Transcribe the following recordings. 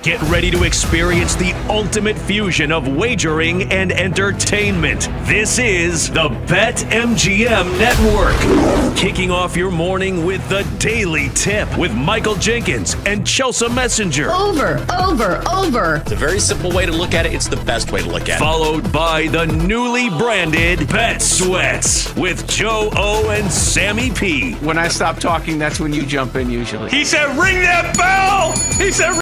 Get ready to experience the ultimate fusion of wagering and entertainment. This is the BetMGM Network. Kicking off your morning with the Daily Tip with Michael Jenkins and Chelsea Messenger. Over. It's a very simple way to look at it. It's the best way to look at it. Followed by the newly branded Bet Sweats with Joe O and Sammy P. When I stop talking, that's when you jump in usually. He said, ring that bell! He said,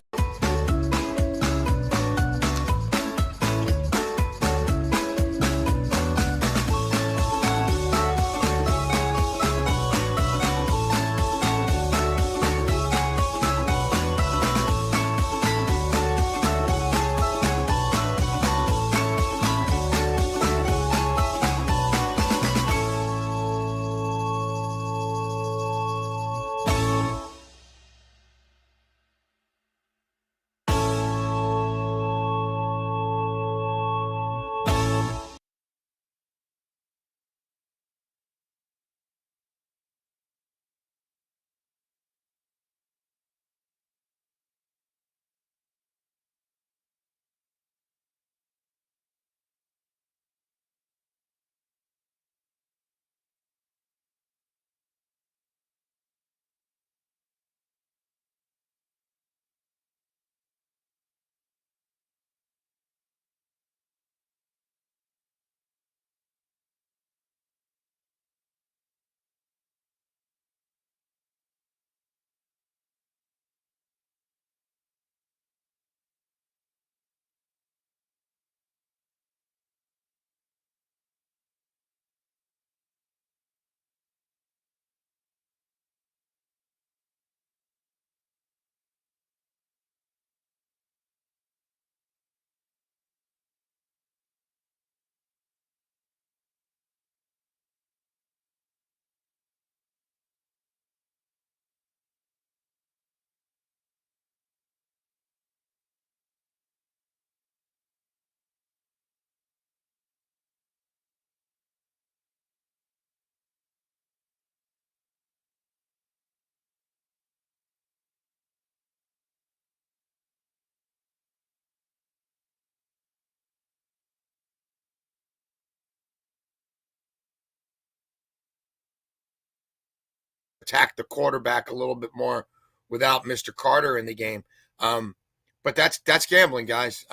attack the quarterback a little bit more without Mr. Carter in the game. But that's gambling, guys.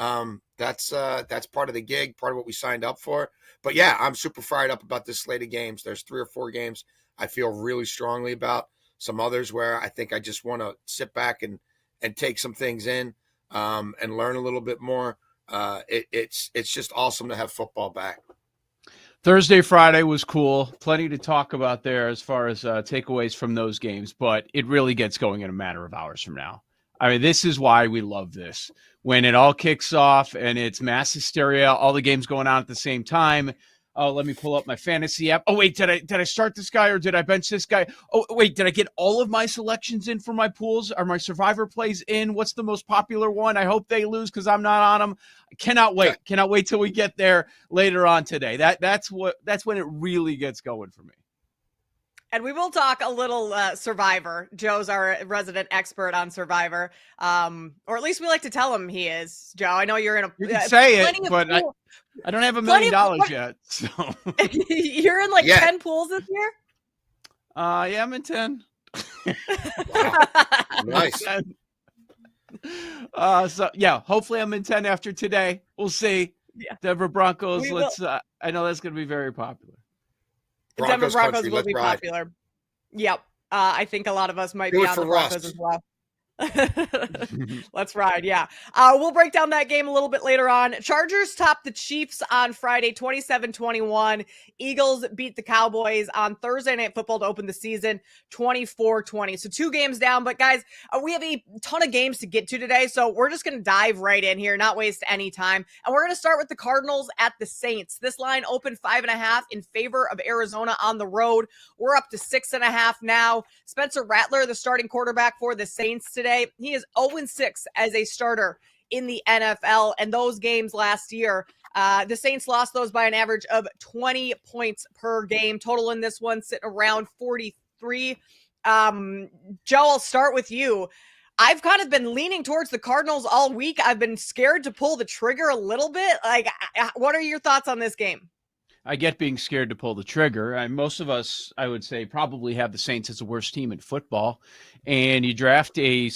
That's part of the gig, part of what we signed up for. But yeah, I'm super fired up about this slate of games. There's 3 or 4 games I feel really strongly about. Some others where I think I just want to sit back and take some things in and learn a little bit more. It's just awesome to have football back. Thursday, Friday was cool. Plenty to talk about there as far as takeaways from those games, but it really gets going in a matter of hours from now. I mean, this is why we love this. When it all kicks off and it's mass hysteria, all the games going on at the same time. Oh, let me pull up my fantasy app. Oh, wait, did I start this guy or did I bench this guy? Oh, wait, did I get all of my selections in for my pools? Are my survivor plays in? What's the most popular one? I hope they lose because I'm not on them. I cannot wait. Cannot wait till we get there later on today. That's when it really gets going for me. And we will talk a little Survivor. Joe's our resident expert on Survivor, or at least we like to tell him he is. Joe, I know you're in a. You can say it, but I don't have $1 million yet. So you're in 10 pools this year. Yeah, I'm in 10. Nice. So yeah, hopefully I'm in 10 after today. We'll see. Yeah. Denver Broncos. I know that's going to be very popular. Denver Broncos will be popular. Yep. I think a lot of us might be on the Broncos as well. Let's ride. Yeah. We'll break down that game a little bit later on. Chargers topped the Chiefs on Friday, 27-21. Eagles beat the Cowboys on Thursday Night Football to open the season, 24-20. So 2 games down, but guys, we have a ton of games to get to today. So we're just going to dive right in here, not waste any time. And we're going to start with the Cardinals at the Saints. This line opened 5.5 in favor of Arizona on the road. We're up to 6.5 now. Spencer Rattler, the starting quarterback for the Saints today, he is 0-6 as a starter in the NFL. And those games last year, the Saints lost those by an average of 20 points per game. Total in this one sitting around 43. Joe, I'll start with you. I've kind of been leaning towards the Cardinals all week. I've been scared to pull the trigger a little bit. Like, what are your thoughts on this game? I get being scared to pull the trigger. Most of us, I would say, probably have the Saints as the worst team in football. And you draft a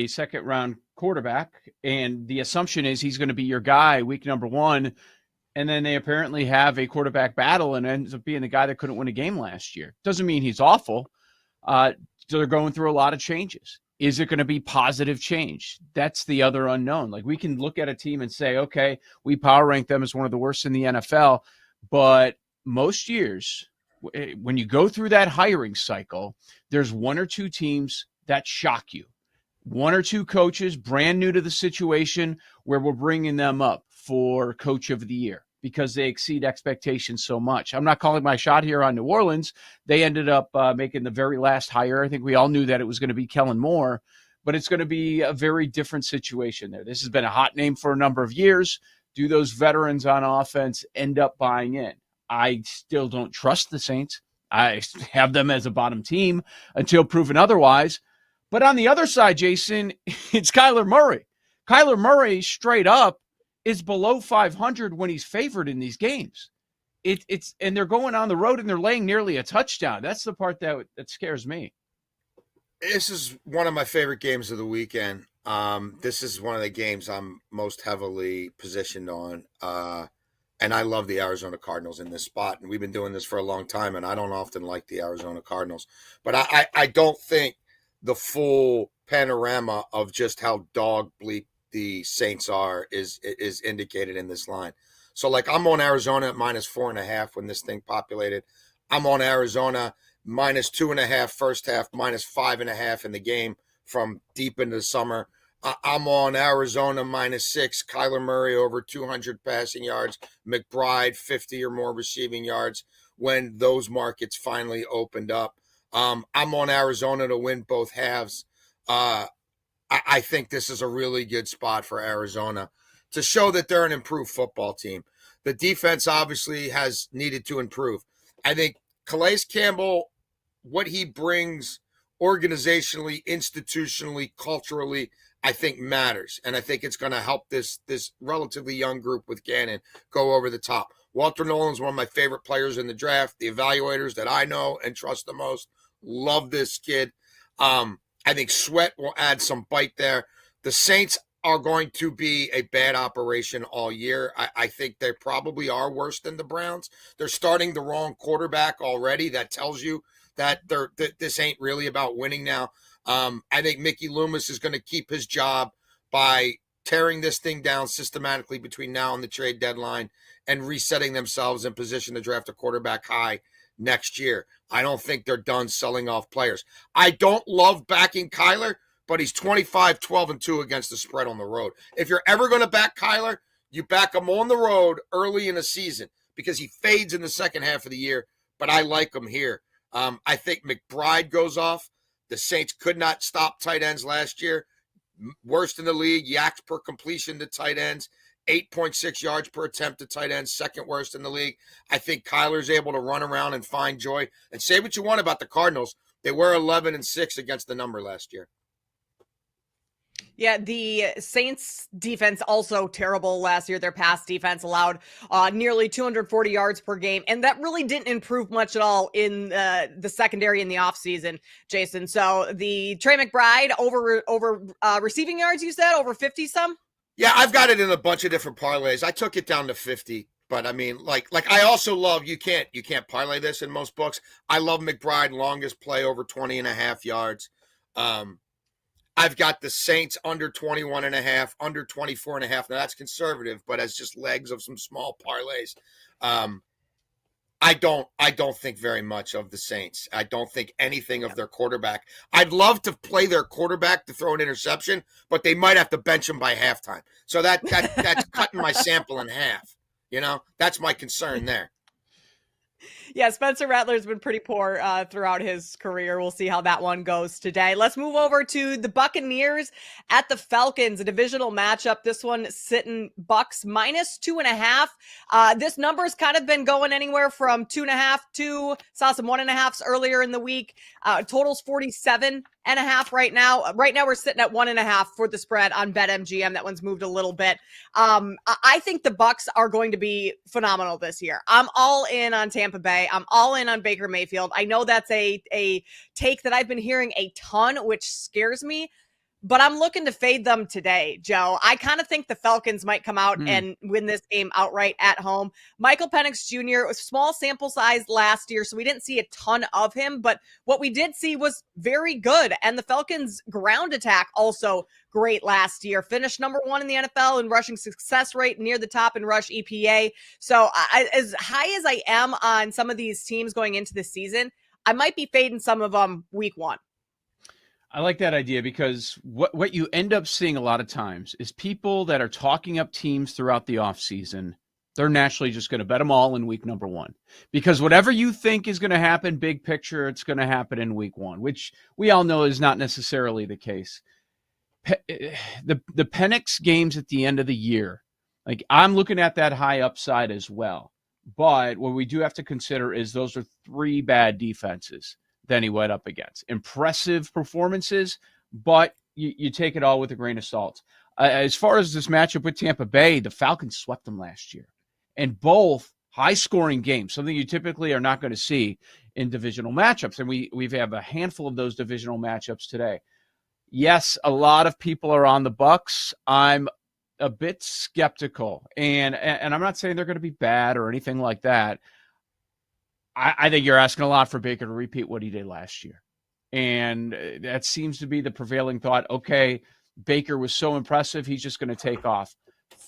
second-round quarterback, and the assumption is he's going to be your guy week number one. And then they apparently have a quarterback battle and ends up being the guy that couldn't win a game last year. Doesn't mean he's awful. They're going through a lot of changes. Is it going to be positive change? That's the other unknown. Like, we can look at a team and say, okay, we power rank them as one of the worst in the NFL. But most years, when you go through that hiring cycle, there's one or two teams that shock you. One or two coaches brand new to the situation where we're bringing them up for coach of the year because they exceed expectations so much. I'm not calling my shot here on New Orleans. They ended up making the very last hire. I think we all knew that it was going to be Kellen Moore, but it's going to be a very different situation there. This has been a hot name for a number of years. Do those veterans on offense end up buying in? I still don't trust the Saints. I have them as a bottom team until proven otherwise. But on the other side, Jason, it's Kyler Murray. Kyler Murray straight up is below 500 when he's favored in these games. And they're going on the road and they're laying nearly a touchdown. That's the part that scares me. This is one of my favorite games of the weekend. This is one of the games I'm most heavily positioned on. And I love the Arizona Cardinals in this spot. And we've been doing this for a long time, and I don't often like the Arizona Cardinals. But I don't think the full panorama of just how dog bleep the Saints are is indicated in this line. So, like, I'm on Arizona at -4.5 when this thing populated. I'm on Arizona -2.5 first half, -5.5 in the game from deep into the summer. I'm on Arizona -6, Kyler Murray over 200 passing yards, McBride 50 or more receiving yards when those markets finally opened up. I'm on Arizona to win both halves. I think this is a really good spot for Arizona to show that they're an improved football team. The defense obviously has needed to improve. I think Calais Campbell, what he brings organizationally, institutionally, culturally, I think matters. And I think it's going to help this relatively young group with Gannon go over the top. Walter Nolan's one of my favorite players in the draft. The evaluators that I know and trust the most love this kid. I think Sweat will add some bite there. The Saints are going to be a bad operation all year. I think they probably are worse than the Browns. They're starting the wrong quarterback already. That tells you that this ain't really about winning now. I think Mickey Loomis is going to keep his job by tearing this thing down systematically between now and the trade deadline and resetting themselves in position to draft a quarterback high next year. I don't think they're done selling off players. I don't love backing Kyler, but he's 25-12-2 against the spread on the road. If you're ever going to back Kyler, you back him on the road early in the season because he fades in the second half of the year, but I like him here. I think McBride goes off. The Saints could not stop tight ends last year. Worst in the league, yaks per completion to tight ends, 8.6 yards per attempt to tight ends, second worst in the league. I think Kyler's able to run around and find joy. And say what you want about the Cardinals. They were 11-6 against the number last year. Yeah, the Saints defense also terrible last year. Their pass defense allowed nearly 240 yards per game, and that really didn't improve much at all in the secondary in the offseason, Jason. So the Trey McBride over receiving yards, you said, over 50 some? Yeah, I've got it in a bunch of different parlays. I took it down to 50. But I mean, like I also love, you can't parlay this in most books. I love McBride, longest play over 20.5 yards. I've got the Saints under 21.5, under 24.5. Now that's conservative, but as just legs of some small parlays. I don't think very much of the Saints. I don't think anything of their quarterback. I'd love to play their quarterback to throw an interception, but they might have to bench him by halftime. So that's cutting my sample in half. You know, that's my concern there. Yeah, Spencer Rattler's been pretty poor throughout his career. We'll see how that one goes today. Let's move over to the Buccaneers at the Falcons, a divisional matchup. This one sitting Bucks -2.5. This number's kind of been going anywhere from 2.5 to saw some 1.5s earlier in the week. Total's 47.5 right now. Right now we're sitting at 1.5 for the spread on BetMGM. That one's moved a little bit. I think the Bucks are going to be phenomenal this year. I'm all in on Tampa Bay. I'm all in on Baker Mayfield. I know that's a take that I've been hearing a ton, which scares me, but I'm looking to fade them today, Joe. I kind of think the Falcons might come out and win this game outright at home. Michael Penix Jr., a small sample size last year, so we didn't see a ton of him, but what we did see was very good. And the Falcons' ground attack also great last year. Finished number 1 in the NFL in rushing success rate, near the top in rush EPA. So as high as I am on some of these teams going into the season, I might be fading some of them week 1. I like that idea because what you end up seeing a lot of times is people that are talking up teams throughout the offseason, they're naturally just going to bet them all in week number 1. Because whatever you think is going to happen, big picture, it's going to happen in week 1, which we all know is not necessarily the case. The Penix games at the end of the year, like I'm looking at that high upside as well. But what we do have to consider is those are 3 bad defenses than he went up against. Impressive performances, but you take it all with a grain of salt. As far as this matchup with Tampa Bay, the Falcons swept them last year. And both high-scoring games, something you typically are not going to see in divisional matchups. And we have a handful of those divisional matchups today. Yes, a lot of people are on the Bucs. I'm a bit skeptical. And I'm not saying they're going to be bad or anything like that. I think you're asking a lot for Baker to repeat what he did last year. And that seems to be the prevailing thought. Okay, Baker was so impressive, he's just going to take off.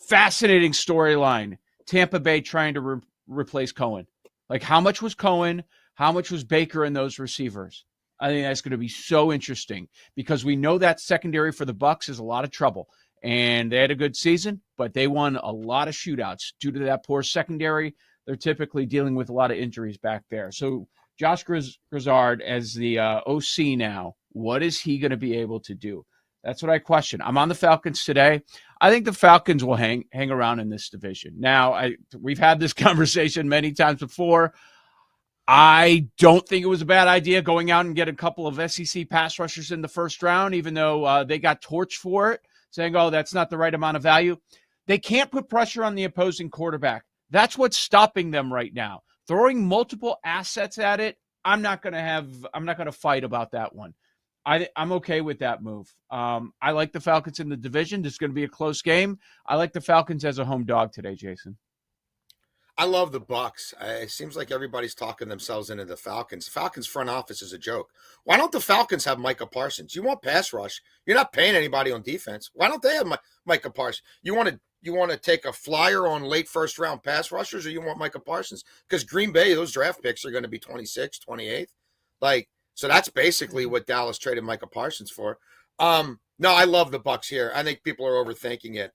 Fascinating storyline. Tampa Bay trying to replace Cohen. Like, how much was Cohen? How much was Baker and those receivers? I think that's going to be so interesting because we know that secondary for the Bucs is a lot of trouble. And they had a good season, but they won a lot of shootouts due to that poor secondary. They're typically dealing with a lot of injuries back there. So Josh Grizzard as the OC now, what is he going to be able to do? That's what I question. I'm on the Falcons today. I think the Falcons will hang around in this division. Now, we've had this conversation many times before. I don't think it was a bad idea going out and get a couple of SEC pass rushers in the first round, even though they got torched for it, saying, oh, that's not the right amount of value. They can't put pressure on the opposing quarterback. That's what's stopping them right now. Throwing multiple assets at it, I'm not going to fight about that one. I'm okay with that move. I like the Falcons in the division. This is going to be a close game. I like the Falcons as a home dog today, Jason. I love the Bucs. It seems like everybody's talking themselves into the Falcons. Falcons front office is a joke. Why don't the Falcons have Micah Parsons? You want pass rush. You're not paying anybody on defense. Why don't they have Micah Parsons? You want to take a flyer on late first round pass rushers, or you want Micah Parsons? Because Green Bay, those draft picks are going to be 26th, 28th. So that's basically what Dallas traded Micah Parsons for. No, I love the Bucs here. I think people are overthinking it.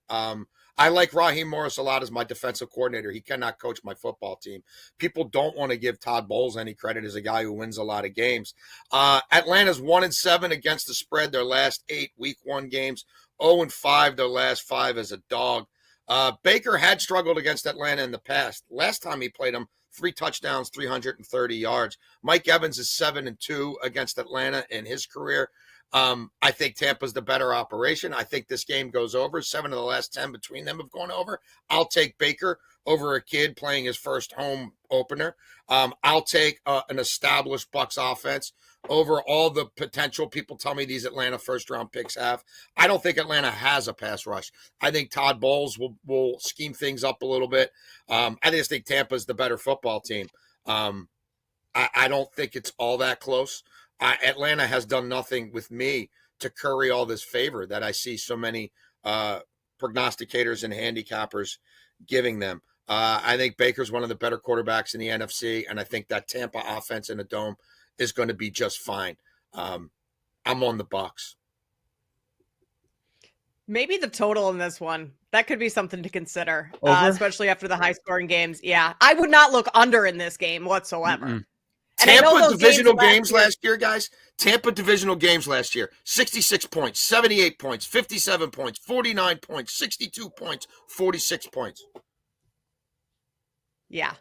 I like Raheem Morris a lot as my defensive coordinator. He cannot coach my football team. People don't want to give Todd Bowles any credit as a guy who wins a lot of games. Atlanta's 1-7 against the spread their last 8 week 1 games, 0-5 their last 5 as a dog. Baker had struggled against Atlanta in the past. Last time he played them, 3 touchdowns, 330 yards. Mike Evans is 7-2 against Atlanta in his career. I think Tampa's the better operation. I think this game goes over. 7 of the last 10 between them have gone over. I'll take Baker over a kid playing his first home opener. I'll take an established Bucs offense over all the potential people tell me these Atlanta first-round picks have. I don't think Atlanta has a pass rush. I think Todd Bowles will scheme things up a little bit. I just think Tampa's the better football team. I don't think it's all that close. Atlanta has done nothing with me to curry all this favor that I see so many prognosticators and handicappers giving them. I think Baker's one of the better quarterbacks in the NFC, and I think that Tampa offense in a dome is going to be just fine. I'm on the Bucs. Maybe the total in this one. That could be something to consider, Over? especially after the high-scoring games. Yeah, I would not look under in this game whatsoever. Mm-mm. And I know Tampa those divisional games games last year, guys. Tampa divisional games last year. 66 points, 78 points, 57 points, 49 points, 62 points, 46 points. Yeah.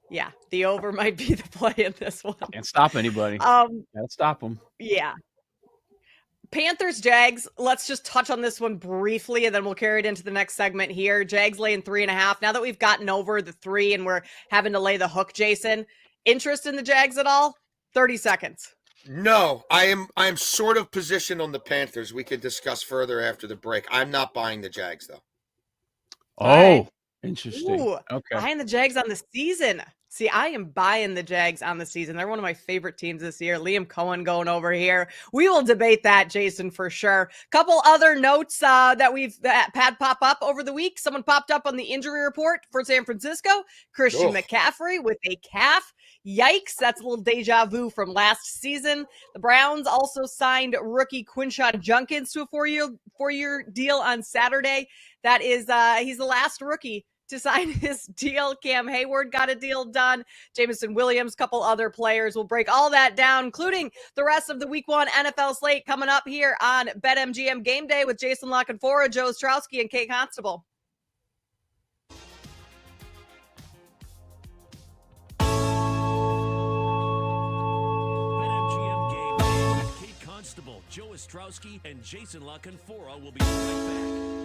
Yeah, the over might be the play in this one. Can't stop anybody. Can't stop them. Yeah. Panthers, Jags. Let's just touch on this one briefly, and then we'll carry it into the next segment here. Jags laying 3.5. Now that we've gotten over the 3 and we're having to lay the hook, Jason, interest in the Jags at all? 30 seconds. No, I am sort of positioned on the Panthers. We could discuss further after the break. I'm not buying the Jags, though. Oh, interesting. Ooh, Okay. buying the Jags on the season. See, I am buying the Jags on the season. They're one of my favorite teams this year. Liam Cohen going over here. We will debate that, Jason, for sure. Couple other notes that we've had pop up over the week. Someone popped up on the injury report for San Francisco. Christian McCaffrey with a calf. Yikes, that's a little deja vu from last season. The Browns also signed rookie Quinshon Judkins to a four-year deal on Saturday. That is, he's the last rookie to sign his deal. Cam Hayward got a deal done. Jameson Williams, couple other players. We'll break all that down, including the rest of the Week 1 NFL slate coming up here on BetMGM Game Day with Jason Lockenfora, Joe Ostrowski, and Kate Constable. BetMGM Game Day with Kate Constable, Joe Ostrowski, and Jason Lockenfora will be right back.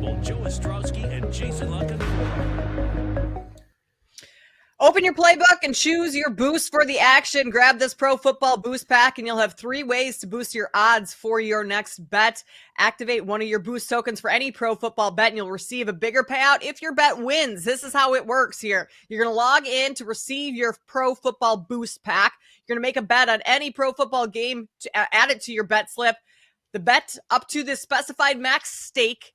people, Joe Ostrowski and Jason LaCanfora. Open your playbook and choose your boost for the action. Grab this Pro Football Boost Pack, and you'll have 3 ways to boost your odds for your next bet. Activate one of your boost tokens for any pro football bet, and you'll receive a bigger payout if your bet wins. This is how it works here. You're going to log in to receive your Pro Football Boost Pack. You're going to make a bet on any pro football game, to add it to your bet slip. The bet up to the specified max stake,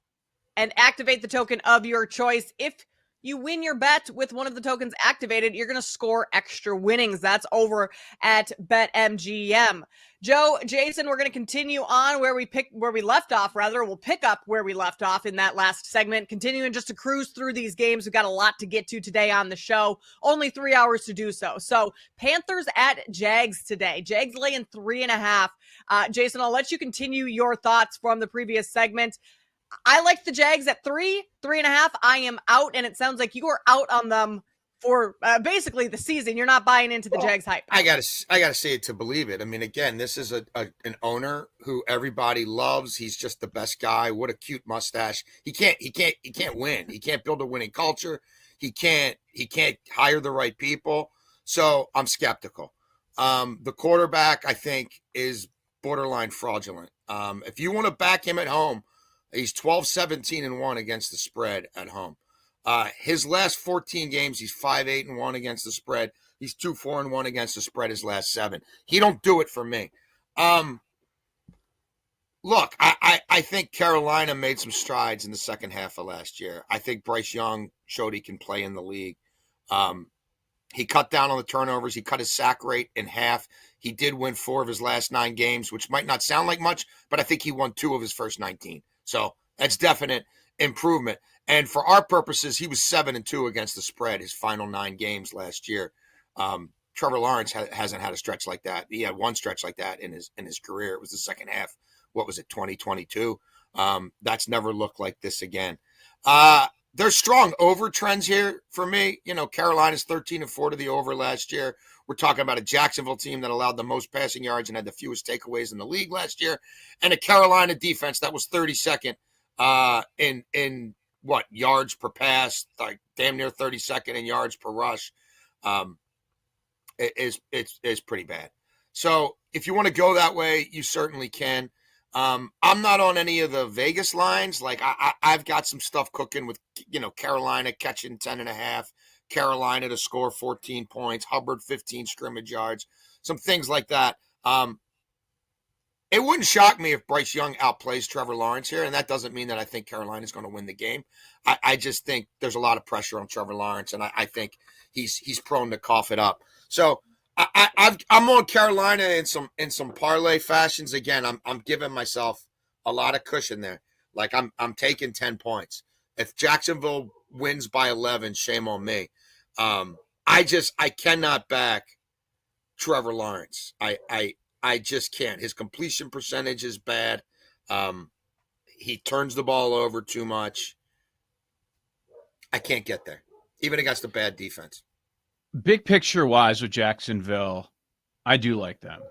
and activate the token of your choice. If you win your bet with one of the tokens activated, you're going to score extra winnings. That's over at BetMGM. Joe, Jason, we're going to continue on where we left off. We'll pick up where we left off in that last segment, continuing just to cruise through these games. We've got a lot to get to today on the show. Only 3 hours to do so. So Panthers at Jags today. Jags laying 3.5. Jason, I'll let you continue your thoughts from the previous segment. I like the Jags at 3.5. I am out, and it sounds like you are out on them for basically the season. You're not buying into the Jags hype. I gotta say it to believe it. I mean, again, this is an owner who everybody loves. He's just the best guy. What a cute mustache. He can't win. He can't build a winning culture. He can't hire the right people. So I'm skeptical. The quarterback, I think, is borderline fraudulent. If you want to back him at home, he's 12-17-1 against the spread at home. His last 14 games, he's 5-8-1 against the spread. He's 2-4-1 against the spread his last 7. He don't do it for me. Look, I think Carolina made some strides in the second half of last year. I think Bryce Young showed he can play in the league. He cut down on the turnovers. He cut his sack rate in half. He did win 4 of his last 9 games, which might not sound like much, but I think he won 2 of his first 19. So that's definite improvement. And for our purposes, he was 7-2 against the spread his final 9 games last year. Trevor Lawrence hasn't had a stretch like that. He had one stretch like that in his career. It was the second half. What was it, 2022? That's never looked like this again. There's strong over trends here for me. You know, Carolina's 13-4 to the over last year. We're talking about a Jacksonville team that allowed the most passing yards and had the fewest takeaways in the league last year, and a Carolina defense that was 32nd in what, yards per pass, like damn near 32nd in yards per rush. It's pretty bad. So if you want to go that way, you certainly can. I'm not on any of the Vegas lines. Like I've got some stuff cooking with, Carolina catching 10.5, Carolina to score 14 points, Hubbard 15 scrimmage yards, some things like that. It wouldn't shock me if Bryce Young outplays Trevor Lawrence here, and that doesn't mean that I think Carolina's going to win the game. I just think there's a lot of pressure on Trevor Lawrence, and I think he's prone to cough it up. So I'm on Carolina in some parlay fashions. Again, I'm giving myself a lot of cushion there. Like I'm taking 10 points. If Jacksonville wins by 11, shame on me. I cannot back Trevor Lawrence. I just can't. His completion percentage is bad. He turns the ball over too much. I can't get there, even against a bad defense. Big picture wise with Jacksonville, I do like them.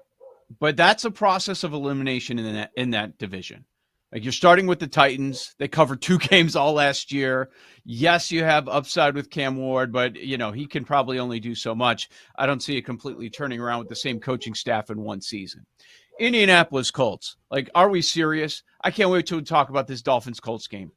But that's a process of elimination in that division. Like, you're starting with the Titans. They covered 2 games all last year. Yes, you have upside with Cam Ward, but he can probably only do so much. I don't see it completely turning around with the same coaching staff in one season. Indianapolis Colts. Like, are we serious? I can't wait to talk about this Dolphins-Colts game.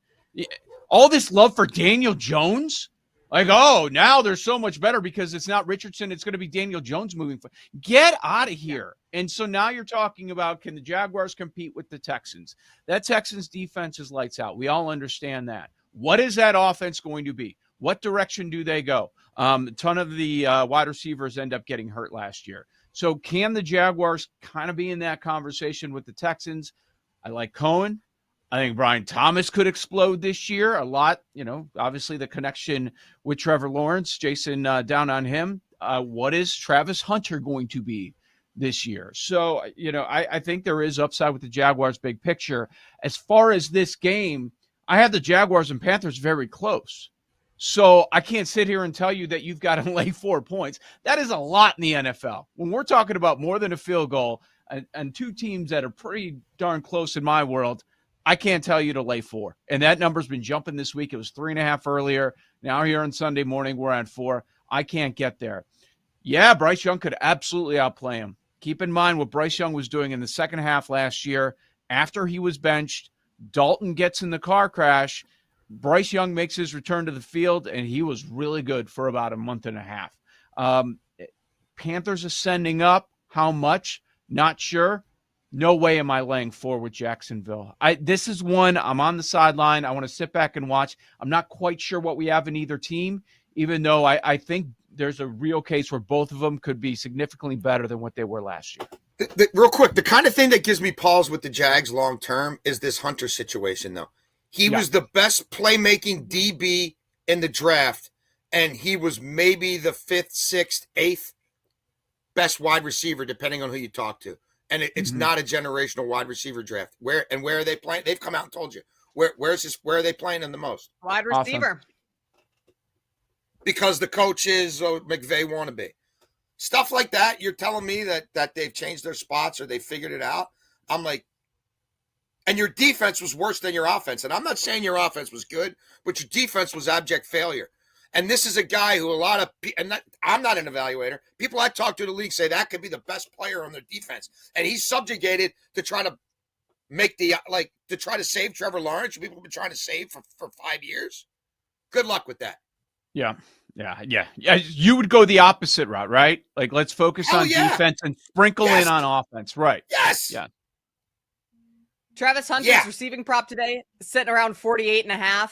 All this love for Daniel Jones? Like, oh, now they're so much better because it's not Richardson. It's going to be Daniel Jones moving forward. Get out of here. And so now you're talking about, can the Jaguars compete with the Texans? That Texans defense is lights out. We all understand that. What is that offense going to be? What direction do they go? A ton of the wide receivers end up getting hurt last year. So can the Jaguars kind of be in that conversation with the Texans? I like Cohen. I think Brian Thomas could explode this year a lot. Obviously the connection with Trevor Lawrence, Jason down on him. What is Travis Hunter going to be this year? So, I think there is upside with the Jaguars big picture. As far as this game, I have the Jaguars and Panthers very close. So I can't sit here and tell you that you've got to lay 4 points. That is a lot in the NFL. When we're talking about more than a field goal and 2 teams that are pretty darn close in my world, I can't tell you to lay 4. And that number's been jumping this week. It was 3.5 earlier. Now here on Sunday morning, we're at 4. I can't get there. Yeah, Bryce Young could absolutely outplay him. Keep in mind what Bryce Young was doing in the second half last year. After he was benched, Dalton gets in the car crash. Bryce Young makes his return to the field, and he was really good for about a month and a half. Panthers ascending up. How much? Not sure. No way am I laying 4 with Jacksonville. This is one I'm on the sideline. I want to sit back and watch. I'm not quite sure what we have in either team, even though I think there's a real case where both of them could be significantly better than what they were last year. Real quick, the kind of thing that gives me pause with the Jags long term is this Hunter situation, though. He was the best playmaking DB in the draft, and he was maybe the 5th, 6th, 8th best wide receiver, depending on who you talk to. And it's not a generational wide receiver draft. Where are they playing? They've come out and told you. Where are they playing in the most? Wide receiver. Because the coach is McVay wannabe. Stuff like that, you're telling me that they've changed their spots or they figured it out. I'm like, and your defense was worse than your offense. And I'm not saying your offense was good, but your defense was abject failure. And this is a guy who I'm not an evaluator. People I talk to in the league say that could be the best player on their defense. And he's subjugated to try to try to save Trevor Lawrence. People have been trying to save for 5 years. Good luck with that. Yeah. You would go the opposite route, right? Like, let's focus on defense and sprinkle in on offense. Right. Yes. Yeah. Travis Hunter's receiving prop today sitting around 48.5.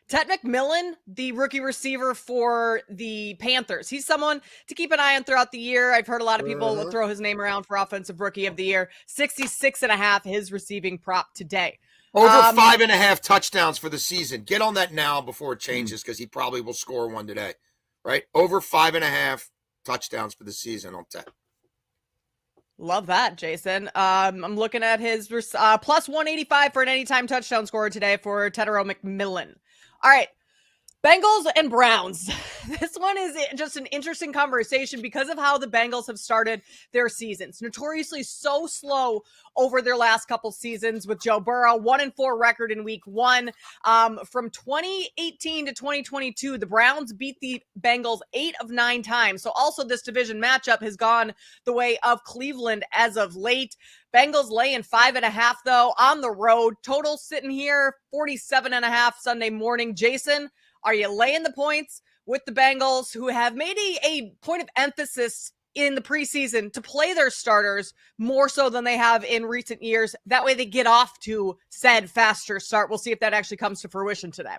Ted McMillan, the rookie receiver for the Panthers. He's someone to keep an eye on throughout the year. I've heard a lot of people throw his name around for offensive rookie of the year. 66.5, his receiving prop today. Over 5.5 touchdowns for the season. Get on that now before it changes, because he probably will score one today. Right? Over 5.5 touchdowns for the season on Ted. Love that, Jason. I'm looking at his plus 185 for an anytime touchdown scorer today for Tedero McMillan. All right, Bengals and Browns. This one is just an interesting conversation because of how the Bengals have started their seasons. Notoriously so slow over their last couple seasons with Joe Burrow, 1-4 record in week 1. From 2018 to 2022, the Browns beat the Bengals 8 of 9 times. So also this division matchup has gone the way of Cleveland as of late. Bengals laying 5.5 though on the road. Total sitting here 47.5 Sunday morning. Jason, are you laying the points with the Bengals, who have made a point of emphasis in the preseason to play their starters more so than they have in recent years? That way they get off to said faster start. We'll see if that actually comes to fruition today.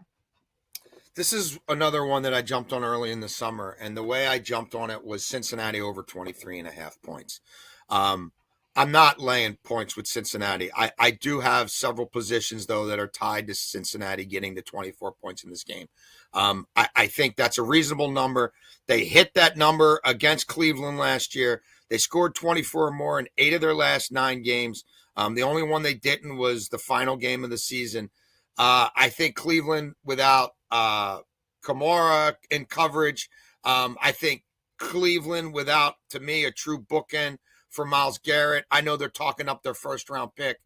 This is another one that I jumped on early in the summer, and the way I jumped on it was Cincinnati over 23.5 points. I'm not laying points with Cincinnati. I do have several positions, though, that are tied to Cincinnati getting to 24 points in this game. I think that's a reasonable number. They hit that number against Cleveland last year. They scored 24 or more in 8 of their last 9 games. The only one they didn't was the final game of the season. I think Cleveland without Kamara in coverage. I think Cleveland without, to me, a true bookend for Myles Garrett. I know they're talking up their first-round pick.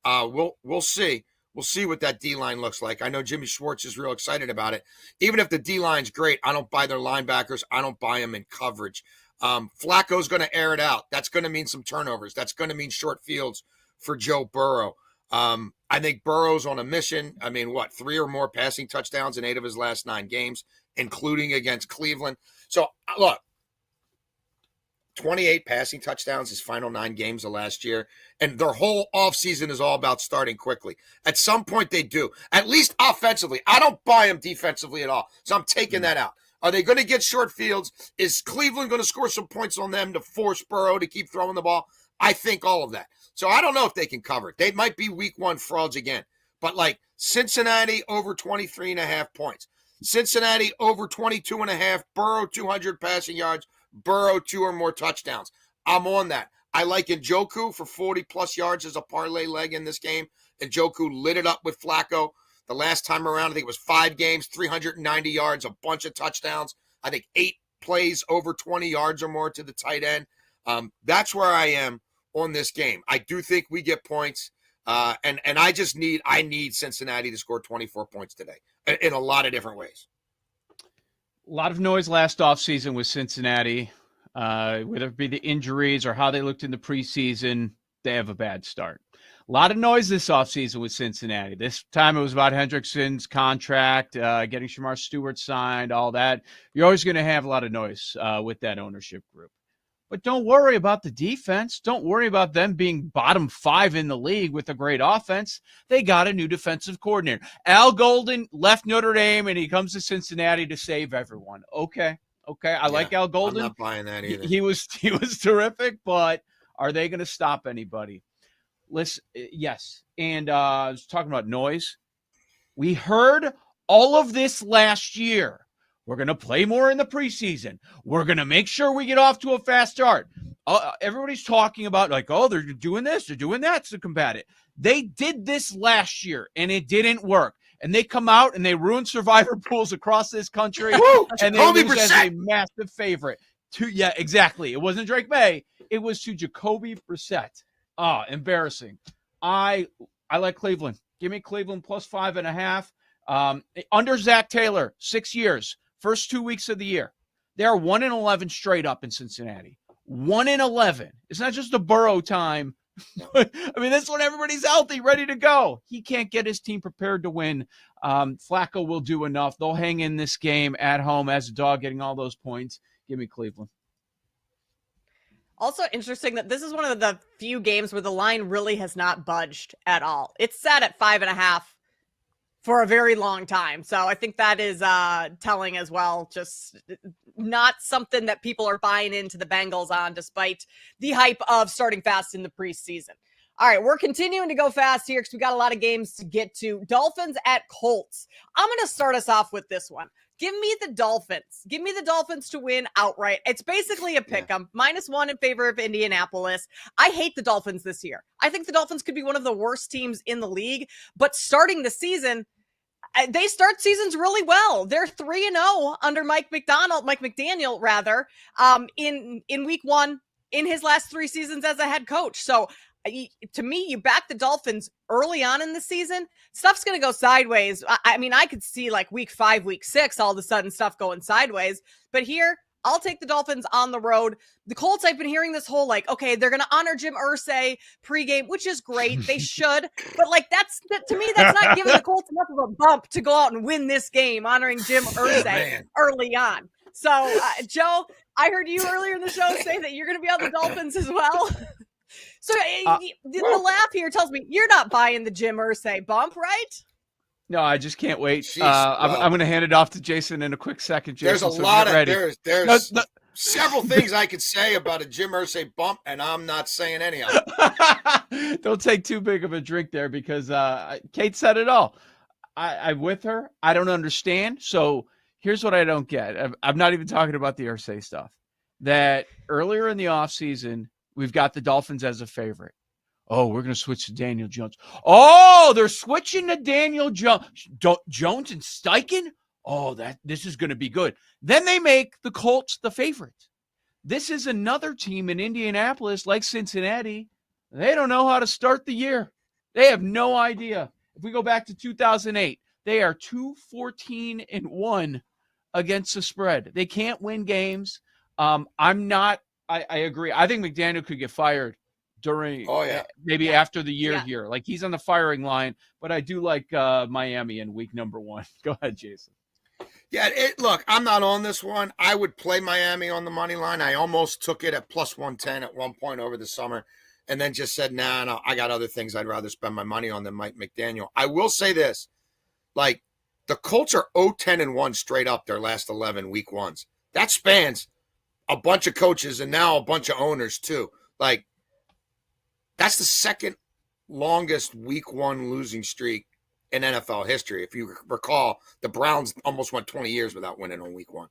We'll see. We'll see what that D-line looks like. I know Jimmy Schwartz is real excited about it. Even if the D-line's great, I don't buy their linebackers. I don't buy them in coverage. Flacco's going to air it out. That's going to mean some turnovers. That's going to mean short fields for Joe Burrow. I think Burrow's on a mission. 3 or more passing touchdowns in 8 of his last 9 games, including against Cleveland. So, look, 28 passing touchdowns his final 9 games of last year. And their whole offseason is all about starting quickly. At some point they do. At least offensively. I don't buy them defensively at all. So I'm taking that out. Are they going to get short fields? Is Cleveland going to score some points on them to force Burrow to keep throwing the ball? I think all of that. So I don't know if they can cover it. They might be week 1 frauds again. But like Cincinnati over 23.5 points. Cincinnati over 22.5. Burrow 200 passing yards. Burrow 2 or more touchdowns. I'm on that. I like Njoku for 40-plus yards as a parlay leg in this game. Njoku lit it up with Flacco. The last time around, I think it was 5 games, 390 yards, a bunch of touchdowns. I think 8 plays over 20 yards or more to the tight end. That's where I am on this game. I do think we get points. And I need Cincinnati to score 24 points today in a lot of different ways. A lot of noise last offseason with Cincinnati, whether it be the injuries or how they looked in the preseason. They have a bad start. A lot of noise this offseason with Cincinnati. This time it was about Hendrickson's contract, getting Shamar Stewart signed, all that. You're always going to have a lot of noise with that ownership group. But don't worry about the defense. Don't worry about them being bottom 5 in the league with a great offense. They got a new defensive coordinator. Al Golden left Notre Dame, and he comes to Cincinnati to save everyone. Okay. I like Al Golden. I'm not buying that either. He was terrific, but are they going to stop anybody? Listen, yes. And I was talking about noise. We heard all of this last year. We're going to play more in the preseason. We're going to make sure we get off to a fast start. Everybody's talking about they're doing this, they're doing that to combat it. They did this last year, and it didn't work. And they come out, and they ruin survivor pools across this country, and they lose as a massive favorite. Yeah, exactly. It wasn't Drake May. It was to Jacoby Brissett. Embarrassing. I like Cleveland. Give me Cleveland plus 5.5. Under Zach Taylor, 6 years. First 2 weeks of the year, they are 1-11 straight up in Cincinnati. 1-11. It's not just a Burrow time. I mean, that's when everybody's healthy, ready to go. He can't get his team prepared to win. Flacco will do enough. They'll hang in this game at home as a dog, getting all those points. Give me Cleveland. Also interesting that this is one of the few games where the line really has not budged at all. It's set at 5.5. for a very long time. So I think that is telling as well. Just not something that people are buying into the Bengals on, despite the hype of starting fast in the preseason. All right, we're continuing to go fast here because we got a lot of games to get to. Dolphins at Colts. I'm going to start us off with this one. Give me the Dolphins. Give me the Dolphins to win outright. It's basically a pick 'em. -1 in favor of Indianapolis. I hate the Dolphins this year. I think the Dolphins could be one of the worst teams in the league, but starting the season, they start seasons really well. They're 3-0 under Mike McDaniel rather, in week 1 in his last 3 seasons as a head coach. So to me, you back the Dolphins early on in the season, stuff's going to go sideways. I mean, I could see like week 5, week 6, all of a sudden stuff going sideways. But here, I'll take the Dolphins on the road. The Colts, I've been hearing this whole okay, they're going to honor Jim Irsay pregame, which is great. They should. But to me, that's not giving the Colts enough of a bump to go out and win this game, honoring Jim Irsay early on. So, Joe, I heard you earlier in the show say that you're going to be on the Dolphins as well. So the laugh here tells me you're not buying the Jim Irsay bump, right? No, I just can't wait. I'm going to hand it off to Jason in a quick second. Jason, there's a lot of there's several things I could say about a Jim Irsay bump, and I'm not saying any of them. Don't take too big of a drink there because Kate said it all. I'm with her. I don't understand. So here's what I don't get. I'm not even talking about the Irsay stuff. That earlier in the offseason, we've got the Dolphins as a favorite. Oh, we're going to switch to Daniel Jones. Oh, they're switching to Daniel Jones. Jones and Steichen? Oh, this is going to be good. Then they make the Colts the favorite. This is another team in Indianapolis, like Cincinnati. They don't know how to start the year. They have no idea. If we go back to 2008, they are 2-14-1 against the spread. They can't win games. I agree. I think McDaniel could get fired during maybe after the year here. Like he's on the firing line, but I do like Miami in week number 1. Go ahead, Jason. Yeah, look, I'm not on this one. I would play Miami on the money line. I almost took it at plus 110 at one point over the summer and then just said, no, I got other things I'd rather spend my money on than Mike McDaniel. I will say this, the Colts are 0-10-1 straight up their last 11 week 1s. That spans a bunch of coaches and now a bunch of owners too. That's the second longest week 1 losing streak in NFL history. If you recall, the Browns almost went 20 years without winning on week 1.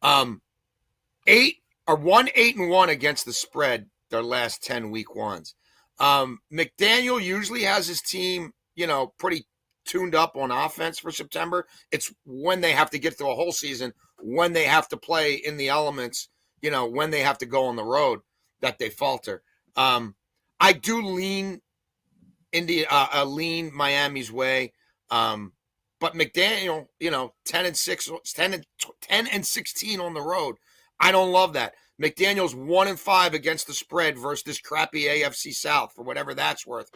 1-8-1 against the spread their last 10 week 1s. McDaniel usually has his team, pretty tuned up on offense for September. It's when they have to get through a whole season, when they have to play in the elements, when they have to go on the road that they falter. I do lean lean Miami's way. But McDaniel, 10 and 16 on the road. I don't love that. McDaniel's 1-5 against the spread versus this crappy AFC South, for whatever that's worth.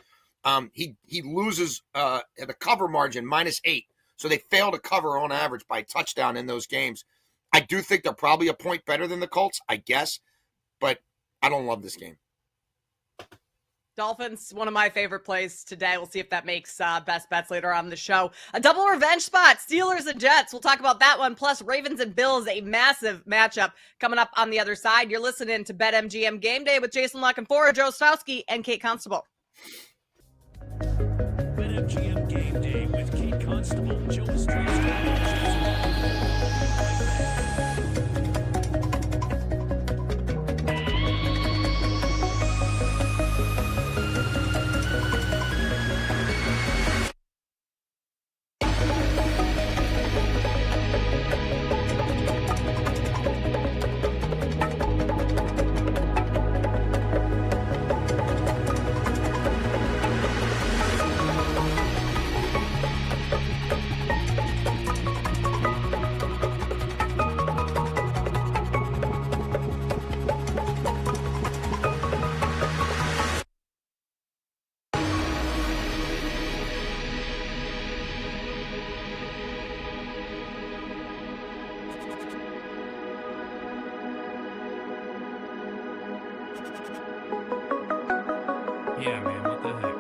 He loses the cover margin -8. So they fail to cover on average by a touchdown in those games. I do think they're probably a point better than the Colts, I guess, but I don't love this game. Dolphins, one of my favorite plays today. We'll see if that makes best bets later on in the show. A double revenge spot, Steelers and Jets. We'll talk about that one. Plus, Ravens and Bills, a massive matchup coming up on the other side. You're listening to BetMGM Game Day with Jason Lockenfora, Joe Stowski, and Kate Constable. BetMGM Game Day with Kate Constable, Joe Stowski. Yeah, man, what the heck?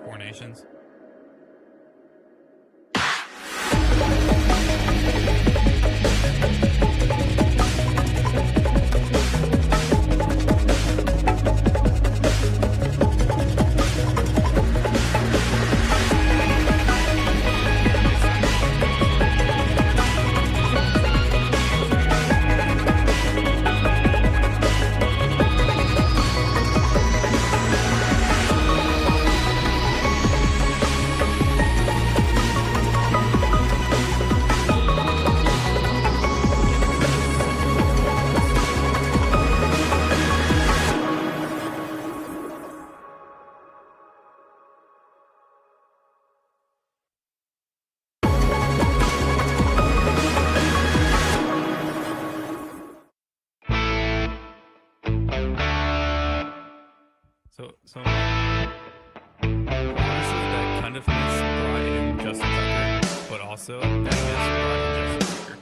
Four Nations. So honestly, that kind of makes Brian Justin Tucker, but also that is Brian Justin Tucker.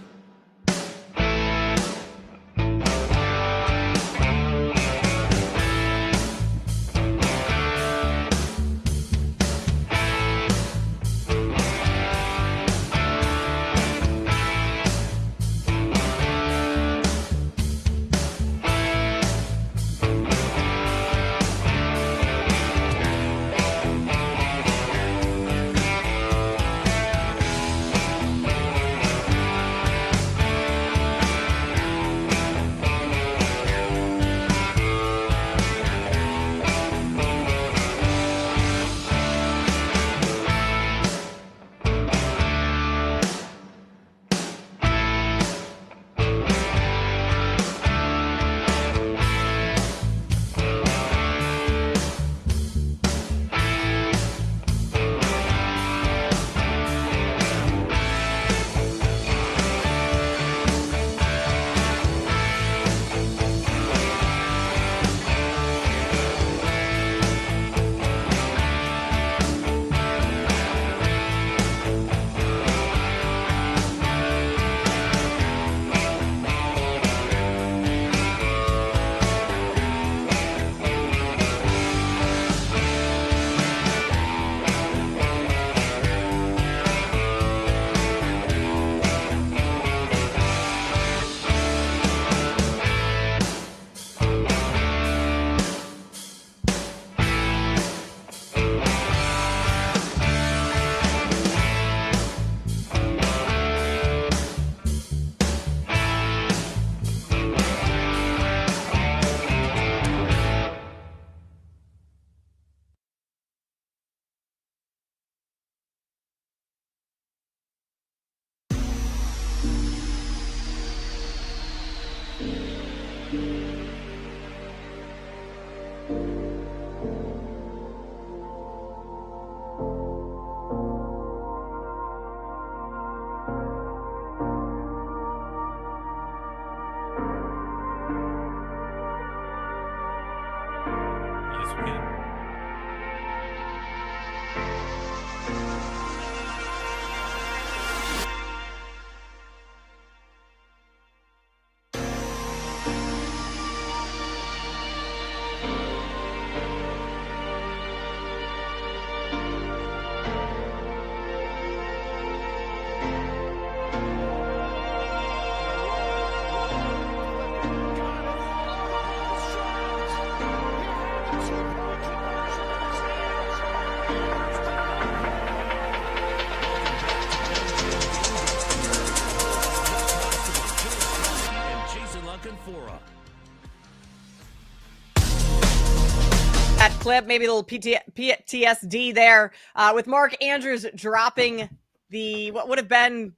clip, maybe a little PTSD there with Mark Andrews dropping the what would have been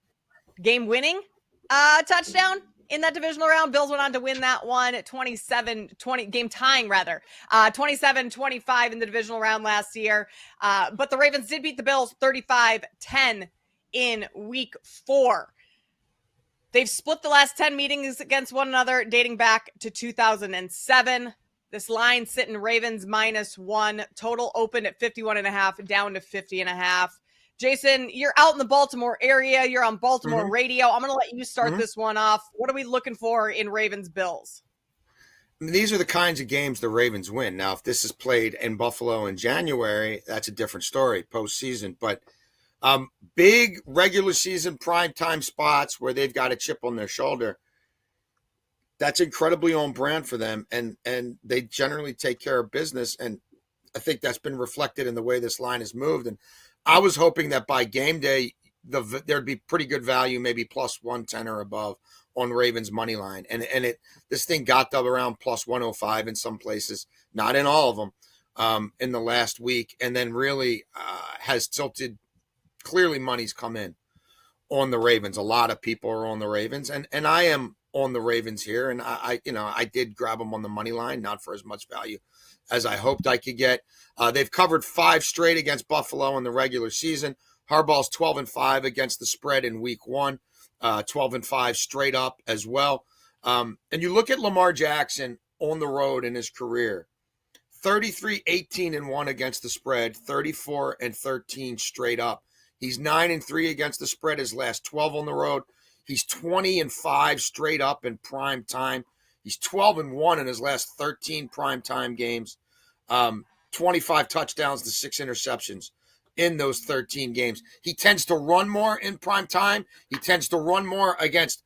game-winning touchdown in that divisional round. Bills went on to win that one 27-20, game tying rather, 27-25 in the divisional round last year. But the Ravens did beat the Bills 35-10 in week 4. They've split the last 10 meetings against one another dating back to 2007. This line sitting Ravens -1. Total opened at 51.5, down to 50.5. Jason, you're out in the Baltimore area. You're on Baltimore radio. I'm going to let you start this one off. What are we looking for in Ravens-Bills? These are the kinds of games the Ravens win. Now, if this is played in Buffalo in January, that's a different story postseason. But big regular season primetime spots where they've got a chip on their shoulder, that's incredibly on brand for them. And they generally take care of business. And I think that's been reflected in the way this line has moved. And I was hoping that by game day, there'd be pretty good value, maybe plus 110 or above on Ravens money line. And this thing got up around plus 105 in some places, not in all of them, in the last week. And then really has tilted. Clearly money's come in on the Ravens. A lot of people are on the Ravens, and I am on the Ravens here. And I did grab them on the money line, not for as much value as I hoped I could get. They've covered 5 straight against Buffalo in the regular season. Harbaugh's 12-5 against the spread in week 1, 12-5 straight up as well. And you look at Lamar Jackson on the road in his career, 33-18-1 against the spread, 34-13 straight up. He's 9-3 against the spread his last 12 on the road. He's 20-5 straight up in prime time. He's 12-1 in his last 13 primetime games, 25 touchdowns to 6 interceptions in those 13 games. He tends to run more in prime time. He tends to run more against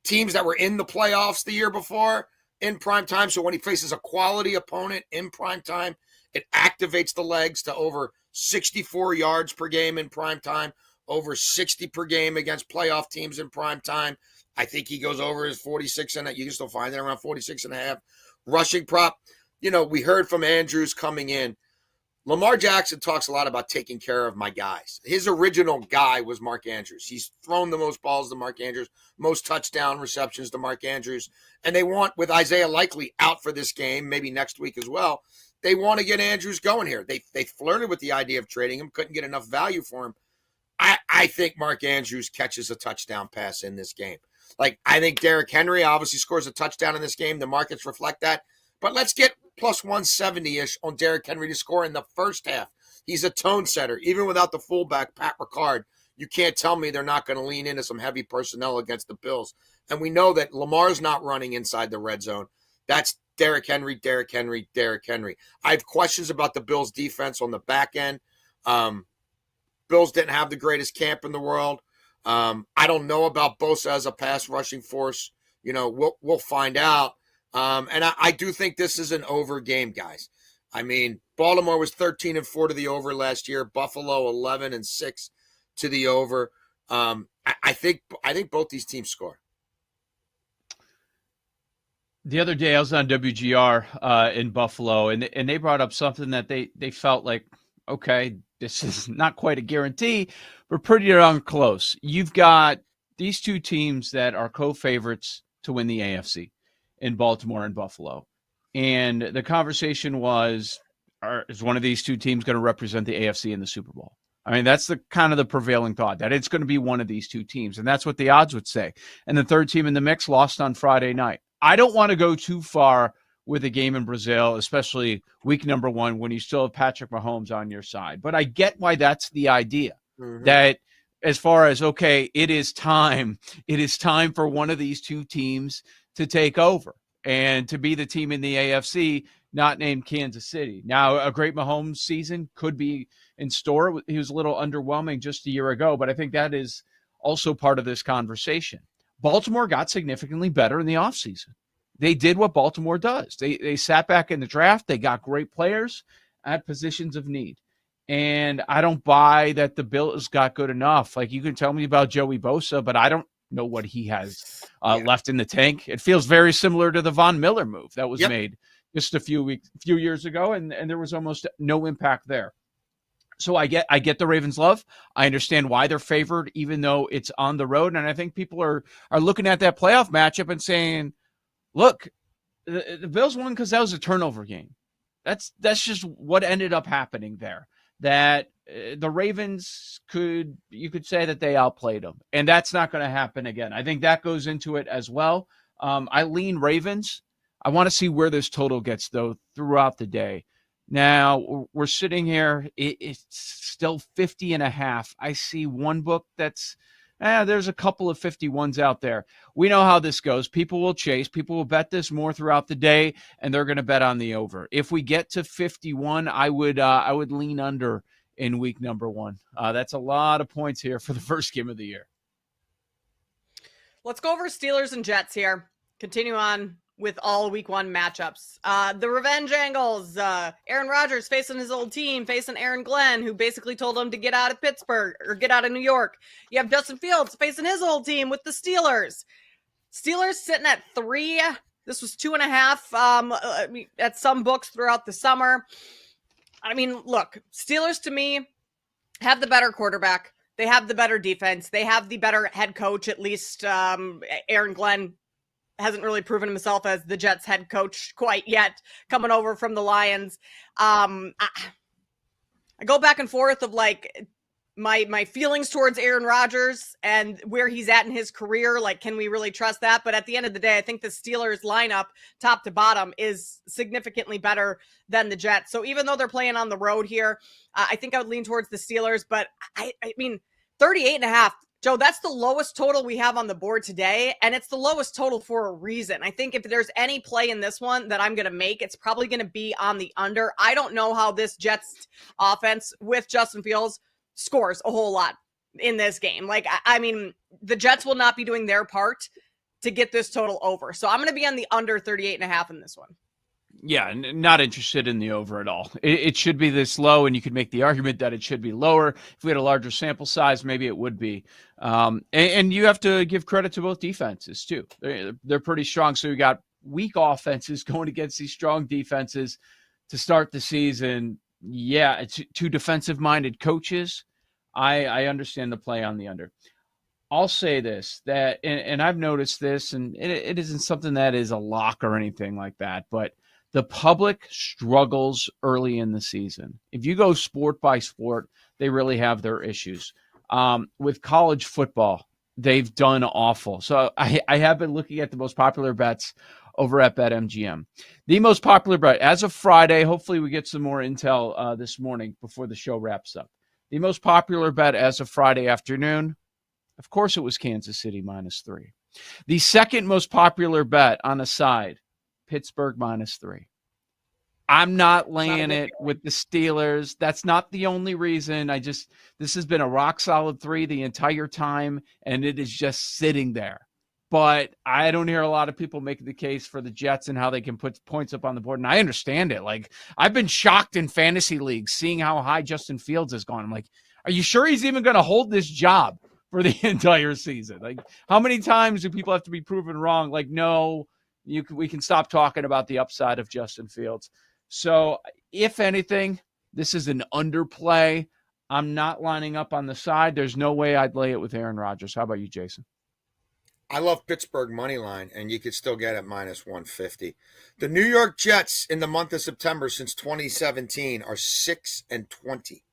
teams that were in the playoffs the year before in prime time. So when he faces a quality opponent in prime time, it activates the legs to over 64 yards per game in prime time, over 60 per game against playoff teams in prime time. I think he goes over his 46, and you can still find it around 46.5 rushing prop. We heard from Andrews coming in. Lamar Jackson talks a lot about taking care of my guys. His original guy was Mark Andrews. He's thrown the most balls to Mark Andrews, most touchdown receptions to Mark Andrews. And they want, with Isaiah likely out for this game, maybe next week as well, they want to get Andrews going here. They flirted with the idea of trading him, couldn't get enough value for him. I think Mark Andrews catches a touchdown pass in this game. I think Derrick Henry obviously scores a touchdown in this game. The markets reflect that. But let's get plus 170-ish on Derrick Henry to score in the first half. He's a tone setter. Even without the fullback, Pat Ricard, you can't tell me they're not going to lean into some heavy personnel against the Bills. And we know that Lamar's not running inside the red zone. That's Derrick Henry, Derrick Henry, Derrick Henry. I have questions about the Bills' defense on the back end. Bills didn't have the greatest camp in the world. I don't know about Bosa as a pass rushing force. We'll find out. And I do think this is an over game, guys. I mean, Baltimore was 13-4 to the over last year. Buffalo 11-6 to the over. I think both these teams score. The other day I was on WGR in Buffalo, and they brought up something that they felt like, okay, this is not quite a guarantee, but pretty darn close. You've got these two teams that are co-favorites to win the AFC in Baltimore and Buffalo. And the conversation was, is one of these two teams going to represent the AFC in the Super Bowl? I mean, that's the kind of the prevailing thought, that it's going to be one of these two teams. And that's what the odds would say. And the third team in the mix lost on Friday night. I don't want to go too far with a game in Brazil, especially week number 1, when you still have Patrick Mahomes on your side. But I get why that's the idea, that as far as, okay, it is time for one of these two teams to take over and to be the team in the AFC not named Kansas City. Now, a great Mahomes season could be in store. He was a little underwhelming just a year ago, but I think that is also part of this conversation. Baltimore got significantly better in the offseason. They did what Baltimore does. They sat back in the draft. They got great players at positions of need. And I don't buy that the Bills got good enough. You can tell me about Joey Bosa, but I don't know what he has left in the tank. It feels very similar to the Von Miller move that was made just a few years ago, and there was almost no impact there. So I get the Ravens love. I understand why they're favored, even though it's on the road. And I think people are looking at that playoff matchup and saying, look, the Bills won because that was a turnover game. That's just what ended up happening there. That the Ravens you could say that they outplayed them. And that's not going to happen again. I think that goes into it as well. I lean Ravens. I want to see where this total gets, though, throughout the day. Now, we're sitting here. It's still 50.5. I see one book that's, there's a couple of 51s out there. We know how this goes. People will chase. People will bet this more throughout the day, and they're going to bet on the over. If we get to 51, I would lean under in week number 1. That's a lot of points here for the first game of the year. Let's go over Steelers and Jets here. Continue on with all week 1 matchups. The revenge angles, Aaron Rodgers facing his old team, facing Aaron Glenn, who basically told him to get out of Pittsburgh or get out of New York. You have Justin Fields facing his old team with the Steelers. Steelers sitting at 3. This was 2.5 at some books throughout the summer. I mean, look, Steelers to me have the better quarterback. They have the better defense. They have the better head coach, at least Aaron Glenn hasn't really proven himself as the Jets head coach quite yet, coming over from the Lions. I go back and forth of like my feelings towards Aaron Rodgers and where he's at in his career. Like, can we really trust that? But at the end of the day, I think the Steelers lineup, top to bottom, is significantly better than the Jets. So even though they're playing on the road here, I think I would lean towards the Steelers. But I mean, 38.5. Joe, that's the lowest total we have on the board today, and it's the lowest total for a reason. I think if there's any play in this one that I'm going to make, it's probably going to be on the under. I don't know how this Jets offense with Justin Fields scores a whole lot in this game. Like, I mean, the Jets will not be doing their part to get this total over. So I'm going to be on the under 38.5 in this one. Yeah, not interested in the over at all. It should be this low, and you could make the argument that it should be lower. If we had a larger sample size, maybe it would be. And you have to give credit to both defenses, too. They're pretty strong. So you got weak offenses going against these strong defenses to start the season. Yeah, it's 2 defensive-minded coaches. I understand the play on the under. I'll say this, that, and I've noticed this, and it isn't something that is a lock or anything like that, but the public struggles early in the season. If you go sport by sport, they really have their issues. With college football, they've done awful. So I have been looking at the most popular bets over at BetMGM. The most popular bet as of Friday, hopefully we get some more intel this morning before the show wraps up. The most popular bet as of Friday afternoon, of course it was Kansas City -3. The second most popular bet on the side, Pittsburgh -3. I'm not laying it with the Steelers. That's not the only reason. This has been a rock solid 3 the entire time, and it is just sitting there. But I don't hear a lot of people making the case for the Jets and how they can put points up on the board. And I understand it. Like, I've been shocked in fantasy leagues seeing how high Justin Fields has gone. I'm like, are you sure he's even going to hold this job for the entire season? Like, how many times do people have to be proven wrong? Like, no. We can stop talking about the upside of Justin Fields. So if anything, this is an underplay. I'm not lining up on the side. There's no way I'd lay it with Aaron Rodgers. How about you, Jason? I love Pittsburgh money line, and you could still get it -150. The New York Jets in the month of September since 2017 are 6-20,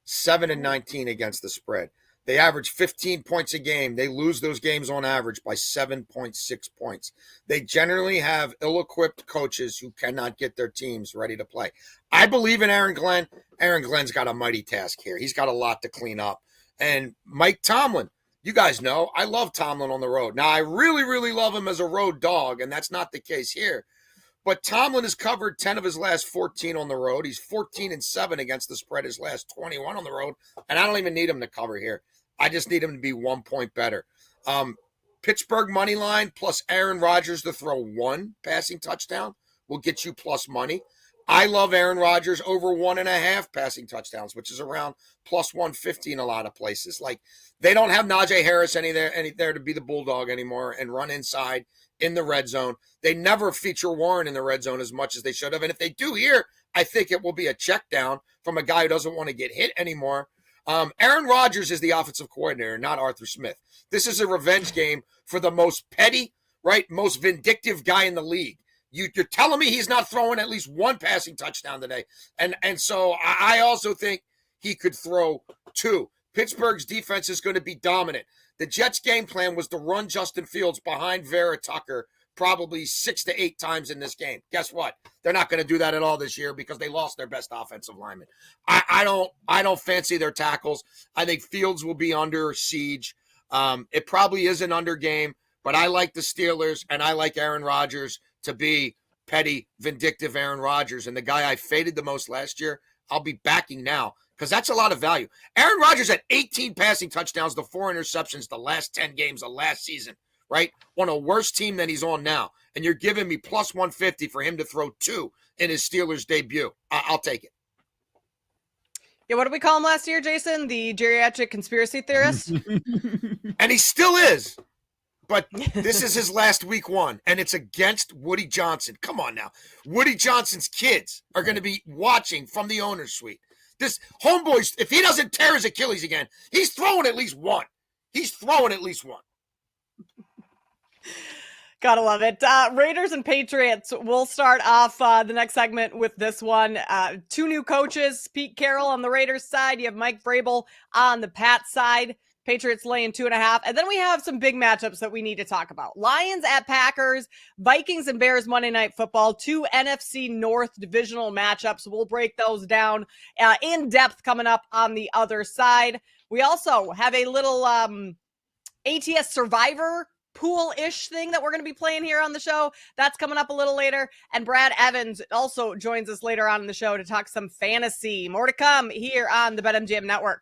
7-19 against the spread. They average 15 points a game. They lose those games on average by 7.6 points. They generally have ill-equipped coaches who cannot get their teams ready to play. I believe in Aaron Glenn. Aaron Glenn's got a mighty task here. He's got a lot to clean up. And Mike Tomlin, you guys know, I love Tomlin on the road. Now, I really, really love him as a road dog, and that's not the case here. But Tomlin has covered 10 of his last 14 on the road. He's 14-7 against the spread his last 21 on the road, and I don't even need him to cover here. I just need him to be 1 point better. Pittsburgh money line plus Aaron Rodgers to throw 1 passing touchdown will get you plus money. I love Aaron Rodgers over 1.5 passing touchdowns, which is around plus 150 in a lot of places. Like, they don't have Najee Harris any there to be the bulldog anymore and run inside in the red zone. They never feature Warren in the red zone as much as they should have. And if they do here, I think it will be a check down from a guy who doesn't want to get hit anymore. Aaron Rodgers is the offensive coordinator, not Arthur Smith. This is a revenge game for the most petty, right, most vindictive guy in the league. You're telling me he's not throwing at least one passing touchdown today. And so I also think he could throw 2. Pittsburgh's defense is going to be dominant. The Jets' game plan was to run Justin Fields behind Vera Tucker probably 6 to 8 times in this game. Guess what? They're not going to do that at all this year because they lost their best offensive lineman. I don't fancy their tackles. I think Fields will be under siege. It probably is an under game, but I like the Steelers and I like Aaron Rodgers to be petty, vindictive Aaron Rodgers. And the guy I faded the most last year, I'll be backing now because that's a lot of value. Aaron Rodgers had 18 passing touchdowns to 4 interceptions the last 10 games of last season, right? On a worse team than he's on now. And you're giving me plus 150 for him to throw 2 in his Steelers debut. I'll take it. Yeah, what did we call him last year, Jason? The geriatric conspiracy theorist? And he still is. But this is his last week 1, and it's against Woody Johnson. Come on now. Woody Johnson's kids are going to be watching from the owner's suite. This homeboy, if he doesn't tear his Achilles again, he's throwing at least 1. He's throwing at least 1. Gotta love it. Raiders and Patriots. We'll start off the next segment with this one. 2 new coaches, Pete Carroll on the Raiders side. You have Mike Vrabel on the Pats side. Patriots laying 2.5. And then we have some big matchups that we need to talk about. Lions at Packers, Vikings and Bears Monday Night Football, 2 NFC North divisional matchups. We'll break those down in depth coming up on the other side. We also have a little ATS Survivor pool-ish thing that we're going to be playing here on the show. That's coming up a little later. And Brad Evans also joins us later on in the show to talk some fantasy. More to come here on the BetMGM Network.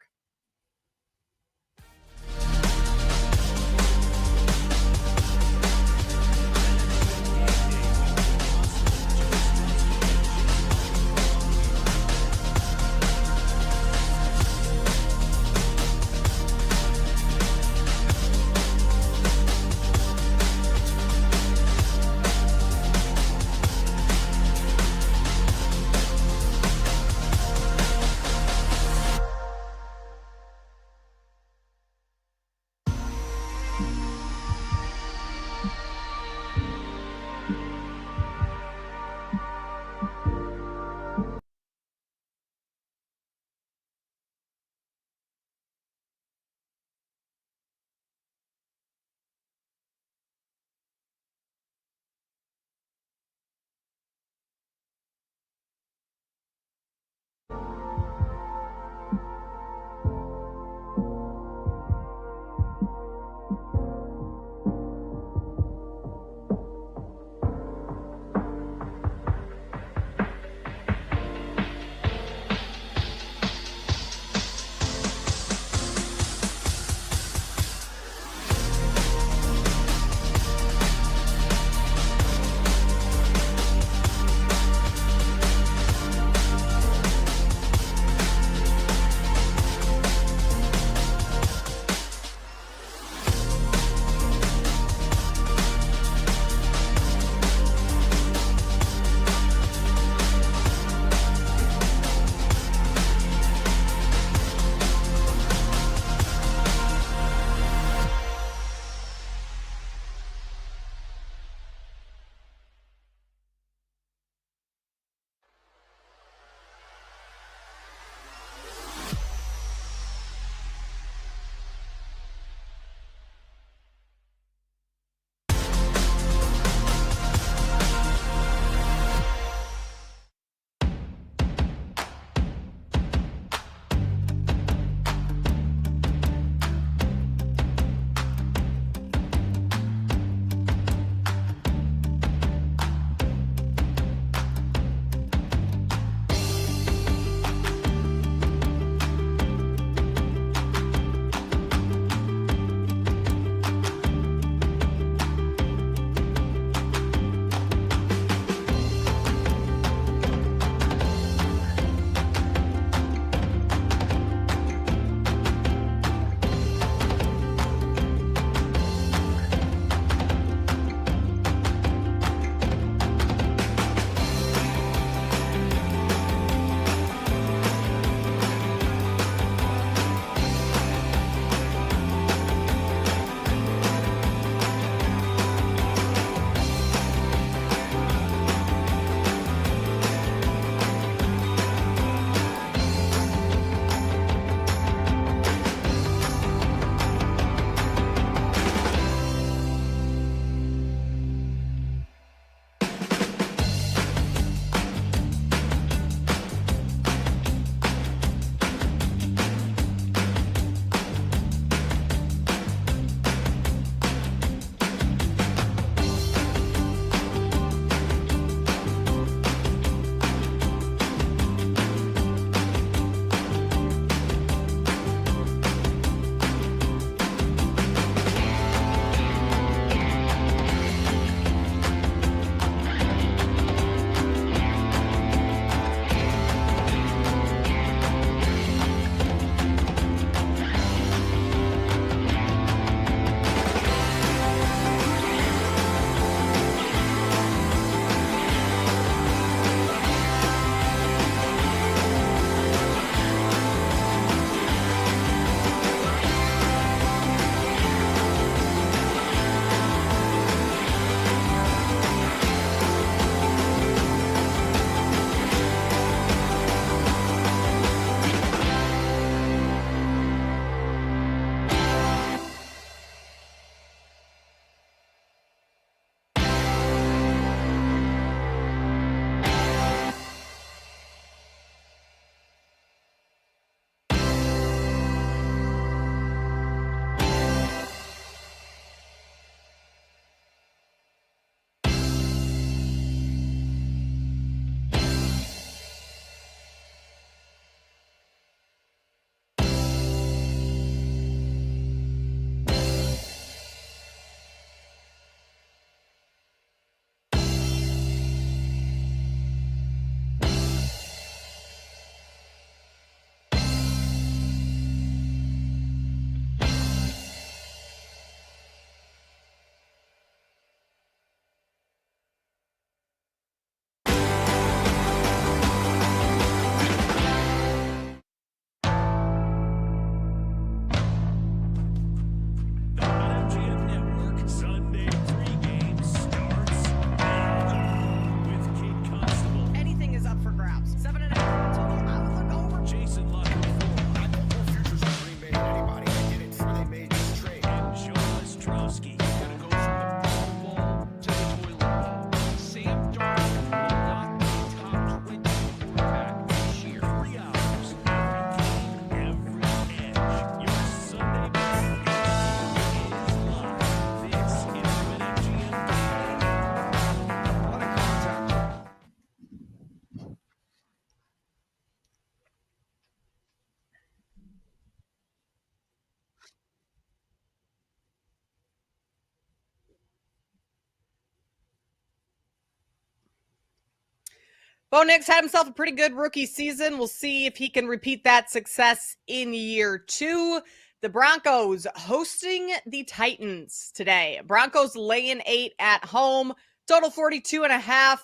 Bo Nix had himself a pretty good rookie season. We'll see if he can repeat that success in year 2. The Broncos hosting the Titans today. Broncos laying 8 at home, total 42.5.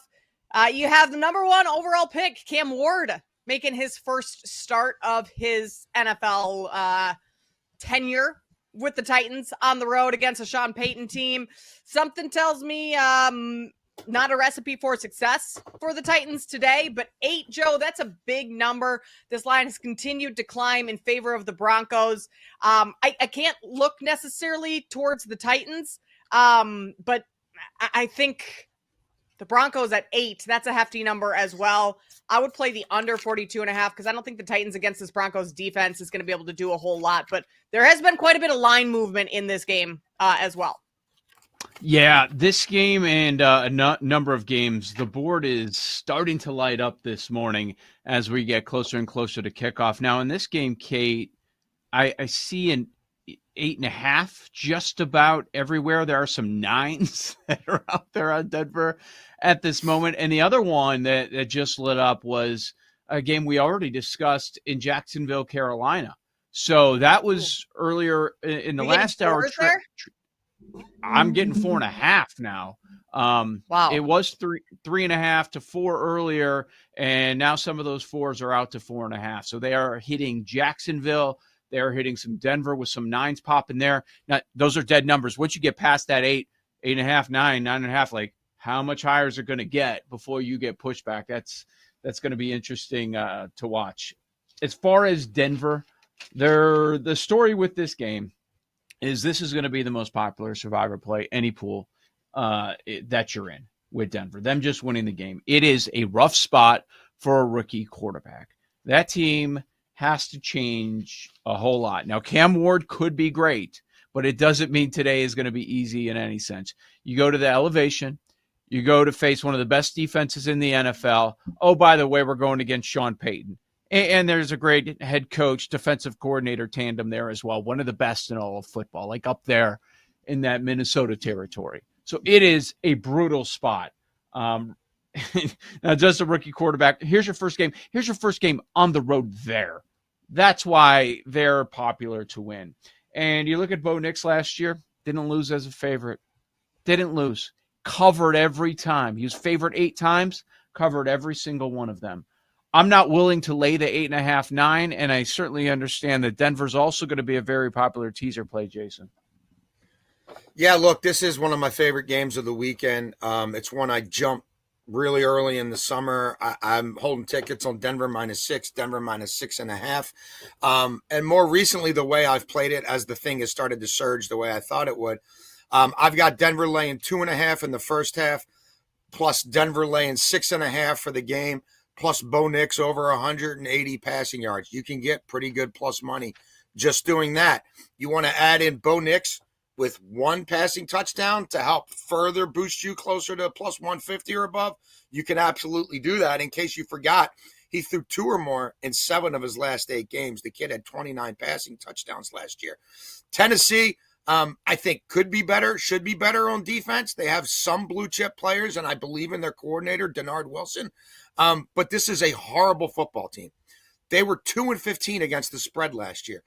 You have the number 1 overall pick, Cam Ward, making his first start of his NFL tenure with the Titans on the road against a Sean Payton team. Something tells me not a recipe for success for the Titans today, but 8, Joe, that's a big number. This line has continued to climb in favor of the Broncos. I can't look necessarily towards the Titans, but I think the Broncos at 8, that's a hefty number as well. I would play the under 42.5 because I don't think the Titans against this Broncos defense is going to be able to do a whole lot, but there has been quite a bit of line movement in this game as well. Yeah, this game and a number of games, the board is starting to light up this morning as we get closer and closer to kickoff. Now, in this game, Kate, I see an 8.5 just about everywhere. There are some 9s that are out there on Denver at this moment. And the other one that just lit up was a game we already discussed in Jacksonville, Carolina. So that was earlier in the last hour. I'm getting 4.5 now. Wow. It was 3.5 to 4 earlier, and now some of those 4s are out to 4.5. So they are hitting Jacksonville. They are hitting some Denver with some 9s popping there. Now, those are dead numbers. Once you get past that 8, 8.5, 9, 9.5, like how much higher is it going to get before you get pushback? That's going to be interesting to watch. As far as Denver, the story with this game is this is going to be the most popular survivor play, any pool that you're in with Denver. Them just winning the game. It is a rough spot for a rookie quarterback. That team has to change a whole lot. Now, Cam Ward could be great, but it doesn't mean today is going to be easy in any sense. You go to the elevation. You go to face one of the best defenses in the NFL. Oh, by the way, we're going against Sean Payton. And there's a great head coach, defensive coordinator tandem there as well. One of the best in all of football, like up there in that Minnesota territory. So it is a brutal spot. Now, just a rookie quarterback. Here's your first game. Here's your first game on the road there. That's why they're popular to win. And you look at Bo Nix last year, didn't lose as a favorite. Didn't lose. Covered every time. He was favored 8 times, covered every single one of them. I'm not willing to lay the 8.5, 9, and I certainly understand that Denver's also going to be a very popular teaser play, Jason. Yeah, look, this is one of my favorite games of the weekend. It's one I jumped really early in the summer. I'm holding tickets on Denver -6, Denver -6.5. And more recently, the way I've played it as the thing has started to surge the way I thought it would, I've got Denver laying 2.5 in the first half, plus Denver laying 6.5 for the game, plus Bo Nix over 180 passing yards. You can get pretty good plus money just doing that. You want to add in Bo Nix with 1 passing touchdown to help further boost you closer to plus 150 or above, you can absolutely do that. In case you forgot, he threw 2 or more in 7 of his last 8 games. The kid had 29 passing touchdowns last year. Tennessee, I think could be better, should be better on defense. They have some blue chip players, and I believe in their coordinator, Denard Wilson. But this is a horrible football team. They were 2-15 against the spread last year.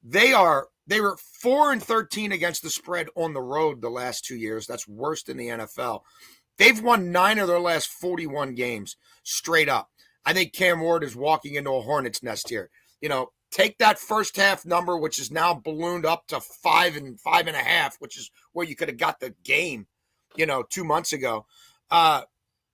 They were 4-13 against the spread on the road the last 2 years. That's worst in the NFL. They've won 9 of their last 41 games straight up. I think Cam Ward is walking into a hornet's nest here. You know, take that first half number, which is now ballooned up to 5 and 5.5, which is where you could have got the game, 2 months ago.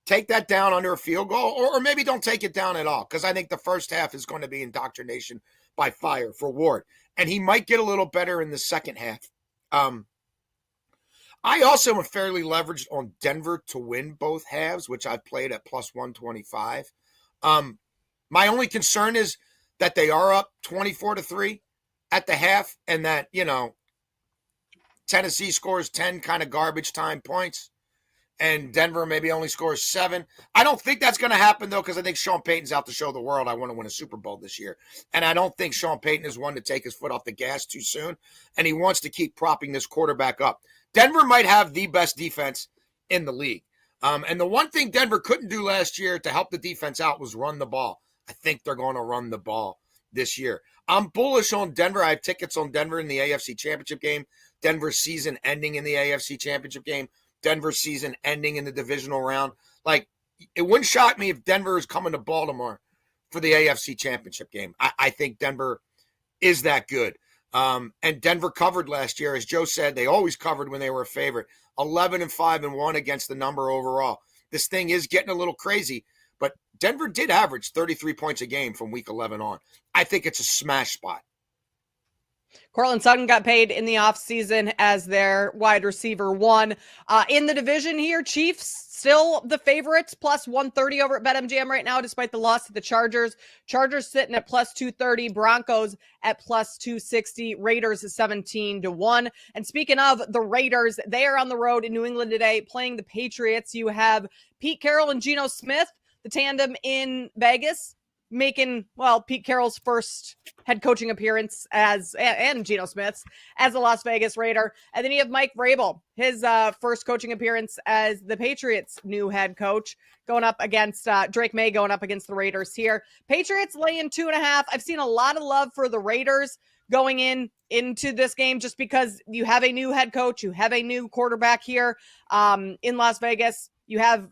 Take that down under a field goal, or maybe don't take it down at all, because I think the first half is going to be indoctrination by fire for Ward. And he might get a little better in the second half. I also am fairly leveraged on Denver to win both halves, which I've played at plus 125. My only concern is that they are up 24-3 at the half, and that, Tennessee scores 10 kind of garbage time points, and Denver maybe only scores 7. I don't think that's going to happen, though, because I think Sean Payton's out to show the world I want to win a Super Bowl this year. And I don't think Sean Payton is one to take his foot off the gas too soon, and he wants to keep propping this quarterback up. Denver might have the best defense in the league. And the one thing Denver couldn't do last year to help the defense out was run the ball. I think they're going to run the ball this year. I'm bullish on Denver. I have tickets on Denver in the AFC Championship game, Denver's season ending in the AFC Championship game, Denver's season ending in the divisional round. Like, it wouldn't shock me if Denver is coming to Baltimore for the AFC Championship game. I think Denver is that good. And Denver covered last year. As Joe said, they always covered when they were a favorite. 11-5-1 against the number overall. This thing is getting a little crazy, but Denver did average 33 points a game from week 11 on. I think it's a smash spot. Cortland Sutton got paid in the offseason as their wide receiver one. In the division here, Chiefs still the favorites, plus 130 over at BetMGM right now, despite the loss to the Chargers. Chargers sitting at plus 230, Broncos at plus 260, Raiders 17-1. And speaking of the Raiders, they are on the road in New England today playing the Patriots. You have Pete Carroll and Geno Smith, the tandem in Vegas, making, well, Pete Carroll's first head coaching appearance and Geno Smith's as a Las Vegas Raider. And then you have Mike Vrabel, his first coaching appearance as the Patriots' new head coach, going up against Drake May, going up against the Raiders here. Patriots laying 2.5. I've seen a lot of love for the Raiders going into this game just because you have a new head coach, you have a new quarterback here in Las Vegas. You have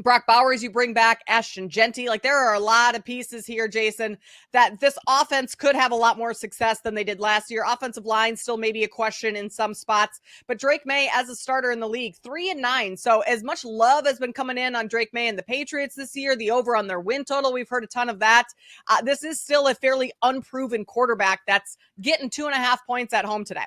Brock Bowers, you bring back Ashton Genty. Like, there are a lot of pieces here, Jason, that this offense could have a lot more success than they did last year. Offensive line still maybe a question in some spots, but Drake May as a starter in the league, 3-9. So as much love has been coming in on Drake May and the Patriots this year, the over on their win total, we've heard a ton of that. This is still a fairly unproven quarterback that's getting 2.5 points at home today.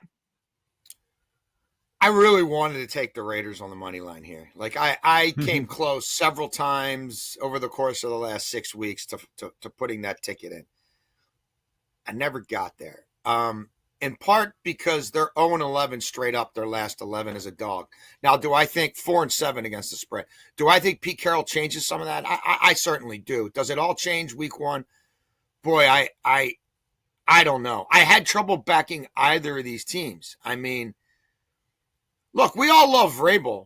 I really wanted to take the Raiders on the money line here. Like, I came close several times over the course of the last 6 weeks to putting that ticket in. I never got there. In part because they're 0-11 straight up their last 11 as a dog. Now, do I think 4-7 against the spread? Do I think Pete Carroll changes some of that? I certainly do. Does it all change week one? Boy, I don't know. I had trouble backing either of these teams. I mean, look, we all love Vrabel.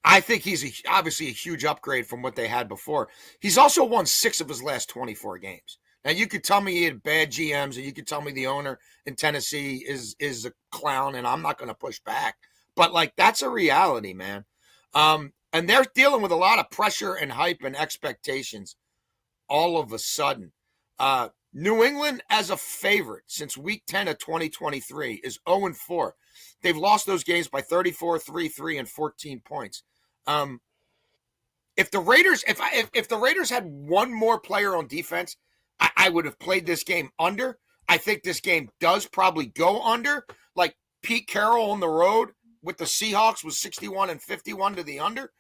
I think he's obviously a huge upgrade from what they had before. He's also won 6 of his last 24 games. Now, you could tell me he had bad GMs, and you could tell me the owner in Tennessee is a clown, and I'm not going to push back. But, like, that's a reality, man. And they're dealing with a lot of pressure and hype and expectations all of a sudden. New England, as a favorite since week 10 of 2023, is 0-4. They've lost those games by 34, 3-3, and 14 points. If the Raiders had one more player on defense, I would have played this game under. I think this game does probably go under. Like, Pete Carroll on the road with the Seahawks was 61-51 to the under.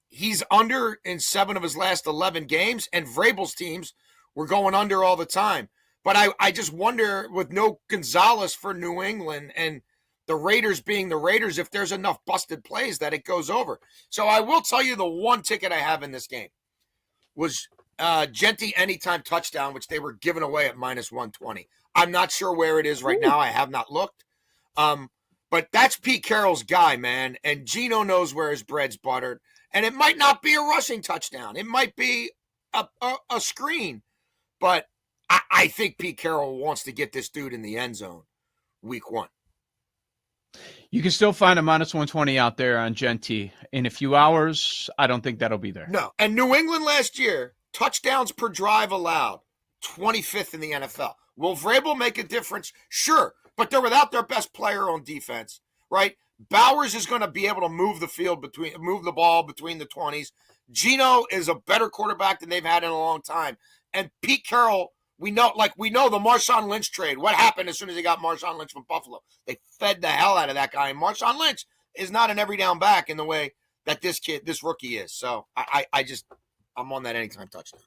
He's under in 7 of his last 11 games, and Vrabel's teams were going under all the time. But I just wonder, with no Gonzalez for New England and the Raiders being the Raiders, if there's enough busted plays that it goes over. So I will tell you the one ticket I have in this game was Genty anytime touchdown, which they were giving away at minus 120. I'm not sure where it is right now. I have not looked. But that's Pete Carroll's guy, man. And Geno knows where his bread's buttered. And it might not be a rushing touchdown. It might be a screen. But I think Pete Carroll wants to get this dude in the end zone week 1. You can still find a minus 120 out there on Genty. In a few hours, I don't think that'll be there. No. And New England last year, touchdowns per drive allowed, 25th in the NFL. Will Vrabel make a difference? Sure. But they're without their best player on defense, right? Bowers is going to be able to move the ball between the 20s. Geno is a better quarterback than they've had in a long time. And Pete Carroll, we know the Marshawn Lynch trade. What happened as soon as they got Marshawn Lynch from Buffalo? They fed the hell out of that guy. And Marshawn Lynch is not an every down back in the way that this rookie is. So I'm on that anytime touchdown.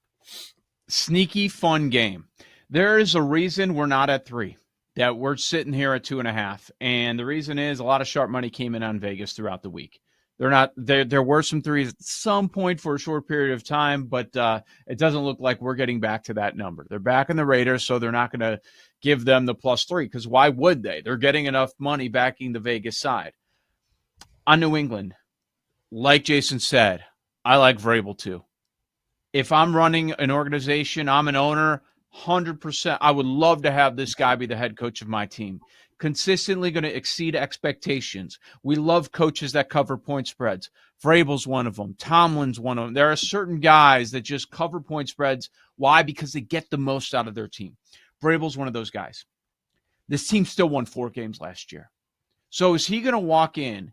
Sneaky fun game. There is a reason we're not at 3, that we're sitting here at 2.5. And the reason is a lot of sharp money came in on Vegas throughout the week. There were some 3s at some point for a short period of time, but it doesn't look like we're getting back to that number. They're back in the Raiders, so they're not going to give them the +3, because why would they? They're getting enough money backing the Vegas side. On New England, like Jason said, I like Vrabel too. If I'm running an organization, I'm an owner, 100%, I would love to have this guy be the head coach of my team. Consistently going to exceed expectations. We love coaches that cover point spreads. Vrabel's one of them. Tomlin's one of them. There are certain guys that just cover point spreads. Why? Because they get the most out of their team. Vrabel's one of those guys. This team still won 4 games last year. So is he going to walk in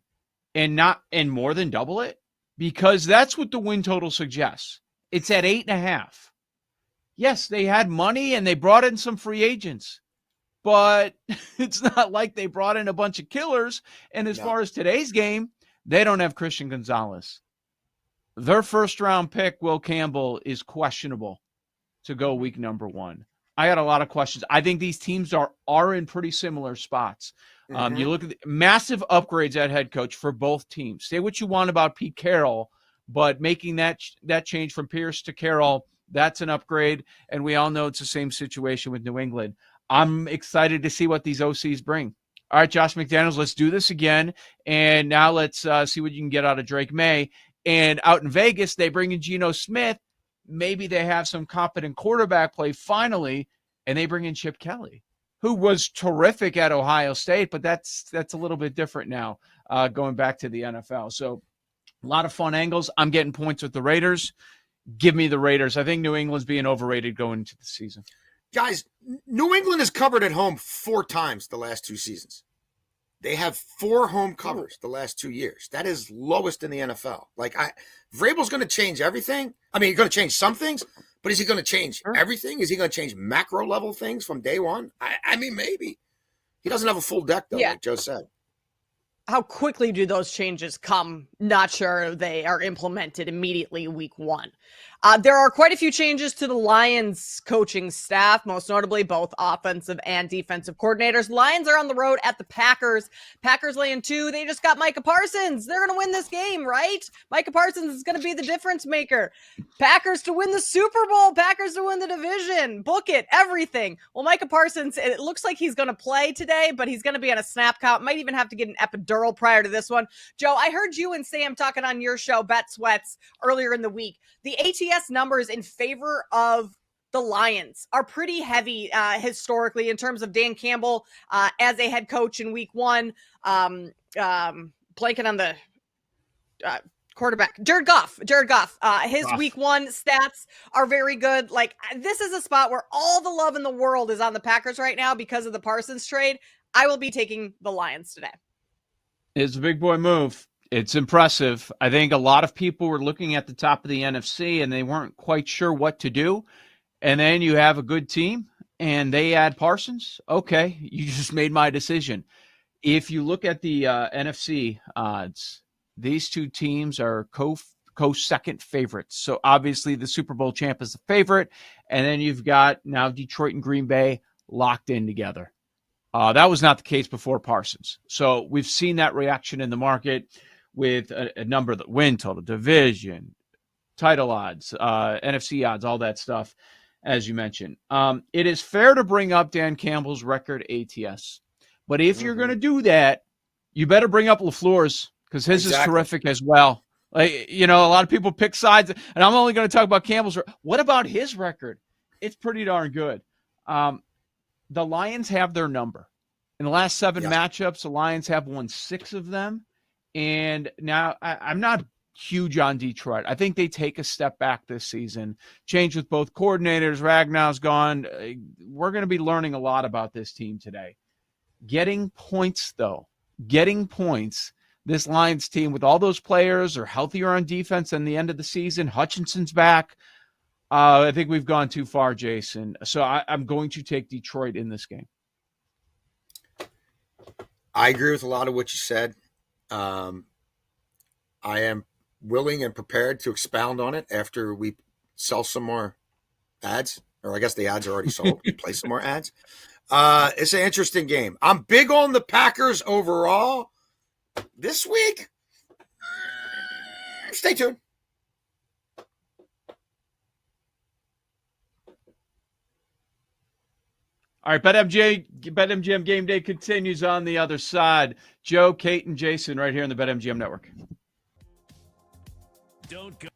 and more than double it? Because that's what the win total suggests. It's at 8.5. Yes, they had money and they brought in some free agents, but it's not like they brought in a bunch of killers. And as far as today's game, they don't have Christian Gonzalez. Their first-round pick, Will Campbell, is questionable to go week number 1. I got a lot of questions. I think these teams are in pretty similar spots. You look at the massive upgrades at head coach for both teams. Say what you want about Pete Carroll, but making that change from Pierce to Carroll, that's an upgrade. And we all know it's the same situation with New England. I'm excited to see what these OCs bring. All right, Josh McDaniels, let's do this again. And now let's see what you can get out of Drake May. And out in Vegas, they bring in Geno Smith. Maybe they have some competent quarterback play finally, and they bring in Chip Kelly, who was terrific at Ohio State, but that's a little bit different now, going back to the NFL. So a lot of fun angles. I'm getting points with the Raiders. Give me the Raiders. I think New England's being overrated going into the season. Guys, New England has covered at home 4 times the last 2 seasons. They have 4 home covers the last 2 years. That is lowest in the NFL. Vrabel's going to change everything. I mean, he's going to change some things, but is he going to change everything? Is he going to change macro level things from day one? I mean, maybe. He doesn't have a full deck, though, like Joe said. How quickly do those changes come? Not sure they are implemented immediately week 1. There are quite a few changes to the Lions coaching staff, most notably both offensive and defensive coordinators. Lions are on the road at the Packers. Packers laying 2. They just got Micah Parsons. They're going to win this game, right? Micah Parsons is going to be the difference maker. Packers to win the Super Bowl. Packers to win the division. Book it. Everything. Well, Micah Parsons, it looks like he's going to play today, but he's going to be on a snap count. Might even have to get an epidural prior to this one. Joe, I heard you and Sam talking on your show, Bet Sweats, earlier in the week. The ATS numbers in favor of the Lions are pretty heavy historically in terms of Dan Campbell as a head coach in week 1. Blanking on the quarterback, Jared Goff. His week 1 stats are very good. This is a spot where all the love in the world is on the Packers right now because of the Parsons trade. I will be taking the Lions today. It's a big boy move. It's impressive. I think a lot of people were looking at the top of the NFC and they weren't quite sure what to do. And then you have a good team and they add Parsons. Okay, you just made my decision. If you look at the NFC odds, these 2 teams are co-second favorites. So obviously the Super Bowl champ is the favorite. And then you've got now Detroit and Green Bay locked in together. That was not the case before Parsons. So we've seen that reaction in the market with a number of the win total, division, title odds, NFC odds, all that stuff, as you mentioned. It is fair to bring up Dan Campbell's record ATS. But if you're going to do that, you better bring up LaFleur's because his is terrific as well. A lot of people pick sides, and I'm only going to talk about Campbell's. What about his record? It's pretty darn good. The Lions have their number. In the last 7 matchups, the Lions have won 6 of them. And now I'm not huge on Detroit. I think they take a step back this season. Change with both coordinators. Ragnow's gone. We're going to be learning a lot about this team today. Getting points, though. This Lions team with all those players are healthier on defense than the end of the season. Hutchinson's back. I think we've gone too far, Jason. So I'm going to take Detroit in this game. I agree with a lot of what you said. I am willing and prepared to expound on it after we sell some more ads, or I guess the ads are already sold. We play some more ads. It's an interesting game. I'm big on the Packers overall this week. Stay tuned. All right, BetMGM Game Day continues on the other side. Joe, Kate, and Jason right here on the BetMGM Network. Don't go.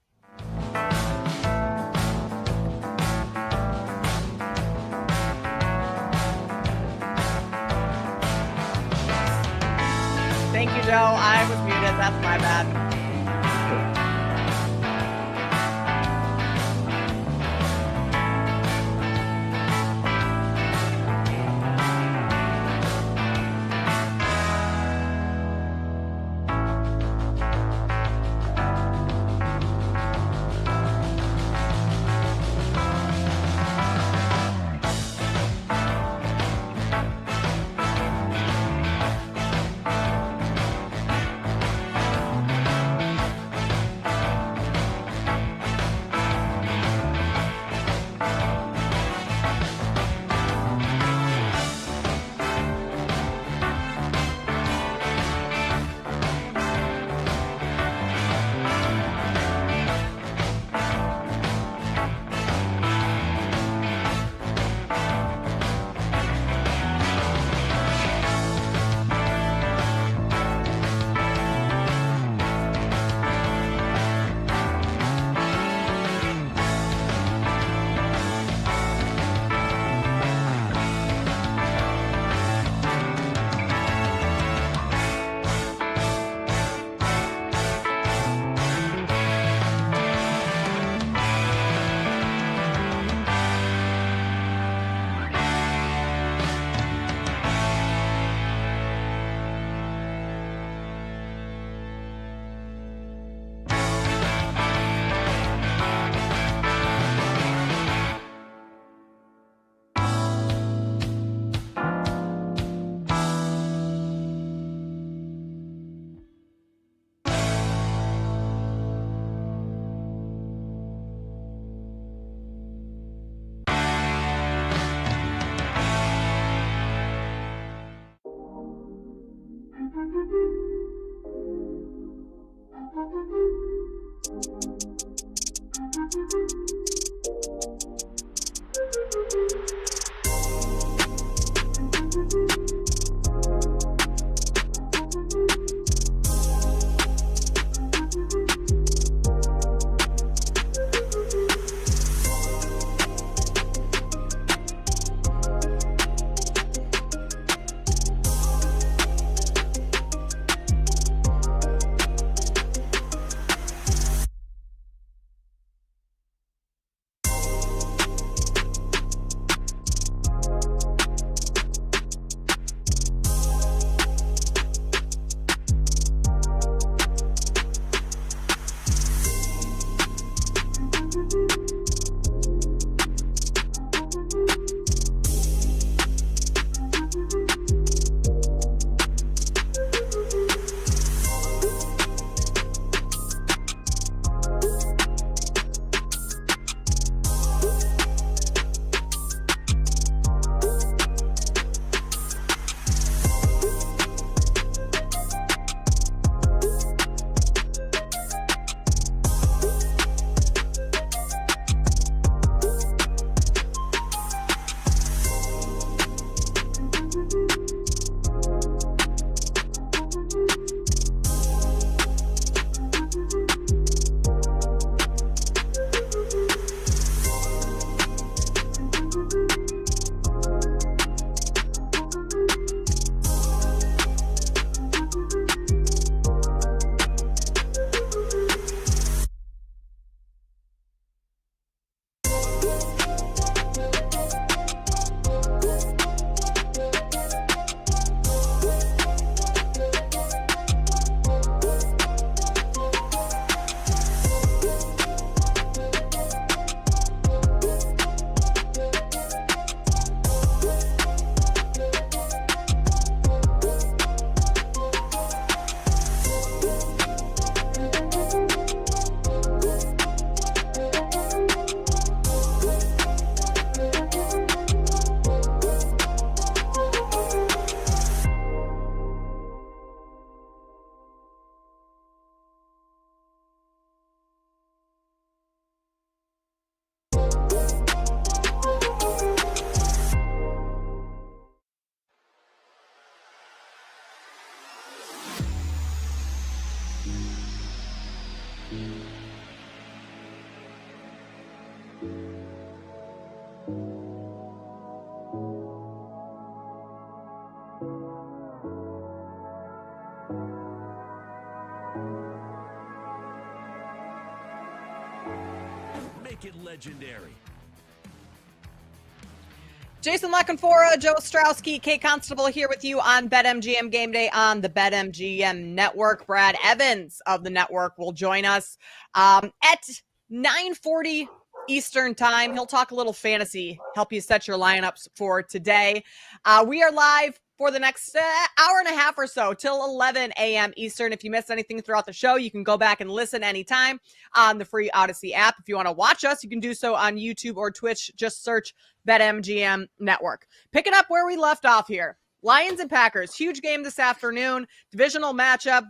Thank you, Joe. I was muted. That's my bad. legendary. Jason Lockenfora, Joe Ostrowski, Kate Constable here with you on BetMGM Game Day on the BetMGM Network. Brad Evans of the network will join us at 9:40 Eastern time. He'll talk a little fantasy, help you set your lineups for today. We are live for the next hour and a half or so till 11 a.m. Eastern. If you missed anything throughout the show, you can go back and listen anytime on the free Odyssey app. If you want to watch us, you can do so on YouTube or Twitch. Just search BetMGM Network. Picking up where we left off here. Lions and Packers. Huge game this afternoon. Divisional matchup.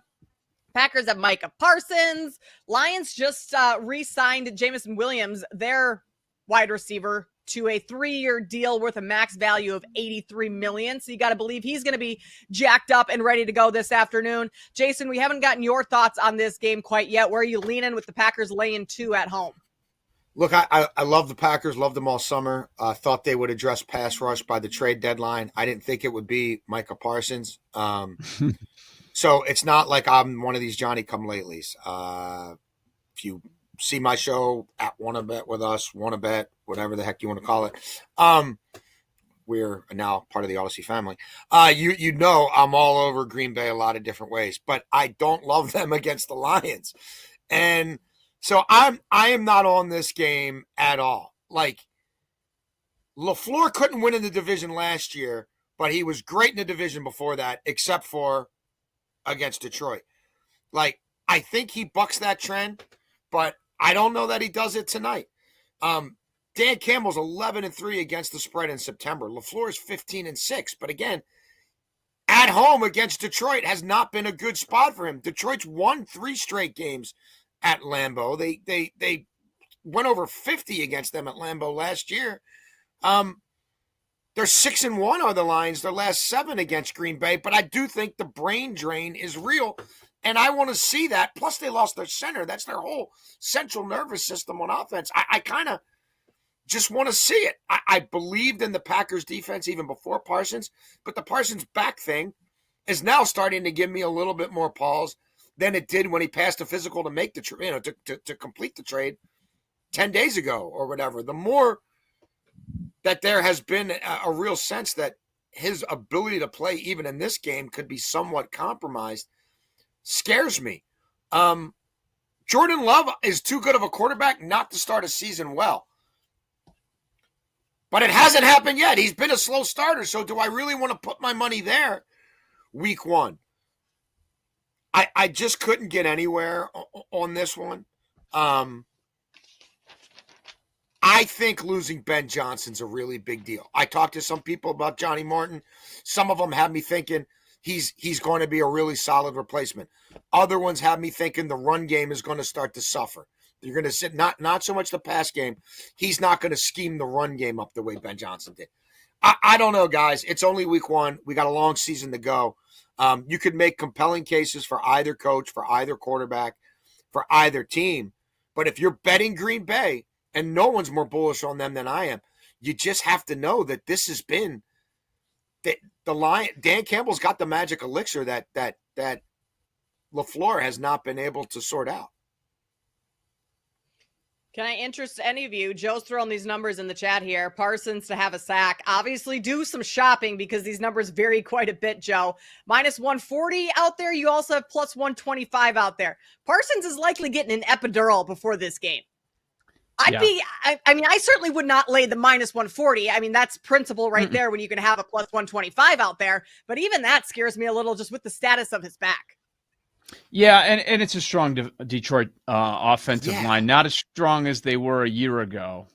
Packers have Micah Parsons. Lions just re-signed Jamison Williams, their wide receiver, to a 3-year deal worth a max value of $83 million. So you got to believe he's going to be jacked up and ready to go this afternoon. Jason, we haven't gotten your thoughts on this game quite yet. Where are you leaning with the Packers laying 2 at home? Look, I love the Packers, loved them all summer. Thought they would address pass rush by the trade deadline. I didn't think it would be Micah Parsons. So it's not like I'm one of these Johnny-come-latelys. If you see my show at Wanna Bet with us, Wanna Bet, whatever the heck you want to call it. We're now part of the Odyssey family. You know I'm all over Green Bay a lot of different ways, but I don't love them against the Lions. And so I am not on this game at all. Like, LaFleur couldn't win in the division last year, but he was great in the division before that, except for against Detroit. Like, I think he bucks that trend, but I don't know that he does it tonight. Dan Campbell's 11-3 against the spread in September. LaFleur's 15-6, but again, at home against Detroit has not been a good spot for him. Detroit's won 3 straight games at Lambeau. They went over 50 against them at Lambeau last year. They're 6-1 are the Lions, their last 7 against Green Bay, but I do think the brain drain is real, and I want to see that. Plus, they lost their center. That's their whole central nervous system on offense. I kind of just want to see it. I believed in the Packers defense even before Parsons, but the Parsons back thing is now starting to give me a little bit more pause than it did when he passed the physical to make the to complete the trade 10 days ago or whatever. The more that there has been a real sense that his ability to play even in this game could be somewhat compromised scares me. Jordan Love is too good of a quarterback not to start a season well. But it hasn't happened yet. He's been a slow starter, so do I really want to put my money there week 1? I just couldn't get anywhere on this one. I think losing Ben Johnson's a really big deal. I talked to some people about Johnny Martin. Some of them have me thinking he's going to be a really solid replacement. Other ones have me thinking the run game is going to start to suffer. You're going to sit not so much the pass game. He's not going to scheme the run game up the way Ben Johnson did. I don't know, guys. It's only week 1. We got a long season to go. You could make compelling cases for either coach, for either quarterback, for either team. But if you're betting Green Bay, and no one's more bullish on them than I am, you just have to know that this has been the Lion. Dan Campbell's got the magic elixir that LaFleur has not been able to sort out. Can I interest any of you? Joe's throwing these numbers in the chat here. Parsons to have a sack. Obviously, do some shopping because these numbers vary quite a bit, Joe. Minus 140 out there. You also have plus 125 out there. Parsons is likely getting an epidural before this game. I certainly would not lay the minus 140. I mean, that's principle right there when you can have a plus 125 out there. But even that scares me a little just with the status of his back. Yeah, and it's a strong Detroit offensive line. Not as strong as they were a year ago.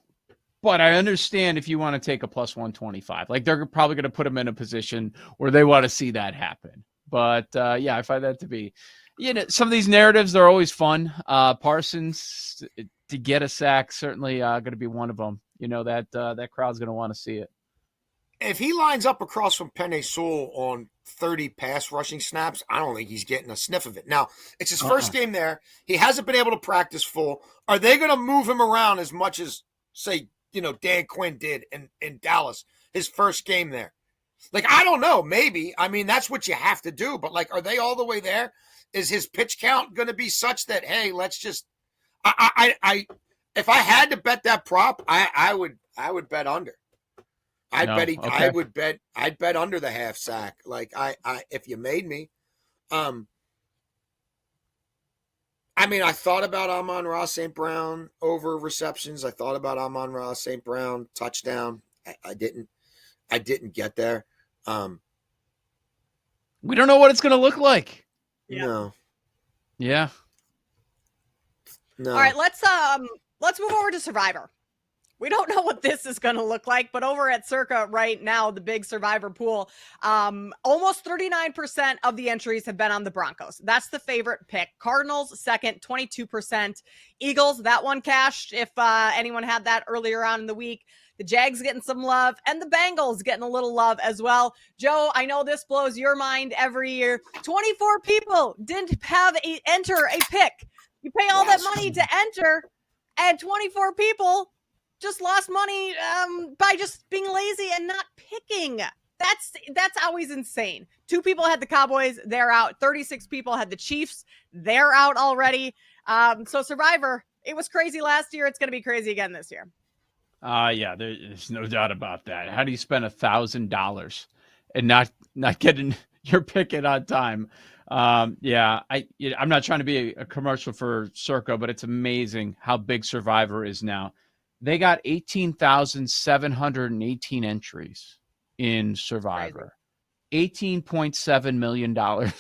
But I understand if you want to take a plus 125. Like, they're probably going to put them in a position where they want to see that happen. But, I find that to be, some of these narratives, they're always fun. Parsons, to get a sack, certainly going to be one of them. That crowd's going to want to see it. If he lines up across from Penei Sewell on 30 pass rushing snaps, I don't think he's getting a sniff of it. Now, it's his first game there. He hasn't been able to practice full. Are they going to move him around as much as, say, Dan Quinn did in Dallas, his first game there? Like, I don't know. Maybe. I mean, that's what you have to do. But, like, are they all the way there? Is his pitch count going to be such that, hey, let's just – I If I had to bet that prop, I would bet under. I'd bet under the half sack. Like I if you made me. I mean, I thought about Amon-Ra St. Brown over receptions. I thought about Amon-Ra St. Brown touchdown. I didn't get there. We don't know what it's going to look like. No. Yeah. No. All right, let's move over to Survivor. We don't know what this is going to look like, but over at Circa right now, the big Survivor pool, almost 39% of the entries have been on the Broncos. That's the favorite pick. Cardinals, second, 22%. Eagles, that one cashed if anyone had that earlier on in the week. The Jags getting some love, and the Bengals getting a little love as well. Joe, I know this blows your mind every year. 24 people didn't enter a pick. You pay all that money to enter, and 24 people just lost money by just being lazy and not picking. That's always insane. 2 people had the Cowboys, they're out. 36 people had the Chiefs, they're out already. So Survivor, it was crazy last year. It's going to be crazy again this year. Yeah, there's no doubt about that. How do you spend $1,000 and not getting your picket on time? I'm not trying to be a commercial for Circa, but it's amazing how big Survivor is now. They got 18,718 entries in Survivor. $18.7 million are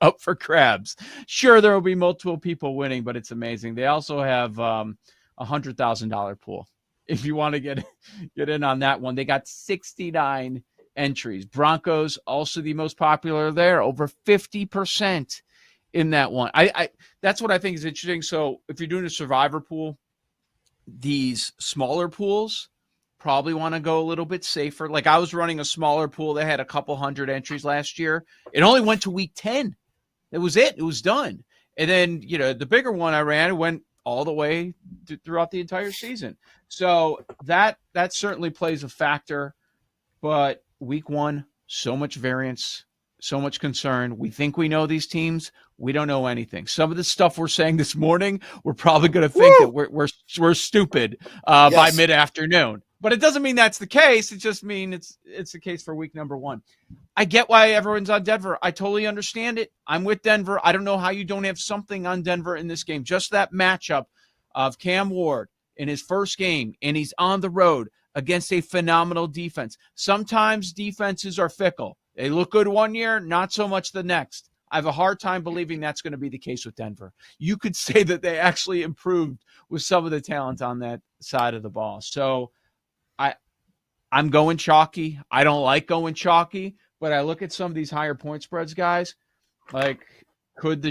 up for grabs. Sure, there will be multiple people winning, but it's amazing. They also have a $100,000 pool. If you want to get in on that one, they got 69 entries. Broncos also the most popular there, over 50% in that one. I that's what I think is interesting. So if you're doing a Survivor pool, these smaller pools probably want to go a little bit safer. Like I was running a smaller pool that had a couple hundred entries last year. It only went to week 10. It was it. It was done. And then, the bigger one I ran, it went all the way throughout the entire season. So that certainly plays a factor. But week 1, so much variance, so much concern. We think we know these teams. We don't know anything. Some of the stuff we're saying this morning, we're probably going to think that we're stupid by mid-afternoon. But it doesn't mean that's the case. It just means it's the case for week number 1. I get why everyone's on Denver. I totally understand it. I'm with Denver. I don't know how you don't have something on Denver in this game. Just that matchup of Cam Ward in his first game, and he's on the road against a phenomenal defense. Sometimes defenses are fickle. They look good one year, not so much the next. I have a hard time believing that's going to be the case with Denver. You could say that they actually improved with some of the talent on that side of the ball. So I'm going chalky. I don't like going chalky, but I look at some of these higher point spreads, guys, like could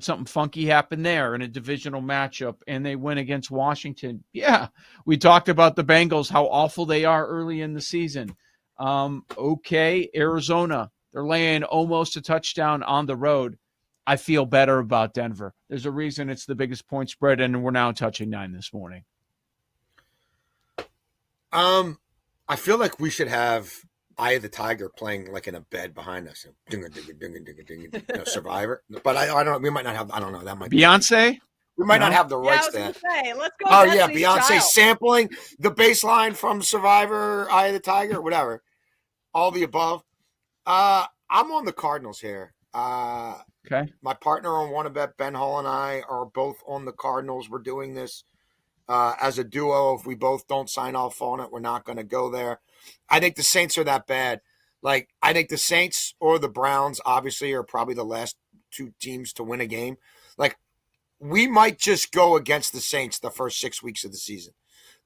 something funky happen there in a divisional matchup and they win against Washington? Yeah, we talked about the Bengals, how awful they are early in the season. Okay, Arizona, they're laying almost a touchdown on the road. I feel better about Denver. There's a reason it's the biggest point spread, and we're now touching 9 this morning. I feel like we should have Eye of the Tiger playing like in a bed behind us. Survivor. But I don't. We might not have. I don't know. That might be Beyonce. We might not have the rights to that. Let's go. Oh yeah, Beyonce sampling the baseline from Survivor, Eye of the Tiger, whatever. All the above. I'm on the Cardinals here. Okay. My partner on WannaBet, Ben Hall, and I are both on the Cardinals. We're doing this as a duo. If we both don't sign off on it, we're not going to go there. I think the Saints are that bad. Like, I think the Saints or the Browns, obviously, are probably the last 2 teams to win a game. Like, we might just go against the Saints the first 6 weeks of the season.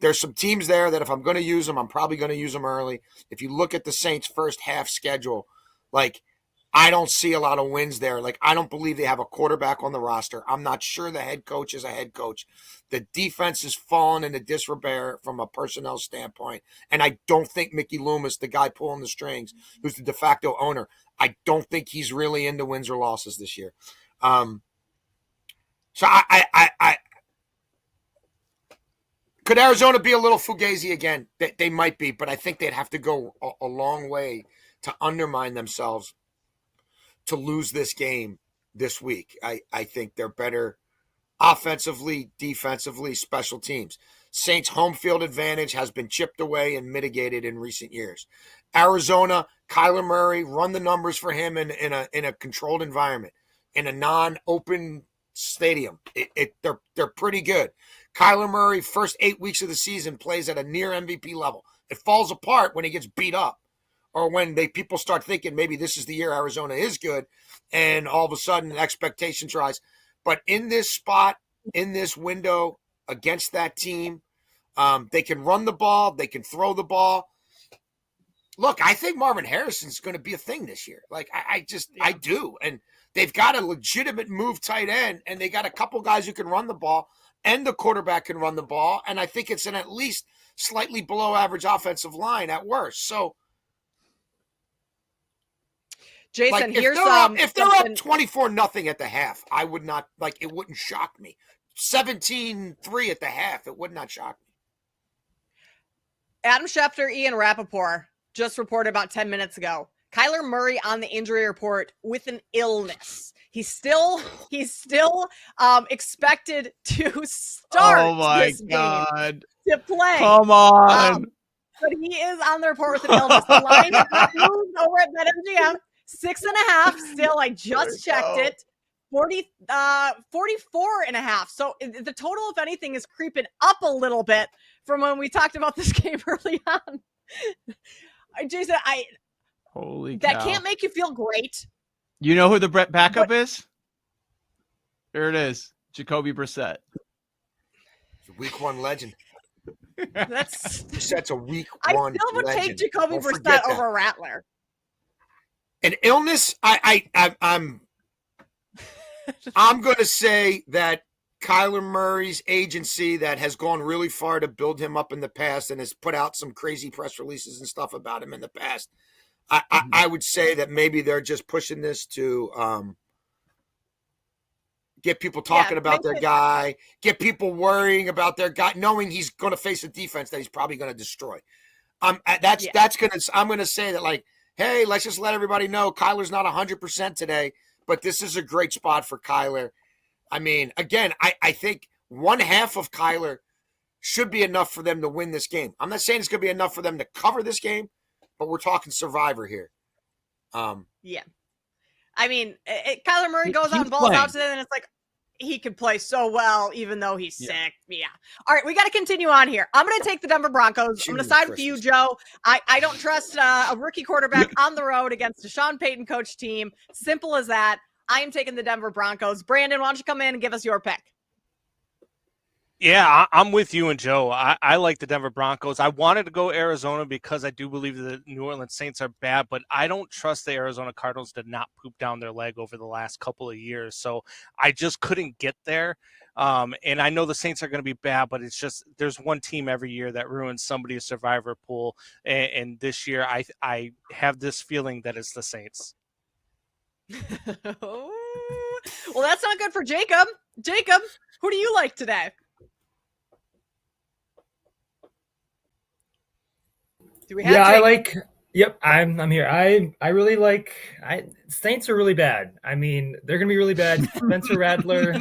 There's some teams there that if I'm going to use them, I'm probably going to use them early. If you look at the Saints' first half schedule, like, I don't see a lot of wins there. Like, I don't believe they have a quarterback on the roster. I'm not sure the head coach is a head coach. The defense has fallen into disrepair from a personnel standpoint. And I don't think Mickey Loomis, the guy pulling the strings, who's the de facto owner, I don't think he's really into wins or losses this year. So I could Arizona be a little fugazi again? They might be, but I think they'd have to go a long way to undermine themselves to lose this game this week. I think they're better offensively, defensively, special teams. Saints' home field advantage has been chipped away and mitigated in recent years. Arizona, Kyler Murray, run the numbers for him in a controlled environment, in a non-open stadium. They're pretty good. Kyler Murray, first 8 weeks of the season, plays at a near MVP level. It falls apart when he gets beat up, or when people start thinking maybe this is the year Arizona is good, and all of a sudden expectations rise. But in this spot, in this window against that team, they can run the ball, they can throw the ball. Look, I think Marvin Harrison's going to be a thing this year. Like, I do. And they've got a legitimate move tight end, and they got a couple guys who can run the ball, and the quarterback can run the ball. And I think it's an at least slightly below average offensive line at worst. So, Jason, like, if they're up 24-0 at the half, I would not, like, it wouldn't shock me. 17-3 at the half, it would not shock me. Adam Schefter, Ian Rappaport just reported about 10 minutes ago. Kyler Murray on the injury report with an illness. He's still expected to start this game to play. Come on. But he is on the report with an illness. The line has not moved over at BetMGM. 6.5 still. I just checked it. 44.5. So the total, if anything, is creeping up a little bit from when we talked about this game early on. Jason, Holy cow. That can't make you feel great. You know who the backup is? There it is. Jacoby Brissett. Week 1 legend. Brissett's a week 1 legend. I still would take Jacoby Brissett over Rattler. An illness, I'm going to say that Kyler Murray's agency that has gone really far to build him up in the past and has put out some crazy press releases and stuff about him in the past. I would say that maybe they're just pushing this to get people talking about their guy, get people worrying about their guy, knowing he's going to face a defense that he's probably going to destroy. I'm going to say that, like, hey, let's just let everybody know Kyler's not 100% today, but this is a great spot for Kyler. I mean, again, I think one half of Kyler should be enough for them to win this game. I'm not saying it's going to be enough for them to cover this game, but we're talking survivor here. Yeah. I mean, Kyler Murray goes out and balls out today, and it's like, he could play so well, even though he's sick. Yeah. All right, we got to continue on here. I'm going to take the Denver Broncos. I'm going to side with you, Joe. I don't trust a rookie quarterback on the road against a Sean Payton coach team. Simple as that. I am taking the Denver Broncos. Brandon, why don't you come in and give us your pick? Yeah, I'm with you and Joe. I like the Denver Broncos. I wanted to go Arizona because I do believe the New Orleans Saints are bad, but I don't trust the Arizona Cardinals to not poop down their leg over the last couple of years. So I just couldn't get there. And I know the Saints are going to be bad, but it's just there's one team every year that ruins somebody's survivor pool. And this year I have this feeling that it's the Saints. Well, that's not good for Jacob. Jacob, who do you like today? Do we have Yep, I'm here. I really like Saints are really bad. I mean, they're gonna be really bad. Spencer Rattler,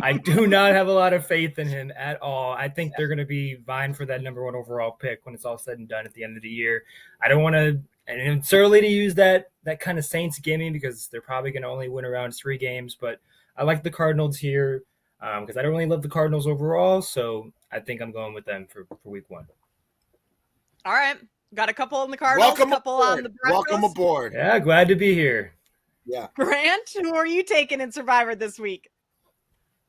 I do not have a lot of faith in him at all. I think they're gonna be vying for that #1 overall pick when it's all said and done at the end of the year. I don't want to, and it's early to use that kind of Saints gimme because they're probably gonna only win around 3 games. But I like the Cardinals here because I don't really love the Cardinals overall. So I think I'm going with them for week 1. All right. Got a couple on the Cardinals, a couple on the Broncos. Welcome aboard. Yeah, glad to be here. Yeah. Grant, who are you taking in Survivor this week?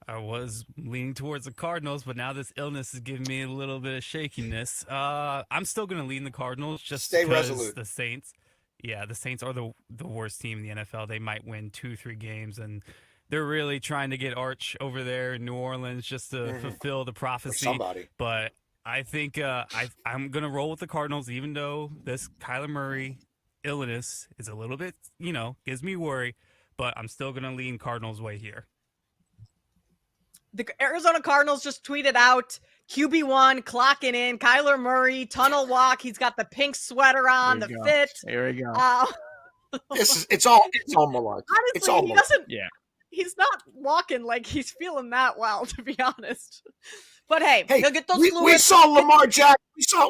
I was leaning towards the Cardinals, but now this illness is giving me a little bit of shakiness. I'm still going to lean the Cardinals just Stay because resolute. The Saints. Yeah, the Saints are the worst team in the NFL. They might win 2-3 games, and they're really trying to get Arch over there in New Orleans just to fulfill the prophecy. For somebody. But I think I'm going to roll with the Cardinals, even though this Kyler Murray illness is a little bit, gives me worry, but I'm still going to lean Cardinals' way here. The Arizona Cardinals just tweeted out QB1 clocking in, Kyler Murray, tunnel walk. He's got the pink sweater on, the fit. There we go. It's all malarkey. Honestly, It's all malarkey. he's not walking like he's feeling that well, to be honest. But hey, he'll get those we saw Lamar Jack.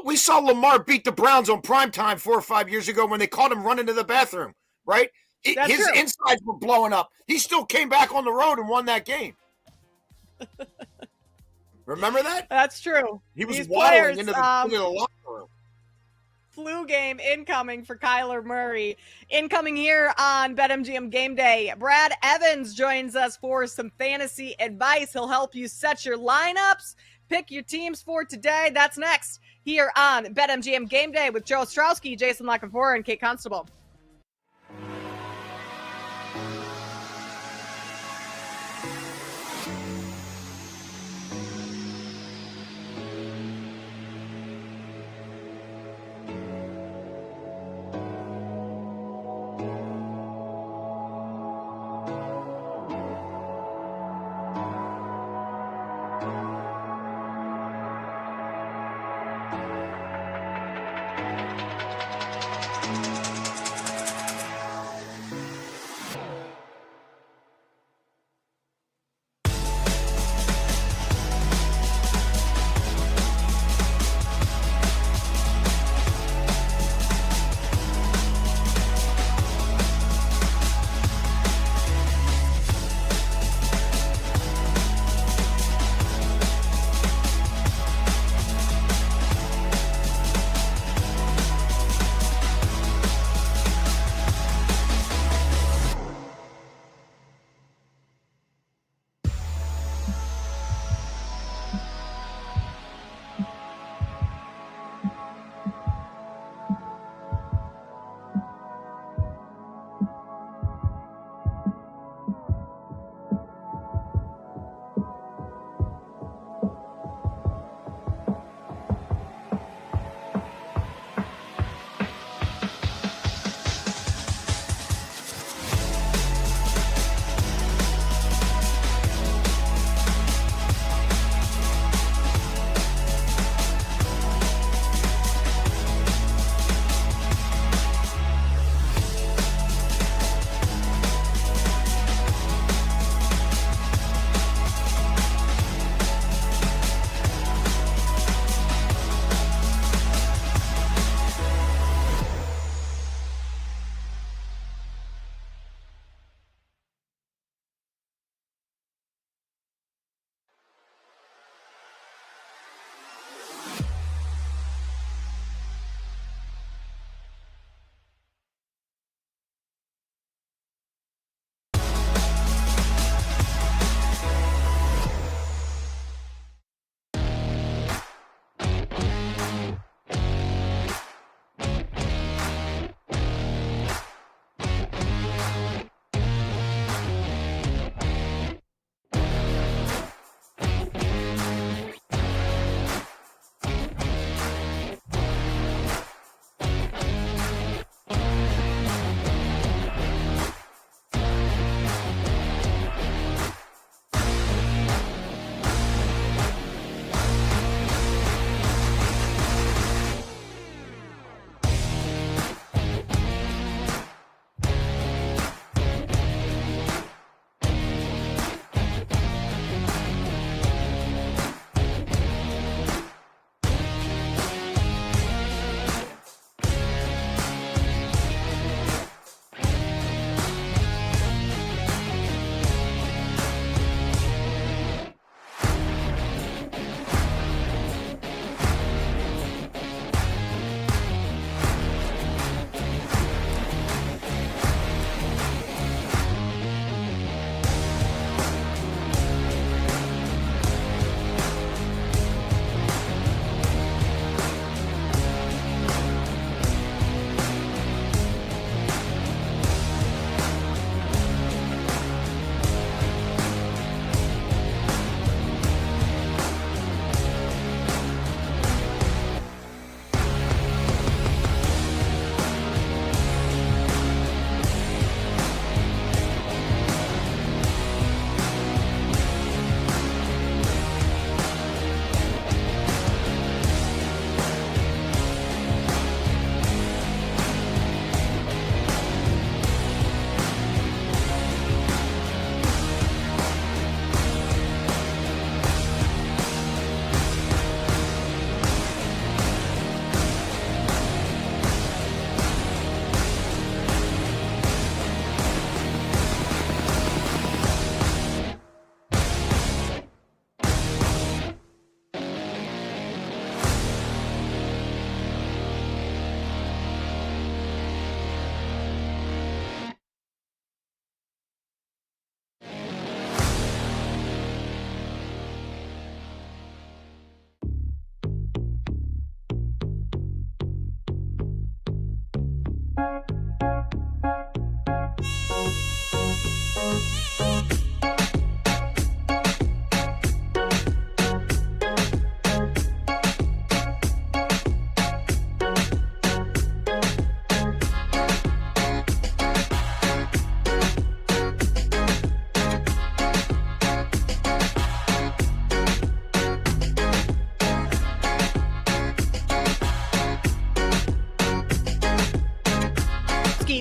We saw Lamar beat the Browns on primetime 4 or 5 years ago when they caught him running to the bathroom, right? His insides were blowing up. He still came back on the road and won that game. Remember that? That's true. He was These waddling players, into the locker room. Flu game incoming for Kyler Murray. Incoming here on BetMGM Game Day. Brad Evans joins us for some fantasy advice. He'll help you set your lineups, pick your teams for today. That's next here on BetMGM Game Day with Joe Ostrowski, Jason Lockenfor, and Kate Constable.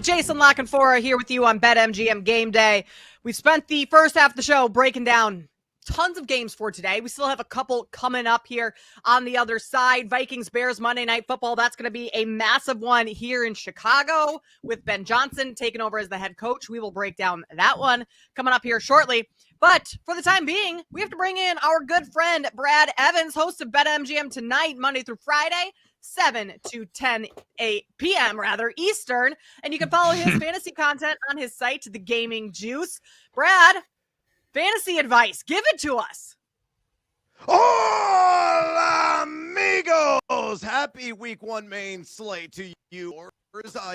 Jason Lockenfora here with you on BetMGM Game Day. We spent the first half of the show breaking down tons of games for today. We still have a couple coming up here on the other side. Vikings, Bears, Monday Night Football. That's going to be a massive one here in Chicago with Ben Johnson taking over as the head coach. We will break down that one coming up here shortly. But for the time being, we have to bring in our good friend, Brad Evans, host of BetMGM Tonight, Monday through Friday, 7 to 10 p.m. Eastern. And you can follow his fantasy content on his site, The Gaming Juice. Brad, fantasy advice, give it to us. Hola, amigos! Happy Week 1 main slate to you.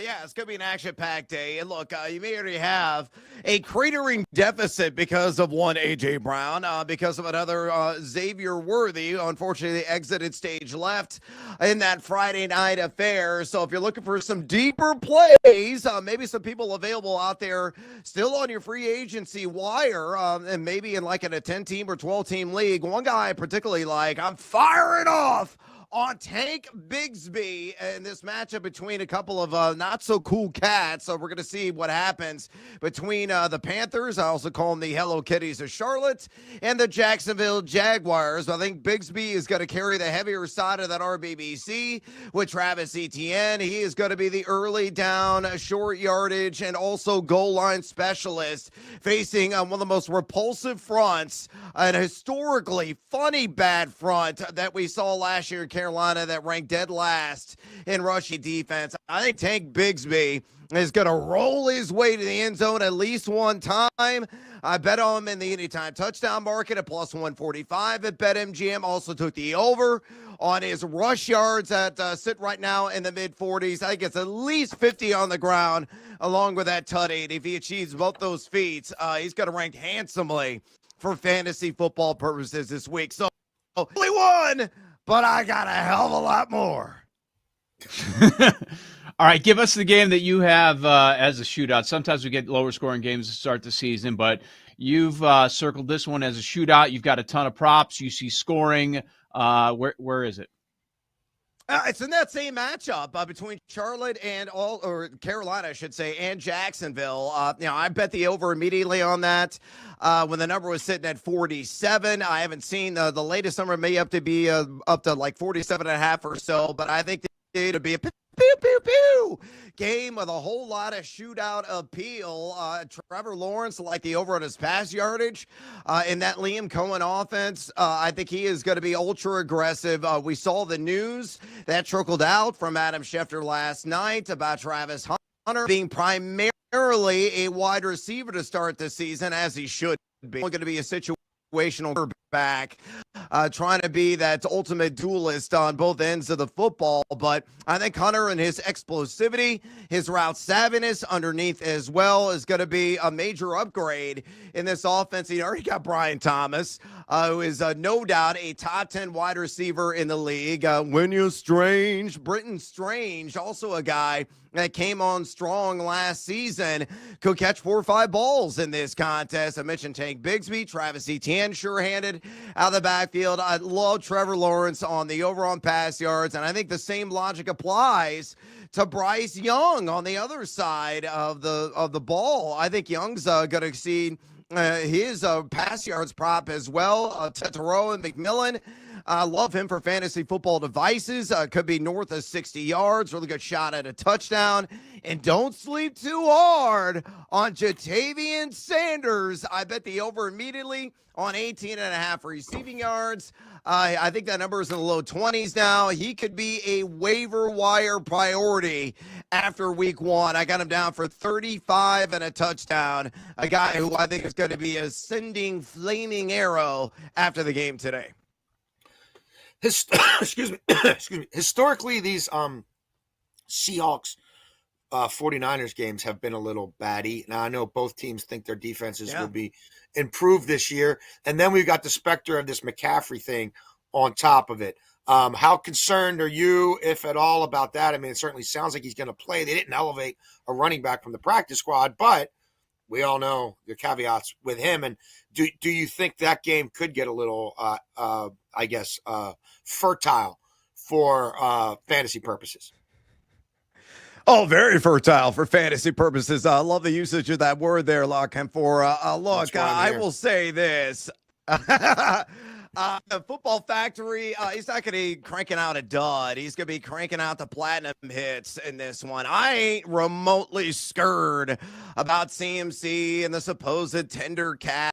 Yeah, it's going to be an action-packed day. And look, you may already have a cratering deficit because of one A.J. Brown, because of another Xavier Worthy. Unfortunately, exited stage left in that Friday night affair. So if you're looking for some deeper plays, maybe some people available out there still on your free agency wire, and maybe in like in a 10-team or 12-team league. One guy I particularly like, I'm firing off on Tank Bigsby in this matchup between a couple of not so cool cats. So we're going to see what happens between the Panthers, I also call them the Hello Kitties of Charlotte, and the Jacksonville Jaguars. I think Bigsby is going to carry the heavier side of that RBBC with Travis Etienne. He is going to be the early down, short yardage, and also goal line specialist facing one of the most repulsive fronts, an historically funny bad front that we saw last year in Carolina that ranked dead last in rushing defense. I think Tank Bigsby is going to roll his way to the end zone at least one time. I bet on him in the anytime touchdown market at plus 145 at BetMGM. Also took the over on his rush yards that sit right now in the mid-40s. I think it's at least 50 on the ground along with that tutty. If he achieves both those feats, he's going to rank handsomely for fantasy football purposes this week. So only one, but I got a hell of a lot more. All right, give us the game that you have as a shootout. Sometimes we get lower scoring games to start the season, but you've circled this one as a shootout. You've got a ton of props. You see scoring. Where is it? It's in that same matchup between Charlotte and Carolina, I should say, and Jacksonville. I bet the over immediately on that when the number was sitting at 47. I haven't seen the latest number may up to like 47 and a half or so, but I think it'll be a pew game with a whole lot of shootout appeal. Trevor Lawrence, like the over on his pass yardage in that Liam Cohen offense. I think he is going to be ultra aggressive. We saw the news that trickled out from Adam Schefter last night about Travis Hunter being primarily a wide receiver to start the season, as he should be. Going to be a situational quarterback, trying to be that ultimate duelist on both ends of the football. But I think Hunter and his explosivity, his route savviness underneath as well is going to be a major upgrade in this offense. He already got Brian Thomas, who is no doubt a top 10 wide receiver in the league. Britton Strange, also a guy that came on strong last season, could catch 4 or 5 balls in this contest. I mentioned Tank Bigsby, Travis Etienne, sure-handed out of the backfield. I love Trevor Lawrence on the over on pass yards, and I think the same logic applies to Bryce Young on the other side of the ball. I think Young's going to exceed his pass yards prop as well. Tetero and McMillan, I love him for fantasy football devices. Could be north of 60 yards. Really good shot at a touchdown. And don't sleep too hard on Jatavian Sanders. I bet the over immediately on 18.5 receiving yards. I think that number is in the low 20s now. He could be a waiver wire priority after week 1. I got him down for 35 and a touchdown. A guy who I think is going to be a sending flaming arrow after the game today. Excuse me. Historically, these Seahawks 49ers games have been a little batty. Now, I know both teams think their defenses will be improved this year. And then we've got the specter of this McCaffrey thing on top of it. How concerned are you, if at all, about that? I mean, it certainly sounds like he's going to play. They didn't elevate a running back from the practice squad, but we all know the caveats with him. And do you think that game could get a little, fertile for fantasy purposes? Oh, very fertile for fantasy purposes. I love the usage of that word there, Luck. And for look, I will say this. The Football Factory, he's not going to be cranking out a dud. He's going to be cranking out the platinum hits in this one. I ain't remotely scared about CMC and the supposed tender calf.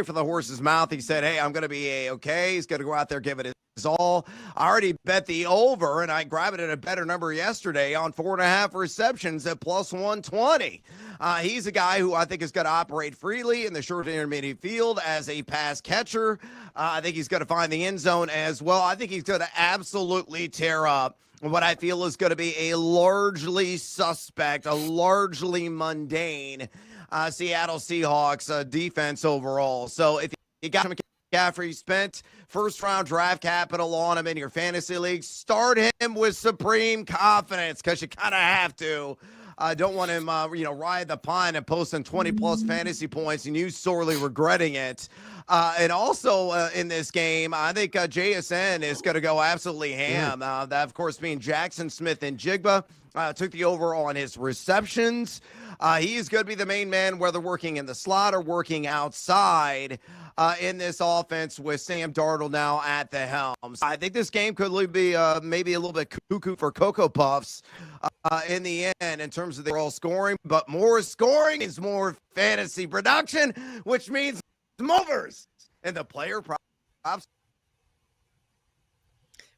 For the horse's mouth, he said, hey, I'm going to be A-okay. He's going to go out there, give it his all. I already bet the over, and I grabbed it at a better number yesterday on 4.5 receptions at plus 120. He's a guy who I think is going to operate freely in the short to intermediate field as a pass catcher. I think he's going to find the end zone as well. I think he's going to absolutely tear up what I feel is going to be a largely suspect, a largely mundane Seattle Seahawks defense overall. So if you got McCaffrey, spent first-round draft capital on him in your fantasy league, start him with supreme confidence because you kind of have to. Don't want him, ride the pine and posting 20-plus fantasy points and you sorely regretting it. And also in this game, I think JSN is going to go absolutely ham. That, of course, being Jackson Smith and Jigba. Took the over on his receptions. He is going to be the main man, whether working in the slot or working outside in this offense with Sam Darnold now at the helm. I think this game could be maybe a little bit cuckoo for Cocoa Puffs in the end in terms of the overall scoring. But more scoring is more fantasy production, which means movers and the player props.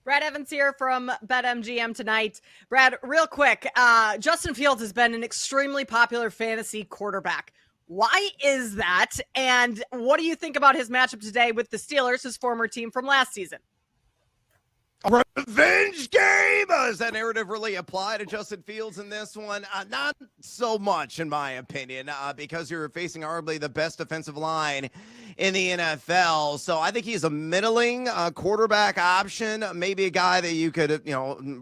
Brad Evans here from BetMGM tonight. Brad, real quick, Justin Fields has been an extremely popular fantasy quarterback. Why is that? And what do you think about his matchup today with the Steelers, his former team from last season? A revenge game? Does that narrative really apply to Justin Fields in this one? Not so much, in my opinion, because you're facing arguably the best defensive line in the NFL. So I think he's a middling quarterback option, maybe a guy that you could,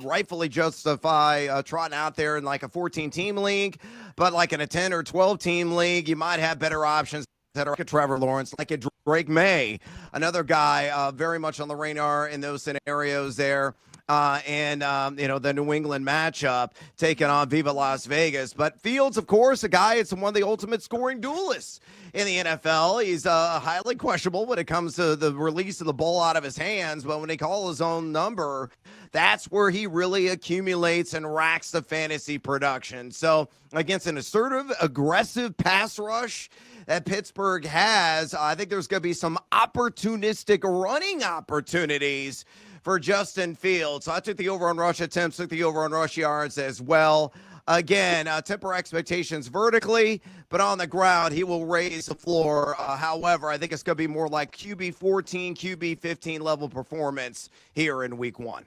rightfully justify trotting out there in like a 14-team league. But like in a 10 or 12-team league, you might have better options that are like a Trevor Lawrence, like a Drake May, another guy very much on the radar in those scenarios there. The New England matchup taking on Viva Las Vegas. But Fields, of course, a guy, it's one of the ultimate scoring duelists in the NFL. He's highly questionable when it comes to the release of the ball out of his hands. But when they call his own number, that's where he really accumulates and racks the fantasy production. So against an assertive, aggressive pass rush that Pittsburgh has, I think there's going to be some opportunistic running opportunities for Justin Fields. So I took the over on rush attempts, took the over on rush yards as well. Again, temper expectations vertically, but on the ground, he will raise the floor. However, I think it's going to be more like QB 14, QB 15 level performance here in week one.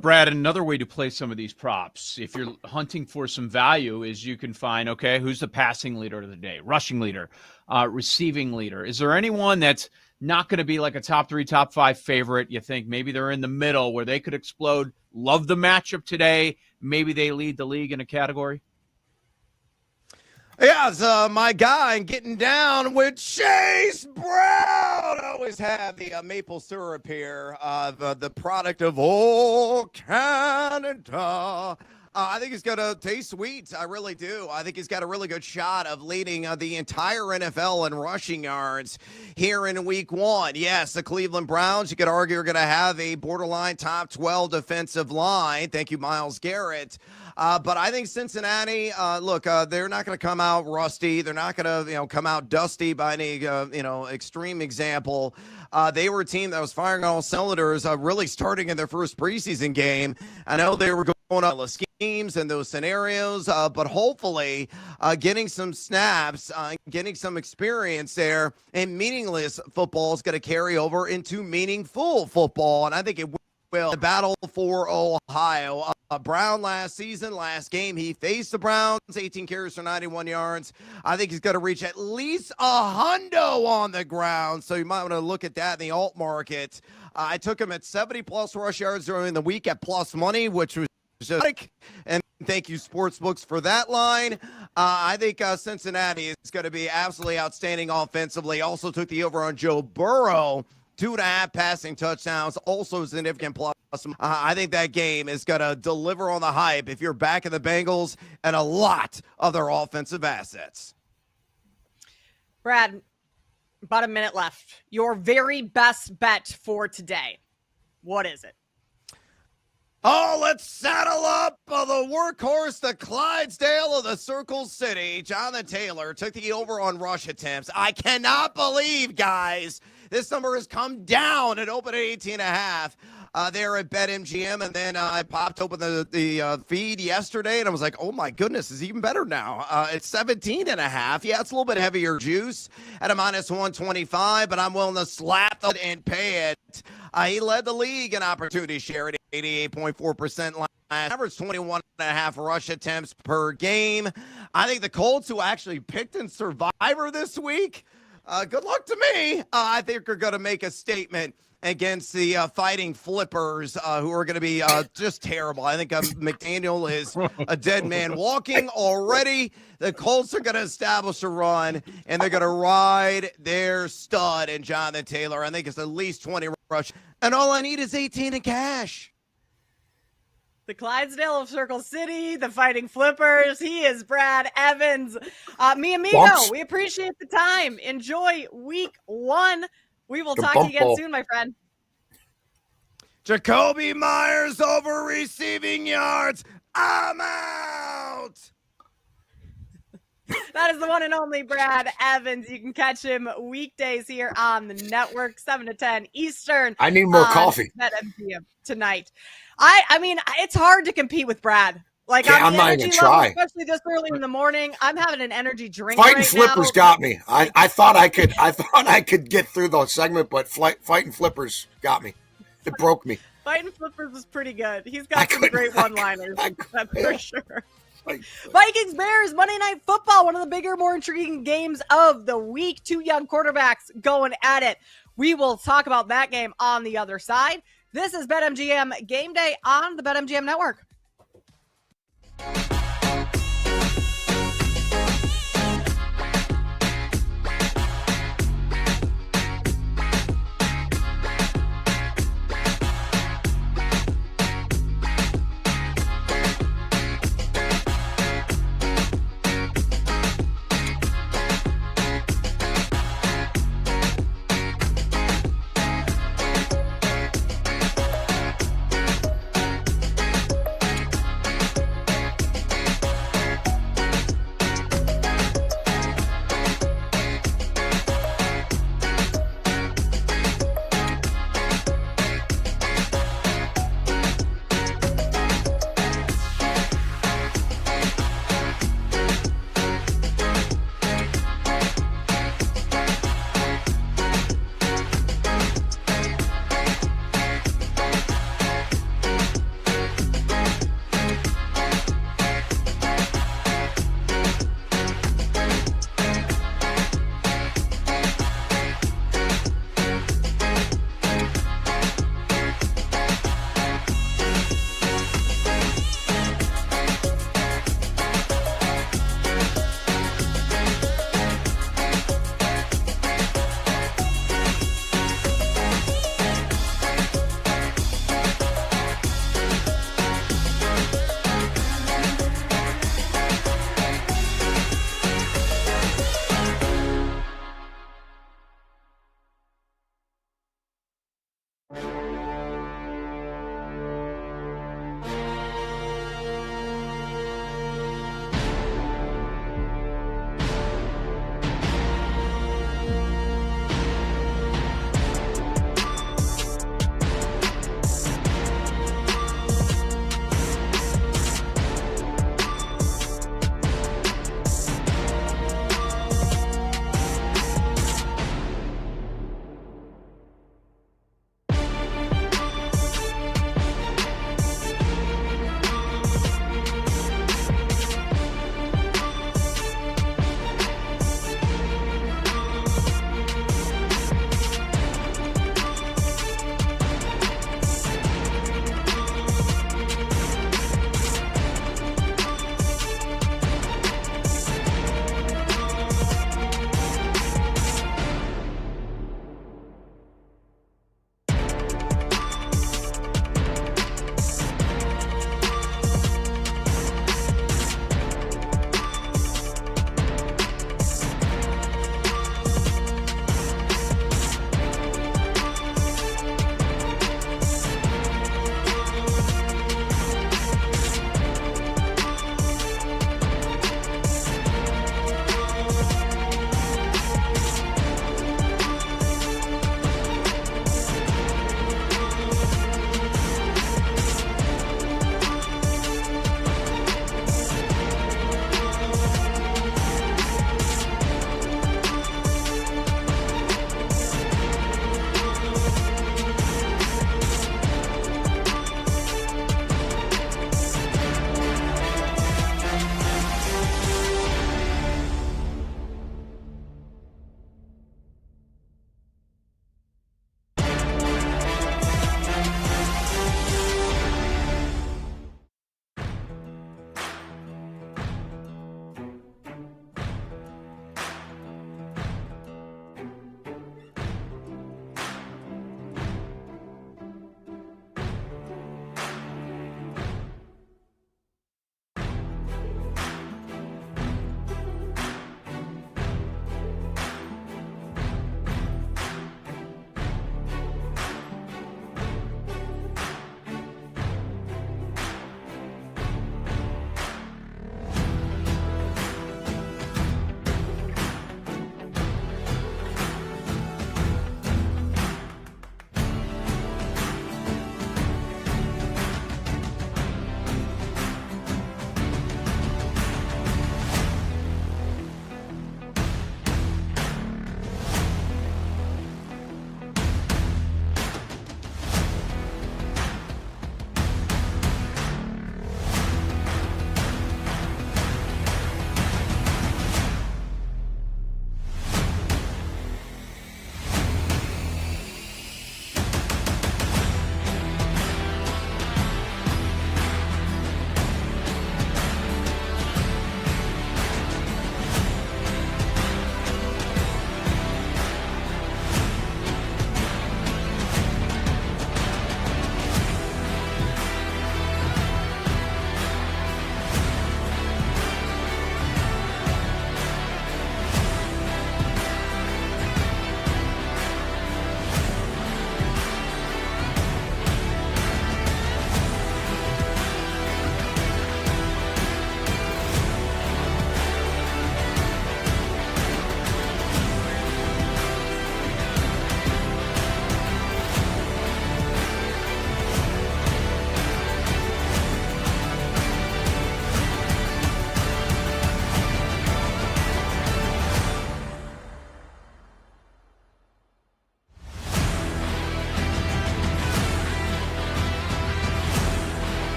Brad, another way to play some of these props, if you're hunting for some value, is you can find, okay, who's the passing leader of the day, rushing leader, receiving leader. Is there anyone that's not going to be like a top 3, top 5 favorite? You think maybe they're in the middle where they could explode? Love the matchup today. Maybe they lead the league in a category. Yeah, it's my guy getting down with Chase Brown. I always have the maple syrup here, the product of old Canada. I think he's going to taste sweet. I really do. I think he's got a really good shot of leading the entire NFL in rushing yards here in week one. Yes, the Cleveland Browns, you could argue, are going to have a borderline top 12 defensive line. Thank you, Myles Garrett. But I think Cincinnati, they're not going to come out rusty. They're not going to, come out dusty by any, extreme example. They were a team that was firing on all cylinders, really starting in their first preseason game. I know they were going on the schemes and those scenarios, but hopefully getting some snaps, getting some experience there, and meaningless football is going to carry over into meaningful football. And I think it will. The battle for Ohio. Brown last game, he faced the Browns, 18 carries for 91 yards. I think he's going to reach at least a hundo on the ground, so you might want to look at that in the alt market. I took him at 70-plus rush yards during the week at plus money, which was just and thank you, Sportsbooks, for that line. I think Cincinnati is going to be absolutely outstanding offensively. Also took the over on Joe Burrow. 2.5 passing touchdowns, also significant plus I think that game is going to deliver on the hype if you're back in the Bengals and a lot of their offensive assets. Brad, about a minute left. Your very best bet for today. What is it? Oh, let's saddle up the workhorse, the Clydesdale of the Circle City. Jonathan Taylor took the over on rush attempts. I cannot believe, guys, this number has come down and opened at 18.5. There at BetMGM, and then I popped open the feed yesterday, and I was like, oh my goodness, it's even better now. It's 17.5. Yeah, it's a little bit heavier juice at a -125, but I'm willing to slap it and pay it. He led the league in opportunity share at 88.4% last. Average 21.5 rush attempts per game. I think the Colts, who actually picked in Survivor this week, good luck to me. I think are going to make a statement against the Fighting Flippers, who are going to be just terrible. I think McDaniel is a dead man walking already. The Colts are going to establish a run, and they're going to ride their stud in Jonathan Taylor. I think it's at least 20 rush, and all I need is 18 in cash. The Clydesdale of Circle City, the Fighting Flippers. He is Brad Evans. Mi amigo, Bumps. we appreciate the time. Enjoy week 1. We will talk to you again soon, my friend. Jacoby Myers over receiving yards. I'm out. That is the one and only Brad Evans. You can catch him weekdays here on the network, 7 to 10 Eastern. I need more coffee. BetMGM tonight. I mean, it's hard to compete with Brad. Like, Yeah, on I'm the not energy even level, try. especially this early in the morning. I'm having an energy drink Fighting right Flippers now. got me. I thought I could get through the segment, but Fighting Flippers got me. It broke me. Fighting Flippers is pretty good. He's got some great I one-liners. That's for sure. Like, Vikings Bears Monday Night Football, one of the bigger, more intriguing games of the week. 2 young quarterbacks going at it. We will talk about that game on the other side. This is BetMGM Game Day on the BetMGM Network.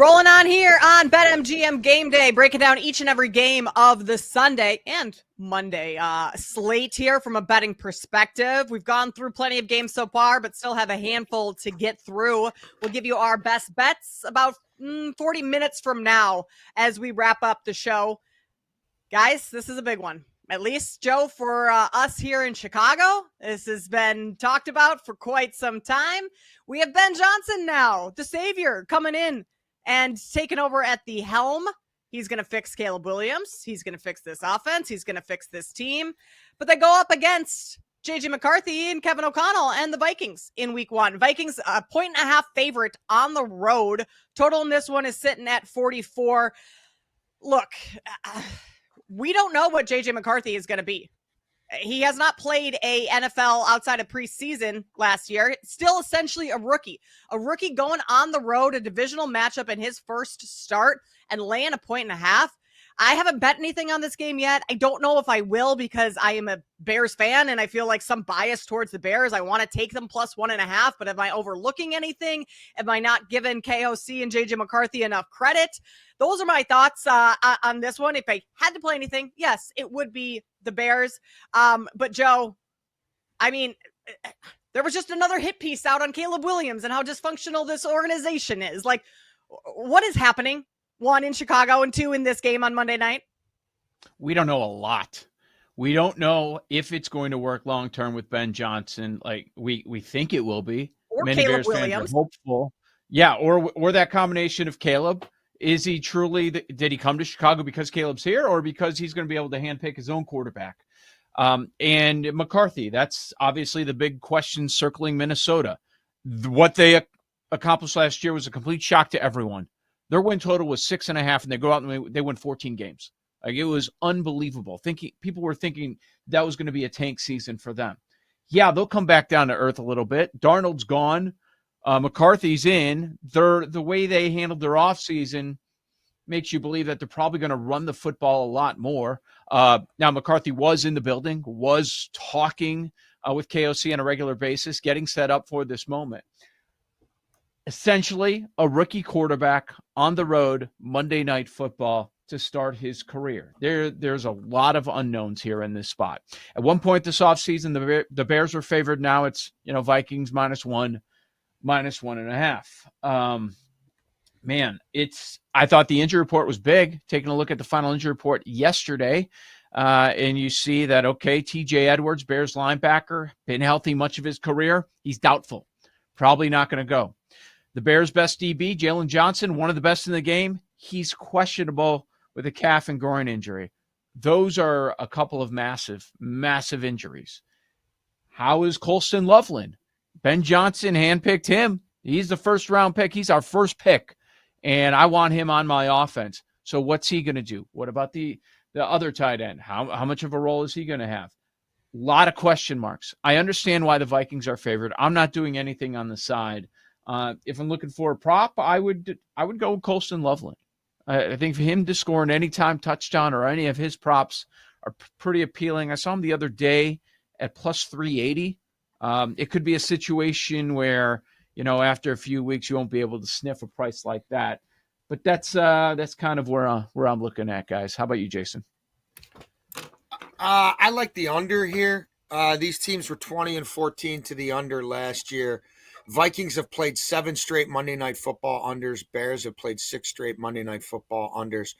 Rolling on here on BetMGM Game Day, breaking down each and every game of the Sunday and Monday slate here from a betting perspective. We've gone through plenty of games so far, but still have a handful to get through. We'll give you our best bets about 40 minutes from now as we wrap up the show. Guys, this is a big one. At least, Joe, for us here in Chicago, this has been talked about for quite some time. We have Ben Johnson now, the savior, coming in and taking over at the helm. He's going to fix Caleb Williams. He's going to fix this offense. He's going to fix this team. But they go up against J.J. McCarthy and Kevin O'Connell and the Vikings in week one. Vikings, a 1.5 favorite on the road. Total in this one is sitting at 44. Look, we don't know what J.J. McCarthy is going to be. He has not played a NFL outside of preseason last year. Still essentially a rookie going on the road, a divisional matchup in his first start and laying a 1.5. I haven't bet anything on this game yet. I don't know if I will because I am a Bears fan and I feel like some bias towards the Bears. I want to take them plus 1.5, but am I overlooking anything? Am I not giving KOC and JJ McCarthy enough credit? Those are my thoughts on this one. If I had to play anything, yes, it would be the Bears. But Joe, I mean, there was just another hit piece out on Caleb Williams and how dysfunctional this organization is. Like, what is happening? 1 in Chicago and 2 in this game on Monday night? We don't know a lot. We don't know if it's going to work long-term with Ben Johnson. Like we think it will be. Or Many Caleb Bears Williams. fans are hopeful. Yeah, or that combination of Caleb. Is he truly, did he come to Chicago because Caleb's here or because he's going to be able to handpick his own quarterback? And McCarthy, that's obviously the big question circling Minnesota. What they accomplished last year was a complete shock to everyone. Their win total was 6.5, and they go out and they win 14 games. Like, it was unbelievable. People were thinking that was going to be a tank season for them. Yeah, they'll come back down to earth a little bit. Darnold's gone. McCarthy's in. The way they handled their offseason makes you believe that they're probably going to run the football a lot more. Now, McCarthy was in the building, was talking with KOC on a regular basis, getting set up for this moment. Essentially, a rookie quarterback on the road, Monday Night Football, to start his career. There's a lot of unknowns here in this spot. At one point this offseason, the Bears were favored. Now it's, Vikings -1, -1.5. Man, I thought the injury report was big. Taking a look at the final injury report yesterday, and you see that, okay, TJ Edwards, Bears linebacker, been healthy much of his career. He's doubtful. Probably not going to go. The Bears' best DB, Jalen Johnson, one of the best in the game. He's questionable with a calf and groin injury. Those are a couple of massive, massive injuries. How is Colston Loveland? Ben Johnson handpicked him. He's the first-round pick. He's our first pick, and I want him on my offense. So what's he going to do? What about the other tight end? How much of a role is he going to have? A lot of question marks. I understand why the Vikings are favored. I'm not doing anything on the side. If I'm looking for a prop, I would go with Colston Loveland. I think for him to score an anytime touchdown or any of his props are pretty appealing. I saw him the other day at plus 380. It could be a situation where, after a few weeks, you won't be able to sniff a price like that. But that's kind of where I'm looking at, guys. How about you, Jason? I like the under here. These teams were 20-14 to the under last year. Vikings have played 7 straight Monday Night Football unders. Bears have played 6 straight Monday Night Football unders.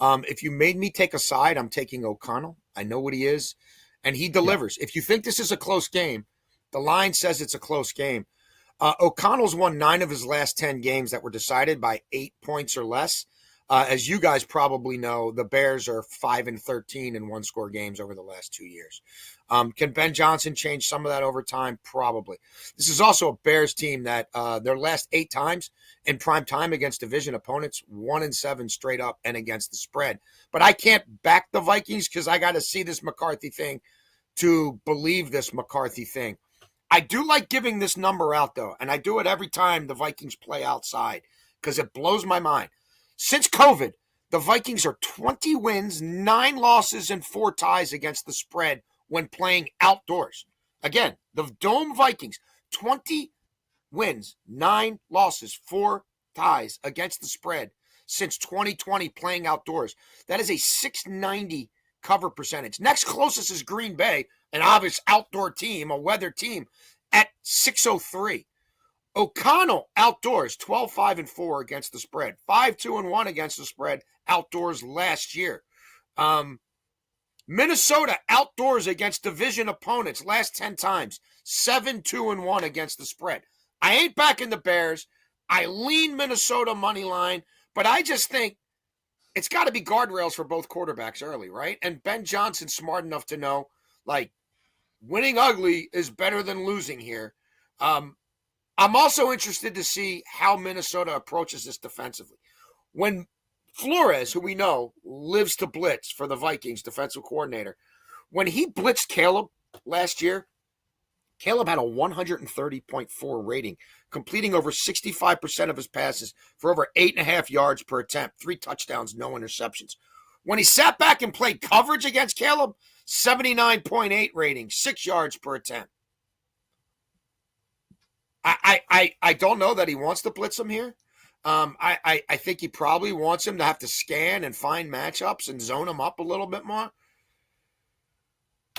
If you made me take a side, I'm taking O'Connell. I know what he is, and he delivers. Yeah. If you think this is a close game, the line says it's a close game. O'Connell's won 9 of his last 10 games that were decided by 8 points or less. As you guys probably know, the Bears are 5-13 in one-score games over the last 2 years. Can Ben Johnson change some of that over time? Probably. This is also a Bears team that their last 8 times in prime time against division opponents, 1-7 straight up and against the spread. But I can't back the Vikings because I got to see this McCarthy thing to believe this McCarthy thing. I do like giving this number out, though, and I do it every time the Vikings play outside because it blows my mind. Since COVID, the Vikings are 20 wins, 9 losses, and 4 ties against the spread when playing outdoors. Again, the Dome Vikings, 20 wins, 9 losses, 4 ties against the spread since 2020 playing outdoors. That is a 690 cover percentage. Next closest is Green Bay, an obvious outdoor team, a weather team, at 603. O'Connell outdoors 12-5-4 against the spread, 5-2-1 against the spread outdoors last year. Minnesota outdoors against division opponents last 10 times, 7-2-1 against the spread. I ain't backing the Bears. I lean Minnesota money line, but I just think it's got to be guardrails for both quarterbacks early, right? And Ben Johnson's smart enough to know, like, winning ugly is better than losing here. I'm also interested to see how Minnesota approaches this defensively. When Flores, who we know lives to blitz for the Vikings defensive coordinator, when he blitzed Caleb last year, Caleb had a 130.4 rating, completing over 65% of his passes for over 8.5 yards per attempt, 3 touchdowns, no interceptions. When he sat back and played coverage against Caleb, 79.8 rating, 6 yards per attempt. I don't know that he wants to blitz him here. I think he probably wants him to have to scan and find matchups and zone him up a little bit more.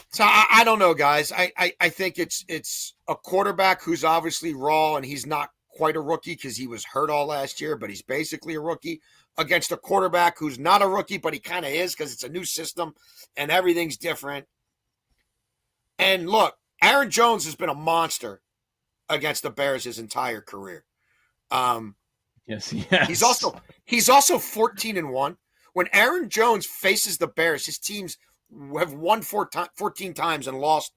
So I don't know, guys. I think it's a quarterback who's obviously raw, and he's not quite a rookie because he was hurt all last year, but he's basically a rookie against a quarterback who's not a rookie, but he kind of is because it's a new system and everything's different. And look, Aaron Jones has been a monster against the Bears his entire career. Yes. He's also 14-1. When Aaron Jones faces the Bears, his teams have won 14 times and lost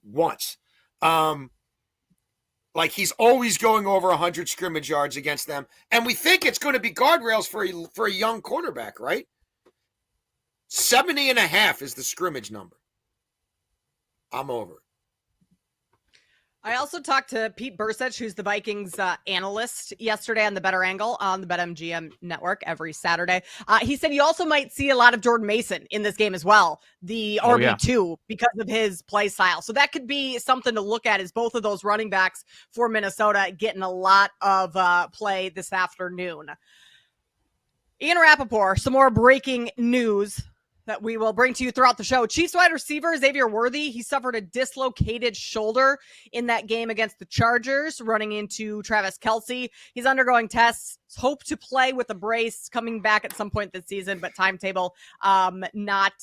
once. Like, he's always going over 100 scrimmage yards against them. And we think it's going to be guardrails for a young quarterback, right? 70.5 is the scrimmage number. I'm over it. I also talked to Pete Bursich, who's the Vikings analyst, yesterday on the Better Angle on the BetMGM network every Saturday. He said you also might see a lot of Jordan Mason in this game as well, the RB2, because of his play style. So that could be something to look at, is both of those running backs for Minnesota getting a lot of play this afternoon. Ian Rappaport, some more breaking news that we will bring to you throughout the show. Chiefs wide receiver Xavier Worthy, he suffered a dislocated shoulder in that game against the Chargers, running into Travis Kelce. He's undergoing tests, hope to play with a brace, coming back at some point this season, but timetable not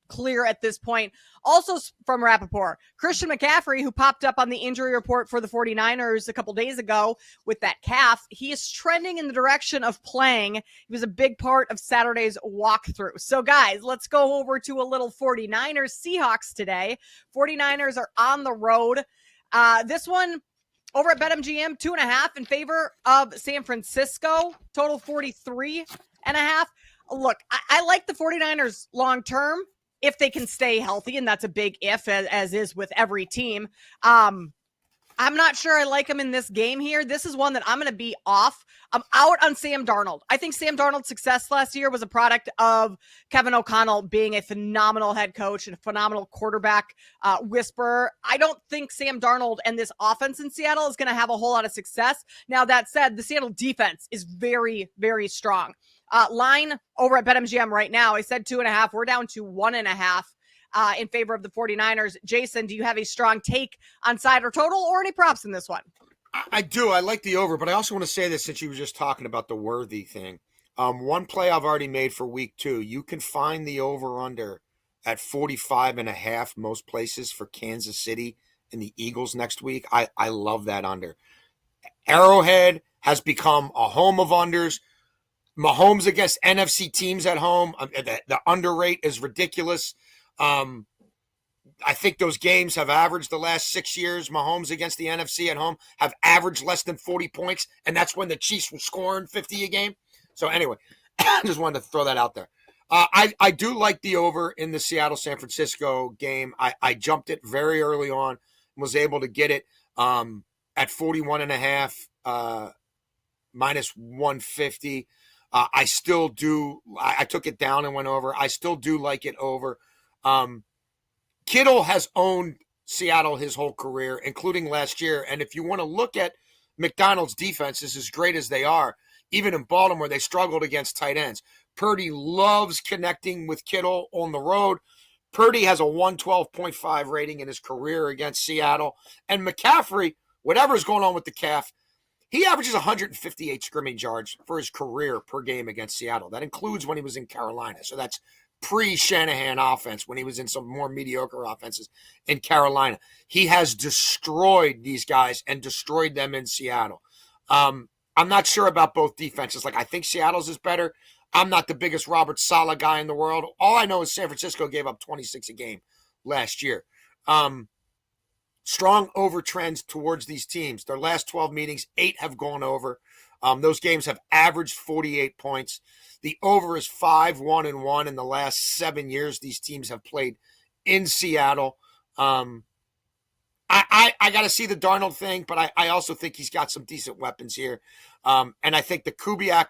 clear at this point. Also from Rappaport, Christian McCaffrey, who popped up on the injury report for the 49ers a couple days ago with that calf, he is trending in the direction of playing. He was a big part of Saturday's walkthrough. So guys, let's go over to a little 49ers Seahawks today. 49ers are on the road. This one over at BetMGM, 2.5 in favor of San Francisco, total 43.5. Look, I like the 49ers long-term, if they can stay healthy, and that's a big if, as is with every team. I'm not sure I like him in this game here. This is one that I'm going to be off. I'm out on Sam Darnold. I think Sam Darnold's success last year was a product of Kevin O'Connell being a phenomenal head coach and a phenomenal quarterback whisperer. I don't think Sam Darnold and this offense in Seattle is going to have a whole lot of success. Now, that said, the Seattle defense is very, very strong. Line over at BetMGM right now, I said 2.5. We're down to 1.5 in favor of the 49ers. Jason, do you have a strong take on side or total, or any props in this one? I do. I like the over, but I also want to say this since you were just talking about the Worthy thing. One play I've already made for week 2. You can find the over-under at 45.5 most places for Kansas City and the Eagles next week. I love that under. Arrowhead has become a home of unders. Mahomes against NFC teams at home, the under rate is ridiculous. I think those games have averaged the last 6 years. Mahomes against the NFC at home have averaged less than 40 points, and that's when the Chiefs were scoring 50 a game. So anyway, I just wanted to throw that out there. I do like the over in the Seattle-San Francisco game. I jumped it very early on, was able to get it at 41.5, minus 150. I still do. I took it down and went over. I still do like it over. Kittle has owned Seattle his whole career, including last year. And if you want to look at McDonald's defense is as great as they are. Even in Baltimore, they struggled against tight ends. Purdy loves connecting with Kittle on the road. Purdy has a 112.5 rating in his career against Seattle. And McCaffrey, whatever's going on with the calf, he averages 158 scrimmage yards for his career per game against Seattle. That includes when he was in Carolina. So that's pre-Shanahan offense, when he was in some more mediocre offenses in Carolina. He has destroyed these guys and destroyed them in Seattle. I'm not sure about both defenses. Like, I think Seattle's is better. I'm not the biggest Robert Saleh guy in the world. All I know is San Francisco gave up 26 a game last year. Strong over trends towards these teams. Their last 12 meetings, 8 have gone over. Those games have averaged 48 points. The over is 5-1-1 in the last 7 years these teams have played in Seattle. I got to see the Darnold thing, but I also think he's got some decent weapons here. And I think the Kubiak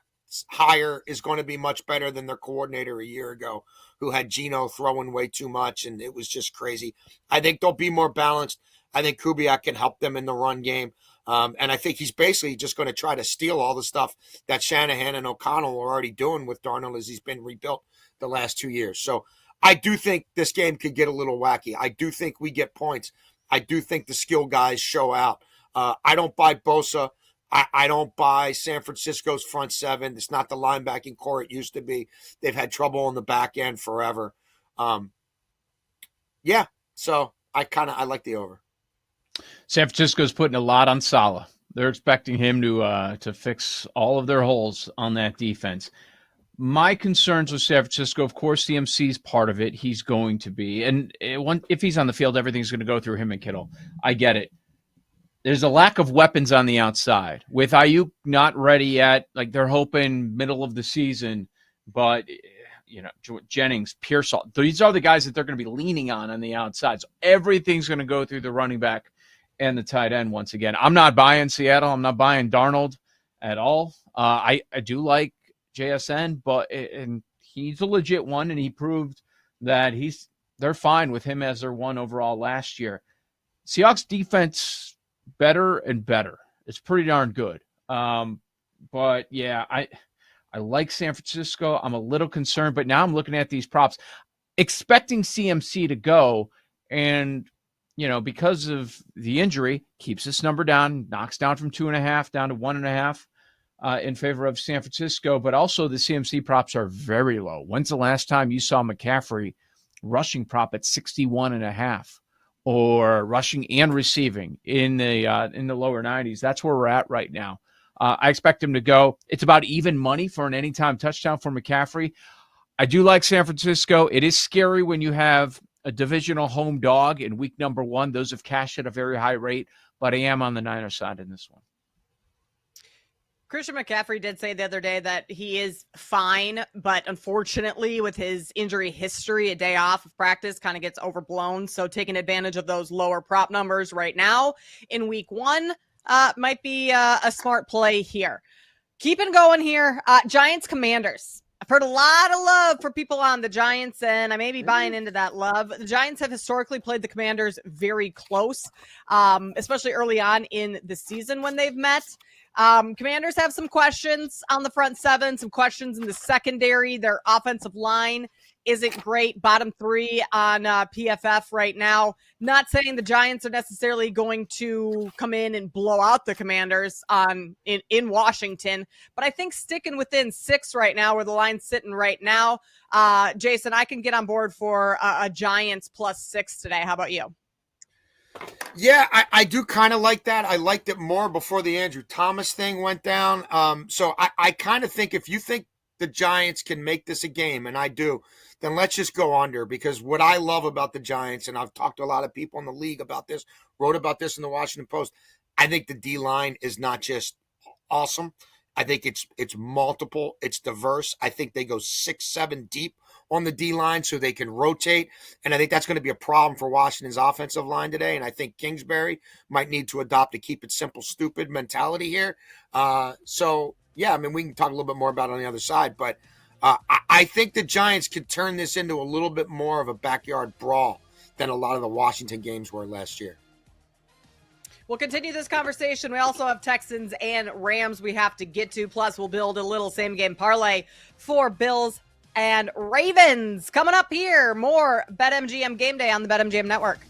hire is going to be much better than their coordinator a year ago, who had Geno throwing way too much, and it was just crazy. I think they'll be more balanced. I think Kubiak can help them in the run game. And I think he's basically just going to try to steal all the stuff that Shanahan and O'Connell are already doing with Darnold as he's been rebuilt the last 2 years. So I do think this game could get a little wacky. I do think we get points. I do think the skill guys show out. I don't buy Bosa. I don't buy San Francisco's front seven. It's not the linebacking core it used to be. They've had trouble on the back end forever. Yeah, so I like the over. San Francisco's putting a lot on Saleh. They're expecting him to fix all of their holes on that defense. My concerns with San Francisco, of course, CMC's part of it. He's going to be. And if he's on the field, everything's going to go through him and Kittle. I get it. There's a lack of weapons on the outside. With Ayuk not ready yet, like they're hoping middle of the season, but Jennings, Pearsall, these are the guys that they're going to be leaning on the outside. So everything's going to go through the running back and the tight end once again. I'm not buying Seattle. I'm not buying Darnold at all. I do like JSN, and he's a legit one, and he proved that they're fine with him as their one overall last year. Seahawks defense better and better. It's pretty darn good. But yeah, I like San Francisco. I'm a little concerned, but now I'm looking at these props, expecting CMC to go, and because of the injury, keeps this number down, knocks down from 2.5 down to 1.5 in favor of San Francisco. But also the CMC props are very low. When's the last time you saw McCaffrey rushing prop at 61.5 or rushing and receiving in the lower 90s? That's where we're at right now. I expect him to go. It's about even money for an anytime touchdown for McCaffrey. I do like San Francisco. It is scary when you have a divisional home dog in week number 1. Those have cashed at a very high rate, but I am on the Niners side in this one. Christian McCaffrey did say the other day that he is fine, but unfortunately with his injury history, a day off of practice kind of gets overblown. So taking advantage of those lower prop numbers right now in week 1 might be a smart play here. Keeping going here, Giants Commanders. I've heard a lot of love for people on the Giants, and I may be buying into that love. The Giants have historically played the Commanders very close, especially early on in the season when they've met. Commanders have some questions on the front seven, some questions in the secondary. Their offensive line isn't great. Bottom 3 on PFF right now. Not saying the Giants are necessarily going to come in and blow out the Commanders in Washington, but I think sticking within 6 right now, where the line's sitting right now, Jason, I can get on board for a Giants +6 today. How about you? Yeah, I do kind of like that. I liked it more before the Andrew Thomas thing went down. So I kind of think if you think the Giants can make this a game, and I do, then let's just go under, because what I love about the Giants, and I've talked to a lot of people in the league about this, wrote about this in the Washington Post, I think the D-line is not just awesome. I think it's multiple, it's diverse. I think they go 6-7 deep on the D-line so they can rotate, and I think that's going to be a problem for Washington's offensive line today, and I think Kingsbury might need to adopt a keep it simple, stupid mentality here. So, yeah, I mean, we can talk a little bit more about it on the other side, but I think the Giants could turn this into a little bit more of a backyard brawl than a lot of the Washington games were last year. We'll continue this conversation. We also have Texans and Rams we have to get to. Plus, we'll build a little same game parlay for Bills and Ravens. Coming up here, more BetMGM Game Day on the BetMGM Network.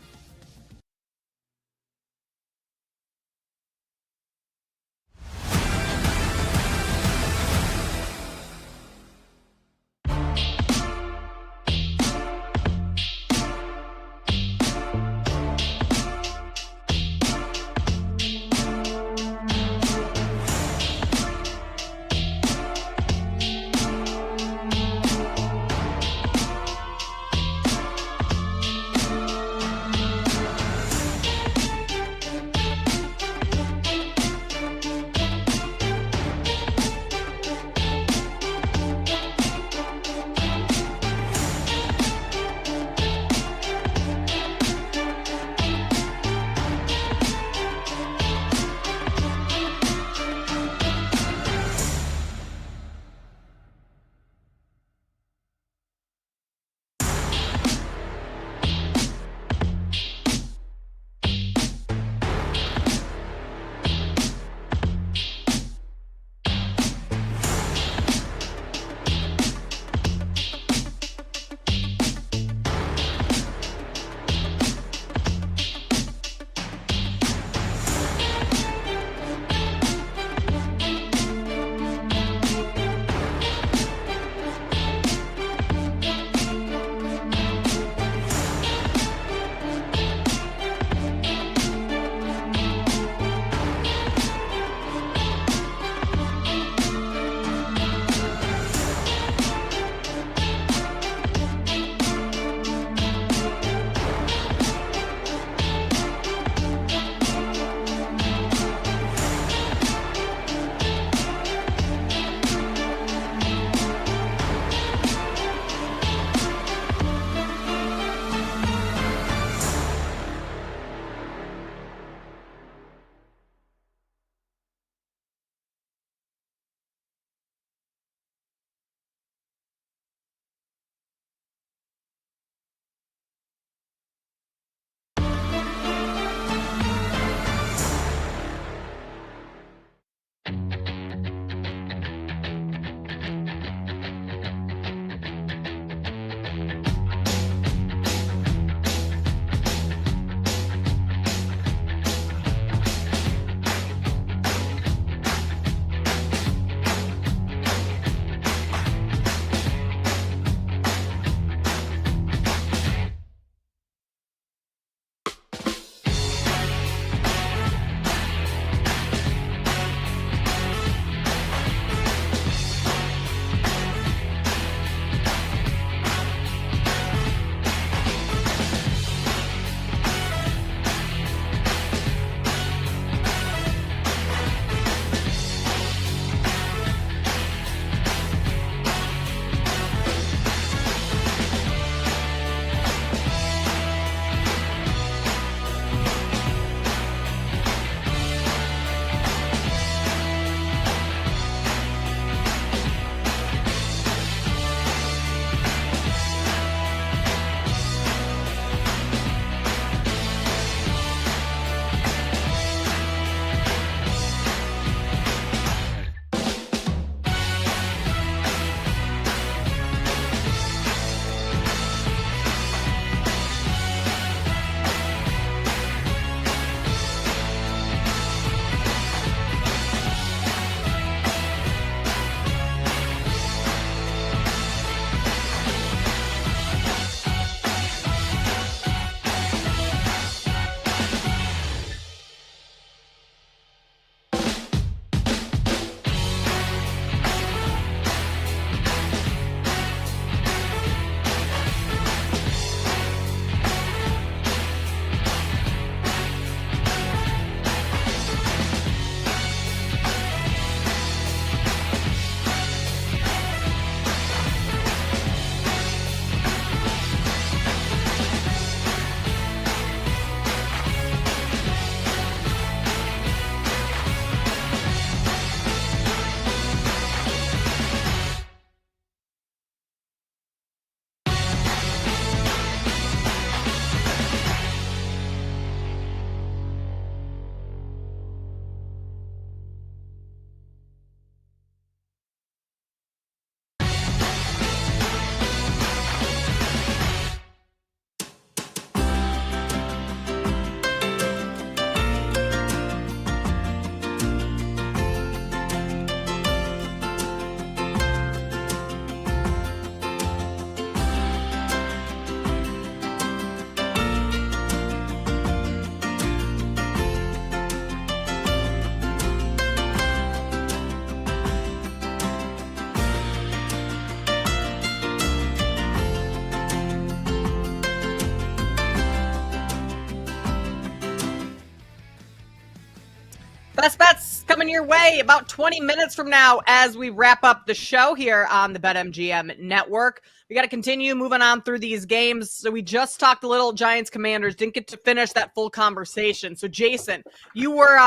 Best bets coming your way about 20 minutes from now as we wrap up the show here on the BetMGM network. We got to continue moving on through these games. So we just talked a little Giants Commanders, didn't get to finish that full conversation. So Jason, you were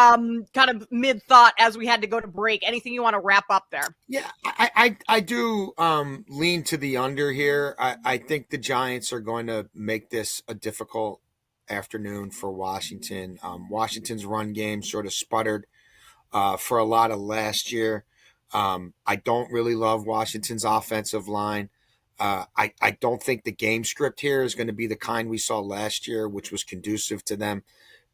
kind of mid-thought as we had to go to break. Anything you want to wrap up there? Yeah, I do lean to the under here. I think the Giants are going to make this a difficult afternoon for Washington. Washington's run game sort of sputtered for a lot of last year. I don't really love Washington's offensive line. I don't think the game script here is going to be the kind we saw last year, which was conducive to them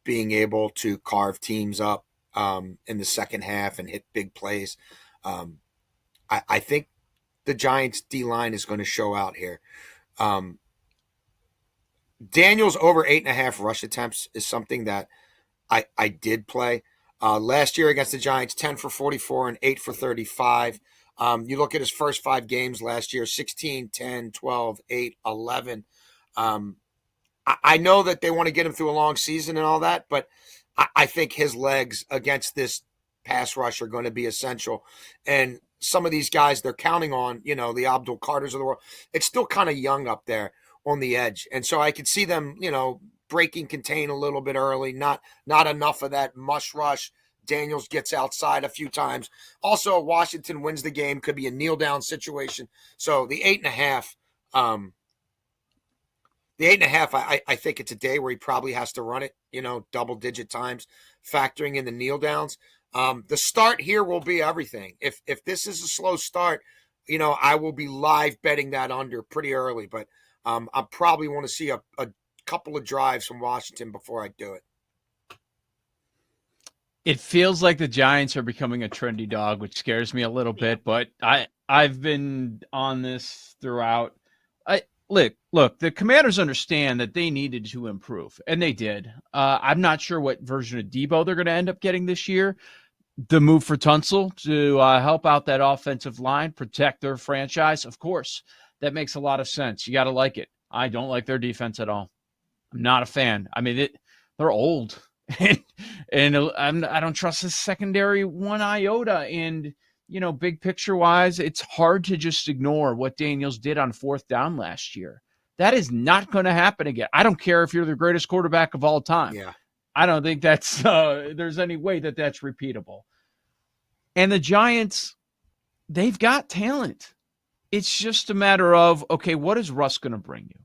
being able to carve teams up in the second half and hit big plays. I think the Giants' D-line is going to show out here. Daniels over 8.5 rush attempts is something that I did play. Last year against the Giants, 10 for 44 and 8 for 35. You look at his first 5 games last year, 16, 10, 12, 8, 11. I know that they want to get him through a long season and all that, but I think his legs against this pass rush are going to be essential. And some of these guys they're counting on, the Abdul Carters of the world, it's still kind of young up there on the edge. And so I could see them, breaking contain a little bit early, not enough of that mush rush. Daniels gets outside a few times. Also, Washington wins the game. Could be a kneel down situation. So the 8.5, I think it's a day where he probably has to run it, double digit times, factoring in the kneel downs. The start here will be everything. If this is a slow start, I will be live betting that under pretty early, but I probably want to see a couple of drives from Washington before I do it. It feels like the Giants are becoming a trendy dog, which scares me a little bit, but I've been on this throughout. Look, the Commanders understand that they needed to improve, and they did. I'm not sure what version of Debo they're going to end up getting this year. The move for Tunsil to help out that offensive line, protect their franchise, of course, that makes a lot of sense. You got to like it. I don't like their defense at all. I'm not a fan. I mean, they're old. and I don't trust the secondary one iota. And, big picture wise, it's hard to just ignore what Daniels did on 4th down last year. That is not going to happen again. I don't care if you're the greatest quarterback of all time. Yeah. I don't think that's there's any way that that's repeatable. And the Giants, they've got talent. It's just a matter of, okay, what is Russ going to bring you?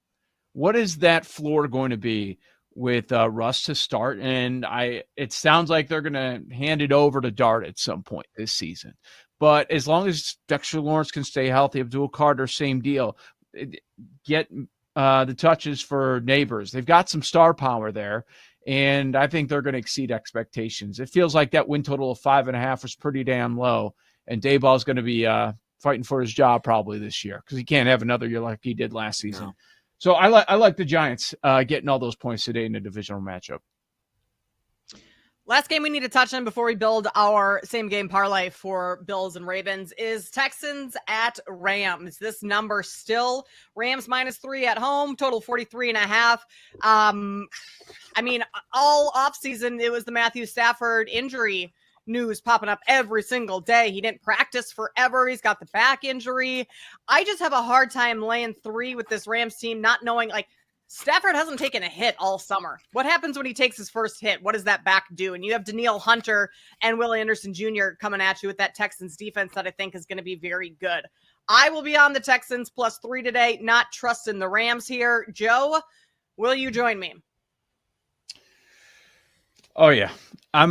What is that floor going to be with Russ to start? And it sounds like they're going to hand it over to Dart at some point this season. But as long as Dexter Lawrence can stay healthy, Abdul Carter, same deal. Get the touches for Neighbors. They've got some star power there, and I think they're going to exceed expectations. It feels like that win total of 5.5 was pretty damn low, and Dayball's going to be fighting for his job probably this year because he can't have another year like he did last season. No. So I like the Giants getting all those points today in a divisional matchup. Last game we need to touch on before we build our same game parlay for Bills and Ravens is Texans at Rams. This number still Rams -3 at home, total 43.5. I mean, all offseason, it was the Matthew Stafford injury news popping up every single day. He didn't practice forever. He's got the back injury. I just have a hard time laying 3 with this Rams team, not knowing, Stafford hasn't taken a hit all summer. What happens when he takes his first hit? What does that back do? And you have Danielle Hunter and Will Anderson Jr. coming at you with that Texans defense that I think is going to be very good. I will be on the Texans +3 today, not trusting the Rams here. Joe, will you join me? Oh, yeah. I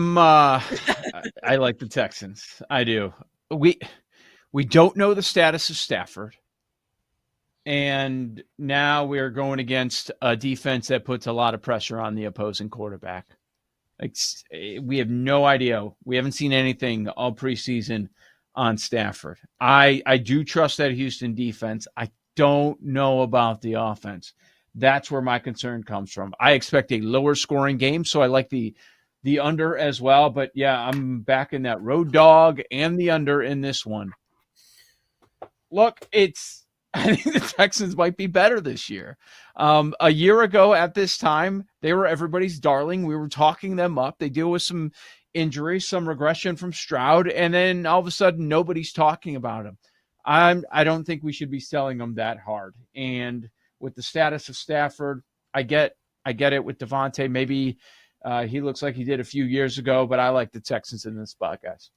like the Texans. I do. We don't know the status of Stafford. And now we're going against a defense that puts a lot of pressure on the opposing quarterback. We have no idea. We haven't seen anything all preseason on Stafford. I do trust that Houston defense. I don't know about the offense. That's where my concern comes from. I expect a lower scoring game, so I like the under as well. But, yeah, I'm back in that road dog and the under in this one. Look, I think the Texans might be better this year. A year ago at this time, they were everybody's darling. We were talking them up. They deal with some injury, some regression from Stroud, and then all of a sudden nobody's talking about him. I don't think we should be selling him that hard. And with the status of Stafford, I get it with Devontae. Maybe he looks like he did a few years ago, but I like the Texans in this spot, guys.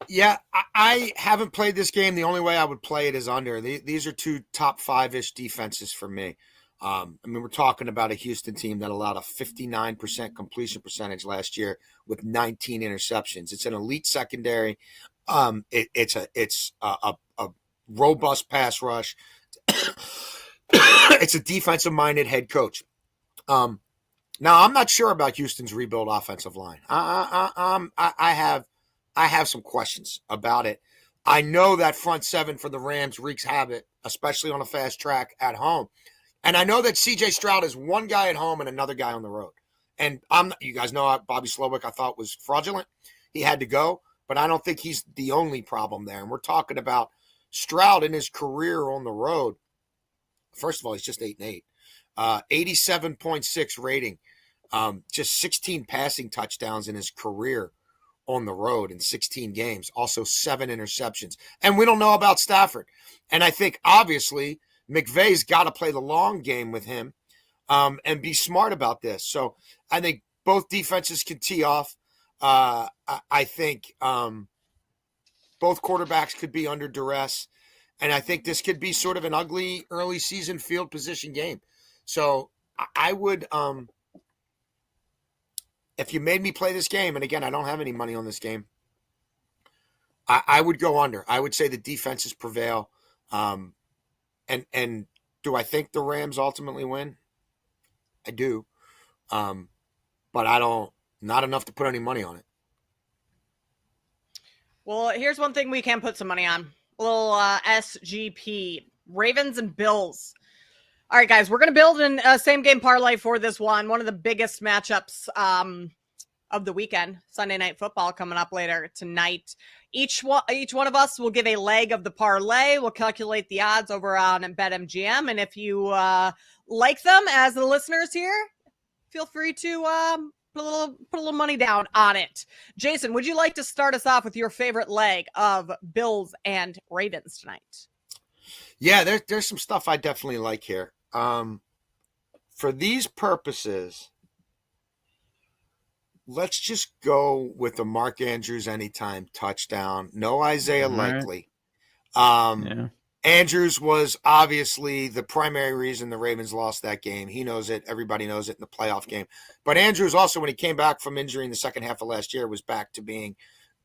Yeah, I haven't played this game. The only way I would play it is under. These are two top five-ish defenses for me. I mean, we're talking about a Houston team that allowed a 59% completion percentage last year with 19 interceptions. It's an elite secondary. It's a robust pass rush. It's a defensive-minded head coach. Now, I'm not sure about Houston's rebuild offensive line. I have some questions about it. I know that front seven for the Rams wreaks havoc, especially on a fast track at home. And I know that C.J. Stroud is one guy at home and another guy on the road. And you guys know Bobby Slowick I thought was fraudulent. He had to go, but I don't think he's the only problem there. And we're talking about Stroud in his career on the road. First of all, he's just 8-8. 87.6 rating. Just 16 passing touchdowns in his career on the road in 16 games. Also 7 interceptions. And we don't know about Stafford. And I think, obviously, McVay's got to play the long game with him and be smart about this. So I think both defenses can tee off. I think both quarterbacks could be under duress. And I think this could be sort of an ugly early season field position game. So I would, if you made me play this game, and again, I don't have any money on this game, I would go under. I would say the defenses prevail. And do I think the Rams ultimately win? I do. But not enough to put any money on it. Well, here's one thing we can put some money on. A little SGP. Ravens and Bills. All right, guys, we're going to build a same game parlay for this one. One of the biggest matchups of the weekend. Sunday Night Football coming up later tonight. Each one of us will give a leg of the parlay. We'll calculate the odds over on BetMGM. And if you like them, as the listeners here, feel free to put a little money down on it. Jason, would you like to start us off with your favorite leg of Bills and Ravens tonight? Yeah, there's some stuff I definitely like here. For these purposes, let's just go with the Mark Andrews anytime touchdown. No Isaiah Likely. Andrews was obviously the primary reason the Ravens lost that game. He knows it. Everybody knows it in the playoff game. But Andrews also, when he came back from injury in the second half of last year, was back to being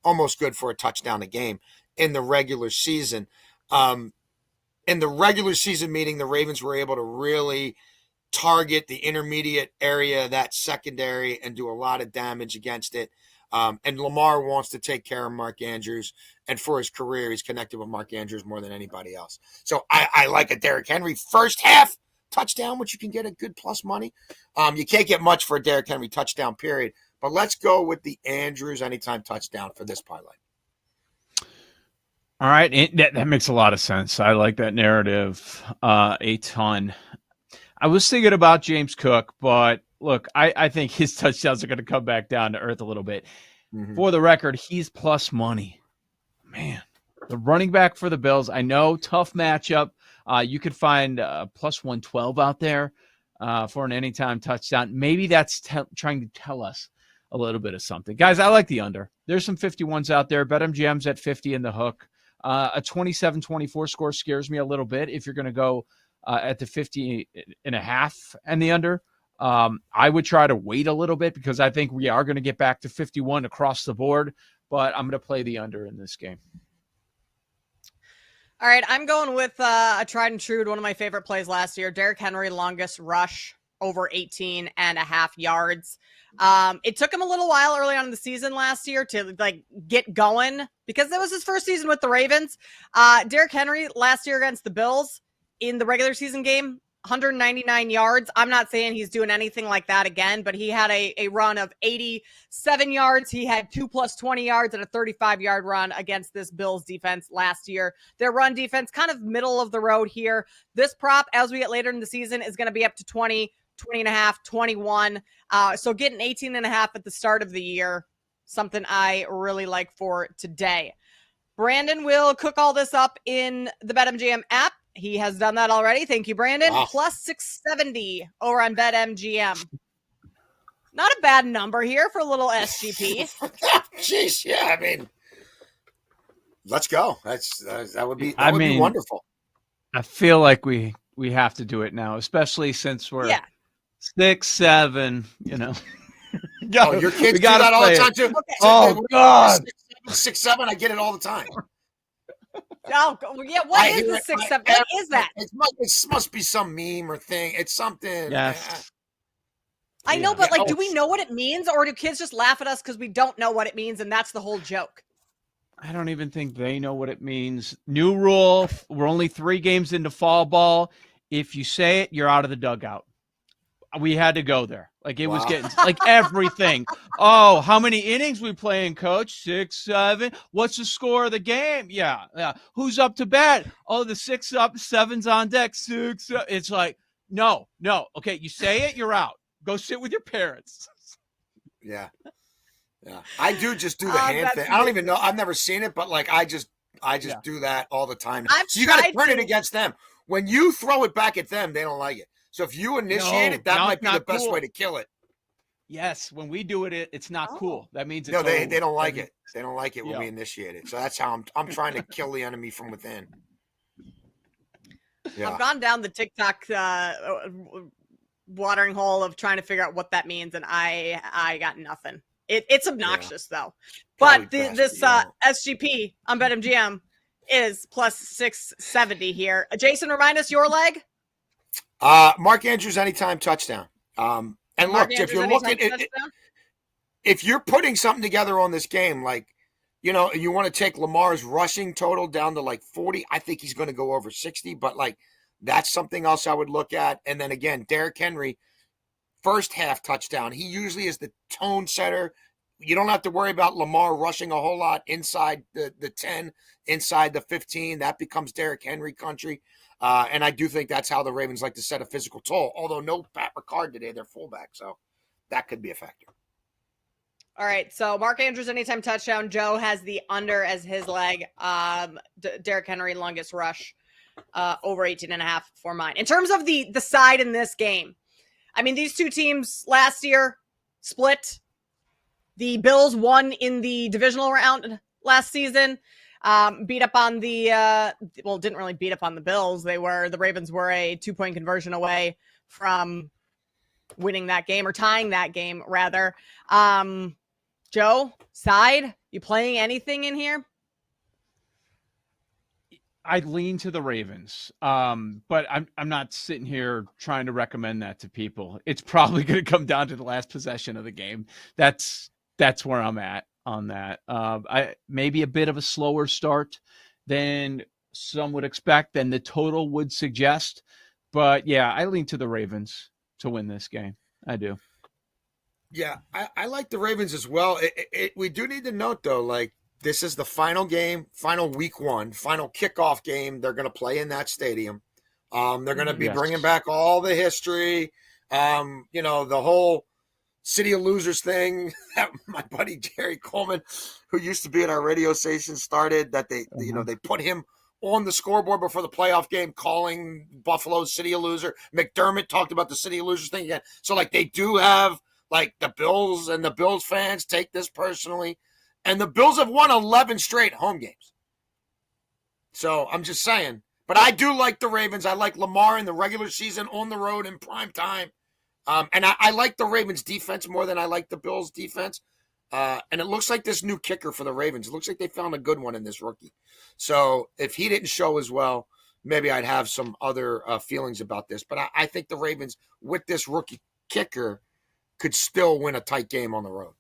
almost good for a touchdown a game in the regular season. In the regular season meeting, the Ravens were able to really target the intermediate area, that secondary, and do a lot of damage against it. And Lamar wants to take care of Mark Andrews. And for his career, he's connected with Mark Andrews more than anybody else. So I like a Derrick Henry first half touchdown, which you can get a good plus money. You can't get much for a Derrick Henry touchdown, period. But let's go with the Andrews anytime touchdown for this parlay. All right. That makes a lot of sense. I like that narrative a ton. I was thinking about James Cook, but look, I think his touchdowns are going to come back down to earth a little bit. Mm-hmm. For the record, he's plus money. Man, the running back for the Bills, I know, tough matchup. You could find plus 112 out there for an anytime touchdown. Maybe that's trying to tell us a little bit of something. Guys, I like the under. There's some 51s out there. BetMGM's at 50 in the hook. A 27-24 score scares me a little bit if you're going to go at the 50.5 and the under. I would try to wait a little bit because I think we are going to get back to 51 across the board, but I'm going to play the under in this game. All right, I'm going with a tried and true, one of my favorite plays last year. Derrick Henry, longest rush, over 18.5 yards. It took him a little while early on in the season last year to get going because it was his first season with the Ravens. Derrick Henry last year against the Bills in the regular season game, 199 yards. I'm not saying he's doing anything like that again, but he had a run of 87 yards. He had 2 + 20 yards and a 35-yard run against this Bills defense last year. Their run defense kind of middle of the road here. This prop, as we get later in the season, is going to be up to 20. 20.5, 21. So getting 18.5 at the start of the year, something I really like for today. Brandon will cook all this up in the BetMGM app. He has done that already. Thank you, Brandon. Wow. Plus 670 over on BetMGM. Not a bad number here for a little SGP. Jeez, yeah. I mean, let's go. That would be wonderful. I feel like we have to do it now, especially since we're 6-7. Your kids do that all the time too. Okay. Oh God, 6-7. I get it all the time. Oh yeah, what is the 6-7? What is that? It must be some meme or thing. It's something. Yes. I know, but do we know what it means, or do kids just laugh at us because we don't know what it means, and that's the whole joke? I don't even think they know what it means. New rule: we're only 3 games into fall ball. If you say it, you're out of the dugout. We had to go there. It was getting everything. Oh, how many innings we playing, Coach? 6, 7. What's the score of the game? Yeah. Who's up to bat? Oh, the 6 up, 7's on deck. 6. It's no. Okay, you say it, you're out. Go sit with your parents. Yeah. I do just do the hand thing. I don't even know. I've never seen it, but I just do that all the time. So you got to turn it against them. When you throw it back at them, they don't like it. So if you initiate it, that might be the best way to kill it. Yes, when we do it, it's not cool. That means it's they don't like it. They don't like it when we initiate it. So that's how I'm trying to kill the enemy from within. Yeah. I've gone down the TikTok watering hole of trying to figure out what that means, and I got nothing. It's obnoxious though. But this SGP on BetMGM is plus 670 here. Jason, remind us your leg. Mark Andrews anytime touchdown. And look, if you're looking at if you're putting something together on this game, you want to take Lamar's rushing total down to 40, I think he's going to go over 60, but that's something else I would look at. And then again, Derrick Henry, first half touchdown. He usually is the tone setter. You don't have to worry about Lamar rushing a whole lot inside the 10, inside the 15. That becomes Derrick Henry country. And I do think that's how the Ravens like to set a physical toll, although no Pat Ricard today, they're fullback. So that could be a factor. All right. So Mark Andrews, anytime touchdown. Joe has the under as his leg. Derrick Henry, longest rush, over 18.5 for mine. In terms of the side in this game, I mean, these two teams last year split. The Bills won in the divisional round last season. Beat up on didn't really beat up on the Bills. The Ravens were a 2-point conversion away from winning that game, or tying that game rather. Joe, side, you playing anything in here? I'd lean to the Ravens, but I'm not sitting here trying to recommend that to people. It's probably going to come down to the last possession of the game. That's where I'm at on that. I maybe a bit of a slower start than some would expect, than the total would suggest. But yeah, I lean to the Ravens to win this game. I do. Yeah, I like the Ravens as well. We do need to note though, this is the final game, final week 1, final kickoff game they're going to play in that stadium. They're going to be bringing back all the history, the whole City of Losers thing that my buddy Jerry Coleman, who used to be at our radio station, started, that they put him on the scoreboard before the playoff game calling Buffalo's City of Loser. McDermott talked about the City of Losers thing again. So they do have the Bills, and the Bills fans take this personally. And the Bills have won 11 straight home games. So I'm just saying. But I do like the Ravens. I like Lamar in the regular season, on the road in prime time. And I like the Ravens defense more than I like the Bills defense. And it looks like this new kicker for the Ravens, it looks like they found a good one in this rookie. So if he didn't show as well, maybe I'd have some other feelings about this. But I think the Ravens, with this rookie kicker, could still win a tight game on the road.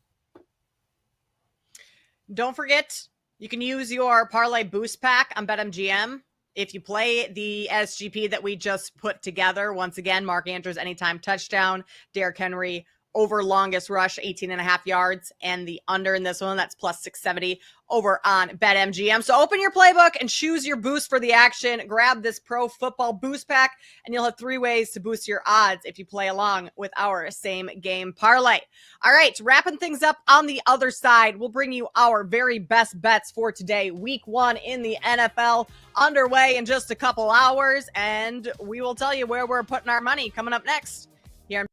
Don't forget, you can use your Parlay Boost Pack on BetMGM. If you play the SGP that we just put together, once again, Mark Andrews, anytime touchdown, Derrick Henry over longest rush, 18.5 yards, and the under in this one, that's plus 670 over on BetMGM. So open your playbook and choose your boost for the action. Grab this Pro Football Boost Pack, and you'll have 3 ways to boost your odds if you play along with our same game parlay. All right, wrapping things up on the other side, we'll bring you our very best bets for today. Week 1 in the NFL underway in just a couple hours, and we will tell you where we're putting our money coming up next. Here.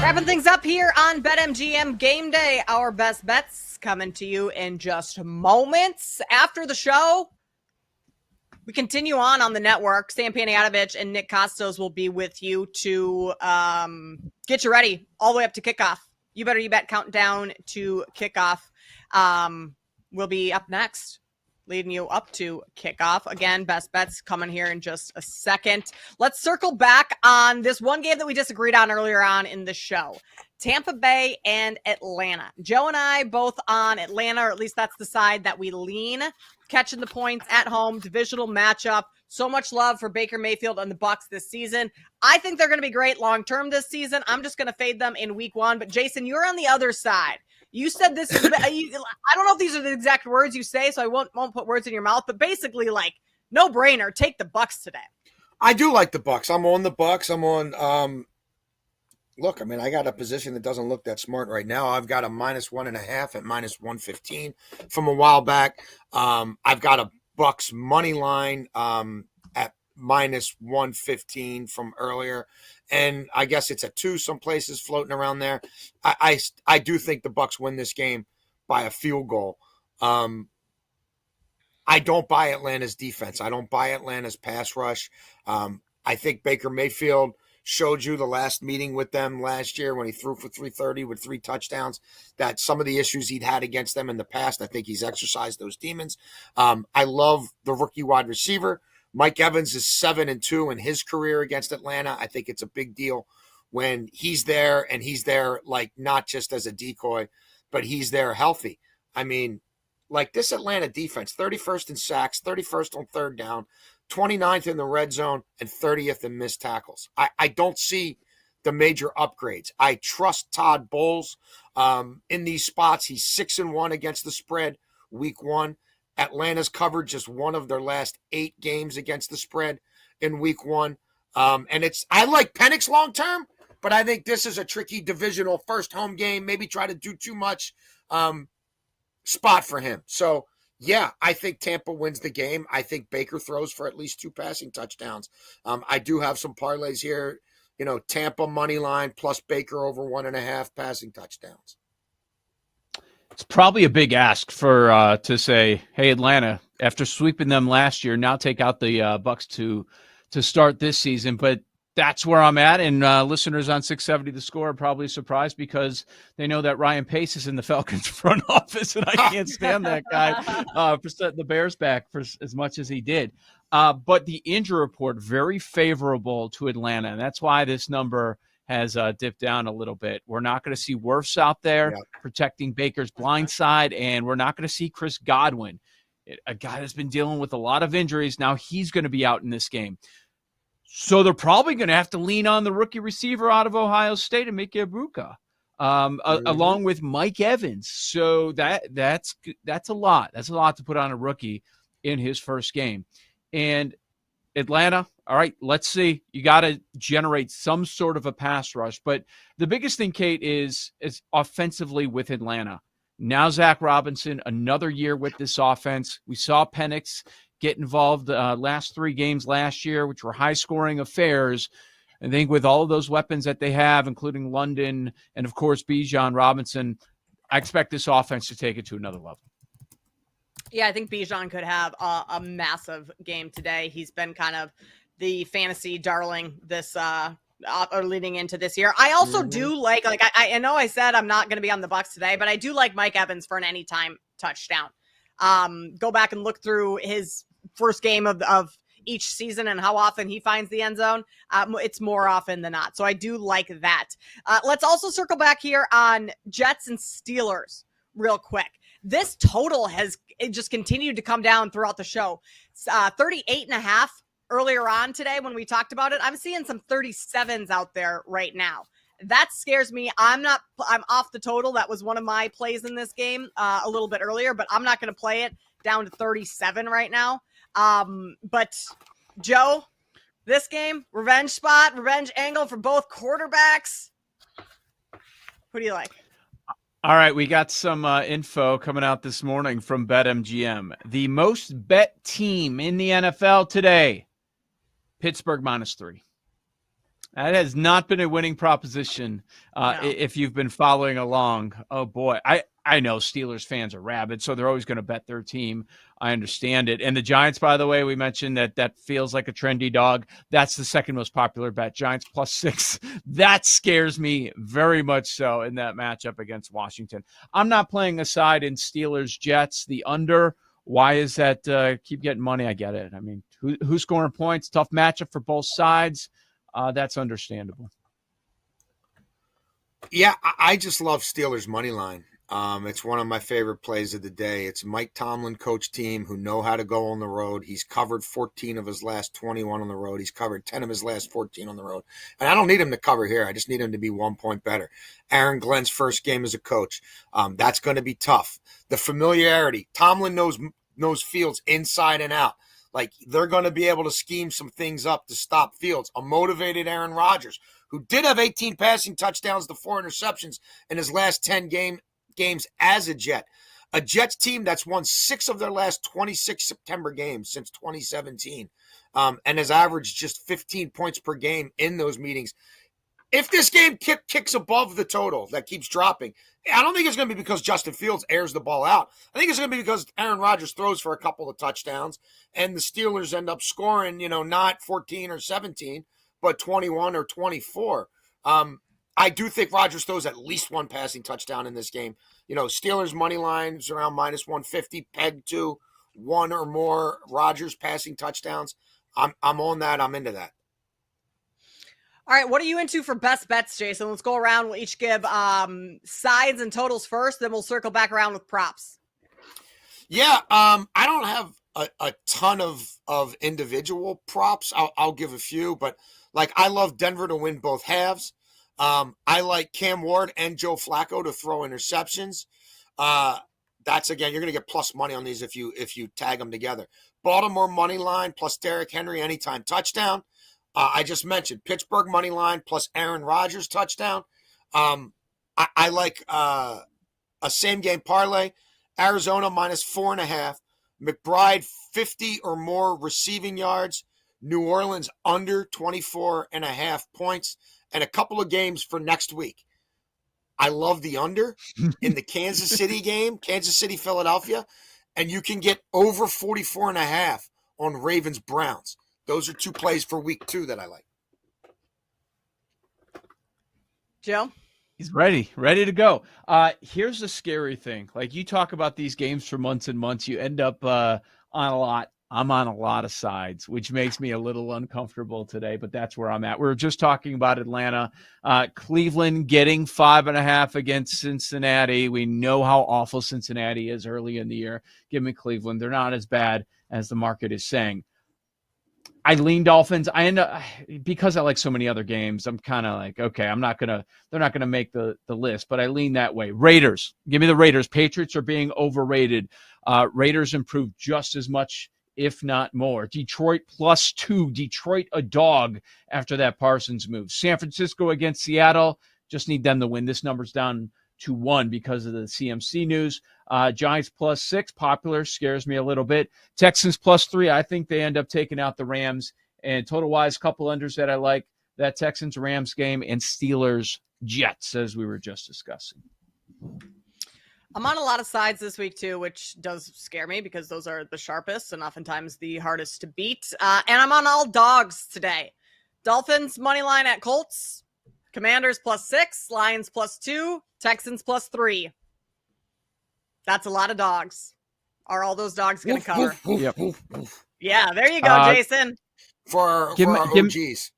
Wrapping things up here on BetMGM Game Day. Our best bets coming to you in just moments. After the show, we continue on the network. Sam Panayotovich and Nick Costos will be with you to get you ready all the way up to kickoff. You Better You Bet countdown to kickoff. We'll be up next, leading you up to kickoff. Again, best bets coming here in just a second. Let's circle back on this one game that we disagreed on earlier on in the show. Tampa Bay and Atlanta. Joe and I both on Atlanta, or at least that's the side that we lean. Catching the points at home, divisional matchup. So much love for Baker Mayfield and the Bucs this season. I think they're going to be great long-term this season. I'm just going to fade them in week one. But Jason, you're on the other side. You said this is, I don't know if these are the exact words you say, so I won't put words in your mouth, but basically like no brainer, take the Bucs today. I do like the Bucs. I'm on the Bucs. I'm on, look, I mean, I got a position that doesn't look that smart right now. I've got a -1.5 at -115 from a while back. I've got a Bucs money line at -115 from earlier. And I guess it's at 2 some places floating around there. I do think the Bucs win this game by a field goal. I don't buy Atlanta's defense. I don't buy Atlanta's pass rush. I think Baker Mayfield showed you the last meeting with them last year when he threw for 330 with 3 touchdowns, that some of the issues he'd had against them in the past, I think he's exercised those demons. I love the rookie wide receiver. Mike Evans is 7-2 in his career against Atlanta. I think it's a big deal when he's there, and he's there like not just as a decoy, but he's there healthy. I mean, like this Atlanta defense, 31st in sacks, 31st on third down, 29th in the red zone, and 30th in missed tackles. I don't see the major upgrades. I trust Todd Bowles in these spots. He's 6-1 against the spread week 1. Atlanta's covered just one of their last 8 games against the spread in week 1. And I like Penix long term, but I think this is a tricky divisional first home game. Maybe try to do too much spot for him. So, yeah, I think Tampa wins the game. I think Baker throws for at least 2 passing touchdowns. I do have some parlays here. You know, Tampa money line plus Baker over 1.5 passing touchdowns. It's probably a big ask for to say, hey, Atlanta, after sweeping them last year, now take out the Bucs to start this season. But that's where I'm at. And listeners on 670 The Score are probably surprised because they know that Ryan Pace is in the Falcons front office, and I can't stand that guy for setting the Bears back for as much as he did. But the injury report, very favorable to Atlanta, and that's why this number has dipped down a little bit. We're not going to see Wirfs out there protecting Baker's blind side, and we're not going to see Chris Godwin, a guy that's been dealing with a lot of injuries. Now he's going to be out in this game. So they're probably going to have to lean on the rookie receiver out of Ohio State and Mike Ibuka, along with Mike Evans. So that's a lot. That's a lot to put on a rookie in his first game. And Atlanta, all right, let's see. You got to generate some sort of a pass rush. But the biggest thing, Kate, is offensively with Atlanta. Now Zach Robinson, another year with this offense. We saw Penix get involved last 3 games last year, which were high-scoring affairs. I think with all of those weapons that they have, including London and, of course, Bijan Robinson, I expect this offense to take it to another level. Yeah, I think Bijan could have a massive game today. He's been kind of the fantasy darling this or leading into this year. I also do like I know I said I'm not going to be on the Bucs today, but I do like Mike Evans for an anytime touchdown. Go back and look through his first game of each season and how often he finds the end zone. It's more often than not. So I do like that. Let's also circle back here on Jets and Steelers real quick. This total has just continued to come down throughout the show. 38.5 earlier on today when we talked about it. I'm seeing some 37s out there right now. That scares me. I'm off the total. That was one of my plays in this game a little bit earlier, but I'm not going to play it down to 37 right now. But Joe, this game, revenge spot, revenge angle for both quarterbacks. Who do you like? All right, we got some info coming out this morning from BetMGM. The most bet team in the NFL today, Pittsburgh -3. That has not been a winning proposition if you've been following along. Oh, boy. I know Steelers fans are rabid, so they're always going to bet their team. I understand it. And the Giants, by the way, we mentioned that feels like a trendy dog. That's the second most popular bet. Giants +6. That scares me very much so in that matchup against Washington. I'm not playing a side in Steelers-Jets. The under, why is that keep getting money? I get it. I mean, who's scoring points? Tough matchup for both sides. That's understandable. Yeah, I just love Steelers money line. It's one of my favorite plays of the day. It's Mike Tomlin coach team who know how to go on the road. He's covered 14 of his last 21 on the road. He's covered 10 of his last 14 on the road. And I don't need him to cover here. I just need him to be 1 point better. Aaron Glenn's first game as a coach. That's going to be tough. The familiarity. Tomlin knows Fields inside and out. Like, they're going to be able to scheme some things up to stop Fields. A motivated Aaron Rodgers, who did have 18 passing touchdowns to 4 interceptions in his last 10 games as a Jet. A Jets team that's won 6 of their last 26 September games since 2017 and has averaged just 15 points per game in those meetings. If this game kicks above the total that keeps dropping, I don't think it's going to be because Justin Fields airs the ball out. I think it's going to be because Aaron Rodgers throws for a couple of touchdowns and the Steelers end up scoring, not 14 or 17, but 21 or 24. I do think Rodgers throws at least one passing touchdown in this game. Steelers money line is around -150, pegged to 1 or more Rodgers passing touchdowns. I'm on that. I'm into that. All right, what are you into for best bets, Jason? Let's go around. We'll each give sides and totals first, then we'll circle back around with props. Yeah, I don't have a ton of individual props. I'll give a few, but I love Denver to win both halves. I like Cam Ward and Joe Flacco to throw interceptions. That's, again, you're going to get plus money on these if you tag them together. Baltimore money line plus Derrick Henry anytime touchdown. I just mentioned Pittsburgh money line plus Aaron Rodgers touchdown. I like a same game parlay. Arizona -4.5. McBride 50 or more receiving yards. New Orleans under 24.5 points. And a couple of games for next week. I love the under in the Kansas City game, Kansas City, Philadelphia. And you can get over 44.5 on Ravens Browns. Those are 2 plays for week 2 that I like. Joe? He's ready to go. Here's the scary thing. You talk about these games for months and months. You end up on a lot. I'm on a lot of sides, which makes me a little uncomfortable today, but that's where I'm at. We were just talking about Atlanta. Cleveland getting 5.5 against Cincinnati. We know how awful Cincinnati is early in the year. Give me Cleveland. They're not as bad as the market is saying. I lean Dolphins. I end up, because I like so many other games, I'm kind of like, okay, they're not going to make the list, but I lean that way. Raiders. Give me the Raiders. Patriots are being overrated. Raiders improved just as much, if not more. Detroit +2. Detroit a dog after that Parsons move. San Francisco against Seattle. Just need them to win. This number's down to 1 because of the CMC news. Giants +6. Popular. Scares me a little bit. Texans +3. I think they end up taking out the Rams. And total-wise, couple unders that I like. That Texans-Rams game and Steelers-Jets, as we were just discussing. I'm on a lot of sides this week, too, which does scare me because those are the sharpest and oftentimes the hardest to beat. And I'm on all dogs today. Dolphins money line at Colts. Commanders +6. Lions +2. Texans +3. That's a lot of dogs. Are all those dogs going to cover? Yep. Yeah, there you go, Jason. For our OGs.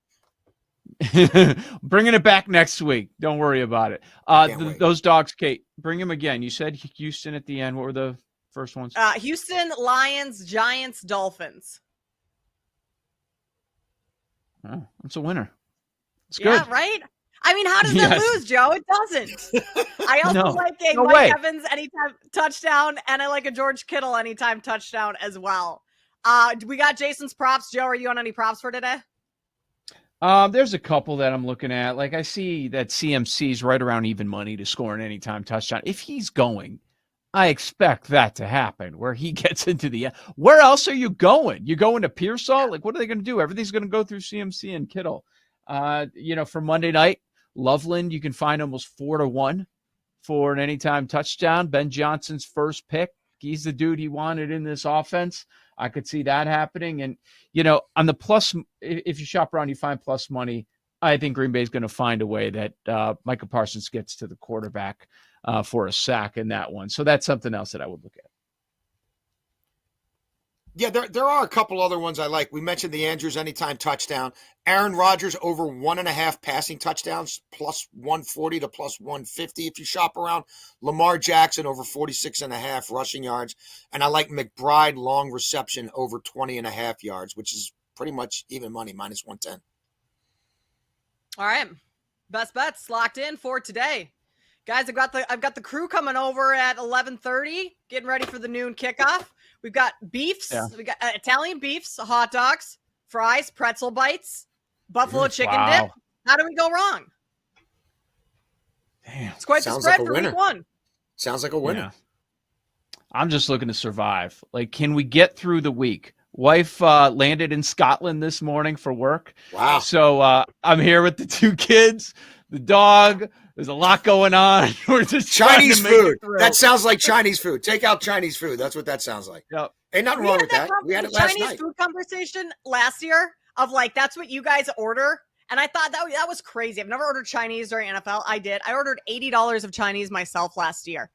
Bringing it back next week. Don't worry about it. Those dogs, Kate, bring them again. You said Houston at the end. What were the first ones? Houston, Lions, Giants, Dolphins. Oh, that's a winner. It's good. Yeah, right? I mean, how does that lose, Joe? It doesn't. I also like a Mike Evans anytime touchdown, and I like a George Kittle anytime touchdown as well. We got Jason's props. Joe, are you on any props for today? There's a couple that I'm looking at. I see that CMC's right around even money to score an anytime touchdown. If he's going, I expect that to happen, where he gets into the end. Where else are you going? You going to Pearsall? What are they going to do? Everything's going to go through CMC and Kittle. For Monday night, Loveland, you can find almost 4-1 for an anytime touchdown. Ben Johnson's first pick. He's the dude he wanted in this offense. I could see that happening. And, on the plus, if you shop around, you find plus money. I think Green Bay is going to find a way that Micah Parsons gets to the quarterback for a sack in that one. So that's something else that I would look at. Yeah, there are a couple other ones I like. We mentioned the Andrews anytime touchdown. Aaron Rodgers over 1.5 passing touchdowns, plus 140 to plus 150 if you shop around. Lamar Jackson over 46.5 rushing yards. And I like McBride long reception over 20.5 yards, which is pretty much even money, minus 110. All right. Best bets locked in for today. Guys, I've got the crew coming over at 11:30, getting ready for the noon kickoff. We've got beefs. Yeah. We got Italian beefs, hot dogs, fries, pretzel bites, buffalo chicken dip. How do we go wrong? Damn. It's quite the spread for week one. Sounds like a winner. Yeah. I'm just looking to survive. Like, can we get through the week? Wife landed in Scotland this morning for work. Wow. So I'm here with the 2 kids, the dog. There's a lot going on. We're just Chinese food. That sounds like Chinese food. Take out Chinese food. That's what that sounds like. Yep. Ain't nothing wrong with that. We had it last Chinese night. food conversation last year of like, that's what you guys order. And I thought that was crazy. I've never ordered Chinese during NFL. I did. I ordered $80 of Chinese myself last year.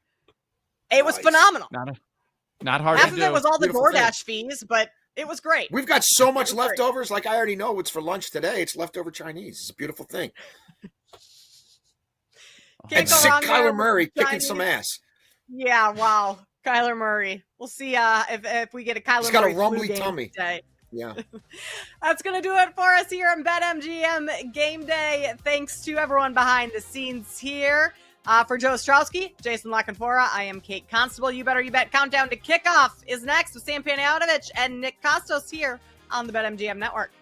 It was phenomenal. Not hard Half to of do. it was all the Beautiful DoorDash fees, but it was great. We've got so much leftovers. Like, I already know what's for lunch today. It's leftover Chinese. It's a beautiful thing. And sick Kyler Murray kicking some ass. Yeah, wow. Kyler Murray. We'll see if we get a Kyler Murray. He's got a rumbly tummy. Today. Yeah. That's going to do it for us here on BetMGM Game Day. Thanks to everyone behind the scenes here. For Joe Ostrowski, Jason Lockenfora, I am Kate Constable. You Better You Bet Countdown to Kickoff is next with Sam Panayotovich and Nick Costos here on the BetMGM Network.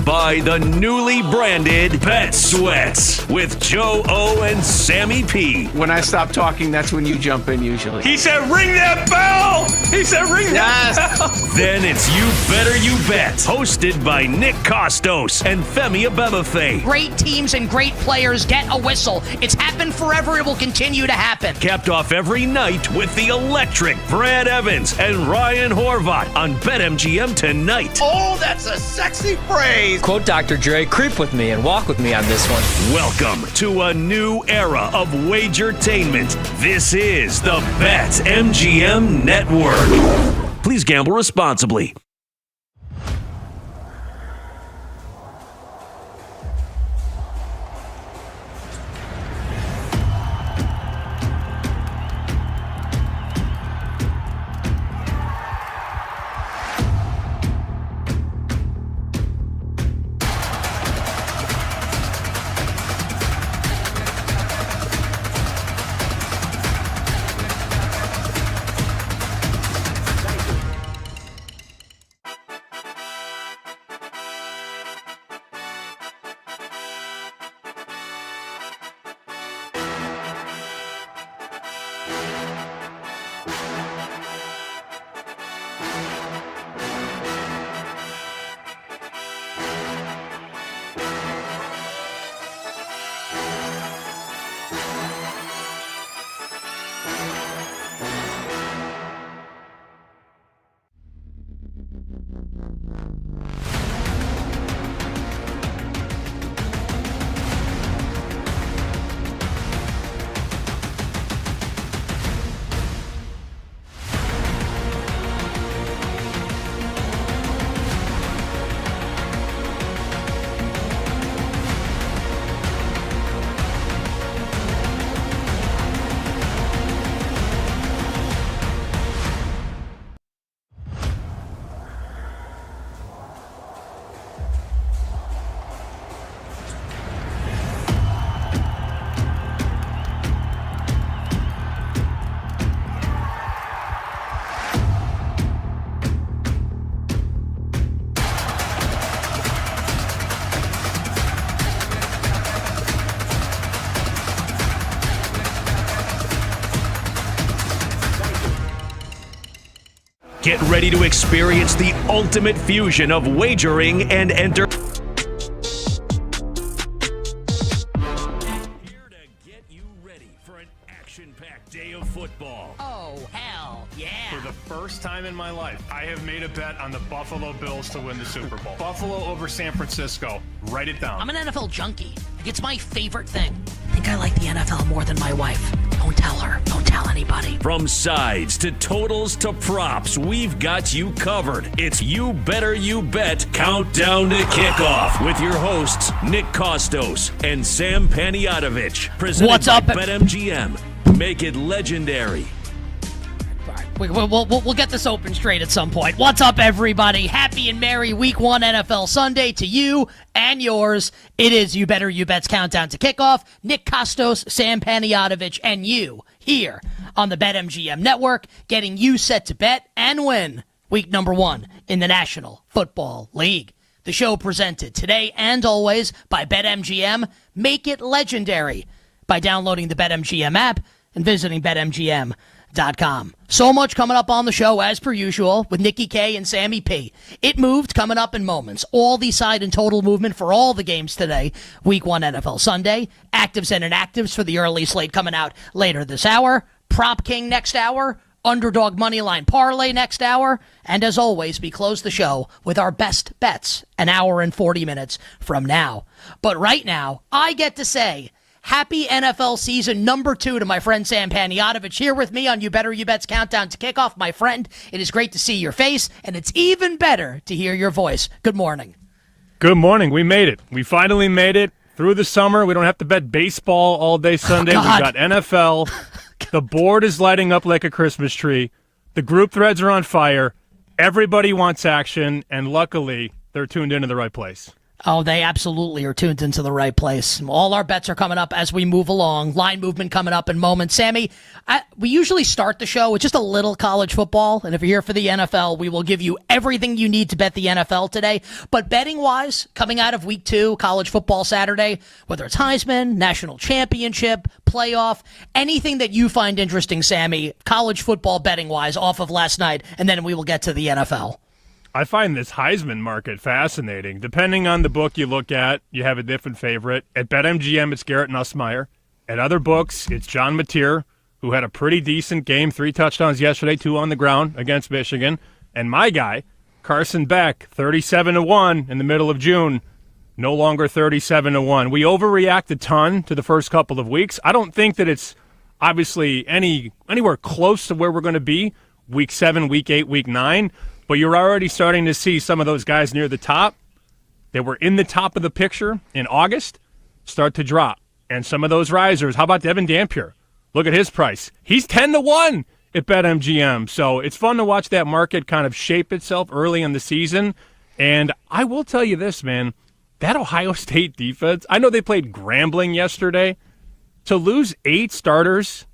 by the newly branded Bet Sweats with Joe O and Sammy P. When I stop talking, that's when you jump in usually. He said, "Ring that bell!" He said, "Ring that bell!" Then it's You Better You Bet, hosted by Nick Costos and Femi Abebefe. Great teams and great players get a whistle. It's happened forever. It will continue to happen. Capped off every night with the electric Brad Evans and Ryan Horvat on BetMGM tonight. Oh, that's a sexy phrase. Quote Dr. Dre, creep with me and walk with me on this one. Welcome to a new era of Wagertainment. This is the BetMGM Network. Please gamble responsibly. Get ready to experience the ultimate fusion of wagering and entertainment. Here to get you ready for an action-packed day of football. Oh, hell yeah. For the first time in my life, I have made a bet on the Buffalo Bills to win the Super Bowl. Buffalo over San Francisco. Write it down. I'm an NFL junkie. Like, it's my favorite thing. I think I like the NFL more than my wife. Don't tell her. Don't tell anybody. From sides to totals to props, we've got you covered. It's You Better You Bet Countdown to Kickoff with your hosts, Nick Costos and Sam Paniatovich. Presented What's by up? BetMGM. Make it legendary. We'll get this open straight at some point. What's up, everybody? Happy and merry Week 1 NFL Sunday to you and yours. It is You Better You Bet's Countdown to Kickoff. Nick Costos, Sam Paniatovich, and you here on the BetMGM Network, getting you set to bet and win Week number 1 in the National Football League. The show presented today and always by BetMGM. Make it legendary by downloading the BetMGM app and visiting BetMGM.com. So much coming up on the show, as per usual, with Nikki K and Sammy P. It moved, coming up in moments. All the side and total movement for all the games today. Week 1 NFL Sunday. Actives and inactives for the early slate coming out later this hour. Prop King next hour. Underdog Moneyline Parlay next hour. And as always, we close the show with our best bets an hour and 40 minutes from now. But right now, I get to say, happy NFL season number 2 to my friend Sam Paniatovich here with me on You Better You Bet's Countdown to Kickoff. My friend, it is great to see your face, and it's even better to hear your voice. Good morning. Good morning. We made it. We finally made it through the summer. We don't have to bet baseball all day Sunday. We've got NFL. The board is lighting up like a Christmas tree. The group threads are on fire. Everybody wants action, and luckily, they're tuned into the right place. Oh, they absolutely are tuned into the right place. All our bets are coming up as we move along. Line movement coming up in moments. Sammy, we usually start the show with just a little college football. And if you're here for the NFL, we will give you everything you need to bet the NFL today. But betting-wise, coming out of week 2, college football Saturday, whether it's Heisman, national championship, playoff, anything that you find interesting, Sammy, college football betting-wise off of last night, and then we will get to the NFL. I find this Heisman market fascinating. Depending on the book you look at, you have a different favorite. At BetMGM, it's Garrett Nussmeier. At other books, it's John Mateer, who had a pretty decent game, 3 touchdowns yesterday, 2 on the ground against Michigan. And my guy, Carson Beck, 37-1 in the middle of June, no longer 37-1. We overreact a ton to the first couple of weeks. I don't think that it's obviously anywhere close to where we're going to be week 7, week 8, week 9. But you're already starting to see some of those guys near the top that were in the top of the picture in August start to drop. And some of those risers, how about Devin Dampier? Look at his price. He's 10-1 at BetMGM. So it's fun to watch that market kind of shape itself early in the season. And I will tell you this, man, that Ohio State defense, I know they played Grambling yesterday. To lose 8 starters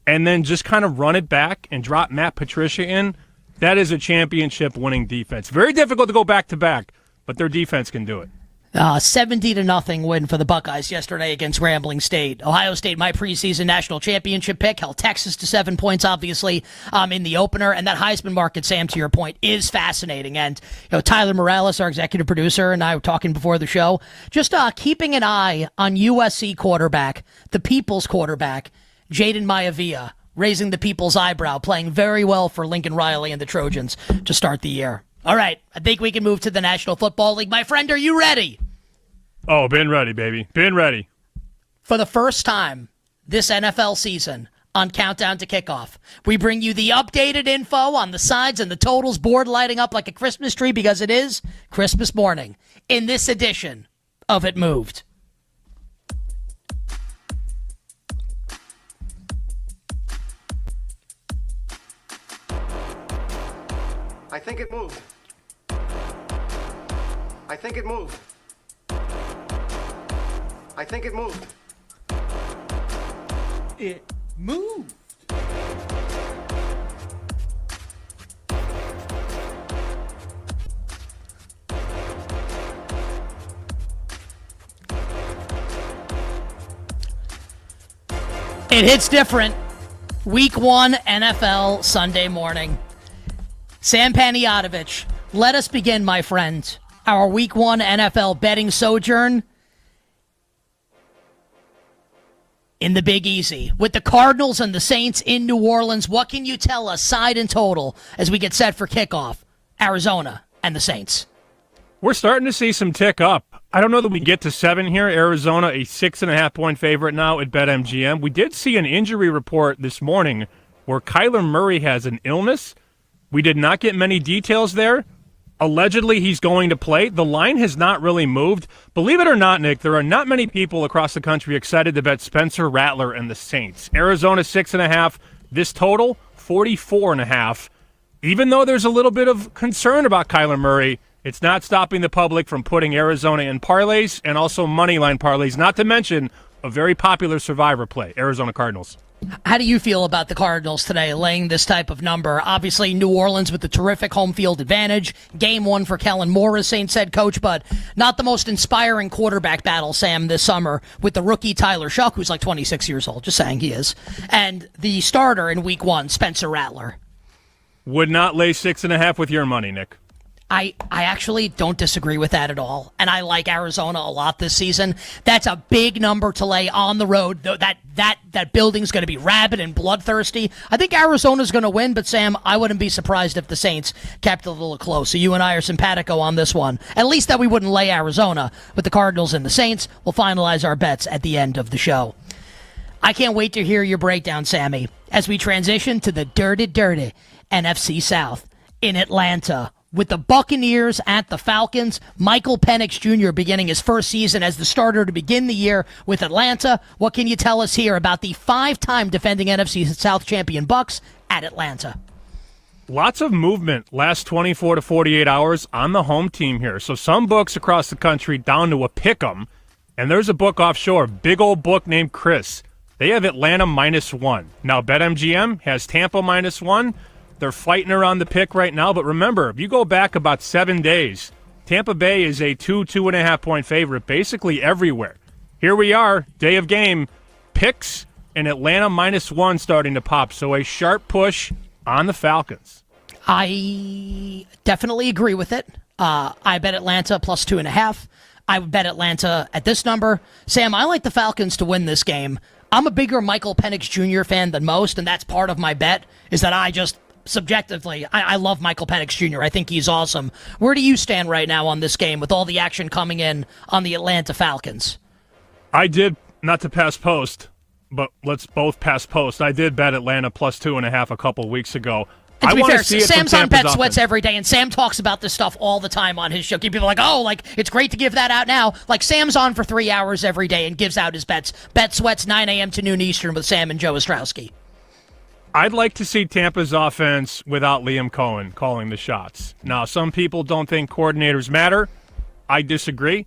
and then just kind of run it back and drop Matt Patricia in, that is a championship-winning defense. Very difficult to go back-to-back, but their defense can do it. 70-0 win for the Buckeyes yesterday against Grambling State. Ohio State, my preseason national championship pick, held Texas to 7 points, obviously, in the opener. And that Heisman market, Sam, to your point, is fascinating. And Tyler Morales, our executive producer, and I were talking before the show, just keeping an eye on USC quarterback, the people's quarterback, Jaden Maivia, raising the people's eyebrow, playing very well for Lincoln Riley and the Trojans to start the year. All right, I think we can move to the National Football League. My friend, are you ready? Oh, been ready, baby. Been ready. For the first time this NFL season on Countdown to Kickoff, we bring you the updated info on the sides and the totals, board lighting up like a Christmas tree because it is Christmas morning in this edition of It Moved. I think it moved. I think it moved. I think it moved. It moved. It hits different. Week 1 NFL Sunday morning. Sam Panayotovich, let us begin, my friend, our Week 1 NFL betting sojourn in the Big Easy. With the Cardinals and the Saints in New Orleans, what can you tell us, side and total, as we get set for kickoff? Arizona and the Saints. We're starting to see some tick up. I don't know that we get to 7 here. Arizona, a 6.5-point favorite now at BetMGM. We did see an injury report this morning where Kyler Murray has an illness. We did not get many details there. Allegedly, he's going to play. The line has not really moved. Believe it or not, Nick, there are not many people across the country excited to bet Spencer Rattler and the Saints. Arizona, 6.5. This total, 44.5. Even though there's a little bit of concern about Kyler Murray, it's not stopping the public from putting Arizona in parlays and also moneyline parlays, not to mention a very popular survivor play, Arizona Cardinals. How do you feel about the Cardinals today, laying this type of number? Obviously, New Orleans with the terrific home field advantage. Game 1 for Kellen Moore as Saints head coach, but not the most inspiring quarterback battle, Sam, this summer with the rookie Tyler Shuck, who's like 26 years old. Just saying he is. And the starter in Week 1, Spencer Rattler. Would not lay 6.5 with your money, Nick. I actually don't disagree with that at all, and I like Arizona a lot this season. That's a big number to lay on the road. That building's going to be rabid and bloodthirsty. I think Arizona's going to win, but Sam, I wouldn't be surprised if the Saints kept it a little close. So you and I are simpatico on this one. At least that we wouldn't lay Arizona with the Cardinals and the Saints. We'll finalize our bets at the end of the show. I can't wait to hear your breakdown, Sammy, as we transition to the dirty NFC South in Atlanta. With the Buccaneers at the Falcons, Michael Penix Jr. beginning his first season as the starter to begin the year with Atlanta. What can you tell us here about the 5-time defending NFC South champion Bucs at Atlanta? lots of movement last 24 to 48 hours on the home team here. So some books across the country down to a pick'em, and there's a book offshore, big old book named Chris. They have Atlanta -1. Now BetMGM has Tampa -1. They're fighting around the pick right now, but remember, if you go back about 7 days, Tampa Bay is a 2.5 point favorite basically everywhere. Here we are, day of game, picks, and Atlanta -1 starting to pop. So a sharp push on the Falcons. I definitely agree with it. I bet Atlanta +2.5. I would bet Atlanta at this number. Sam, I like the Falcons to win this game. I'm a bigger Michael Penix Jr. fan than most, and that's part of my bet, is that I just subjectively, I love Michael Penix Jr. I think he's awesome. Where do you stand right now on this game with all the action coming in on the Atlanta Falcons? I did, not to pass post, but let's both pass post. I did bet Atlanta +2.5 a couple weeks ago. And to be fair, see it Sam's from on Tampa's Bet Sweats offense. every day, and Sam talks about this stuff all the time on his show. People are like, oh, like, it's great to give that out now. Like, Sam's on for 3 hours every day and gives out his bets. Bet Sweats, 9 a.m. to noon Eastern with Sam and Joe Ostrowski. I'd like to see Tampa's offense without Liam Cohen calling the shots. Now, some people don't think coordinators matter. I disagree.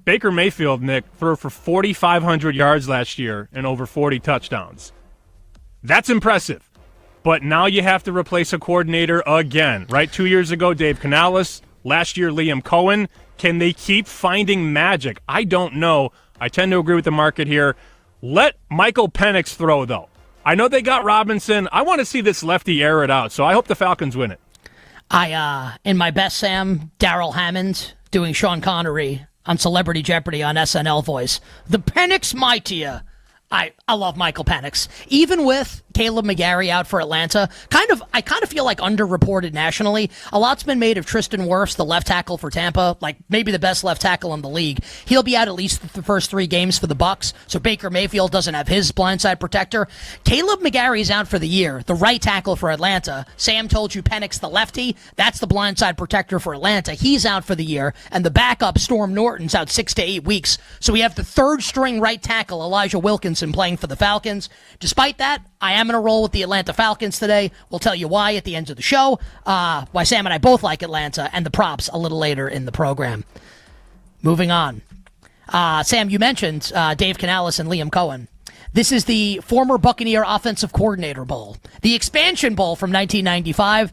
Baker Mayfield, Nick, threw for 4,500 yards last year and over 40 touchdowns. That's impressive. But now you have to replace a coordinator again, right? 2 years ago, Dave Canales. Last year, Liam Cohen. Can they keep finding magic? I don't know. I tend to agree with the market here. Let Michael Penix throw, though. I know they got Robinson. I want to see this lefty air it out, so I hope the Falcons win it. In my best, Sam, Darrell Hammond doing Sean Connery on Celebrity Jeopardy on SNL voice. The Penix Mightier. I love Michael Penix. Even with Caleb McGarry out for Atlanta, I kind of feel like underreported nationally. A lot's been made of Tristan Wirfs, the left tackle for Tampa, like maybe the best left tackle in the league. He'll be out at least the first 3 games for the Bucs, so Baker Mayfield doesn't have his blindside protector. Caleb McGarry's out for the year, the right tackle for Atlanta. Sam told you Penix, the lefty, that's the blindside protector for Atlanta. He's out for the year, and the backup, Storm Norton's out 6 to 8 weeks. So we have the third string right tackle, Elijah Wilkinson, playing for the Falcons. Despite that, I am going to roll with the Atlanta Falcons today. We'll tell you why at the end of the show, why Sam and I both like Atlanta, and the props a little later in the program. Moving on. Sam, you mentioned Dave Canales and Liam Cohen. This is the former Buccaneer Offensive Coordinator Bowl, the Expansion Bowl from 1995.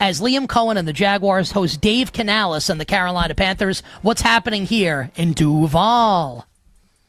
As Liam Cohen and the Jaguars host Dave Canales and the Carolina Panthers, what's happening here in Duval?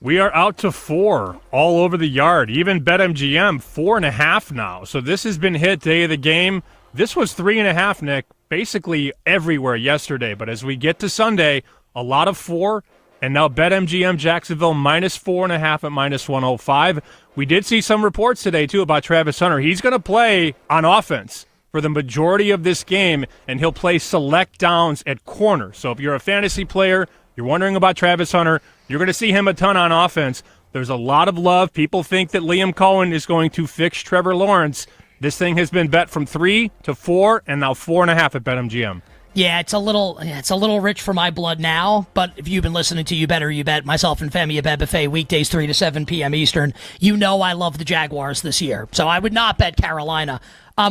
We are out to 4 all over the yard. Even BetMGM, 4.5 now. So this has been hit day of the game. This was 3.5, Nick, basically everywhere yesterday. But as we get to Sunday, a lot of 4. And now BetMGM Jacksonville -4.5 at -105. We did see some reports today, too, about Travis Hunter. He's going to play on offense for the majority of this game, and he'll play select downs at corner. So if you're a fantasy player, you're wondering about Travis Hunter, you're going to see him a ton on offense. There's a lot of love. People think that Liam Cohen is going to fix Trevor Lawrence. This thing has been bet from 3 to 4 and now 4.5 at BetMGM. Yeah, it's a little rich for my blood now, but if you've been listening to You Better You Bet, myself and Femi You Bet Buffet weekdays 3 to 7 p.m. Eastern, you know I love the Jaguars this year, so I would not bet Carolina.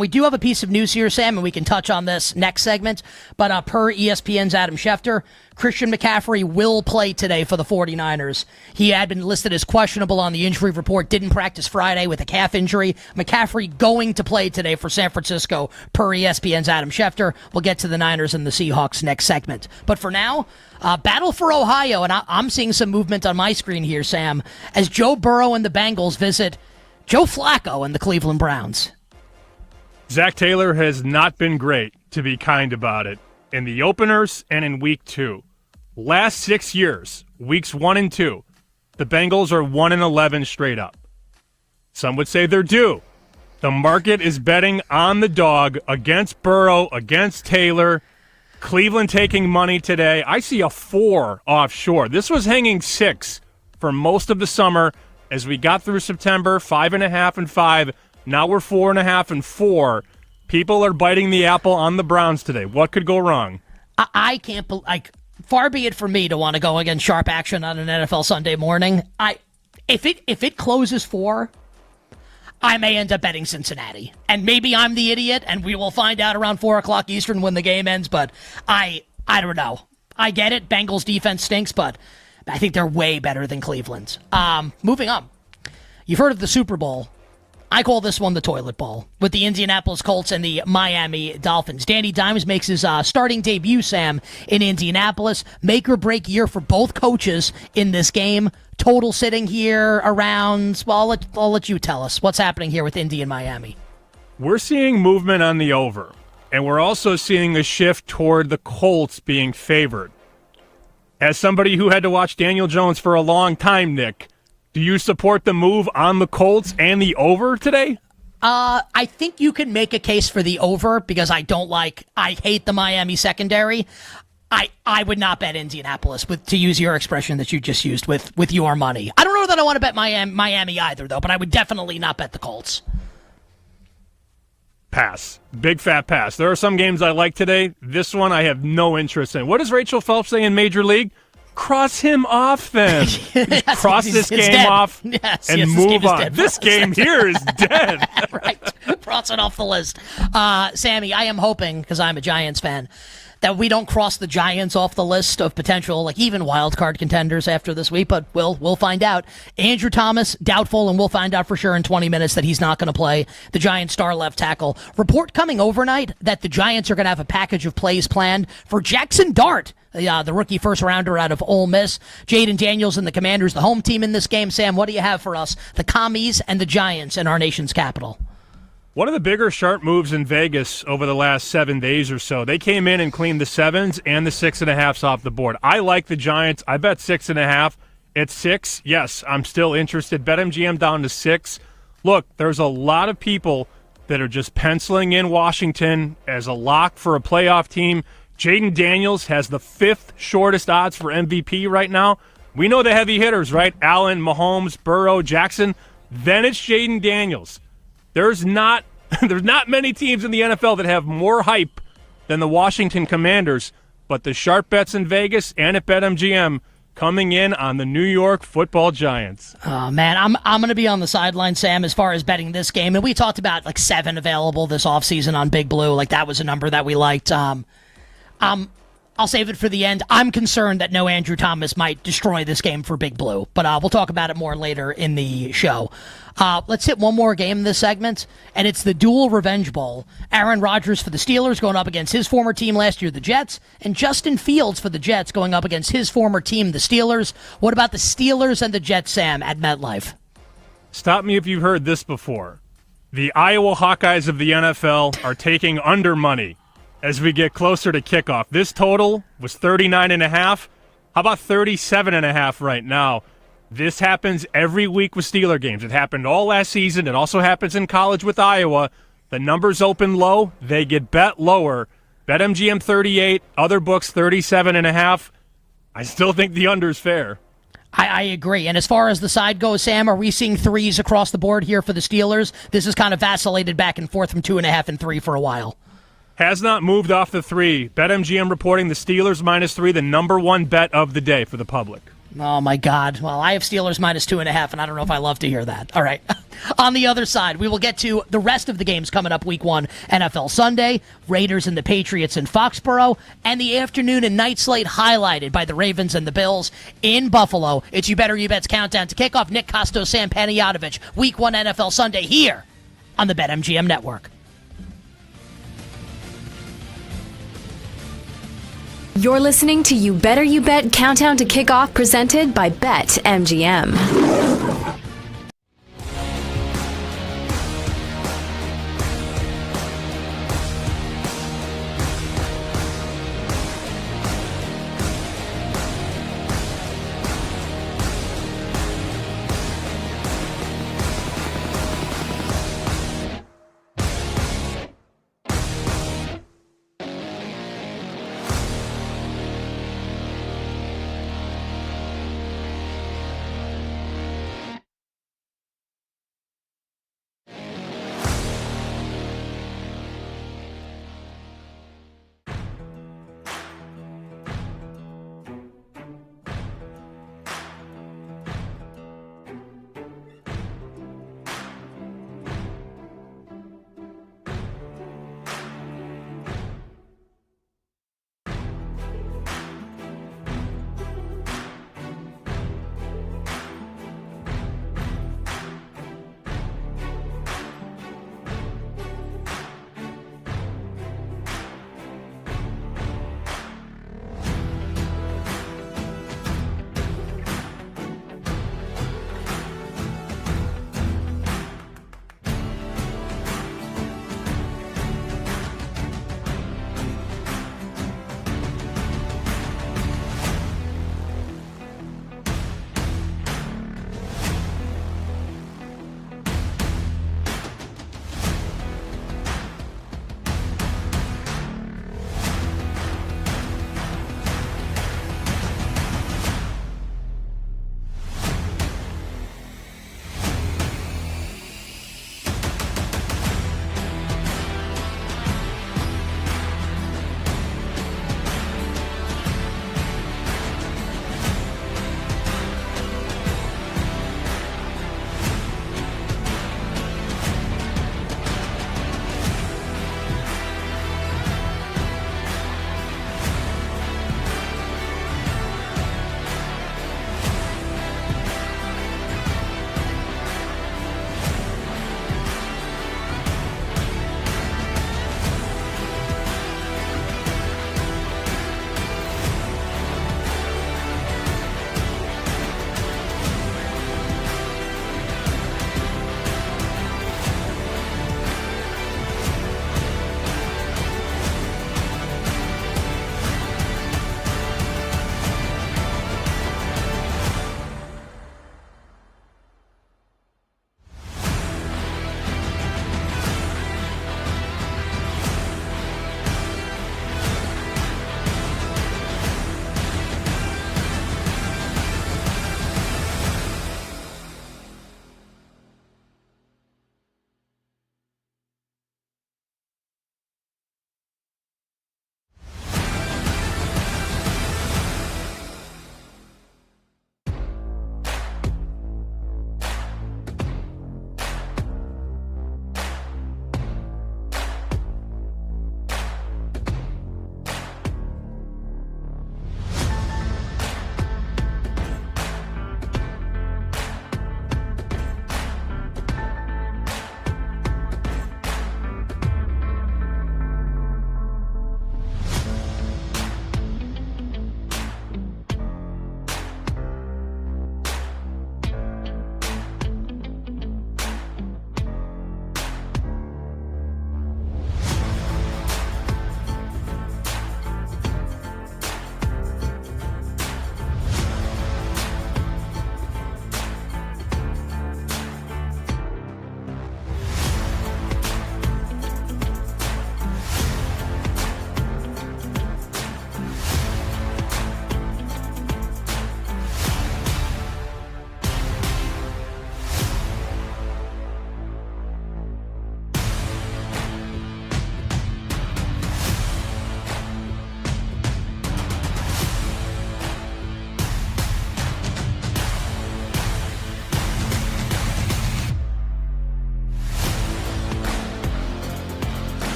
We do have a piece of news here, Sam, and we can touch on this next segment, but per ESPN's Adam Schefter, Christian McCaffrey will play today for the 49ers. He had been listed as questionable on the injury report, didn't practice Friday with a calf injury. McCaffrey going to play today for San Francisco per ESPN's Adam Schefter. We'll get to the Niners and the Seahawks next segment. But for now, battle for Ohio, and I'm seeing some movement on my screen here, Sam, as Joe Burrow and the Bengals visit Joe Flacco and the Cleveland Browns. Zach Taylor has not been great, to be kind about it, in the openers and in week 2. Last 6 years, weeks 1 and 2, the Bengals are 1-11 straight up. Some would say they're due. The market is betting on the dog against Burrow, against Taylor. Cleveland taking money today. I see a 4 offshore. This was hanging 6 for most of the summer. As we got through September, 5.5 and 5. Now we're 4.5 and 4. People are biting the apple on the Browns today. What could go wrong? I can't believe. Far be it from me to want to go against sharp action on an NFL Sunday morning. If it closes 4, I may end up betting Cincinnati. And maybe I'm the idiot, and we will find out around 4 o'clock Eastern when the game ends, but I don't know. I get it. Bengals defense stinks, but I think they're way better than Cleveland's. Moving on. You've heard of the Super Bowl. I call this one the toilet bowl with the Indianapolis Colts and the Miami Dolphins. Danny Dimes makes his starting debut, Sam, in Indianapolis. Make or break year for both coaches in this game. Total sitting here around, well, I'll let you tell us what's happening here with Indy and Miami. We're seeing movement on the over, and we're also seeing a shift toward the Colts being favored. As somebody who had to watch Daniel Jones for a long time, Nick, do you support the move on the Colts and the over today? I think you can make a case for the over because I hate the Miami secondary. I would not bet Indianapolis, to use your expression that you just used, with your money. I don't know that I want to bet Miami either, though, but I would definitely not bet the Colts. Pass. Big fat pass. There are some games I like today. This one I have no interest in. What does Rachel Phelps say in Major League? Cross him off then. Yes, cross this game off and move on. This game here is dead. Right. Cross it off the list. Sammy, I am hoping, because I'm a Giants fan, that we don't cross the Giants off the list of potential, even wild card contenders after this week, but we'll find out. Andrew Thomas, doubtful, and we'll find out for sure in 20 minutes that he's not going to play. The Giants star left tackle. Report coming overnight that the Giants are going to have a package of plays planned for Jackson Dart, the rookie first-rounder out of Ole Miss. Jaden Daniels and the Commanders, the home team in this game. Sam, what do you have for us? The Commies and the Giants in our nation's capital. One of the bigger sharp moves in Vegas over the last 7 days or so, they came in and cleaned the 7s and the 6.5s off the board. I like the Giants. I bet 6.5. At 6, yes, I'm still interested. BetMGM down to 6. Look, there's a lot of people that are just penciling in Washington as a lock for a playoff team. Jaden Daniels has the 5th shortest odds for MVP right now. We know the heavy hitters, right? Allen, Mahomes, Burrow, Jackson. Then it's Jaden Daniels. There's not many teams in the NFL that have more hype than the Washington Commanders, but the sharp bets in Vegas and at BetMGM coming in on the New York Football Giants. Oh, man, I'm going to be on the sideline, Sam, as far as betting this game. And we talked about 7 available this offseason on Big Blue. That was a number that we liked. I'll save it for the end. I'm concerned that no Andrew Thomas might destroy this game for Big Blue, but we'll talk about it more later in the show. Let's hit one more game in this segment, and it's the Dual Revenge Bowl. Aaron Rodgers for the Steelers going up against his former team last year, the Jets, and Justin Fields for the Jets going up against his former team, the Steelers. What about the Steelers and the Jets, Sam, at MetLife? Stop me if you've heard this before. The Iowa Hawkeyes of the NFL are taking under money as we get closer to kickoff. This total was 39.5. How about 37.5 right now? This happens every week with Steeler games. It happened all last season. It also happens in college with Iowa. The numbers open low. They get bet lower. BetMGM 38, other books 37.5. I still think the under is fair. I agree. And as far as the side goes, Sam, are we seeing 3s across the board here for the Steelers? This has kind of vacillated back and forth from 2.5 and 3 for a while. Has not moved off the 3. BetMGM reporting the Steelers -3, the number 1 bet of the day for the public. Oh, my God. Well, I have Steelers -2.5, and I don't know if I love to hear that. All right. On the other side, we will get to the rest of the games coming up week 1, NFL Sunday, Raiders and the Patriots in Foxborough, and the afternoon and night slate highlighted by the Ravens and the Bills in Buffalo. It's You Better You Bet's countdown to kickoff. Nick Kostos, Sam Panayotovich, week 1 NFL Sunday here on the BetMGM Network. You're listening to You Better You Bet Countdown to Kickoff presented by BetMGM.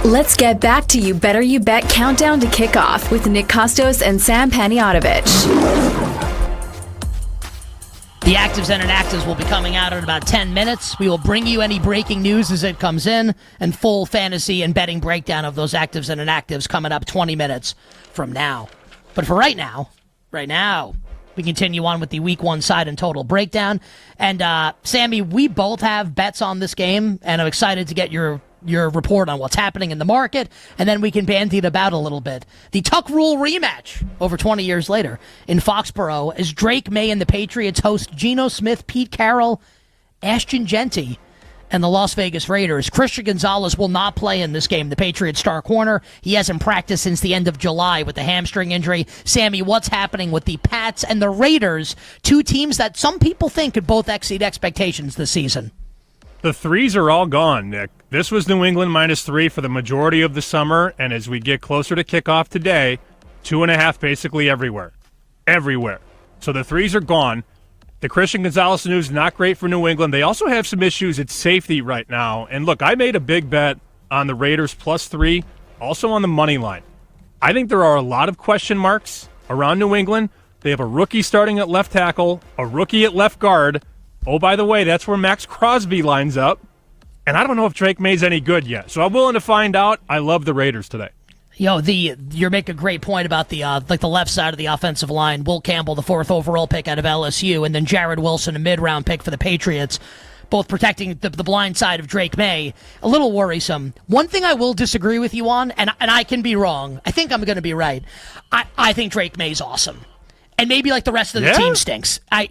Let's get back to You Better You Bet Countdown to Kickoff with Nick Costos and Sam Paniotovich. The actives and inactives will be coming out in about 10 minutes. We will bring you any breaking news as it comes in and full fantasy and betting breakdown of those actives and inactives coming up 20 minutes from now. But for right now, we continue on with the week 1 side and total breakdown. And Sammy, we both have bets on this game, and I'm excited to get your report on what's happening in the market, and then we can bandy it about a little bit. The Tuck Rule rematch over 20 years later in Foxborough as Drake May and the Patriots host Geno Smith, Pete Carroll, Ashton Genty, and the Las Vegas Raiders. Christian Gonzalez will not play in this game, the Patriots star corner. He hasn't practiced since the end of July with the hamstring injury. Sammy, what's happening with the Pats and the Raiders, two teams that some people think could both exceed expectations this season? The threes are all gone, Nick. This was New England -3 for the majority of the summer, and as we get closer to kickoff today, 2.5 basically everywhere. Everywhere. So the threes are gone. The Christian Gonzalez news, not great for New England. They also have some issues at safety right now. And look, I made a big bet on the Raiders +3, also on the money line. I think there are a lot of question marks around New England. They have a rookie starting at left tackle, a rookie at left guard. Oh, by the way, that's where Max Crosby lines up. And I don't know if Drake May's any good yet. So I'm willing to find out. I love the Raiders today. You're making a great point about the the left side of the offensive line. Will Campbell, the 4th overall pick out of LSU, and then Jared Wilson, a mid-round pick for the Patriots, both protecting the blind side of Drake May. A little worrisome. One thing I will disagree with you on, and I can be wrong. I think I'm going to be right. I think Drake May's awesome, and maybe like the rest of the team stinks. I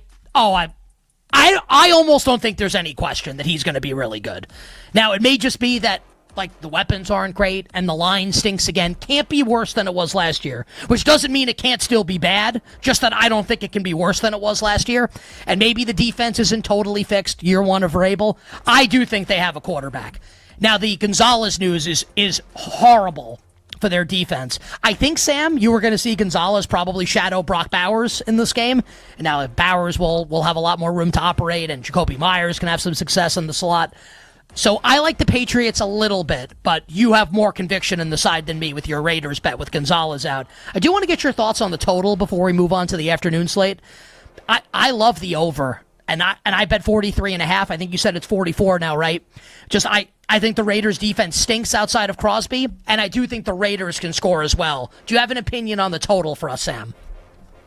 almost don't think there's any question that he's going to be really good. Now, it may just be that like the weapons aren't great and the line stinks again. Can't be worse than it was last year, which doesn't mean it can't still be bad, just that I don't think it can be worse than it was last year. And maybe the defense isn't totally fixed year 1 of Vrabel. I do think they have a quarterback. Now, the Gonzalez news is horrible for their defense. I think, Sam, you were going to see Gonzalez probably shadow Brock Bowers in this game. And now Bowers will have a lot more room to operate, and Jacoby Myers can have some success in the slot. So I like the Patriots a little bit, but you have more conviction in the side than me with your Raiders bet with Gonzalez out. I do want to get your thoughts on the total before we move on to the afternoon slate. I love the over, and I bet 43.5. I think you said it's 44 now, right? I think the Raiders' defense stinks outside of Crosby, and I do think the Raiders can score as well. Do you have an opinion on the total for us, Sam?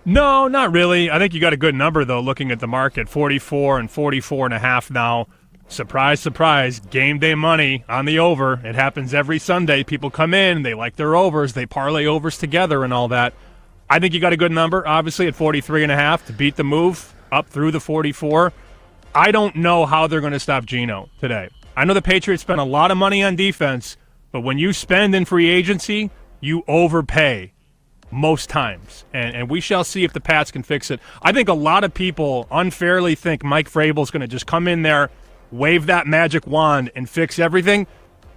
No, not really. I think you got a good number, though, looking at the market. 44 and 44.5 now. Surprise, surprise, game day money on the over. It happens every Sunday. People come in, they like their overs, they parlay overs together and all that. I think you got a good number, obviously, at 43.5 to beat the move up through the 44. I don't know how they're going to stop Geno today. I know the Patriots spent a lot of money on defense, but when you spend in free agency, you overpay most times. And we shall see if the Pats can fix it. I think a lot of people unfairly think Mike Vrabel's going to just come in there, wave that magic wand, and fix everything.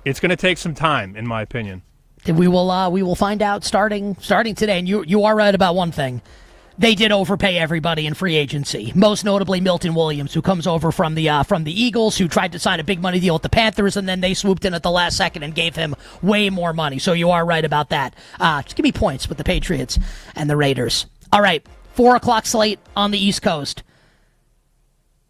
It's going to take some time, in my opinion. We will find out starting today. And you are right about one thing. They did overpay everybody in free agency, most notably Milton Williams, who comes over from the Eagles, who tried to sign a big money deal with the Panthers, and then they swooped in at the last second and gave him way more money. So you are right about that. Just give me points with the Patriots and the Raiders. All right, 4 o'clock slate on the East Coast.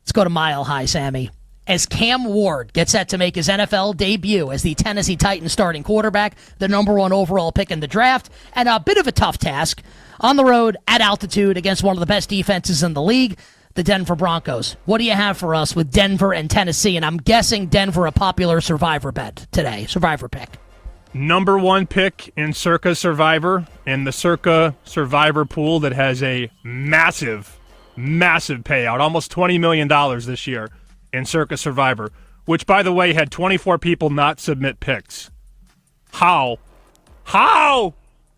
Let's go to Mile High, Sammy. As Cam Ward gets set to make his NFL debut as the Tennessee Titans starting quarterback, the number 1 overall pick in the draft, and a bit of a tough task on the road at altitude against one of the best defenses in the league, the Denver Broncos. What do you have for us with Denver and Tennessee? And I'm guessing Denver a popular survivor bet today, survivor pick. Number 1 pick in Circa Survivor, in the Circa Survivor pool that has a massive payout, almost $20 million this year. In Circa Survivor, which, by the way, had 24 people not submit picks. How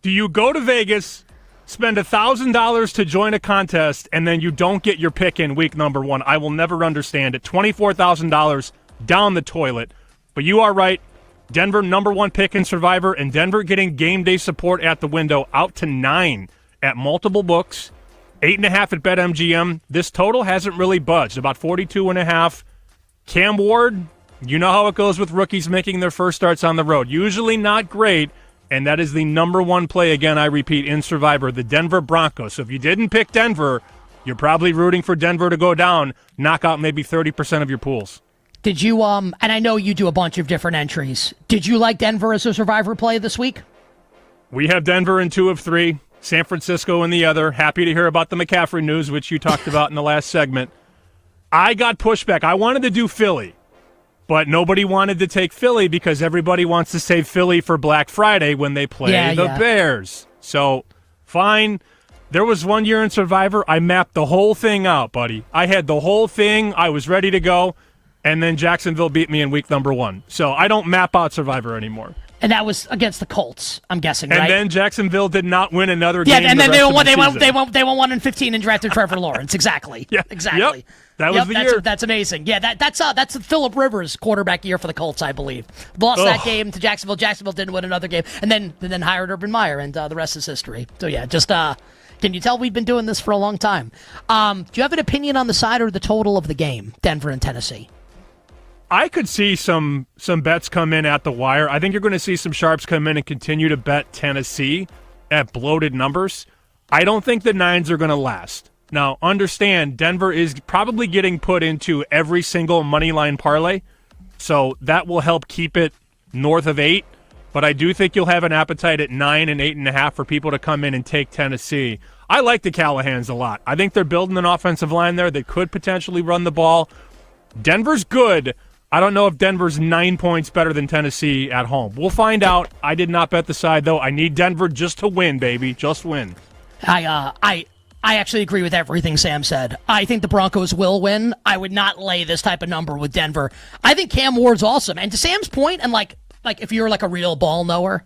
do you go to Vegas, spend $1,000 to join a contest, and then you don't get your pick in week number 1? I will never understand it. $24,000 down the toilet. But you are right. Denver, number 1 pick in Survivor, and Denver getting game day support at the window, out to 9 at multiple books. 8.5 at BetMGM. This total hasn't really budged. About 42.5. Cam Ward, You know how it goes with rookies making their first starts on the road. Usually not great, and that is the number one play, again, I repeat, in Survivor, the Denver Broncos. So if you didn't pick Denver, you're probably rooting for Denver to go down, knock out maybe 30% of your pools. Did you, and I know you do a bunch of different entries, did you like Denver as a Survivor play this week? We have Denver in 2 of 3, San Francisco in the other. Happy to hear about the McCaffrey news, which you talked about in the last segment. I got pushback. I wanted to do Philly, but nobody wanted to take Philly because everybody wants to save Philly for Black Friday when they play the Bears. So, fine. There was one year in Survivor, I mapped the whole thing out, buddy. I had the whole thing. I was ready to go, and then Jacksonville beat me in week number 1. So I don't map out Survivor anymore. And that was against the Colts, I'm guessing, right? And then Jacksonville did not win another game. Yeah, and then they won 1-15 and drafted Trevor Lawrence. Exactly. Yeah, exactly. Yep. That was the year. That's amazing. Yeah, that's the Phillip Rivers quarterback year for the Colts, I believe. Lost that game to Jacksonville. Jacksonville didn't win another game, and then hired Urban Meyer, and the rest is history. So yeah, just can you tell we've been doing this for a long time? Do you have an opinion on the side or the total of the game, Denver and Tennessee? I could see some bets come in at the wire. I think you're going to see some sharps come in and continue to bet Tennessee at bloated numbers. I don't think the 9s are going to last. Now, understand, Denver is probably getting put into every single money line parlay, so that will help keep it north of 8. But I do think you'll have an appetite at 9 and 8.5 for people to come in and take Tennessee. I like the Callahans a lot. I think they're building an offensive line there that could potentially run the ball. Denver's good. I don't know if Denver's 9 points better than Tennessee at home. We'll find out. I did not bet the side, though. I need Denver just to win, baby. Just win. I actually agree with everything Sam said. I think the Broncos will win. I would not lay this type of number with Denver. I think Cam Ward's awesome. And to Sam's point, and like if you're like a real ball knower,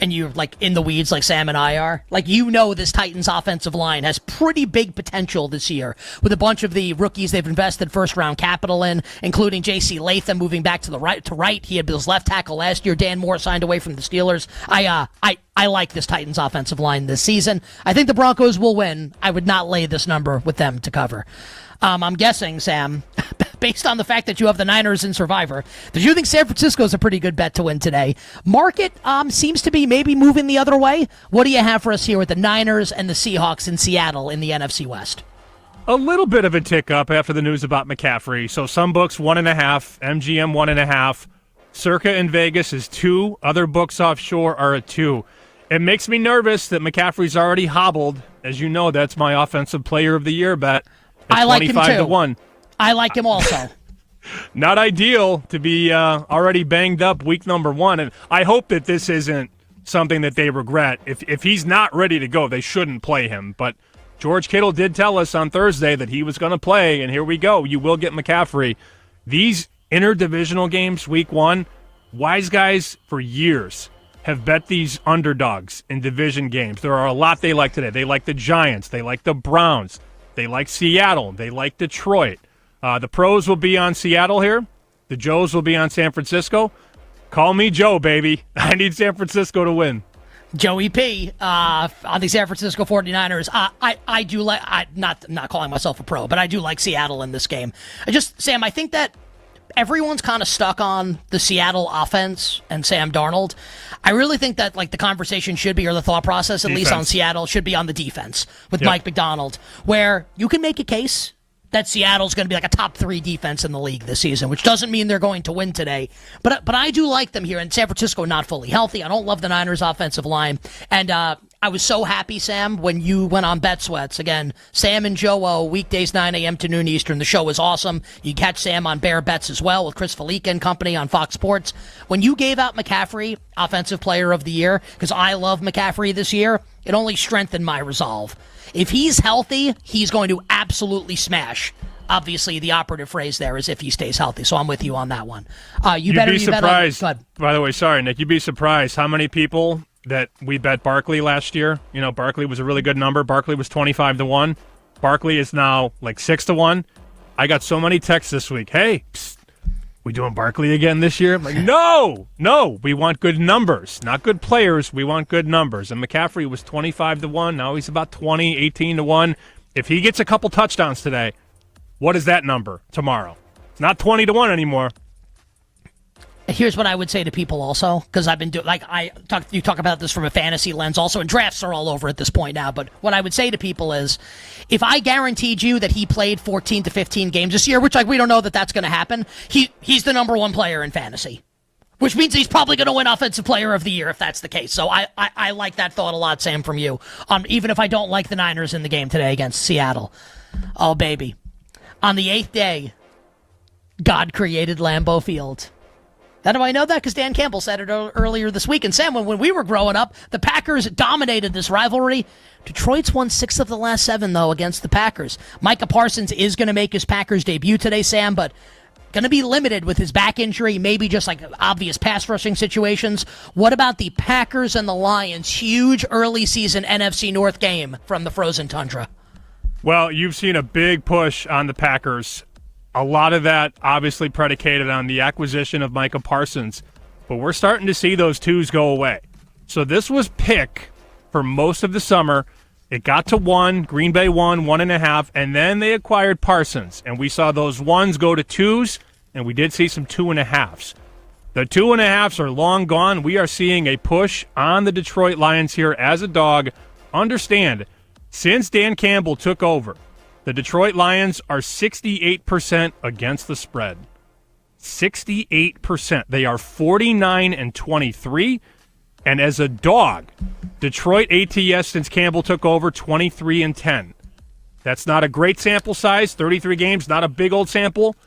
and you're like in the weeds like Sam and I are, like this Titans offensive line has pretty big potential this year with a bunch of the rookies they've invested first round capital in, including J.C. Latham moving back to the right. He had his left tackle last year. Dan Moore signed away from the Steelers. I like this Titans offensive line this season. I think the Broncos will win. I would not lay this number with them to cover. I'm guessing, Sam, based on the fact that you have the Niners in Survivor, that you think San Francisco is a pretty good bet to win today. Market seems to be maybe moving the other way. What do you have for us here with the Niners and the Seahawks in Seattle in the NFC West? A little bit of a tick up after the news about McCaffrey. So some books 1.5, MGM 1.5, Circa in Vegas is 2. Other books offshore are at 2. It makes me nervous that McCaffrey's already hobbled. As you know, that's my offensive player of the year bet. I like him too. 25-1. I like him also. Not ideal to be already banged up week number 1. And I hope that this isn't something that they regret. If he's not ready to go, they shouldn't play him. But George Kittle did tell us on Thursday that he was going to play, and here we go. You will get McCaffrey. These interdivisional games, week 1, wise guys for years have bet these underdogs in division games. There are a lot they like today. They like the Giants. They like the Browns. They like Seattle. They like Detroit. The pros will be on Seattle here. The Joes will be on San Francisco. Call me Joe, baby. I need San Francisco to win. Joey P. On the San Francisco 49ers. I do like, I'm not calling myself a pro, but I do like Seattle in this game. Sam, I think that everyone's kind of stuck on the Seattle offense and Sam Darnold. I really think that the conversation should be, or the thought process, at least on Seattle, should be on the defense with Mike McDonald, where you can make a case that Seattle's going to be like a top 3 defense in the league this season, which doesn't mean they're going to win today. But I do like them here, and San Francisco not fully healthy. I don't love the Niners offensive line. And I was so happy, Sam, when you went on Bet Sweats. Again, Sam and Joe, weekdays 9 a.m. to noon Eastern. The show is awesome. You catch Sam on Bear Bets as well with Chris Felica and company on Fox Sports. When you gave out McCaffrey Offensive Player of the Year, because I love McCaffrey this year, it only strengthened my resolve. If he's healthy, he's going to absolutely smash. Obviously, the operative phrase there is if he stays healthy, so I'm with you on that one. You'd be surprised. By the way, sorry, Nick, you'd be surprised how many people that we bet Barkley last year. You know, Barkley was a really good number. Barkley was 25-1. Barkley is now like 6-1. I got so many texts this week. Hey, we doing Barkley again this year? I'm like, no, we want good numbers, not good players. We want good numbers. And McCaffrey was 25-1. Now he's about 20, 18-1. If he gets a couple touchdowns today, what is that number tomorrow? It's not 20-1 anymore. Here's what I would say to people also, because I've been doing, you talk about this from a fantasy lens also, and drafts are all over at this point now, but what I would say to people is, if I guaranteed you that he played 14 to 15 games this year, which we don't know that that's going to happen, he's the number one player in fantasy, which means he's probably going to win Offensive Player of the Year if that's the case. So I like that thought a lot, Sam, from you, even if I don't like the Niners in the game today against Seattle. Oh, baby. On the 8th day, God created Lambeau Field. How do I know that? Because Dan Campbell said it earlier this week. And Sam, when we were growing up, the Packers dominated this rivalry. Detroit's won 6 of the last 7, though, against the Packers. Micah Parsons is going to make his Packers debut today, Sam, but going to be limited with his back injury, maybe just like obvious pass rushing situations. What about the Packers and the Lions? Huge early season NFC North game from the frozen tundra. Well, you've seen a big push on the Packers. A lot of that obviously predicated on the acquisition of Micah Parsons, but we're starting to see those twos go away. So this was pick for most of the summer. It got to 1, Green Bay 1.5, and then they acquired Parsons, and we saw those 1s go to 2s, and we did see some 2.5s. The 2.5s are long gone. We are seeing a push on the Detroit Lions here as a dog. Understand, since Dan Campbell took over, the Detroit Lions are 68% against the spread. 68%. They are 49-23. And as a dog, Detroit ATS since Campbell took over, 23-10. That's not a great sample size. 33 games, not a big old sample.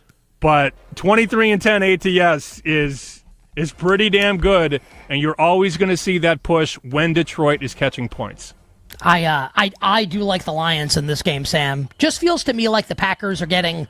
But 23-10 ATS is pretty damn good. And you're always going to see that push when Detroit is catching points. I do like the Lions in this game, Sam. Just feels to me like the Packers are getting,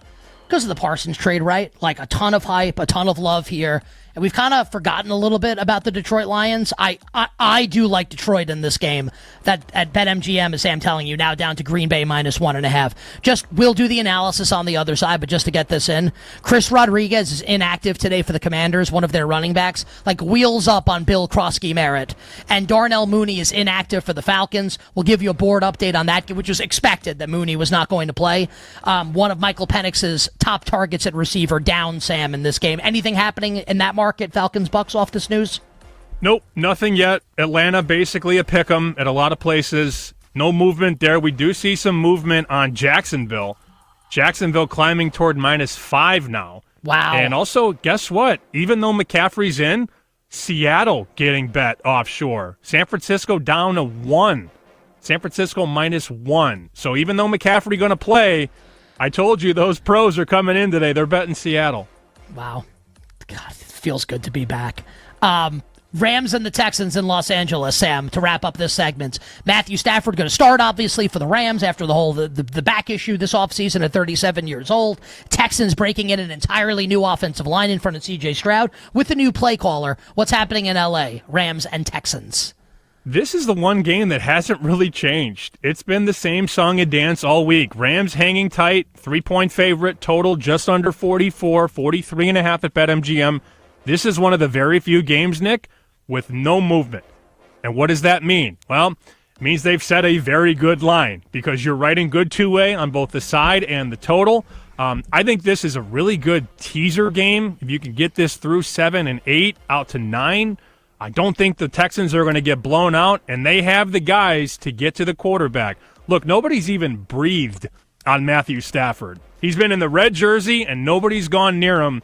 because of the Parsons trade, right? Like a ton of hype, a ton of love here. And we've kind of forgotten a little bit about the Detroit Lions. I do like Detroit in this game. That at BetMGM, as Sam telling you, now down to Green Bay -1.5. Just, we'll do the analysis on the other side, but just to get this in, Chris Rodriguez is inactive today for the Commanders, one of their running backs, like wheels up on Bill Krosky-Merritt. And Darnell Mooney is inactive for the Falcons. We'll give you a board update on that, which was expected that Mooney was not going to play. One of Michael Penix's top targets at receiver down, Sam, in this game. Anything happening in that market, Falcons-Bucks, off this news? Nope, nothing yet. Atlanta basically a pick'em at a lot of places. No movement there. We do see some movement on Jacksonville. Jacksonville climbing toward -5 now. Wow. And also, guess what? Even though McCaffrey's in, Seattle getting bet offshore. San Francisco down to 1. San Francisco -1. So even though McCaffrey going to play, I told you those pros are coming in today. They're betting Seattle. Wow. God, it feels good to be back. Rams and the Texans in Los Angeles, Sam, to wrap up this segment. Matthew Stafford going to start, obviously, for the Rams after the whole the back issue this offseason at 37 years old. Texans breaking in an entirely new offensive line in front of C.J. Stroud with a new play caller. What's happening in L.A.? Rams and Texans. This is the one game that hasn't really changed. It's been the same song and dance all week. Rams hanging tight, 3-point favorite, total just under 44, 43.5 at BetMGM. This is one of the very few games, Nick, with no movement. And what does that mean? Well, it means they've set a very good line because you're writing good two-way on both the side and the total. I think this is a really good teaser game. If you can get this through 7 and 8 out to 9, I don't think the Texans are going to get blown out, and they have the guys to get to the quarterback. Look, nobody's even breathed on Matthew Stafford. He's been in the red jersey, and nobody's gone near him.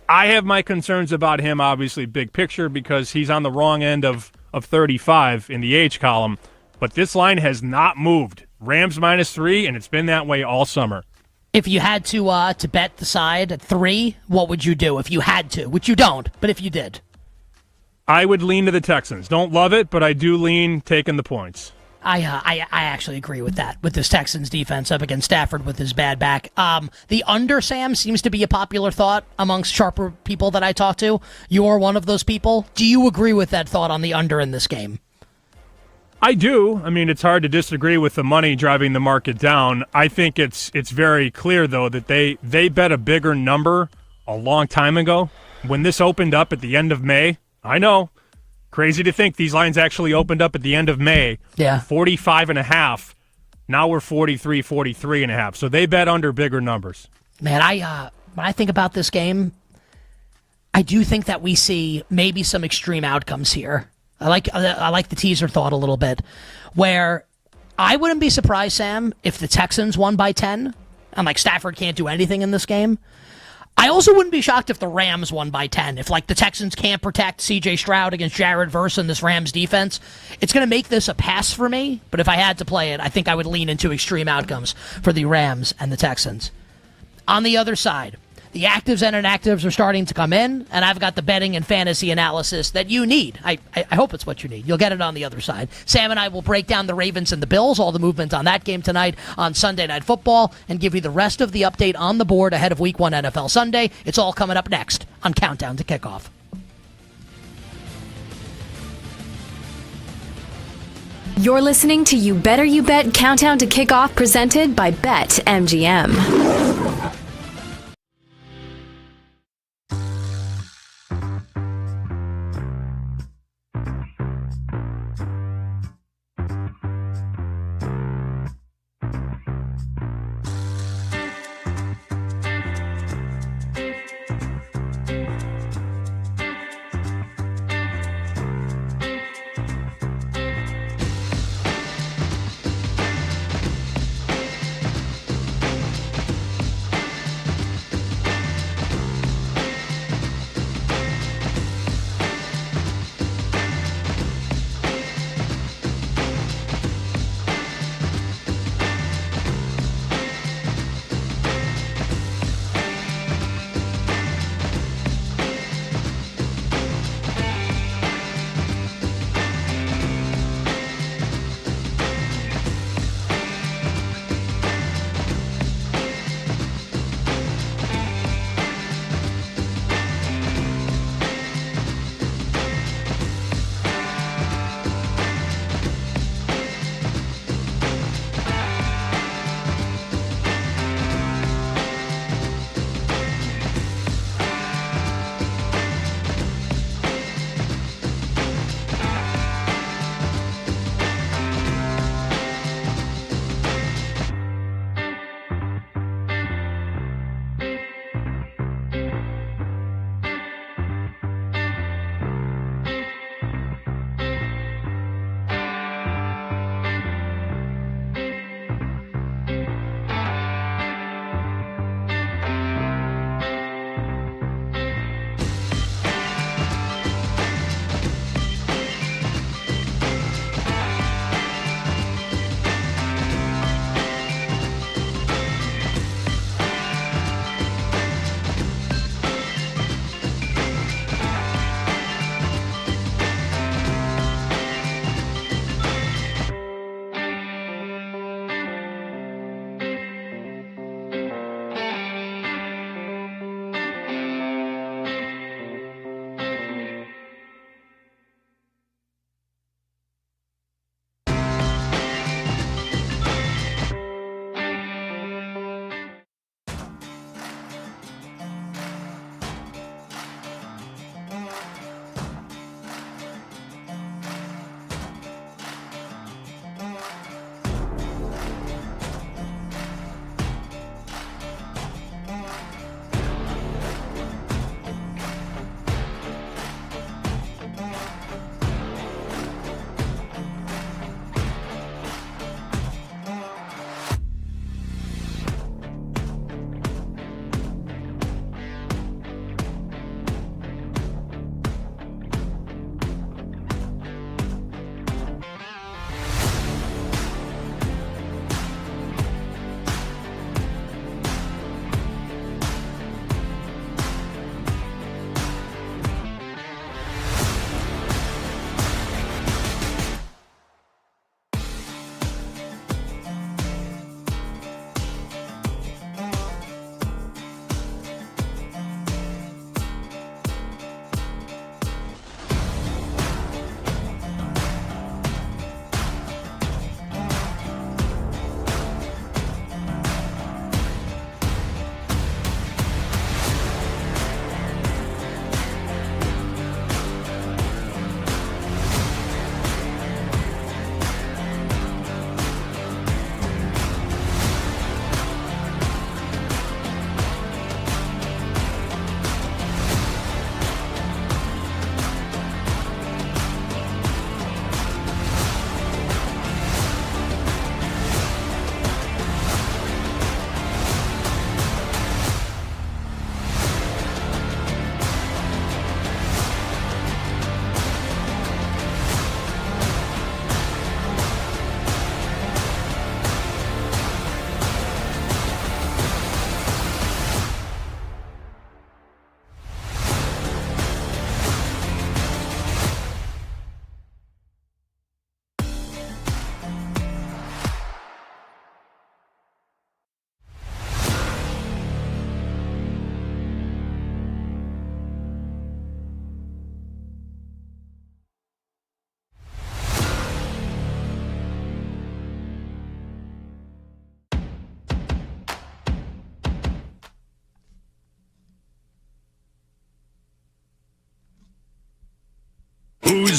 I have my concerns about him, obviously, big picture, because he's on the wrong end of 35 in the age column. But this line has not moved. Rams -3, and it's been that way all summer. If you had to bet the side at 3, what would you do if you had to? Which you don't, but if you did. I would lean to the Texans. Don't love it, but I do lean taking the points. I actually agree with that, with this Texans defense up against Stafford with his bad back. The under, Sam, seems to be a popular thought amongst sharper people that I talk to. You're one of those people. Do you agree with that thought on the under in this game? I do. I mean, it's hard to disagree with the money driving the market down. I think it's very clear, though, that they bet a bigger number a long time ago. When this opened up at the end of May, I know, crazy to think these lines actually opened up at the end of May. Yeah. 45.5. Now we're 43, 43.5. So they bet under bigger numbers. Man, when I think about this game, I do think that we see maybe some extreme outcomes here. I like the teaser thought a little bit, where I wouldn't be surprised, Sam, if the Texans won by 10 and like Stafford can't do anything in this game. I also wouldn't be shocked if the Rams won by 10. If like the Texans can't protect C.J. Stroud against Jared Verse and this Rams defense, it's going to make this a pass for me. But if I had to play it, I think I would lean into extreme outcomes for the Rams and the Texans. On the other side, the actives and inactives are starting to come in, and I've got the betting and fantasy analysis that you need. I hope it's what you need. You'll get it on the other side. Sam and I will break down the Ravens and the Bills, all the movement on that game tonight on Sunday Night Football, and give you the rest of the update on the board ahead of Week 1 NFL Sunday. It's all coming up next on Countdown to Kickoff. You're listening to You Better You Bet Countdown to Kickoff, presented by BetMGM.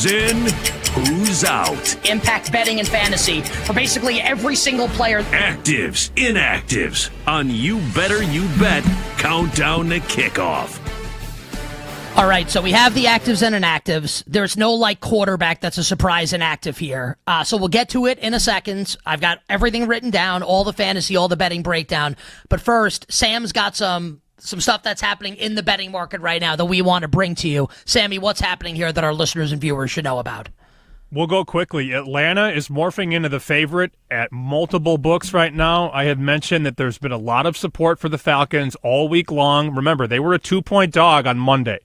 Who's in? Who's out? Impact betting and fantasy for basically every single player. Actives, inactives on You Better You Bet Countdown to Kickoff. All right, so we have the actives and inactives. There's no quarterback that's a surprise inactive here. So we'll get to it in a second. I've got everything written down, all the fantasy, all the betting breakdown. But first, Sam's got some stuff that's happening in the betting market right now that we want to bring to you. Sammy, what's happening here that our listeners and viewers should know about? We'll go quickly. Atlanta is morphing into the favorite at multiple books right now. I had mentioned that there's been a lot of support for the Falcons all week long. Remember, they were a 2-point dog on Monday.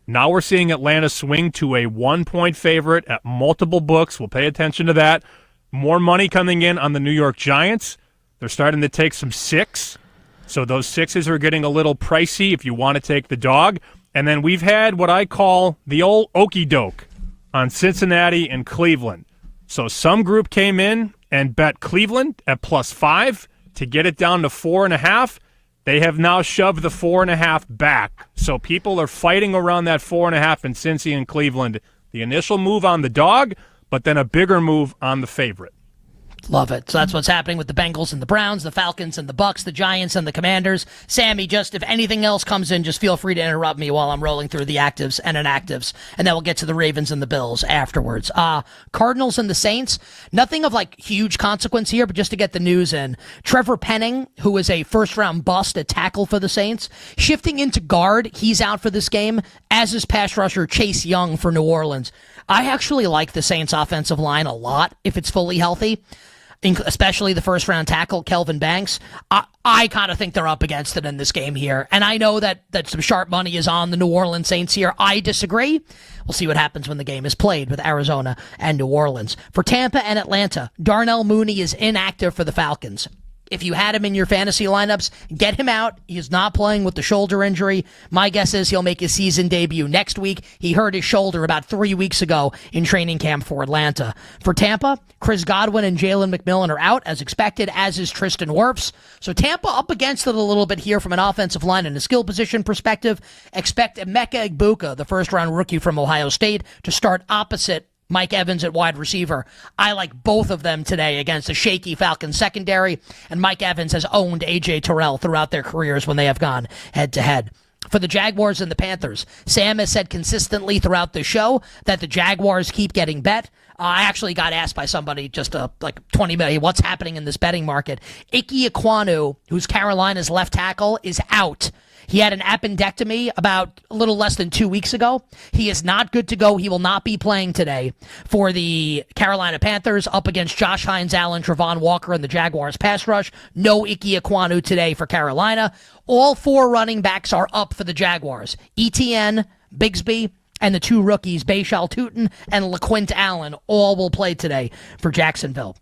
Now we're seeing Atlanta swing to a 1-point favorite at multiple books. We'll pay attention to that. More money coming in on the New York Giants. They're starting to take some 6. So those 6s are getting a little pricey if you want to take the dog. And then we've had what I call the old okey doke on Cincinnati and Cleveland. So some group came in and bet Cleveland at +5 to get it down to 4.5. They have now shoved the 4.5 back. So people are fighting around that 4.5 in Cincy and Cleveland. The initial move on the dog, but then a bigger move on the favorite. Love it. So that's what's happening with the Bengals and the Browns, the Falcons and the Bucks, the Giants and the Commanders. Sammy, just if anything else comes in, just feel free to interrupt me while I'm rolling through the actives and inactives, and then we'll get to the Ravens and the Bills afterwards. Cardinals and the Saints, nothing of huge consequence here, but just to get the news in. Trevor Penning, who is a first-round bust at tackle for the Saints, shifting into guard. He's out for this game, as is pass rusher Chase Young for New Orleans. I actually like the Saints offensive line a lot if it's fully healthy, especially the first-round tackle, Kelvin Banks. I kind of think they're up against it in this game here. And I know that some sharp money is on the New Orleans Saints here. I disagree. We'll see what happens when the game is played with Arizona and New Orleans. For Tampa and Atlanta, Darnell Mooney is inactive for the Falcons. If you had him in your fantasy lineups, get him out. He's not playing with the shoulder injury. My guess is he'll make his season debut next week. He hurt his shoulder about 3 weeks ago in training camp for Atlanta. For Tampa, Chris Godwin and Jalen McMillan are out as expected, as is Tristan Wirfs. So Tampa up against it a little bit here from an offensive line and a skill position perspective. Expect Emeka Egbuka, the first-round rookie from Ohio State, to start opposite Mike Evans at wide receiver. I like both of them today against a shaky Falcons secondary, and Mike Evans has owned A.J. Terrell throughout their careers when they have gone head-to-head. For the Jaguars and the Panthers, Sam has said consistently throughout the show that the Jaguars keep getting bet. I actually got asked by somebody just 20 minutes, what's happening in this betting market? Ike Ekwonu, who's Carolina's left tackle, is out. He had an appendectomy about a little less than 2 weeks ago. He is not good to go. He will not be playing today for the Carolina Panthers up against Josh Hines, Allen, Travon Walker, and the Jaguars pass rush. No Ike Ekwonu today for Carolina. All 4 running backs are up for the Jaguars. ETN, Bigsby, and the 2 rookies, Bashal Tutin and LaQuint Allen, all will play today for Jacksonville.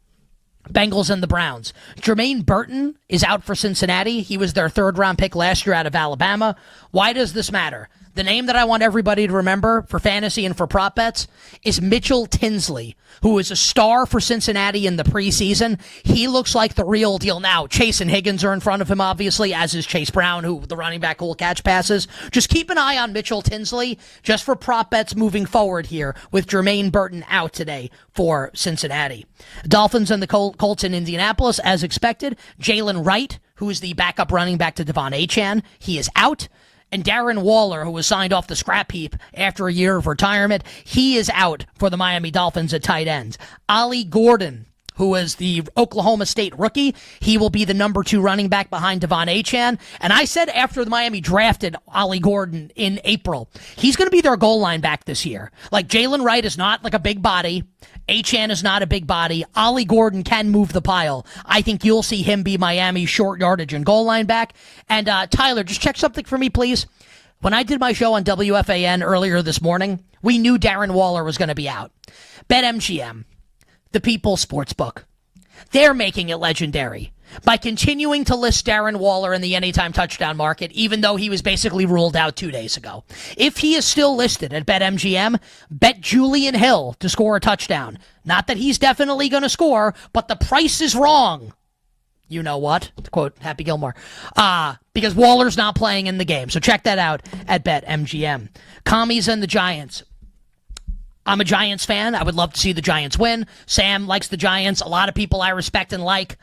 Bengals and the Browns. Jermaine Burton is out for Cincinnati. He was their 3rd-round pick last year out of Alabama. Why does this matter? The name that I want everybody to remember for fantasy and for prop bets is Mitchell Tinsley, who is a star for Cincinnati in the preseason. He looks like the real deal now. Chase and Higgins are in front of him, obviously, as is Chase Brown, who the running back who will catch passes. Just keep an eye on Mitchell Tinsley just for prop bets moving forward here with Jermaine Burton out today for Cincinnati. Dolphins and the Colts in Indianapolis, as expected. Jalen Wright, who is the backup running back to Devon Achane, he is out. And Darren Waller, who was signed off the scrap heap after a year of retirement, he is out for the Miami Dolphins at tight end. Ollie Gordon, who is the Oklahoma State rookie, he will be the number 2 running back behind Devon Achane. And I said after the Miami drafted Ollie Gordon in April, he's going to be their goal line back this year. Jalen Wright is not a big body. Achane is not a big body. Ollie Gordon can move the pile. I think you'll see him be Miami's short yardage and goal line back. And Tyler, just check something for me, please. When I did my show on WFAN earlier this morning, we knew Darren Waller was going to be out. BetMGM, the People's Sportsbook, they're making it legendary by continuing to list Darren Waller in the anytime touchdown market, even though he was basically ruled out 2 days ago. If he is still listed at BetMGM, bet Julian Hill to score a touchdown. Not that he's definitely going to score, but the price is wrong. You know what? To quote Happy Gilmore. Because Waller's not playing in the game. So check that out at BetMGM. Commies and the Giants. I'm a Giants fan. I would love to see the Giants win. Sam likes the Giants. A lot of people I respect and like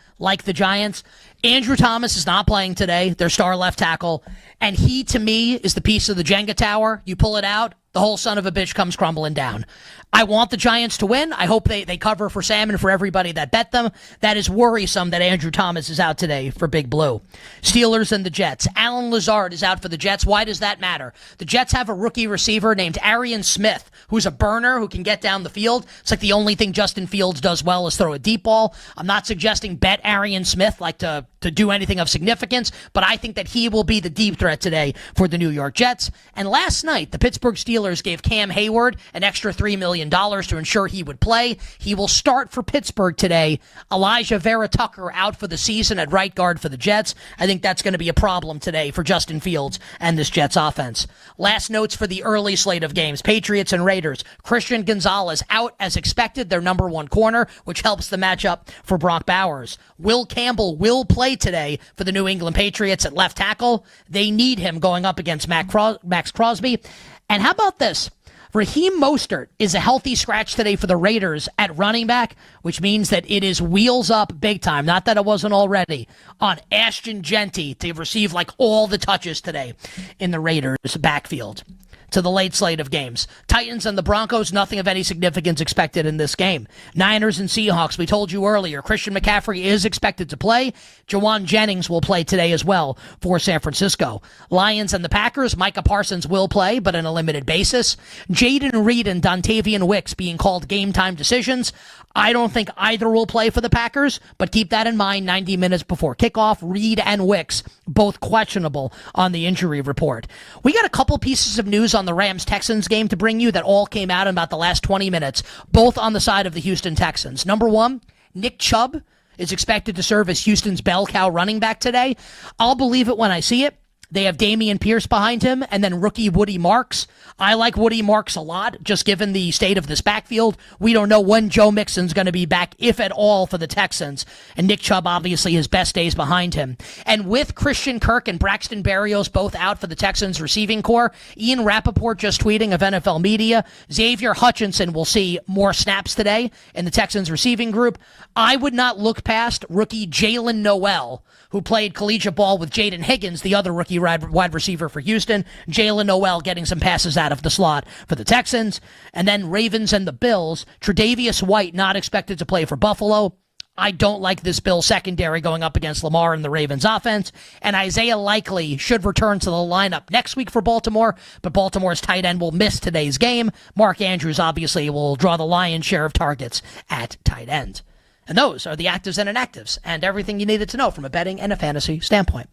the Giants. Andrew Thomas is not playing today, their star left tackle. And he, to me, is the piece of the Jenga tower. You pull it out, the whole son of a bitch comes crumbling down. I want the Giants to win. I hope they cover for Sam and for everybody that bet them. That is worrisome that Andrew Thomas is out today for Big Blue. Steelers and the Jets. Alan Lazard is out for the Jets. Why does that matter? The Jets have a rookie receiver named Arian Smith, who's a burner who can get down the field. It's like the only thing Justin Fields does well is throw a deep ball. I'm not suggesting bet Arian Smith like to do anything of significance, but I think that he will be the deep threat today for the New York Jets. And last night, the Pittsburgh Steelers gave Cam Hayward an extra $3 million to ensure he would play. He will start for Pittsburgh today. Elijah Vera Tucker out for the season at right guard for the Jets. I think that's going to be a problem today for Justin Fields and this Jets offense. Last notes for the early slate of games. Patriots and Raiders. Christian Gonzalez out as expected, their number one corner, which helps the matchup for Brock Bowers. Will Campbell will play today for the New England Patriots at left tackle. They need him going up against Max Crosby. And how about this? Raheem Mostert is a healthy scratch today for the Raiders at running back, which means that it is wheels up big time, not that it wasn't already, on Ashton Genty to receive like all the touches today in the Raiders backfield. To the late slate of games. Titans and the Broncos, nothing of any significance expected in this game. Niners and Seahawks, we told you earlier, Christian McCaffrey is expected to play. Jawan Jennings will play today as well for San Francisco. Lions and the Packers, Micah Parsons will play, but on a limited basis. Jaden Reed and Dontavian Wicks being called game-time decisions. I don't think either will play for the Packers, but keep that in mind 90 minutes before kickoff. Reed and Wicks, both questionable on the injury report. We got a couple pieces of news on the Rams-Texans game to bring you that all came out in about the last 20 minutes, both on the side of the Houston Texans. Number one, Nick Chubb is expected to serve as Houston's bell cow running back today. I'll believe it when I see it. They have Damian Pierce behind him and then rookie Woody Marks. I like Woody Marks a lot, just given the state of this backfield. We don't know when Joe Mixon's going to be back, if at all, for the Texans. And Nick Chubb, obviously, his best days behind him. And with Christian Kirk and Braxton Berrios both out for the Texans receiving core, Ian Rappaport just tweeting of NFL media, Xavier Hutchinson will see more snaps today in the Texans receiving group. I would not look past rookie Jalen Noel, who played collegiate ball with Jaden Higgins, the other rookie wide receiver for Houston. Jalen Noel getting some passes out of the slot for the Texans. And then Ravens and the Bills. Tre'Davious White not expected to play for Buffalo. I don't like this Bills secondary going up against Lamar and the Ravens offense. And Isaiah Likely should return to the lineup next week for Baltimore, but Baltimore's tight end will miss today's game. Mark Andrews obviously will draw the lion's share of targets at tight end. And those are the actives and inactives and everything you needed to know from a betting and a fantasy standpoint.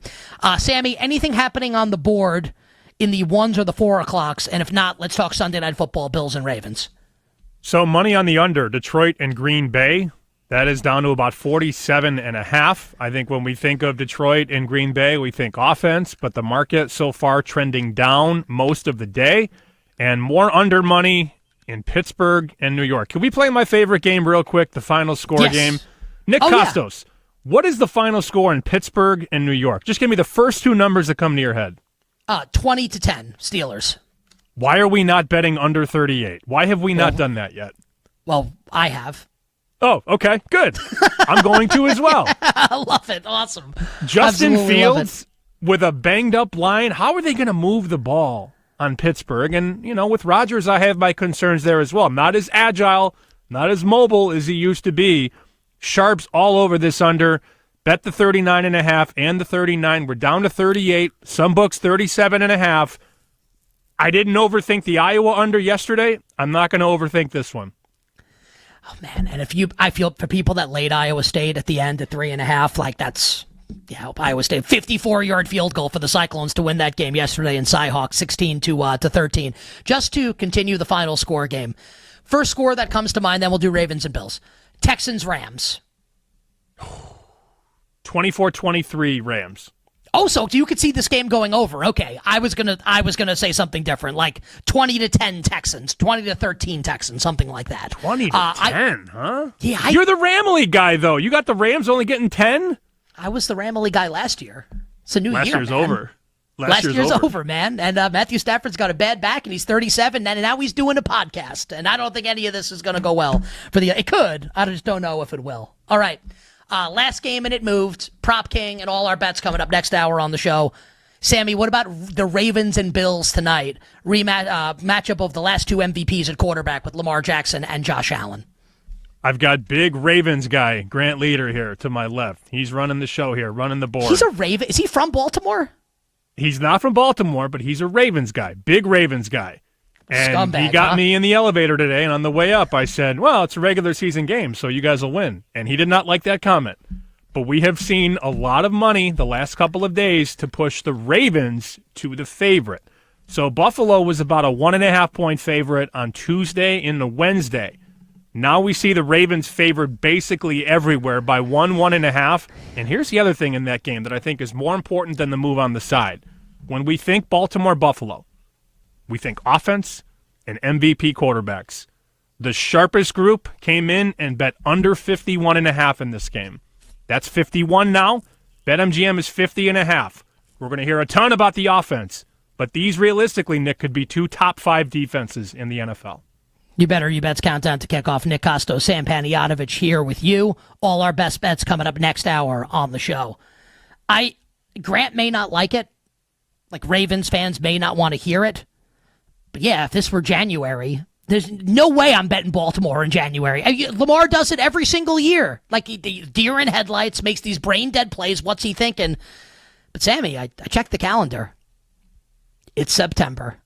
Sammy, anything happening on the board in the 1s or the 4 o'clocks? And if not, let's talk Sunday Night Football, Bills and Ravens. So money on the under, Detroit and Green Bay. That is down to about 47.5. I think when we think of Detroit and Green Bay, we think offense, but the market so far trending down most of the day. And more under money in Pittsburgh and New York. Can we play my favorite game real quick, the final score game? Nick Costos, what is the final score in Pittsburgh and New York? Just give me the first two numbers that come to your head. 20-10, Steelers. Why are we not betting under 38? Why have we not done that yet? Well, I have. Oh, okay, good. I'm going to as well. I love it. Awesome. Justin Fields with a banged-up line. How are they going to move the ball on Pittsburgh? And, you know, with Rodgers, I have my concerns there as well. Not as agile, not as mobile as he used to be. Sharps all over this under. Bet the 39.5 and the 39. We're down to 38. Some books 37.5. I didn't overthink the Iowa under yesterday. I'm not going to overthink this one. Oh, man. And I feel for people that laid Iowa State at the end at 3.5, like that's, Iowa State 54-yard field goal for the Cyclones to win that game yesterday in Cyhawk, 16 to 13. Just to continue the final score game. First score that comes to mind, then we'll do Ravens and Bills. Texans-Rams. 24-23 Rams. Oh, so you could see this game going over. Okay, I was gonna say something different, like 20-10 Texans, 20-13 Texans, something like that. 20-10, huh? Yeah, you're the Ramley guy, though. You got the Rams only getting 10. I was the Ramley guy last year. It's a new year. Last year's over. Last year's over, man. And Matthew Stafford's got a bad back, and he's 37, and now he's doing a podcast. And I don't think any of this is going to go well for the. It could. I just don't know if it will. All right. Last game, and it moved. Prop King and all our bets coming up next hour on the show. Sammy, what about the Ravens and Bills tonight? Matchup of the last two MVPs at quarterback with Lamar Jackson and Josh Allen. I've got big Ravens guy, Grant Leader, here to my left. He's running the show here, running the board. He's a Raven. Is he from Baltimore? He's not from Baltimore, but he's a Ravens guy, big Ravens guy. And Scumbag, he got me in the elevator today, and on the way up, I said, well, it's a regular season game, so you guys will win. And he did not like that comment. But we have seen a lot of money the last couple of days to push the Ravens to the favorite. So Buffalo was about a 1.5-point favorite on Tuesday into Wednesday. Now we see the Ravens favored basically everywhere by 1.5. And here's the other thing in that game that I think is more important than the move on the side. When we think Baltimore-Buffalo, we think offense and MVP quarterbacks. The sharpest group came in and bet under 51.5 in this game. That's 51 now. BetMGM is 50.5. We're going to hear a ton about the offense. But these realistically, Nick, could be two top 5 defenses in the NFL. You better, you bets countdown to kickoff. Nick Costo, Sam Panayotovich here with you. All our best bets coming up next hour on the show. Grant may not like it. Like Ravens fans may not want to hear it. But yeah, if this were January, there's no way I'm betting Baltimore in January. Lamar does it every single year. Like the deer in headlights, makes these brain dead plays. What's he thinking? But Sammy, I checked the calendar. It's September.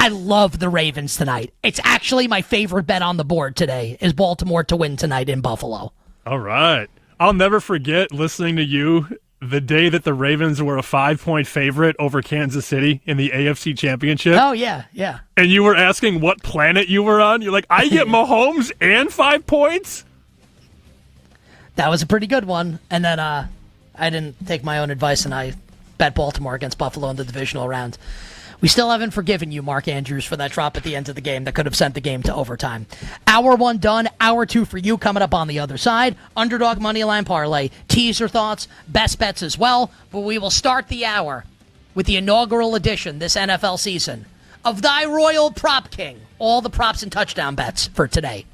I love the Ravens tonight. It's actually my favorite bet on the board today is Baltimore to win tonight in Buffalo. All right. I'll never forget listening to you the day that the Ravens were a 5-point favorite over Kansas City in the AFC Championship. Oh, yeah, yeah. And you were asking what planet you were on. You're like, I get Mahomes and 5 points? That was a pretty good one. And then I didn't take my own advice, and I bet Baltimore against Buffalo in the divisional round. We still haven't forgiven you, Mark Andrews, for that drop at the end of the game that could have sent the game to overtime. Hour 1 done, hour 2 for you coming up on the other side. Underdog Moneyline Parlay, teaser thoughts, best bets as well. But we will start the hour with the inaugural edition this NFL season of Thy Royal Prop King. All the props and touchdown bets for today.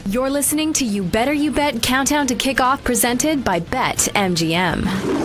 You're listening to You Better You Bet Countdown to Kickoff presented by BetMGM.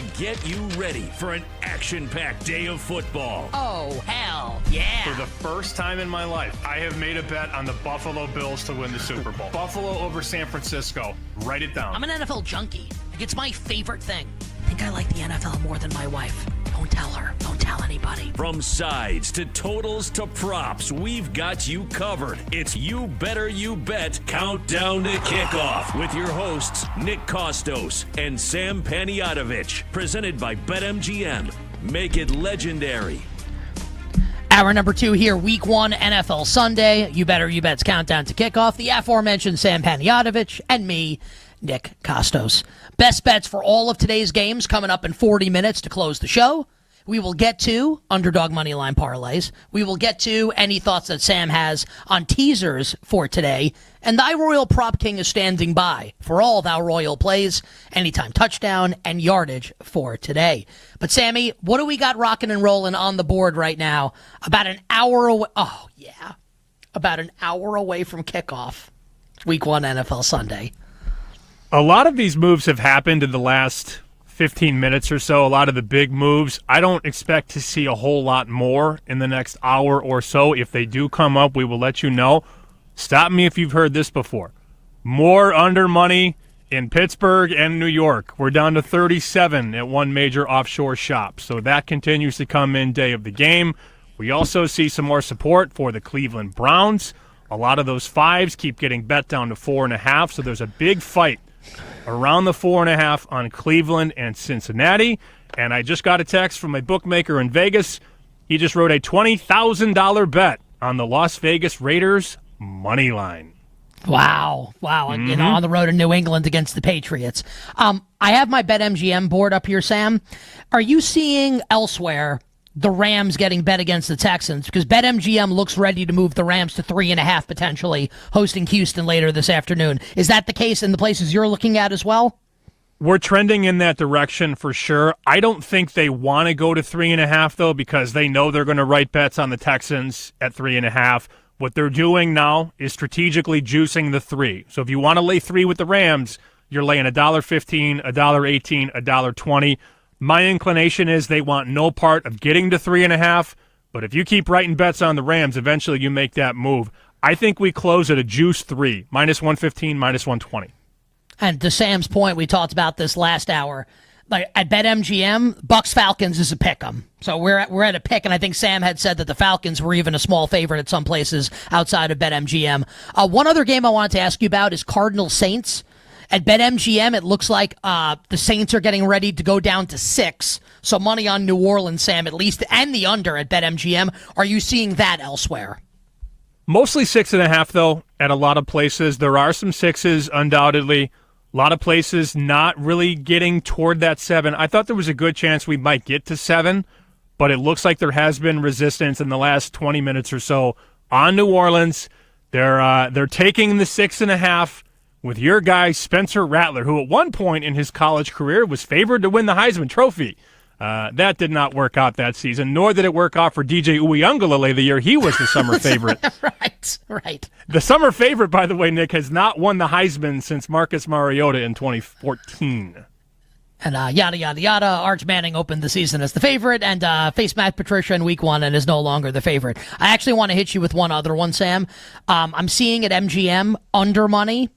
to get you ready for an action-packed day of football. Oh, hell yeah. For the first time in my life, I have made a bet on the Buffalo Bills to win the Super Bowl. Buffalo over San Francisco. Write it down. I'm an NFL junkie. It's my favorite thing. I think I like the NFL more than my wife. Don't tell her. Don't tell anybody. From sides to totals to props, we've got you covered. It's You Better You Bet Countdown to Kickoff with your hosts, Nick Kostos and Sam Paniatovich. Presented by BetMGM. Make it legendary. Hour number 2 here, Week 1 NFL Sunday. You Better You Bet's Countdown to Kickoff. The aforementioned Sam Paniatovich and me, Nick Kostos. Best bets for all of today's games coming up in 40 minutes to close the show. We will get to underdog moneyline parlays. We will get to any thoughts that Sam has on teasers for today. And thy Royal Prop King is standing by for all thou Royal plays, anytime touchdown and yardage for today. But Sammy, what do we got rocking and rolling on the board right now? About an hour away. Oh, yeah. About an hour away from kickoff. Week 1 NFL Sunday. A lot of these moves have happened in the last 15 minutes or so, a lot of the big moves. I don't expect to see a whole lot more in the next hour or so. If they do come up, we will let you know. Stop me if you've heard this before. More under money in Pittsburgh and New York. We're down to 37 at one major offshore shop. So that continues to come in day of the game. We also see some more support for the Cleveland Browns. A lot of those fives keep getting bet down to 4.5. So there's a big fight around the 4.5 on Cleveland and Cincinnati. And I just got a text from my bookmaker in Vegas. He just wrote a $20,000 bet on the Las Vegas Raiders money line. Wow. You know, on the road in New England against the Patriots. I have my BetMGM board up here, Sam. Are you seeing elsewhere the Rams getting bet against the Texans? Because BetMGM looks ready to move the Rams to 3.5 potentially, hosting Houston later this afternoon. Is that the case in the places you're looking at as well? We're trending in that direction for sure. I don't think they want to go to 3.5, though, because they know they're going to write bets on the Texans at 3.5. What they're doing now is strategically juicing the 3. So if you want to lay 3 with the Rams, you're laying $1.15, $1.18, $1.20. My inclination is they want no part of getting to 3.5, but if you keep writing bets on the Rams, eventually you make that move. I think we close at a juice 3, -115, -120. And to Sam's point, we talked about this last hour. Like at BetMGM, Bucks Falcons is a pick 'em. So we're at a pick, and I think Sam had said that the Falcons were even a small favorite at some places outside of BetMGM. One other game I wanted to ask you about is Cardinals Saints. At BetMGM, it looks like the Saints are getting ready to go down to 6. So money on New Orleans, Sam, at least, and the under at BetMGM. Are you seeing that elsewhere? Mostly 6.5, though, at a lot of places. There are some 6s, undoubtedly. A lot of places not really getting toward that 7. I thought there was a good chance we might get to 7, but it looks like there has been resistance in the last 20 minutes or so on New Orleans. They're taking the 6.5. with your guy Spencer Rattler, who at one point in his college career was favored to win the Heisman Trophy. That did not work out that season, nor did it work out for DJ Uiagalelei the year he was the summer favorite. Right. The summer favorite, by the way, Nick, has not won the Heisman since Marcus Mariota in 2014. And yada, yada, yada. Arch Manning opened the season as the favorite and faced Matt Patricia in week 1 and is no longer the favorite. I actually want to hit you with one other one, Sam. I'm seeing at MGM under money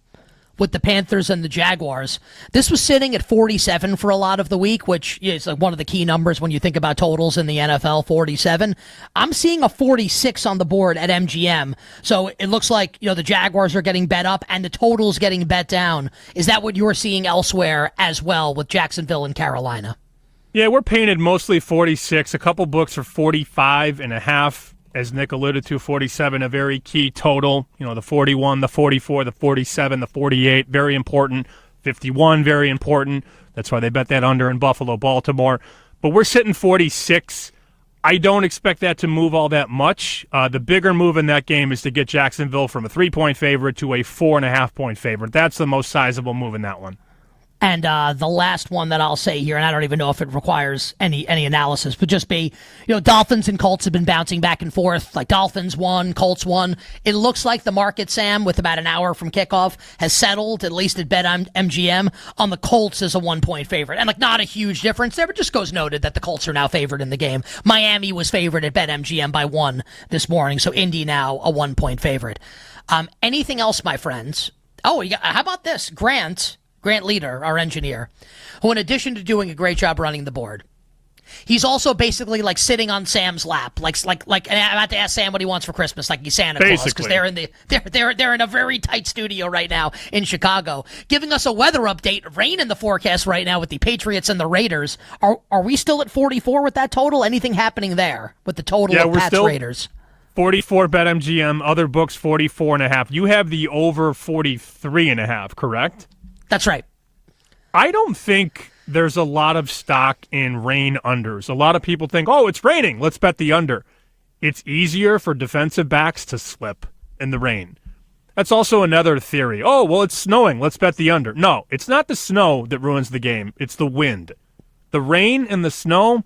with the Panthers and the Jaguars. This was sitting at 47 for a lot of the week, which is like one of the key numbers when you think about totals in the NFL, 47. I'm seeing a 46 on the board at MGM. So it looks like, the Jaguars are getting bet up and the total's getting bet down. Is that what you're seeing elsewhere as well with Jacksonville and Carolina? Yeah, we're painted mostly 46. A couple books are 45.5. As Nick alluded to, 47, a very key total. The 41, the 44, the 47, the 48, very important. 51, very important. That's why they bet that under in Buffalo, Baltimore. But we're sitting 46. I don't expect that to move all that much. The bigger move in that game is to get Jacksonville from a 3-point favorite to a 4.5-point favorite. That's the most sizable move in that one. And the last one that I'll say here, and I don't even know if it requires any analysis, but just be, Dolphins and Colts have been bouncing back and forth. Like Dolphins won, Colts won. It looks like the market, Sam, with about an hour from kickoff, has settled, at least at BetMGM, on the Colts as a 1-point favorite. And not a huge difference there, but just goes noted that the Colts are now favored in the game. Miami was favored at BetMGM by 1 this morning, so Indy now a 1-point favorite. Anything else, my friends? Oh, how about this? Grant Leader, our engineer, who in addition to doing a great job running the board, he's also basically sitting on Sam's lap, and I'm about to ask Sam what he wants for Christmas, like he's Santa Claus, because they're in a very tight studio right now in Chicago, giving us a weather update. Rain in the forecast right now with the Patriots and the Raiders. Are we still at 44 with that total? Anything happening there with the total of Pats Raiders? 44 BetMGM, other books 44.5. You have the over 43.5, correct? That's right. I don't think there's a lot of stock in rain unders. A lot of people think, oh, it's raining, let's bet the under. It's easier for defensive backs to slip in the rain. That's also another theory. Oh, well, it's snowing, let's bet the under. No, it's not the snow that ruins the game. It's the wind. The rain and the snow,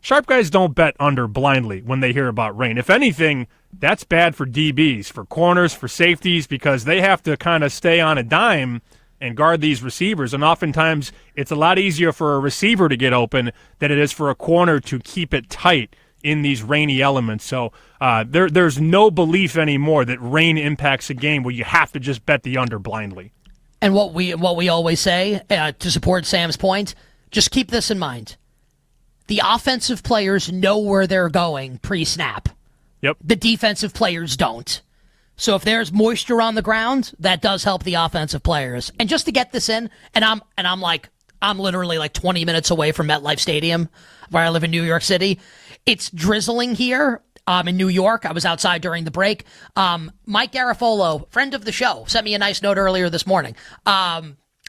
sharp guys don't bet under blindly when they hear about rain. If anything, that's bad for DBs, for corners, for safeties, because they have to kind of stay on a dime and guard these receivers. And oftentimes, it's a lot easier for a receiver to get open than it is for a corner to keep it tight in these rainy elements. So there's no belief anymore that rain impacts a game where you have to just bet the under blindly. And what we always say, to support Sam's point, just keep this in mind. The offensive players know where they're going pre-snap. Yep. The defensive players don't. So if there's moisture on the ground, that does help the offensive players. And just to get this in, I'm literally 20 minutes away from MetLife Stadium, where I live in New York City. It's drizzling here. In New York. I was outside during the break. Mike Garafolo, friend of the show, sent me a nice note earlier this morning.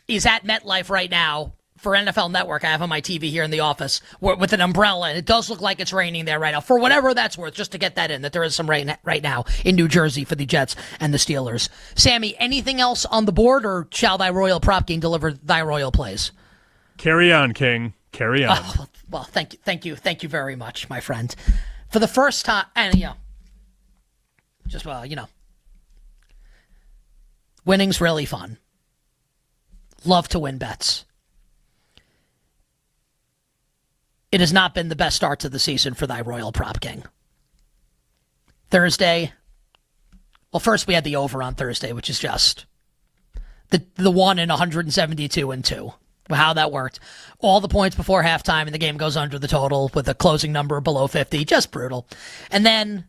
Is at MetLife right now for NFL Network. I have on my TV here in the office with an umbrella, and it does look like it's raining there right now. For whatever that's worth, just to get that in, that there is some rain right now in New Jersey for the Jets and the Steelers. Sammy, anything else on the board, or shall thy royal prop king deliver thy royal plays? Carry on, King. Carry on. Well, thank you very much, my friend. For the first time, and winning's really fun. Love to win bets. It has not been the best start to the season for thy royal prop king. Thursday. Well, first we had the over on Thursday, which is just the 1 in 172 and 2. How that worked. All the points before halftime, and the game goes under the total with a closing number below 50. Just brutal. And then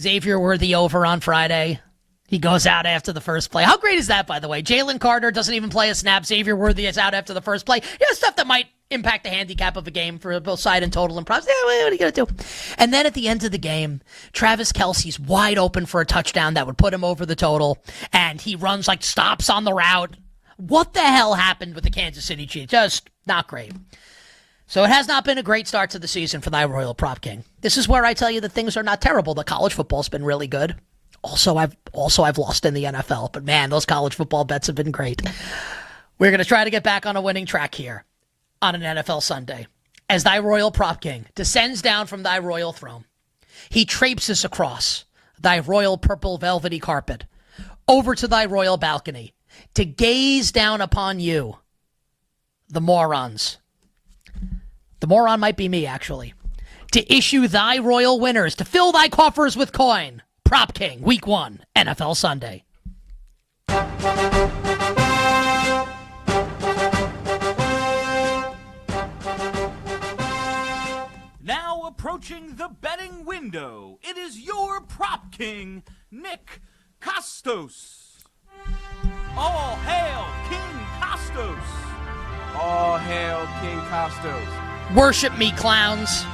Xavier Worthy over on Friday. He goes out after the first play. How great is that, by the way? Jalen Carter doesn't even play a snap. Xavier Worthy is out after the first play. Stuff that might impact the handicap of a game for both side and total and props. What are you going to do? And then at the end of the game, Travis Kelce's wide open for a touchdown that would put him over the total. And he runs stops on the route. What the hell happened with the Kansas City Chiefs? Just not great. So it has not been a great start to the season for thy royal prop king. This is where I tell you that things are not terrible. The college football's been really good. Also, I've lost in the NFL, but man, those college football bets have been great. We're going to try to get back on a winning track here on an NFL Sunday. As thy royal prop king descends down from thy royal throne, he traipses across thy royal purple velvety carpet over to thy royal balcony to gaze down upon you, the morons. The moron might be me, actually. To issue thy royal winners, to fill thy coffers with coin. Prop King, Week 1, NFL Sunday. Now approaching the betting window, it is your Prop King, Nick Costos. All hail King Costos. All hail King Costos. Worship me, clowns.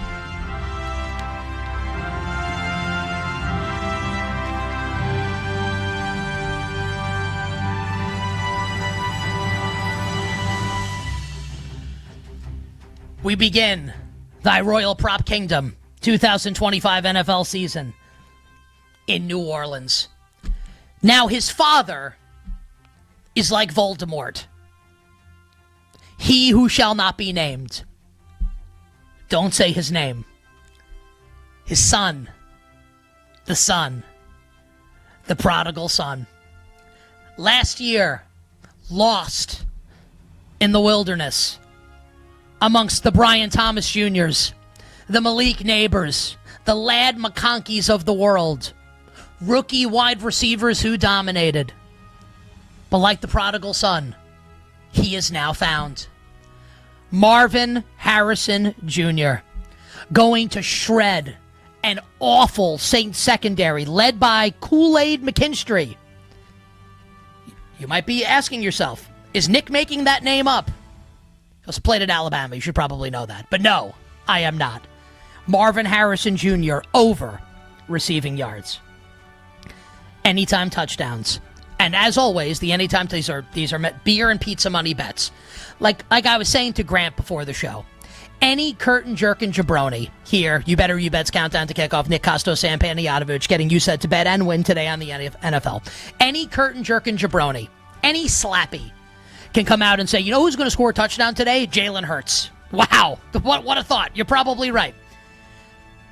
We begin thy Royal Prop Kingdom 2025 NFL season in New Orleans. Now, his father is like Voldemort. He who shall not be named. Don't say his name. His son. The son. The prodigal son. Last year, lost in the wilderness amongst the Brian Thomas Jr.'s, the Malik Neighbors, the Lad McConkeys of the world, rookie wide receivers who dominated. But like the prodigal son, he is now found. Marvin Harrison Jr. going to shred an awful Saints secondary led by Kool-Aid McKinstry. You might be asking yourself, is Nick making that name up? He was played at Alabama. You should probably know that. But no, I am not. Marvin Harrison Jr. over receiving yards. Anytime touchdowns. And as always, the anytime these are beer and pizza money bets. Like I was saying to Grant before the show, any curtain jerking jabroni here, you bet's countdown to kickoff. Nick Costos, Sam Panayotovich getting you set to bet and win today on the NFL. Any curtain jerking jabroni, any slappy can come out and say, you know who's going to score a touchdown today? Jalen Hurts. Wow, what a thought. You're probably right.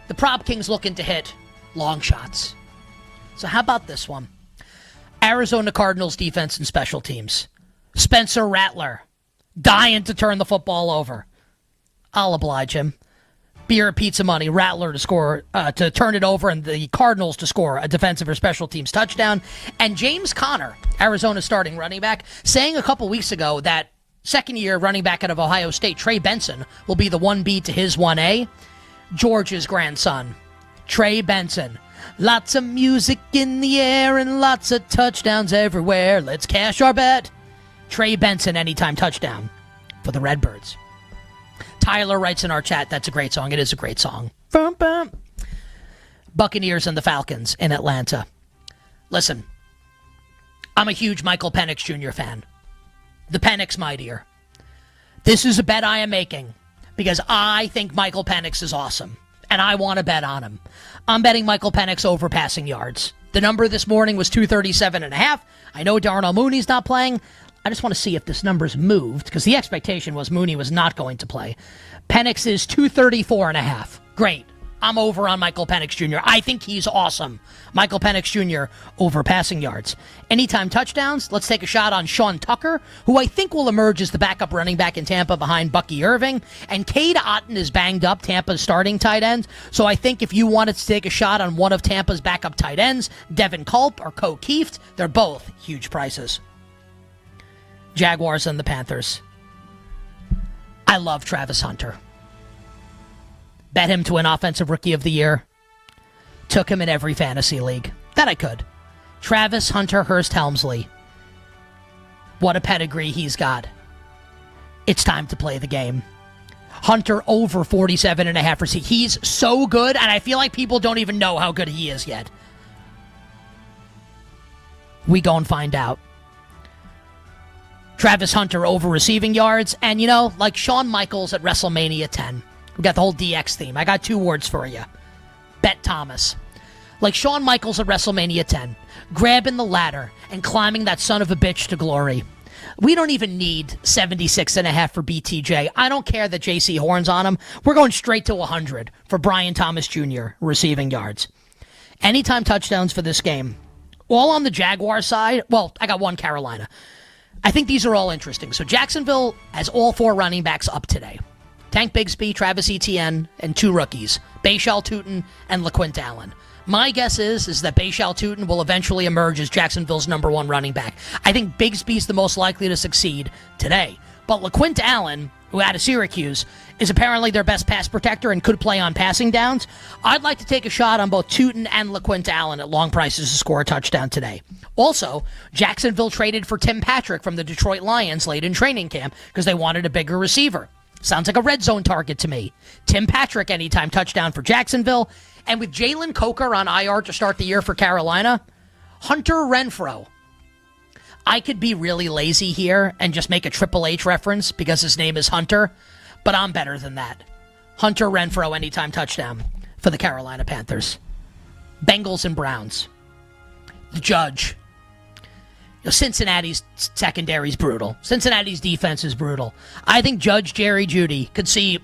The prop king's looking to hit long shots. So how about this one? Arizona Cardinals defense and special teams. Spencer Rattler dying to turn the football over. I'll oblige him. Beer and pizza money. Rattler to score, to turn it over, and the Cardinals to score a defensive or special teams touchdown. And James Conner, Arizona starting running back, saying a couple weeks ago that second-year running back out of Ohio State, Trey Benson, will be the 1B to his 1A. George's grandson, Trey Benson. Lots of music in the air and lots of touchdowns everywhere. Let's cash our bet. Trey Benson, anytime touchdown for the Redbirds. Tyler writes in our chat, that's a great song. It is a great song. Bum, bum. Buccaneers and the Falcons in Atlanta. Listen, I'm a huge Michael Penix Jr. fan. The Penix Mightier. This is a bet I am making because I think Michael Penix is awesome, and I want to bet on him. I'm betting Michael Penix over passing yards. The number this morning was 237.5. I know Darnell Mooney's not playing. I just want to see if this number's moved, because the expectation was Mooney was not going to play. Penix is 234.5. Great. I'm over on Michael Penix Jr. I think he's awesome. Michael Penix Jr. over passing yards. Anytime touchdowns, let's take a shot on Sean Tucker, who I think will emerge as the backup running back in Tampa behind Bucky Irving. And Cade Otton is banged up, Tampa's starting tight end. So I think if you wanted to take a shot on one of Tampa's backup tight ends, Devin Culp or Ko Kieft, they're both huge prices. Jaguars and the Panthers. I love Travis Hunter. Bet him to win Offensive Rookie of the Year. Took him in every fantasy league that I could. Travis Hunter Hurst Helmsley. What a pedigree he's got. It's time to play the game. Hunter over 47.5. He's so good, and I feel like people don't even know how good he is yet. We go and find out. Travis Hunter over receiving yards, and like Shawn Michaels at WrestleMania 10. We got the whole DX theme. I got 2 words for you. Bet Thomas. Like Shawn Michaels at WrestleMania 10, grabbing the ladder and climbing that son of a bitch to glory. We don't even need 76.5 for BTJ. I don't care that JC Horn's on him. We're going straight to 100 for Brian Thomas Jr. receiving yards. Anytime touchdowns for this game. All on the Jaguar side. Well, I got one Carolina. I think these are all interesting. So Jacksonville has all 4 running backs up today. Tank Bigsby, Travis Etienne, and 2 rookies, Bashal Tutin and LaQuint Allen. My guess is that Bashal Tutin will eventually emerge as Jacksonville's number 1 running back. I think Bigsby's the most likely to succeed today. But LaQuint Allen, who out of Syracuse, is apparently their best pass protector and could play on passing downs. I'd like to take a shot on both Tutin and LaQuint Allen at long prices to score a touchdown today. Also, Jacksonville traded for Tim Patrick from the Detroit Lions late in training camp because they wanted a bigger receiver. Sounds like a red zone target to me. Tim Patrick, anytime touchdown for Jacksonville. And with Jalen Coker on IR to start the year for Carolina, Hunter Renfrow. I could be really lazy here and just make a Triple H reference because his name is Hunter, but I'm better than that. Hunter Renfrow, anytime touchdown for the Carolina Panthers. Bengals and Browns. The Judge. Cincinnati's secondary is brutal. Cincinnati's defense is brutal. I think Judge Jerry Jeudy could see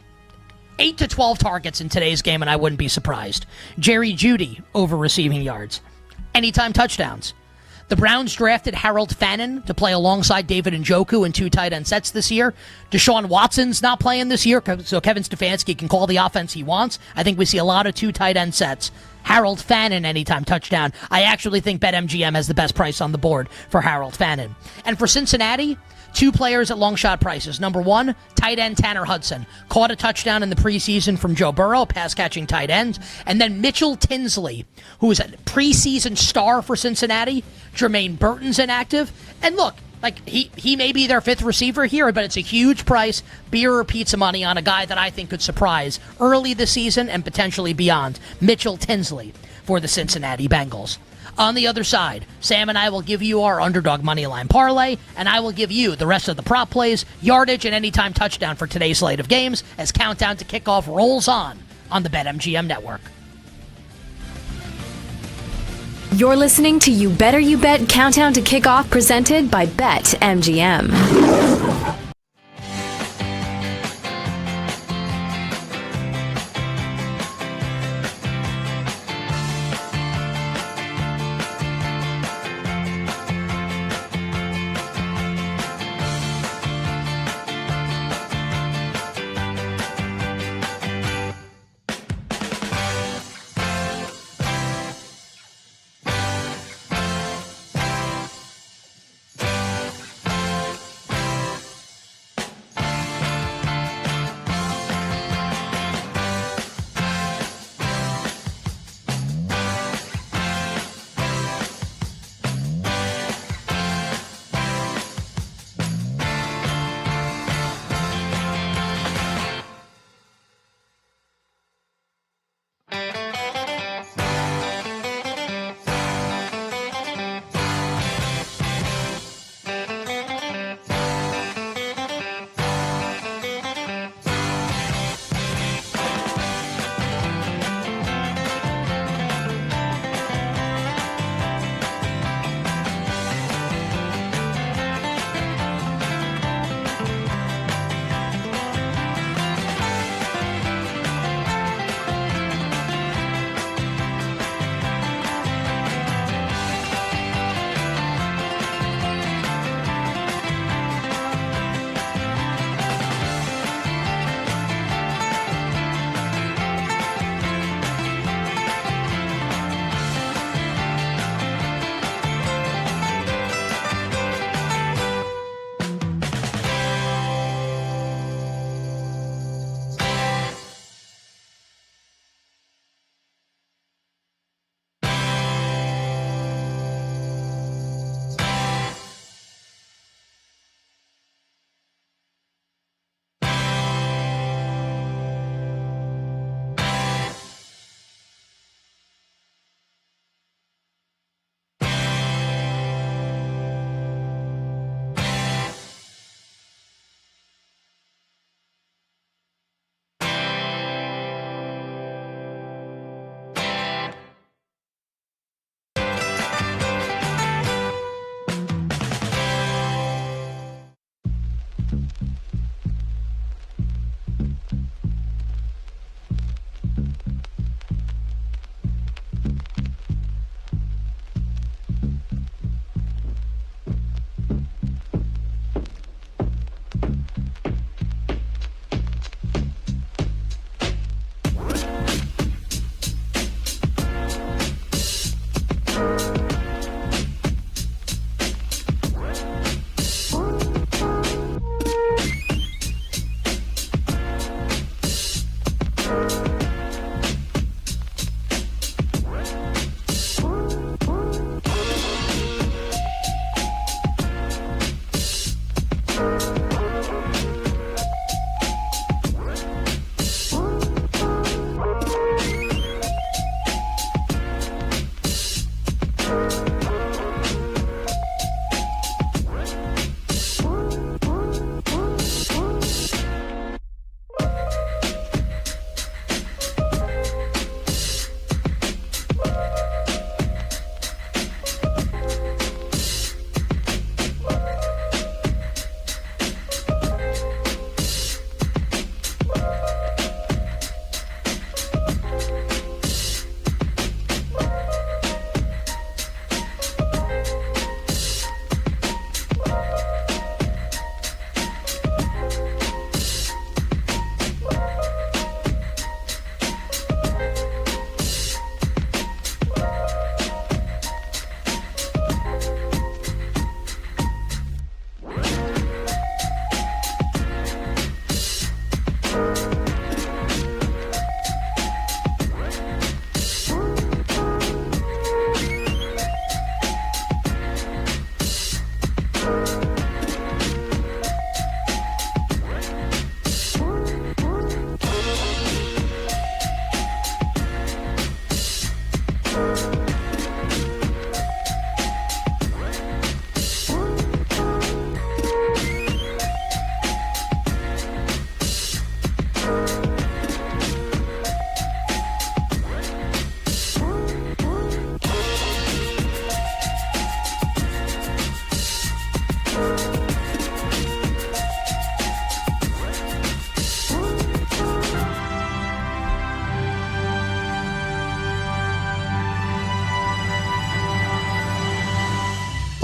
8 to 12 targets in today's game, and I wouldn't be surprised. Jerry Jeudy over receiving yards. Anytime touchdowns. The Browns drafted Harold Fannin to play alongside David Njoku in 2 tight end sets this year. Deshaun Watson's not playing this year, so Kevin Stefanski can call the offense he wants. I think we see a lot of 2 tight end sets. Harold Fannin anytime touchdown. I actually think BetMGM has the best price on the board for Harold Fannin. And for Cincinnati, 2 players at long shot prices. Number 1, tight end Tanner Hudson. Caught a touchdown in the preseason from Joe Burrow, pass-catching tight end. And then Mitchell Tinsley, who is a preseason star for Cincinnati. Jermaine Burton's inactive. And look, he may be their 5th receiver here, but it's a huge price, beer or pizza money on a guy that I think could surprise early this season and potentially beyond. Mitchell Tinsley for the Cincinnati Bengals. On the other side, Sam and I will give you our underdog moneyline parlay, and I will give you the rest of the prop plays, yardage, and anytime touchdown for today's slate of games as Countdown to Kickoff rolls on the BetMGM network. You're listening to You Better You Bet Countdown to Kickoff presented by BetMGM.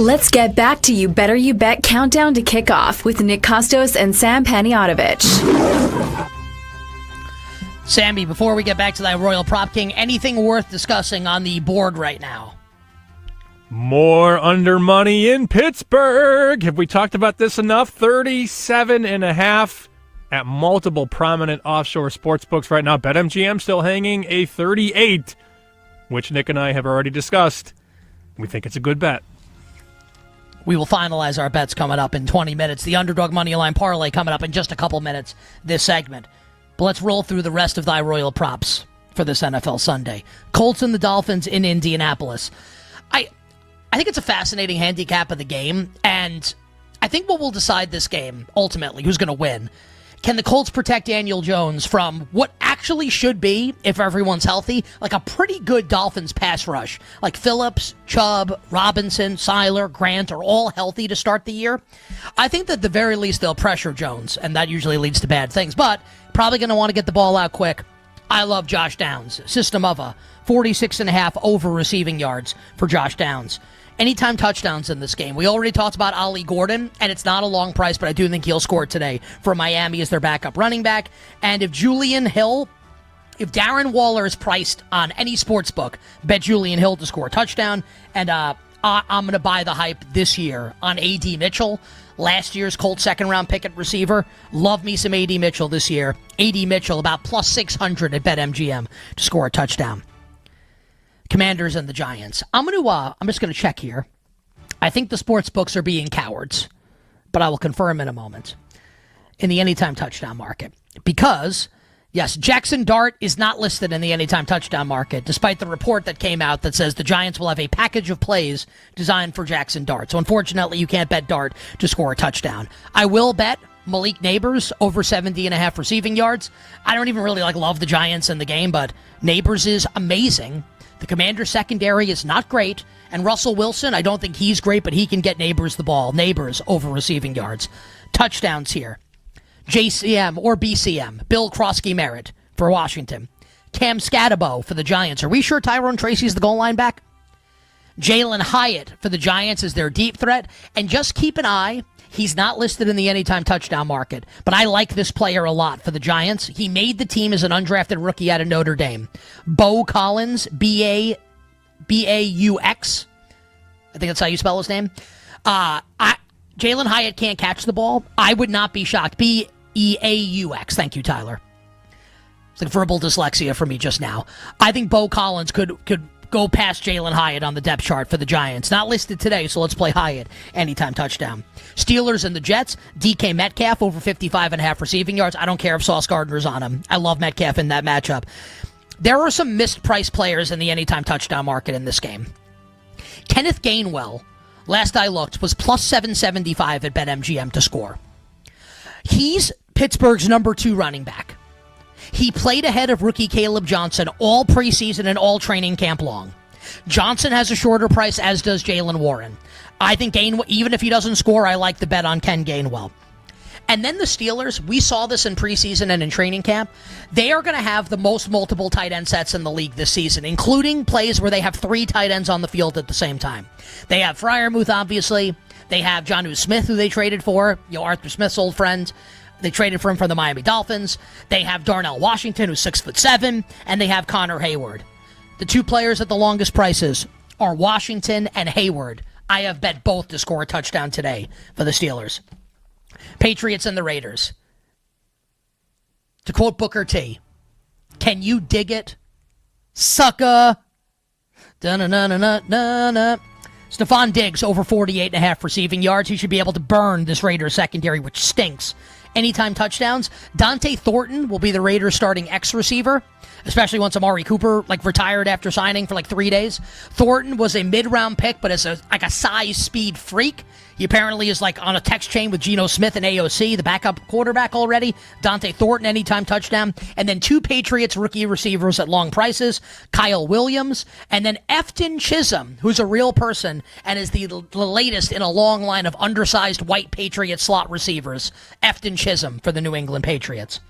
Let's get back to You Better You Bet Countdown to Kickoff with Nick Kostos and Sam Panayotovich. Sammy, before we get back to that Royal Prop King, anything worth discussing on the board right now? More under money in Pittsburgh. Have we talked about this enough? 37.5 at multiple prominent offshore sports books right now. BetMGM still hanging a 38, which Nick and I have already discussed. We think it's a good bet. We will finalize our bets coming up in 20 minutes. The Underdog Moneyline Parlay coming up in just a couple minutes this segment. But let's roll through the rest of thy royal props for this NFL Sunday. Colts and the Dolphins in Indianapolis. I think it's a fascinating handicap of the game, and I think what will decide this game, ultimately, who's going to win. Can the Colts protect Daniel Jones from what actually should be, if everyone's healthy, like a pretty good Dolphins pass rush? Like Phillips, Chubb, Robinson, Seiler, Grant are all healthy to start the year. I think that at the very least they'll pressure Jones, and that usually leads to bad things. But probably going to want to get the ball out quick. I love Josh Downs. System of a 46.5 over receiving yards for Josh Downs. Anytime touchdowns in this game. We already talked about Ollie Gordon, and it's not a long price, but I do think he'll score today for Miami as their backup running back. And if Darren Waller is priced on any sports book, bet Julian Hill to score a touchdown. And I'm going to buy the hype this year on A.D. Mitchell, last year's Colts second-round pick at receiver. Love me some A.D. Mitchell this year. A.D. Mitchell about plus 600 at BetMGM to score a touchdown. Commanders and the Giants. I'm just going to check here. I think the sports books are being cowards, but I will confirm in a moment. In the anytime touchdown market. Because, yes, Jackson Dart is not listed in the anytime touchdown market, despite the report that came out that says the Giants will have a package of plays designed for Jackson Dart. So unfortunately, you can't bet Dart to score a touchdown. I will bet Malik Neighbors over 70.5 receiving yards. I don't even really love the Giants in the game, but Neighbors is amazing. The Commanders' secondary is not great. And Russell Wilson, I don't think he's great, but he can get Neighbors the ball. Neighbors over receiving yards. Touchdowns here. JCM or BCM. Bill Krosky-Merritt for Washington. Cam Scatabo for the Giants. Are we sure Tyrone Tracy's the goal line back? Jalen Hyatt for the Giants is their deep threat. And just keep an eye. He's not listed in the anytime touchdown market, but I like this player a lot for the Giants. He made the team as an undrafted rookie out of Notre Dame. Bo Collins, B-A-U-X. I think that's how you spell his name. Jalen Hyatt can't catch the ball. I would not be shocked. B-E-A-U-X. Thank you, Tyler. It's like verbal dyslexia for me just now. I think Bo Collins could go past Jalen Hyatt on the depth chart for the Giants. Not listed today, so let's play Hyatt. Anytime touchdown. Steelers and the Jets. DK Metcalf over 55.5 receiving yards. I don't care if Sauce Gardner's on him. I love Metcalf in that matchup. There are some mispriced players in the anytime touchdown market in this game. Kenneth Gainwell, last I looked, was plus 775 at BetMGM to score. He's Pittsburgh's number 2 running back. He played ahead of rookie Caleb Johnson all preseason and all training camp long. Johnson has a shorter price, as does Jalen Warren. I think Gainwell, even if he doesn't score, I like the bet on Ken Gainwell. And then the Steelers, we saw this in preseason and in training camp. They are going to have the most multiple tight end sets in the league this season, including plays where they have 3 tight ends on the field at the same time. They have Freiermuth, obviously. They have Jonnu Smith, who they traded for, Arthur Smith's old friend. They traded for him from the Miami Dolphins. They have Darnell Washington, who's 6'7", and they have Connor Hayward. The 2 players at the longest prices are Washington and Hayward. I have bet both to score a touchdown today for the Steelers. Patriots and the Raiders. To quote Booker T, can you dig it, sucker? Da-na-na-na-na-na. Stephon Diggs over 48.5 receiving yards. He should be able to burn this Raiders secondary, which stinks. Anytime touchdowns. Dante Thornton will be the Raiders starting X receiver, especially once Amari Cooper retired after signing for 3 days. Thornton was a mid-round pick, but as a size speed freak. He apparently is on a text chain with Geno Smith and AOC, the backup quarterback already. Dante Thornton, anytime touchdown. And then 2 Patriots rookie receivers at long prices. Kyle Williams. And then Efton Chisholm, who's a real person and is the latest in a long line of undersized white Patriot slot receivers. Efton Chisholm for the New England Patriots.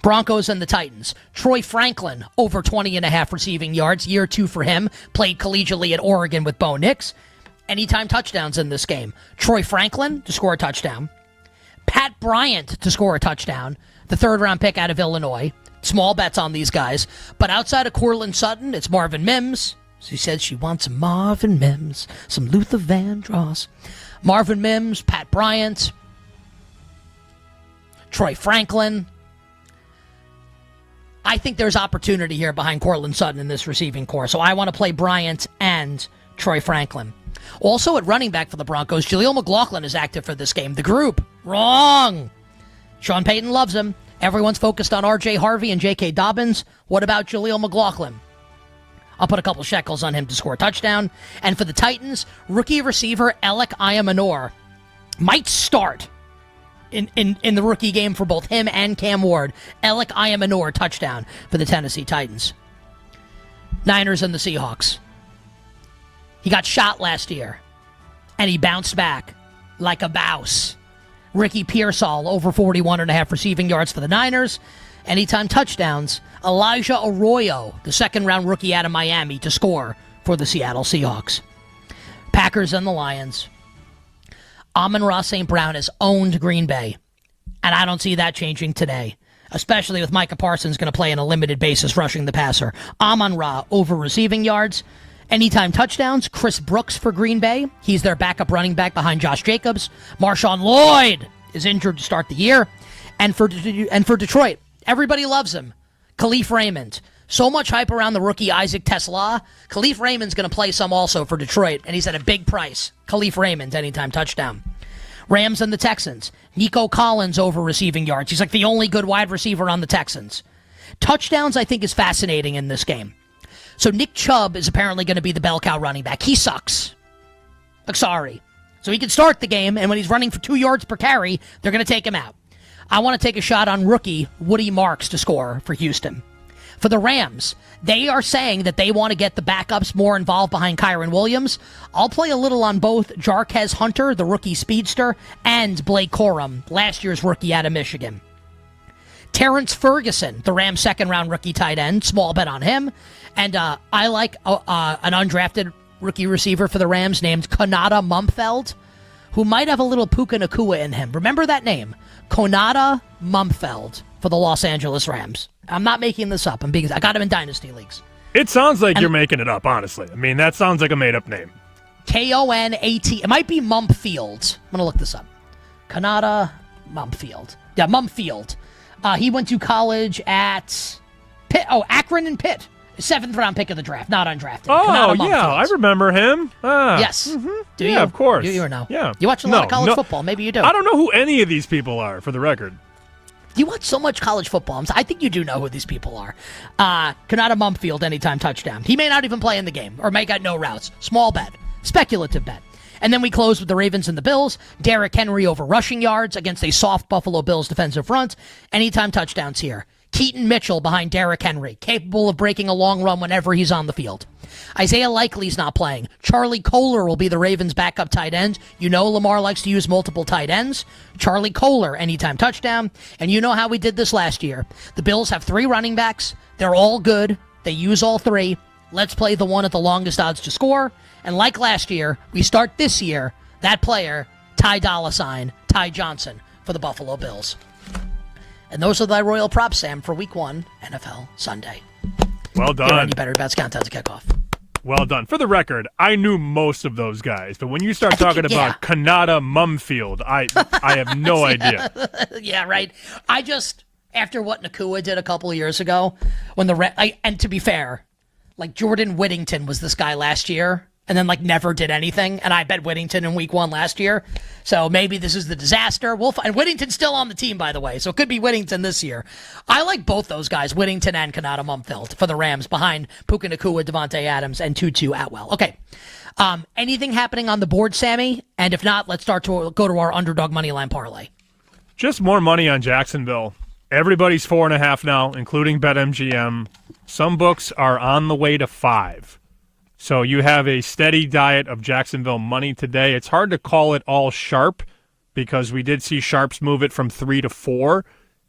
Broncos and the Titans. Troy Franklin, over 20.5 receiving yards. Year 2 for him. Played collegiately at Oregon with Bo Nix. anytime touchdowns in this game. Troy Franklin to score a touchdown. Pat Bryant to score a touchdown, the third-round pick out of Illinois. Small bets on these guys. But outside of Courtland Sutton, it's Marvin Mims. She said she wants some Marvin Mims, some Luther Vandross. Marvin Mims, Pat Bryant, Troy Franklin. I think there's opportunity here behind Courtland Sutton in this receiving core, so I want to play Bryant and Troy Franklin. Also at running back for the Broncos, Jaleel McLaughlin is active for this game. The group, wrong. Sean Payton loves him. Everyone's focused on R.J. Harvey and J.K. Dobbins. What about Jaleel McLaughlin? I'll put a couple shekels on him to score a touchdown. And for the Titans, rookie receiver Alec Ayamanor might start in the rookie game for both him and Cam Ward. Alec Ayamanor touchdown for the Tennessee Titans. Niners and the Seahawks. He got shot last year, and he bounced back like a bouse. Ricky Pearsall over 41.5 receiving yards for the Niners. Anytime touchdowns, Elijah Arroyo, the second-round rookie out of Miami, to score for the Seattle Seahawks. Packers and the Lions. Amon-Ra St. Brown has owned Green Bay, and I don't see that changing today, especially with Micah Parsons going to play on a limited basis rushing the passer. Amon-Ra over receiving yards. Anytime touchdowns, Chris Brooks for Green Bay. He's their backup running back behind Josh Jacobs. Marshawn Lloyd is injured to start the year. And for Detroit, everybody loves him. Khalif Raymond. So much hype around the rookie Isaac Tesla. Khalif Raymond's going to play some also for Detroit, and he's at a big price. Khalif Raymond, anytime touchdown. Rams and the Texans. Nico Collins over receiving yards. He's like the only good wide receiver on the Texans. Touchdowns, I think, is fascinating in this game. So Nick Chubb is apparently going to be the bell cow running back. He sucks. Like, sorry. So he can start the game, and when he's running for 2 yards per carry, they're going to take him out. I want to take a shot on rookie Woody Marks to score for Houston. For the Rams, they are saying that they want to get the backups more involved behind Kyron Williams. I'll play a little on both Jarquez Hunter, the rookie speedster, and Blake Corum, last year's rookie out of Michigan. Terrence Ferguson, the Rams' second-round rookie tight end, small bet on him. And I like an undrafted rookie receiver for the Rams named Konata Mumfeld, who might have a little Puka Nacua in him. Remember that name? Konata Mumfeld for the Los Angeles Rams. I'm not making this up. I got him in Dynasty Leagues. It sounds like you're making it up, honestly. I mean, that sounds like a made-up name. Konat. It might be Mumfield. I'm going to look this up. Konata Mumfield. Yeah, Mumfield. He went to college at Pitt. Oh, Akron and Pitt. 7th-round pick of the draft, not undrafted. Oh, yeah, I remember him. Yes. Mm-hmm. Do you? Yeah, of course. Do you or no? Yeah. You watch a lot of college football. Maybe you do. I don't know who any of these people are, for the record. You watch so much college football. I think you do know who these people are. Konata Mumfield, anytime touchdown. He may not even play in the game, or may got no routes. Small bet. Speculative bet. And then we close with the Ravens and the Bills. Derrick Henry over rushing yards against a soft Buffalo Bills defensive front. Anytime touchdowns here. Keaton Mitchell behind Derrick Henry, capable of breaking a long run whenever he's on the field. Isaiah Likely's not playing. Charlie Kolar will be the Ravens' backup tight end. You know Lamar likes to use multiple tight ends. Charlie Kolar, anytime touchdown. And you know how we did this last year. The Bills have 3 running backs. They're all good. They use all 3. Let's play the one at the longest odds to score. And like last year, we start this year, that player, Ty Johnson, for the Buffalo Bills. And those are thy royal props, Sam, for Week 1 NFL Sunday. Well done. You better bets countdown to kickoff. Well done. For the record, I knew most of those guys, but when you start talking about Konata Mumfield, I have no idea. Yeah, right. I just, after what Nacua did a couple of years ago, when and to be fair, like Jordan Whittington was this guy last year, and then never did anything, and I bet Whittington in Week 1 last year. So maybe this is the disaster. We'll find. Whittington's still on the team, by the way, so it could be Whittington this year. I like both those guys, Whittington and Konata Mumfield, for the Rams, behind Puka Nacua, Devontae Adams, and Tutu Atwell. Okay. Anything happening on the board, Sammy? And if not, let's go to our underdog moneyline parlay. Just more money on Jacksonville. Everybody's 4.5 now, including BetMGM. Some books are on the way to 5. So you have a steady diet of Jacksonville money today. It's hard to call it all sharp because we did see sharps move it from 3 to 4,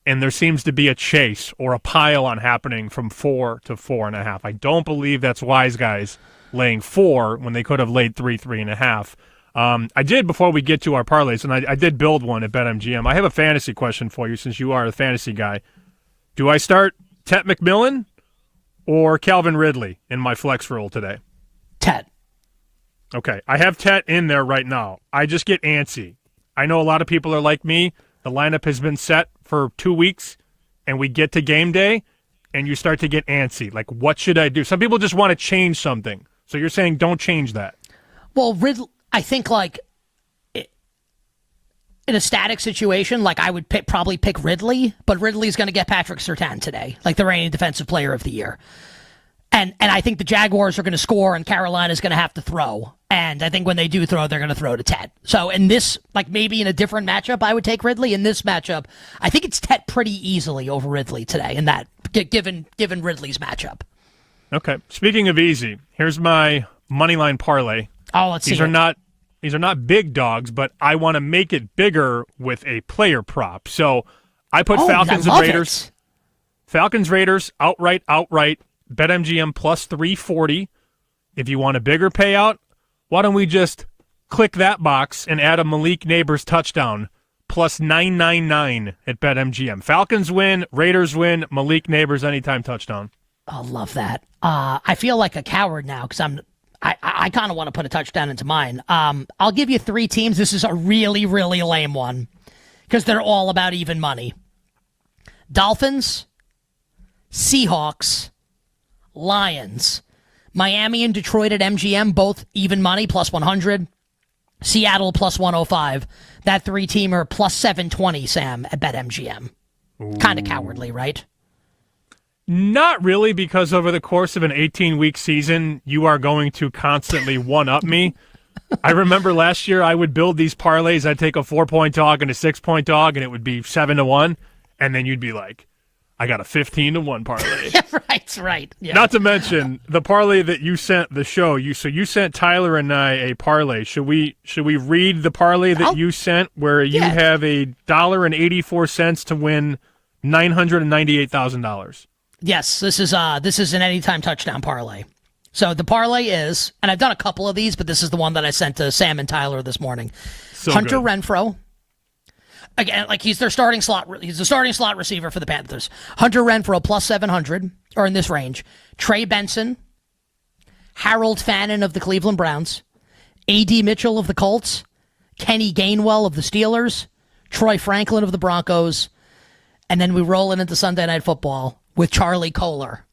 and there seems to be a chase or a pile on happening from 4 to 4.5. I don't believe that's wise, guys, laying 4 when they could have laid 3.5. I did, before we get to our parlays, and I did build one at BetMGM. I have a fantasy question for you since you are a fantasy guy. Do I start Tet McMillan or Calvin Ridley in my flex role today? Tet. Okay, I have Tet in there right now. I just get antsy. I know a lot of people are like me. The lineup has been set for 2 weeks, and we get to game day, and you start to get antsy. Like, what should I do? Some people just want to change something. So you're saying don't change that. Well, Ridley, I think, like, in a static situation, like, I would probably pick Ridley, but Ridley's going to get Patrick Surtain today, like the reigning defensive player of the year. And I think the Jaguars are going to score, and Carolina's going to have to throw. And I think when they do throw, they're going to throw to Tet. So in this, like, maybe in a different matchup, I would take Ridley. In this matchup, I think it's Tet pretty easily over Ridley today, in that, given Ridley's matchup. Okay. Speaking of easy, here's my moneyline parlay. Oh, let's see. These are not big dogs, but I want to make it bigger with a player prop. So I put Falcons and Raiders. It. Falcons, Raiders, outright. BetMGM plus 340. If you want a bigger payout, why don't we just click that box and add a Malik Neighbors touchdown plus 999 at BetMGM. Falcons win, Raiders win, Malik Neighbors anytime touchdown. I love that. I feel like a coward now because I kind of want to put a touchdown into mine. I'll give you 3 teams. This is a really, really lame one because they're all about even money. Dolphins, Seahawks, Lions. Miami and Detroit at MGM, both even money, plus 100. Seattle, plus 105. That 3-teamer, plus 720, Sam, at BetMGM. Kind of cowardly, right? Not really, because over the course of an 18-week season, you are going to constantly one-up me. I remember last year I would build these parlays. I'd take a 4-point dog and a 6-point dog, and it would be 7-1. And then you'd be like, I got a 15-1 parlay. Yeah, right. Yeah. Not to mention the parlay that you sent the show. You sent Tyler and I a parlay. Should we read the parlay that you sent, where you have $1.84 to win $998,000? Yes, this is an anytime touchdown parlay. So the parlay is, and I've done a couple of these, but this is the one that I sent to Sam and Tyler this morning. So Hunter good. Renfrow. Again, like he's the starting slot receiver for the Panthers. Hunter Renfrow plus 700, or in this range. Trey Benson, Harold Fannin of the Cleveland Browns, A.D. Mitchell of the Colts, Kenny Gainwell of the Steelers, Troy Franklin of the Broncos, and then we roll into Sunday Night Football with Charlie Kohler.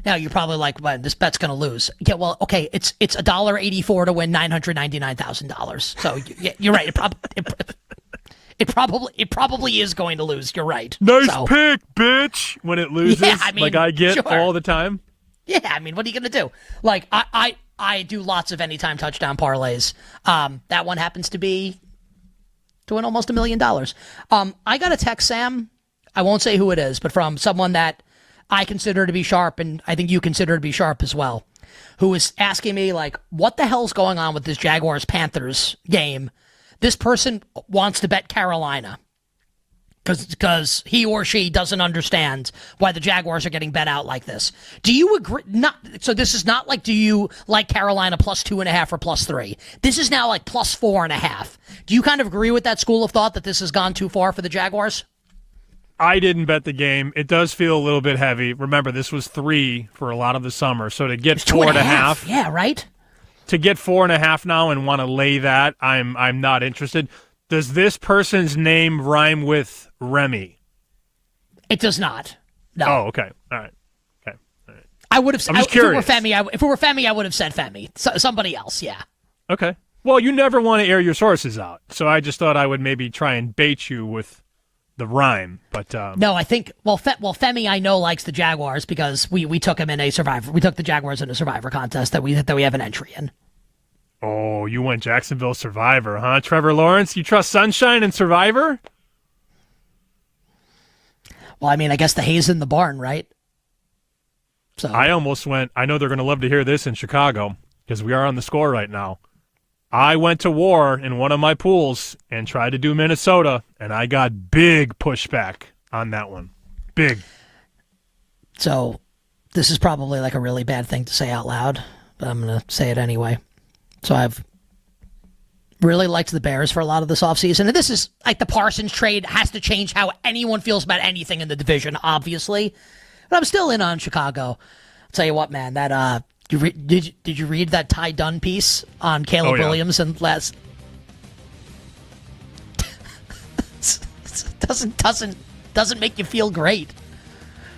Now you're probably like, well, this bet's going to lose. Yeah, well, okay, it's $1.84 to win $999,000. So you're right. It probably is going to lose. You're right. Nice pick, bitch. When it loses, yeah, I mean, like I get sure. all the time. Yeah, I mean, what are you going to do? Like, I do lots of anytime touchdown parlays. That one happens to be doing almost $1 million. I got a text, Sam. I won't say who it is, but from someone that I consider to be sharp, and I think you consider to be sharp as well, who is asking me, like, what the hell's going on with this Jaguars-Panthers game? This person wants to bet Carolina because he or she doesn't understand why the Jaguars are getting bet out like this. Do you agree? So this is not like, do you like Carolina plus 2.5 or plus 3? This is now like plus 4.5. Do you kind of agree with that school of thought that this has gone too far for the Jaguars? I didn't bet the game. It does feel a little bit heavy. Remember, this was 3 for a lot of the summer, so to get 4.5, yeah, right. To get 4.5 now and want to lay that, I'm not interested. Does this person's name rhyme with Remy? It does not. No. Oh, okay. All right. Okay. All right. I would have. I'm just curious. curious. If it were Femi, I would have said Femi. Somebody else. Yeah. Okay. Well, you never want to air your sources out, so I just thought I would maybe try and bait you with the rhyme, but no, I think Femi I know likes the Jaguars because we took him in a Survivor. We took the Jaguars in a Survivor contest that we have an entry in. Oh, you went Jacksonville Survivor, huh, Trevor Lawrence? You trust Sunshine and Survivor? Well, I mean, I guess the hay's in the barn, right? So I almost went. I know they're going to love to hear this in Chicago because we are on the score right now. I went to war in one of my pools and tried to do Minnesota, and I got big pushback on that one. Big. So this is probably like a really bad thing to say out loud, but I'm going to say it anyway. So I've really liked the Bears for a lot of this offseason. And this is like the Parsons trade has to change how anyone feels about anything in the division, obviously. But I'm still in on Chicago. I'll tell you what, man, that did you read that Ty Dunn piece on Caleb Williams and last doesn't make you feel great.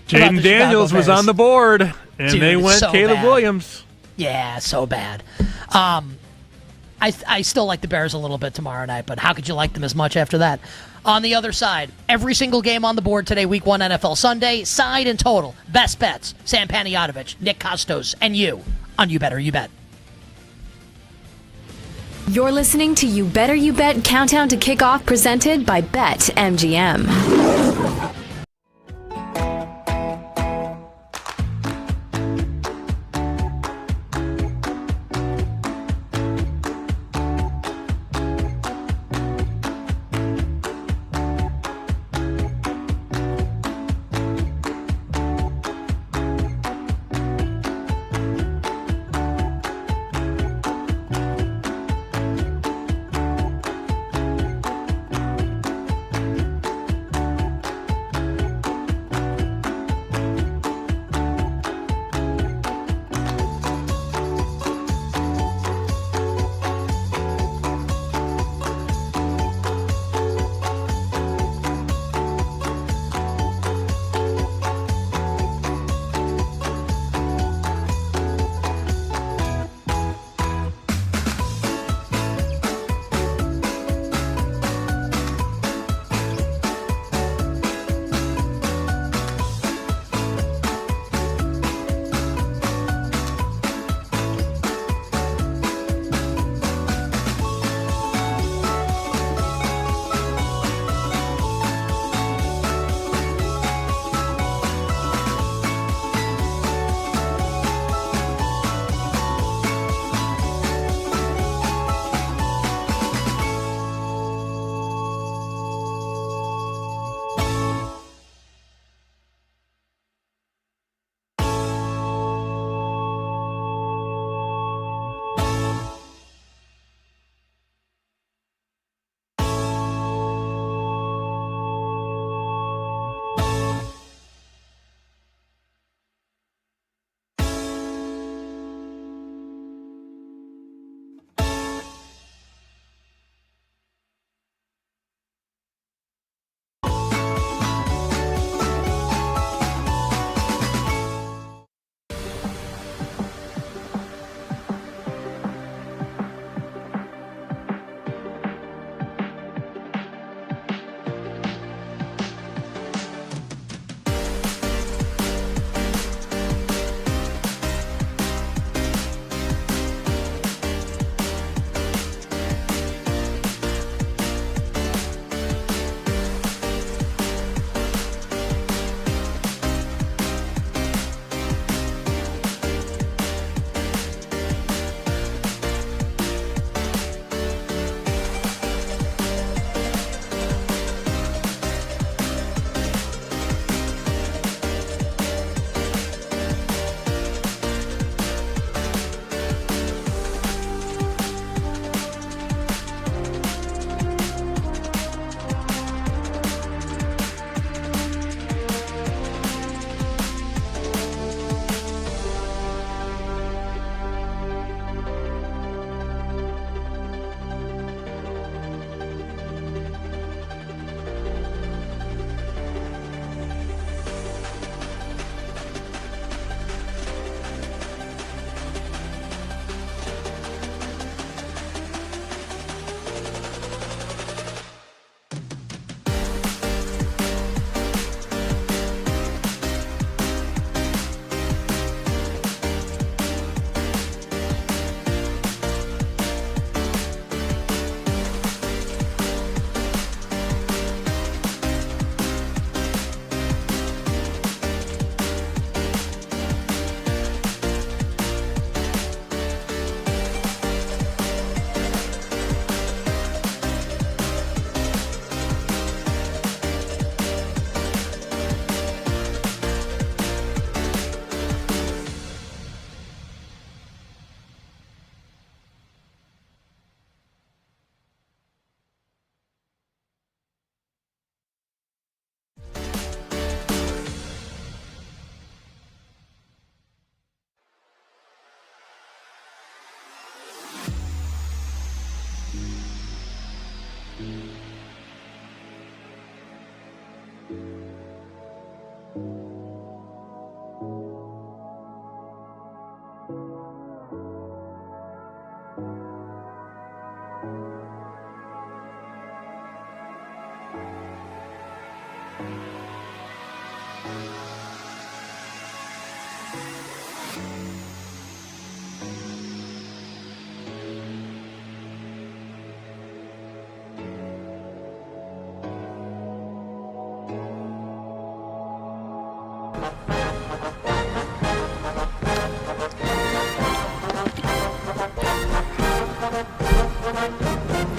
Jaden Daniels was on the board, and Dude, they went so Caleb bad. Williams. Yeah, so bad. I still like the Bears a little bit tomorrow night, but how could you like them as much after that? On the other side, every single game on the board today, Week 1 NFL Sunday, side and total, best bets, Sam Panayotovich, Nick Kostos, and you on You Better You Bet. You're listening to You Better You Bet Countdown to Kickoff presented by BetMGM.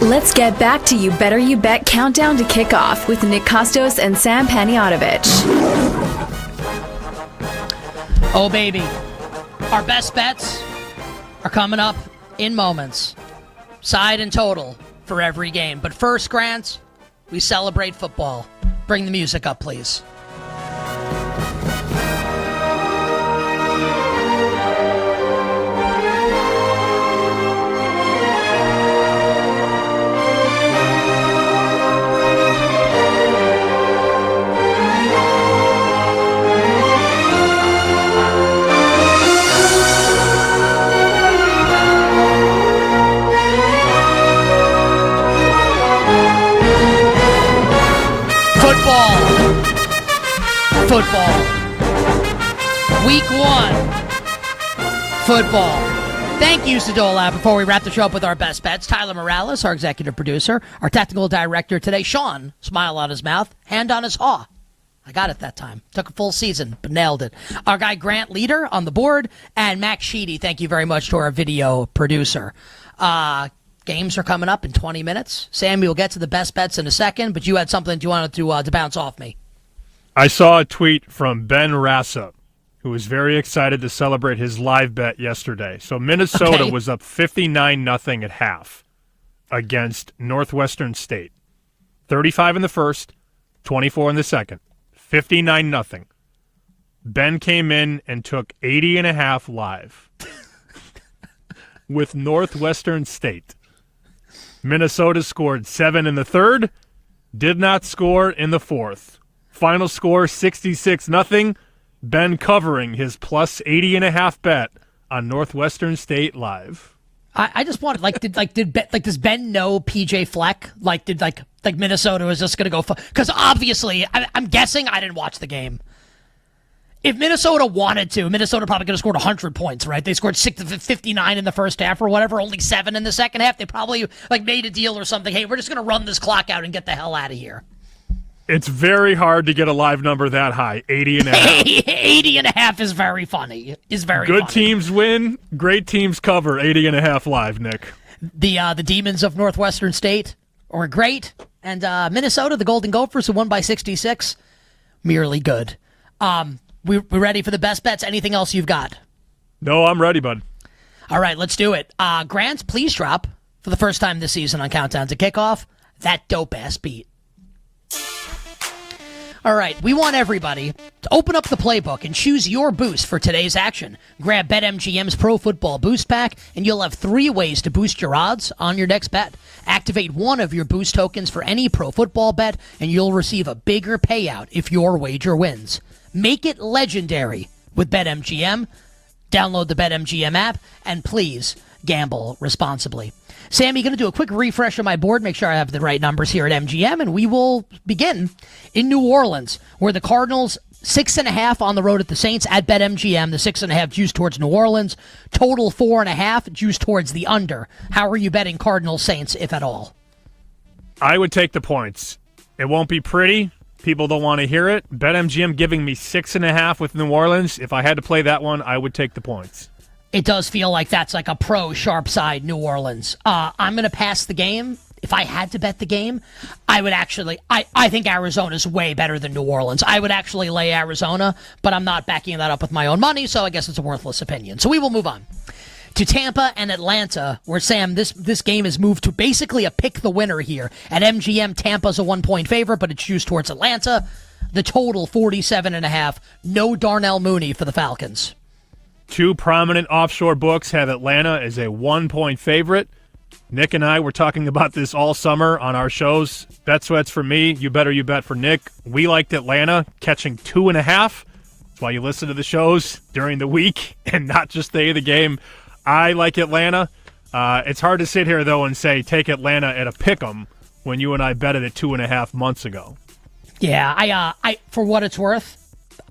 Let's get back to You Better You Bet Countdown to Kickoff with Nick Kostos and Sam Paniotovich. Oh, baby. Our best bets are coming up in moments. Side and total for every game. But first, Grant, we celebrate football. Bring the music up, please. Football. Week 1. Football. Thank you, Sadolab. Before we wrap the show up with our best bets, Tyler Morales, our executive producer, our technical director today, Sean, smile on his mouth, hand on his haw. I got it that time. Took a full season, but nailed it. Our guy, Grant Leader, on the board, and Max Sheedy, thank you very much to our video producer. Games are coming up in 20 minutes. Sammy will get to the best bets in a second, but you had something you wanted to bounce off me. I saw a tweet from Ben Rassa, who was very excited to celebrate his live bet yesterday. So Minnesota was up 59-0 at half against Northwestern State. 35 in the first, 24 in the second. 59-0. Ben came in and took 80.5 live with Northwestern State. Minnesota scored 7 in the third, did not score in the fourth. Final score 66-0. Ben covering his plus 80.5 bet on Northwestern State live. I just wanted does Ben know PJ Fleck? Did Minnesota was just gonna go because obviously I'm guessing I didn't watch the game. If Minnesota wanted to, Minnesota probably could have scored 100 points, right? They scored 59 in the first half or whatever, only 7 in the second half. They probably made a deal or something. Hey, we're just gonna run this clock out and get the hell out of here. It's very hard to get a live number that high, 80.5. 80.5 is very funny. Good teams win, great teams cover 80.5 live, Nick. The Demons of Northwestern State were great, and Minnesota, the Golden Gophers, who won by 66, merely good. We're ready for the best bets. Anything else you've got? No, I'm ready, bud. All right, let's do it. Grant, please drop, for the first time this season on Countdown to Kickoff, that dope-ass beat. All right, we want everybody to open up the playbook and choose your boost for today's action. Grab BetMGM's Pro Football Boost Pack, and you'll have 3 ways to boost your odds on your next bet. Activate one of your boost tokens for any pro football bet, and you'll receive a bigger payout if your wager wins. Make it legendary with BetMGM. Download the BetMGM app, and please gamble responsibly. Sammy, going to do a quick refresh of my board, make sure I have the right numbers here at MGM, and we will begin in New Orleans, where the Cardinals 6.5 on the road at the Saints at BetMGM. The 6.5 juice towards New Orleans. Total 4.5 juice towards the under. How are you betting Cardinals Saints, if at all? I would take the points. It won't be pretty. People don't want to hear it. BetMGM giving me 6.5 with New Orleans. If I had to play that one, I would take the points. It does feel like that's like a pro sharp side New Orleans. I'm going to pass the game. If I had to bet the game, I would actually, I think Arizona's way better than New Orleans. I would actually lay Arizona, but I'm not backing that up with my own money, so I guess it's a worthless opinion. So we will move on to Tampa and Atlanta, where, Sam, this game is moved to basically a pick the winner here. At MGM, Tampa's a 1-point favorite, but it's juiced towards Atlanta. The total 47.5. No Darnell Mooney for the Falcons. 2 prominent offshore books have Atlanta as a 1-point favorite. Nick and I were talking about this all summer on our shows. Bet Sweats for me, You Better You Bet for Nick. We liked Atlanta catching 2.5. That's why you listen to the shows during the week and not just the day of the game. I like Atlanta. It's hard to sit here, though, and say take Atlanta at a pick'em when you and I betted it 2.5 months ago. Yeah, I for what it's worth,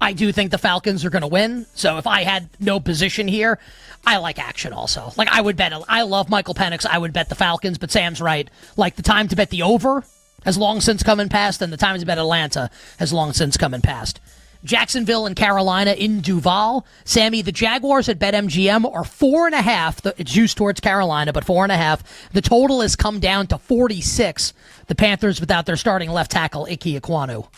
I do think the Falcons are going to win. So if I had no position here, I like action also. I would bet. I love Michael Penix. I would bet the Falcons, but Sam's right. The time to bet the over has long since come and passed, and the time to bet Atlanta has long since come and passed. Jacksonville and Carolina in Duval. Sammy, the Jaguars at BetMGM are 4.5. It's juiced towards Carolina, but 4.5. The total has come down to 46. The Panthers without their starting left tackle, Ike Ekwonu.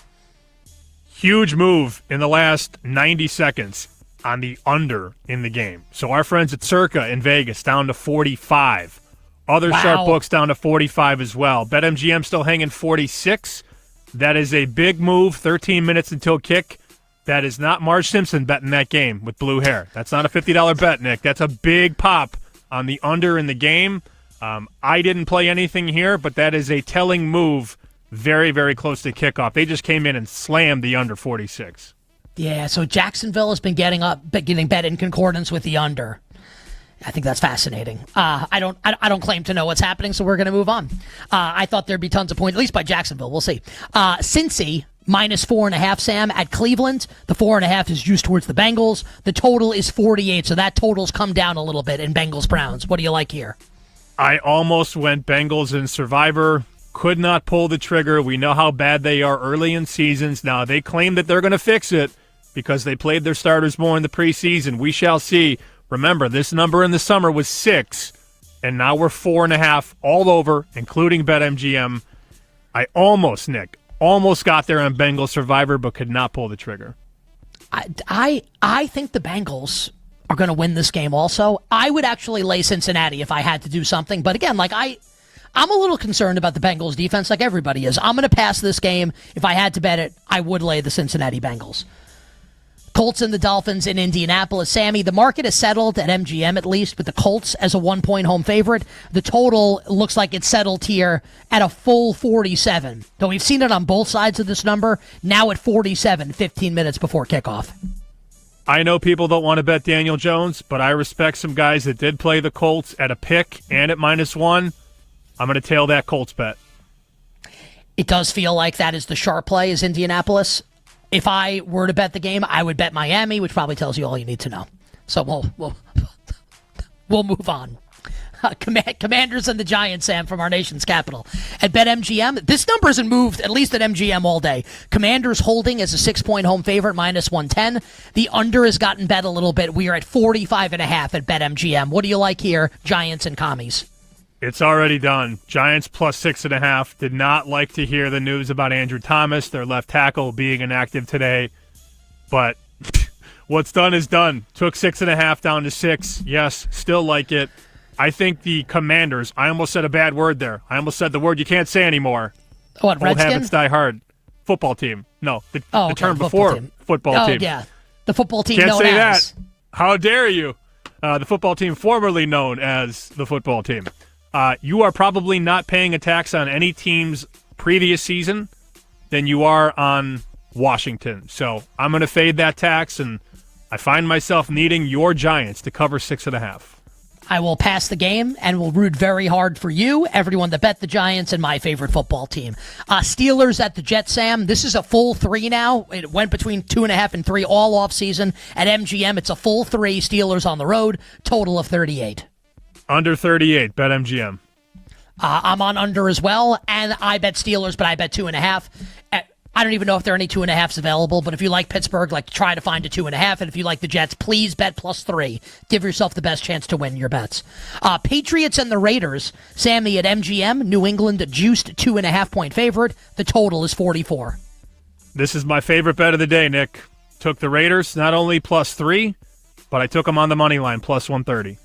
Huge move in the last 90 seconds on the under in the game. So our friends at Circa in Vegas down to 45. Other sharp books down to 45 as well. BetMGM still hanging 46. That is a big move. 13 minutes until kick. That is not Marge Simpson betting that game with blue hair. That's not a $50 bet, Nick. That's a big pop on the under in the game. I didn't play anything here, but that is a telling move very, very close to kickoff. They just came in and slammed the under 46. Yeah, so Jacksonville has been getting bet in concordance with the under. I think that's fascinating. I don't claim to know what's happening, so we're going to move on. I thought there'd be tons of points, at least by Jacksonville. We'll see. Cincy, minus 4.5, Sam, at Cleveland. The 4.5 is juiced towards the Bengals. The total is 48, so that total's come down a little bit in Bengals-Browns. What do you like here? I almost went Bengals in Survivor. Could not pull the trigger. We know how bad they are early in seasons. Now, they claim that they're going to fix it because they played their starters more in the preseason. We shall see. Remember, this number in the summer was 6, and now we're 4.5 all over, including BetMGM. I almost got there on Bengals Survivor, but could not pull the trigger. I think the Bengals are going to win this game also. I would actually lay Cincinnati if I had to do something, but again, I'm a little concerned about the Bengals defense like everybody is. I'm going to pass this game. If I had to bet it, I would lay the Cincinnati Bengals. Colts and the Dolphins in Indianapolis. Sammy, the market is settled at MGM at least with the Colts as a 1-point home favorite. The total looks like it's settled here at a full 47. Though we've seen it on both sides of this number, now at 47, 15 minutes before kickoff. I know people don't want to bet Daniel Jones, but I respect some guys that did play the Colts at a pick and at -1. I'm going to tail that Colts bet. It does feel like that is the sharp play, is Indianapolis. If I were to bet the game, I would bet Miami, which probably tells you all you need to know. So we'll move on. Commanders and the Giants, Sam, from our nation's capital. At BetMGM, this number hasn't moved, at least at MGM, all day. Commanders holding as a 6-point home favorite, -110. The under has gotten bet a little bit. We are at 45.5 at BetMGM. What do you like here, Giants and Commies? It's already done. Giants plus 6.5. Did not like to hear the news about Andrew Thomas, their left tackle, being inactive today. But what's done is done. Took 6.5 down to 6. Yes, still like it. I think the Commanders, I almost said a bad word there. I almost said the word you can't say anymore. What, Old Redskin? habits die hard. Football team. No, the term football before team. football team. Oh, yeah. The football team Can't known say as. that. How dare you? The football team formerly known as the football team. You are probably not paying a tax on any team's previous season than you are on Washington. So I'm going to fade that tax, and I find myself needing your Giants to cover 6.5. I will pass the game and will root very hard for you, everyone that bet the Giants, and my favorite football team. Steelers at the Jets, Sam. This is a full 3 now. It went between 2.5 and 3 all off season. At MGM, it's a full 3. Steelers on the road, total of 38. Under 38, BetMGM. I'm on under as well, and I bet Steelers, but I bet 2.5. I don't even know if there are any 2.5s available, but if you like Pittsburgh, try to find a 2.5, and if you like the Jets, please bet +3. Give yourself the best chance to win your bets. Patriots and the Raiders, Sammy at MGM, New England juiced 2.5-point favorite. The total is 44. This is my favorite bet of the day, Nick. Took the Raiders not only +3, but I took them on the money line +130.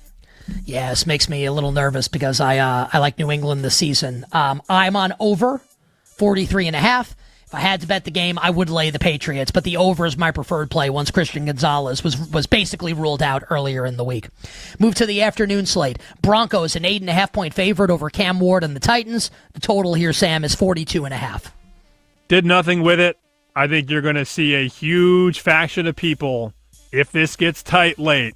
Yeah, this makes me a little nervous because I like New England this season. I'm on over 43.5. If I had to bet the game, I would lay the Patriots, but the over is my preferred play once Christian Gonzalez was basically ruled out earlier in the week. Move to the afternoon slate. Broncos, an 8.5-point favorite over Cam Ward and the Titans. The total here, Sam, is 42.5. Did nothing with it. I think you're going to see a huge faction of people, if this gets tight late,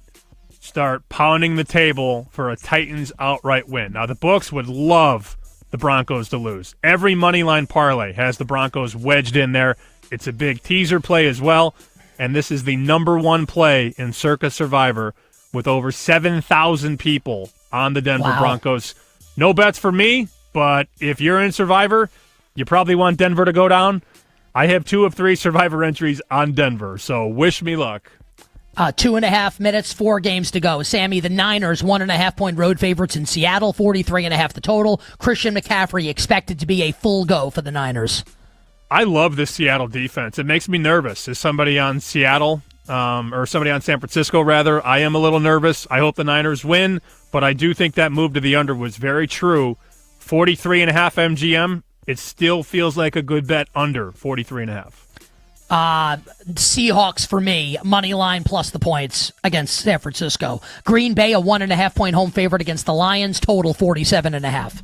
start pounding the table for a Titans outright win. Now, the books would love the Broncos to lose. Every moneyline parlay has the Broncos wedged in there. It's a big teaser play as well, and this is the #1 play in Circa Survivor with over 7,000 people on the Denver Broncos. No bets for me, but if you're in Survivor, you probably want Denver to go down. I have 2 of 3 Survivor entries on Denver, so wish me luck. 2.5 minutes, 4 games to go. Sammy, the Niners, 1.5-point road favorites in Seattle, 43.5 the total. Christian McCaffrey expected to be a full go for the Niners. I love this Seattle defense. It makes me nervous. As somebody on Seattle, or somebody on San Francisco, rather, I am a little nervous. I hope the Niners win, but I do think that move to the under was very true. 43.5 MGM, it still feels like a good bet under 43.5. Seahawks for me, money line plus the points against San Francisco. Green Bay, a 1.5-point home favorite against the Lions, total 47.5.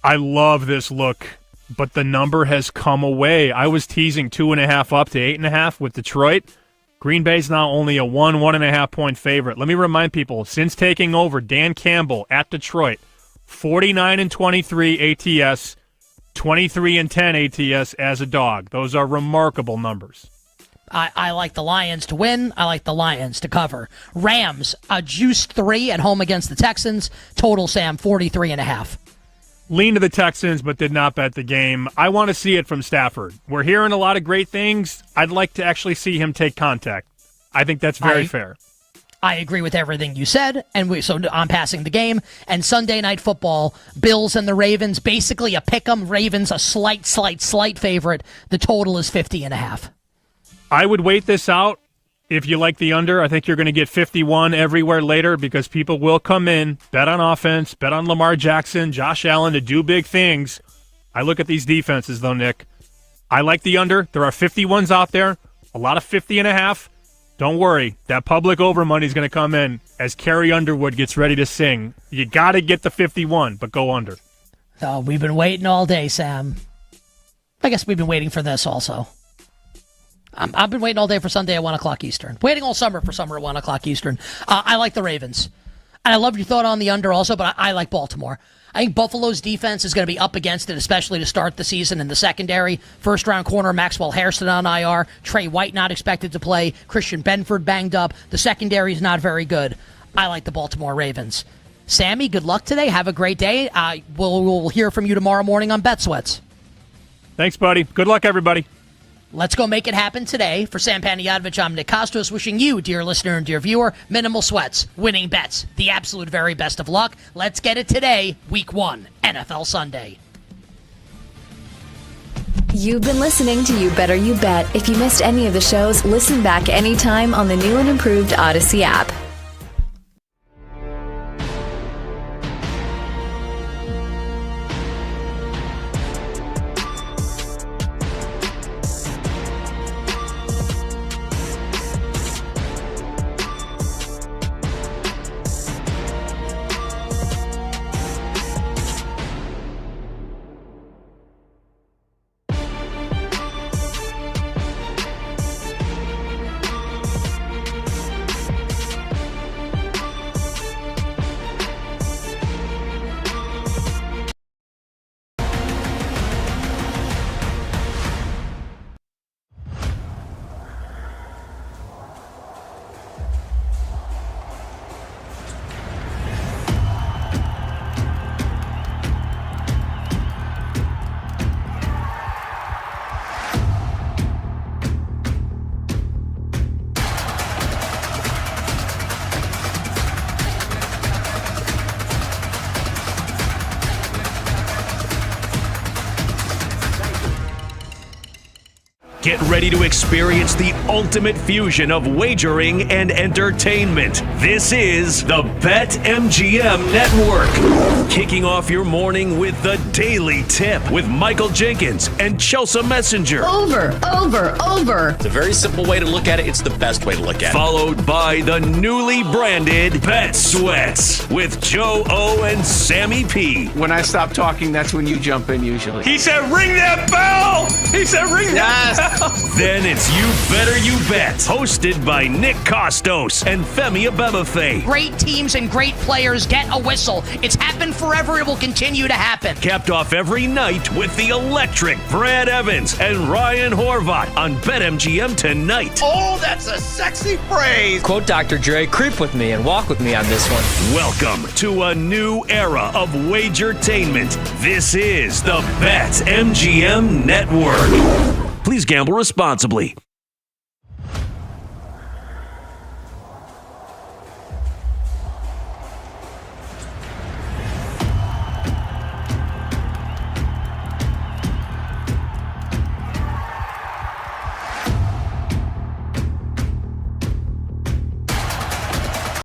I love this look, but the number has come away. I was teasing 2.5 up to 8.5 with Detroit. Green Bay's now only a 1.5-point favorite. Let me remind people, since taking over, Dan Campbell at Detroit, 49-23 ATS, 23-10 ATS as a dog. Those are remarkable numbers. I like the Lions to win. I like the Lions to cover. Rams, a juiced 3 at home against the Texans. Total, Sam, 43.5. Lean to the Texans, but did not bet the game. I want to see it from Stafford. We're hearing a lot of great things. I'd like to actually see him take contact. I think that's very fair. I agree with everything you said, and so I'm passing the game. And Sunday Night Football, Bills and the Ravens, basically a pick-em. Ravens a slight favorite. The total is 50.5. I would wait this out. If you like the under, I think you're going to get 51 everywhere later because people will come in, bet on offense, bet on Lamar Jackson, Josh Allen to do big things. I look at these defenses, though, Nick. I like the under. There are 51s out there, a lot of 50.5. Don't worry, that public over money is going to come in as Carrie Underwood gets ready to sing. You got to get the 51, but go under. Oh, we've been waiting all day, Sam. I guess we've been waiting for this also. I've been waiting all day for Sunday at 1 o'clock Eastern. Waiting all summer for summer at 1 o'clock Eastern. I like the Ravens. And I love your thought on the under also, but I like Baltimore. I think Buffalo's defense is going to be up against it, especially to start the season in the secondary. First-round corner Maxwell Hairston on IR. Trey White not expected to play. Christian Benford banged up. The secondary is not very good. I like the Baltimore Ravens. Sammy, good luck today. Have a great day. We'll hear from you tomorrow morning on Bet Sweats. Thanks, buddy. Good luck, everybody. Let's go make it happen today. For Sam Panayotovich, I'm Nick Kostos, wishing you, dear listener and dear viewer, minimal sweats, winning bets, the absolute very best of luck. Let's get it today, Week 1, NFL Sunday. You've been listening to You Better You Bet. If you missed any of the shows, listen back anytime on the new and improved Odyssey app. Get ready to experience the ultimate fusion of wagering and entertainment. This is the BetMGM Network. Kicking off your morning with the Daily Tip with Michael Jenkins and Chelsea Messenger. Over. It's a very simple way to look at it. It's the best way to look at it. Followed by the newly branded Bet Sweats with Joe O and Sammy P. When I stop talking, that's when you jump in usually. He said, ring that bell! He said, ring that bell! Then it's You Better You Bet, hosted by Nick Kostos and Femi Abebefe. Great teams and great players get a whistle. It's happened forever. It will continue to happen. Capped off every night with the electric Brad Evans and Ryan Horvath on BetMGM tonight. Oh, that's a sexy phrase. Quote Dr. Dre, creep with me and walk with me on this one. Welcome to a new era of Wagertainment. This is the BetMGM Network. Please gamble responsibly.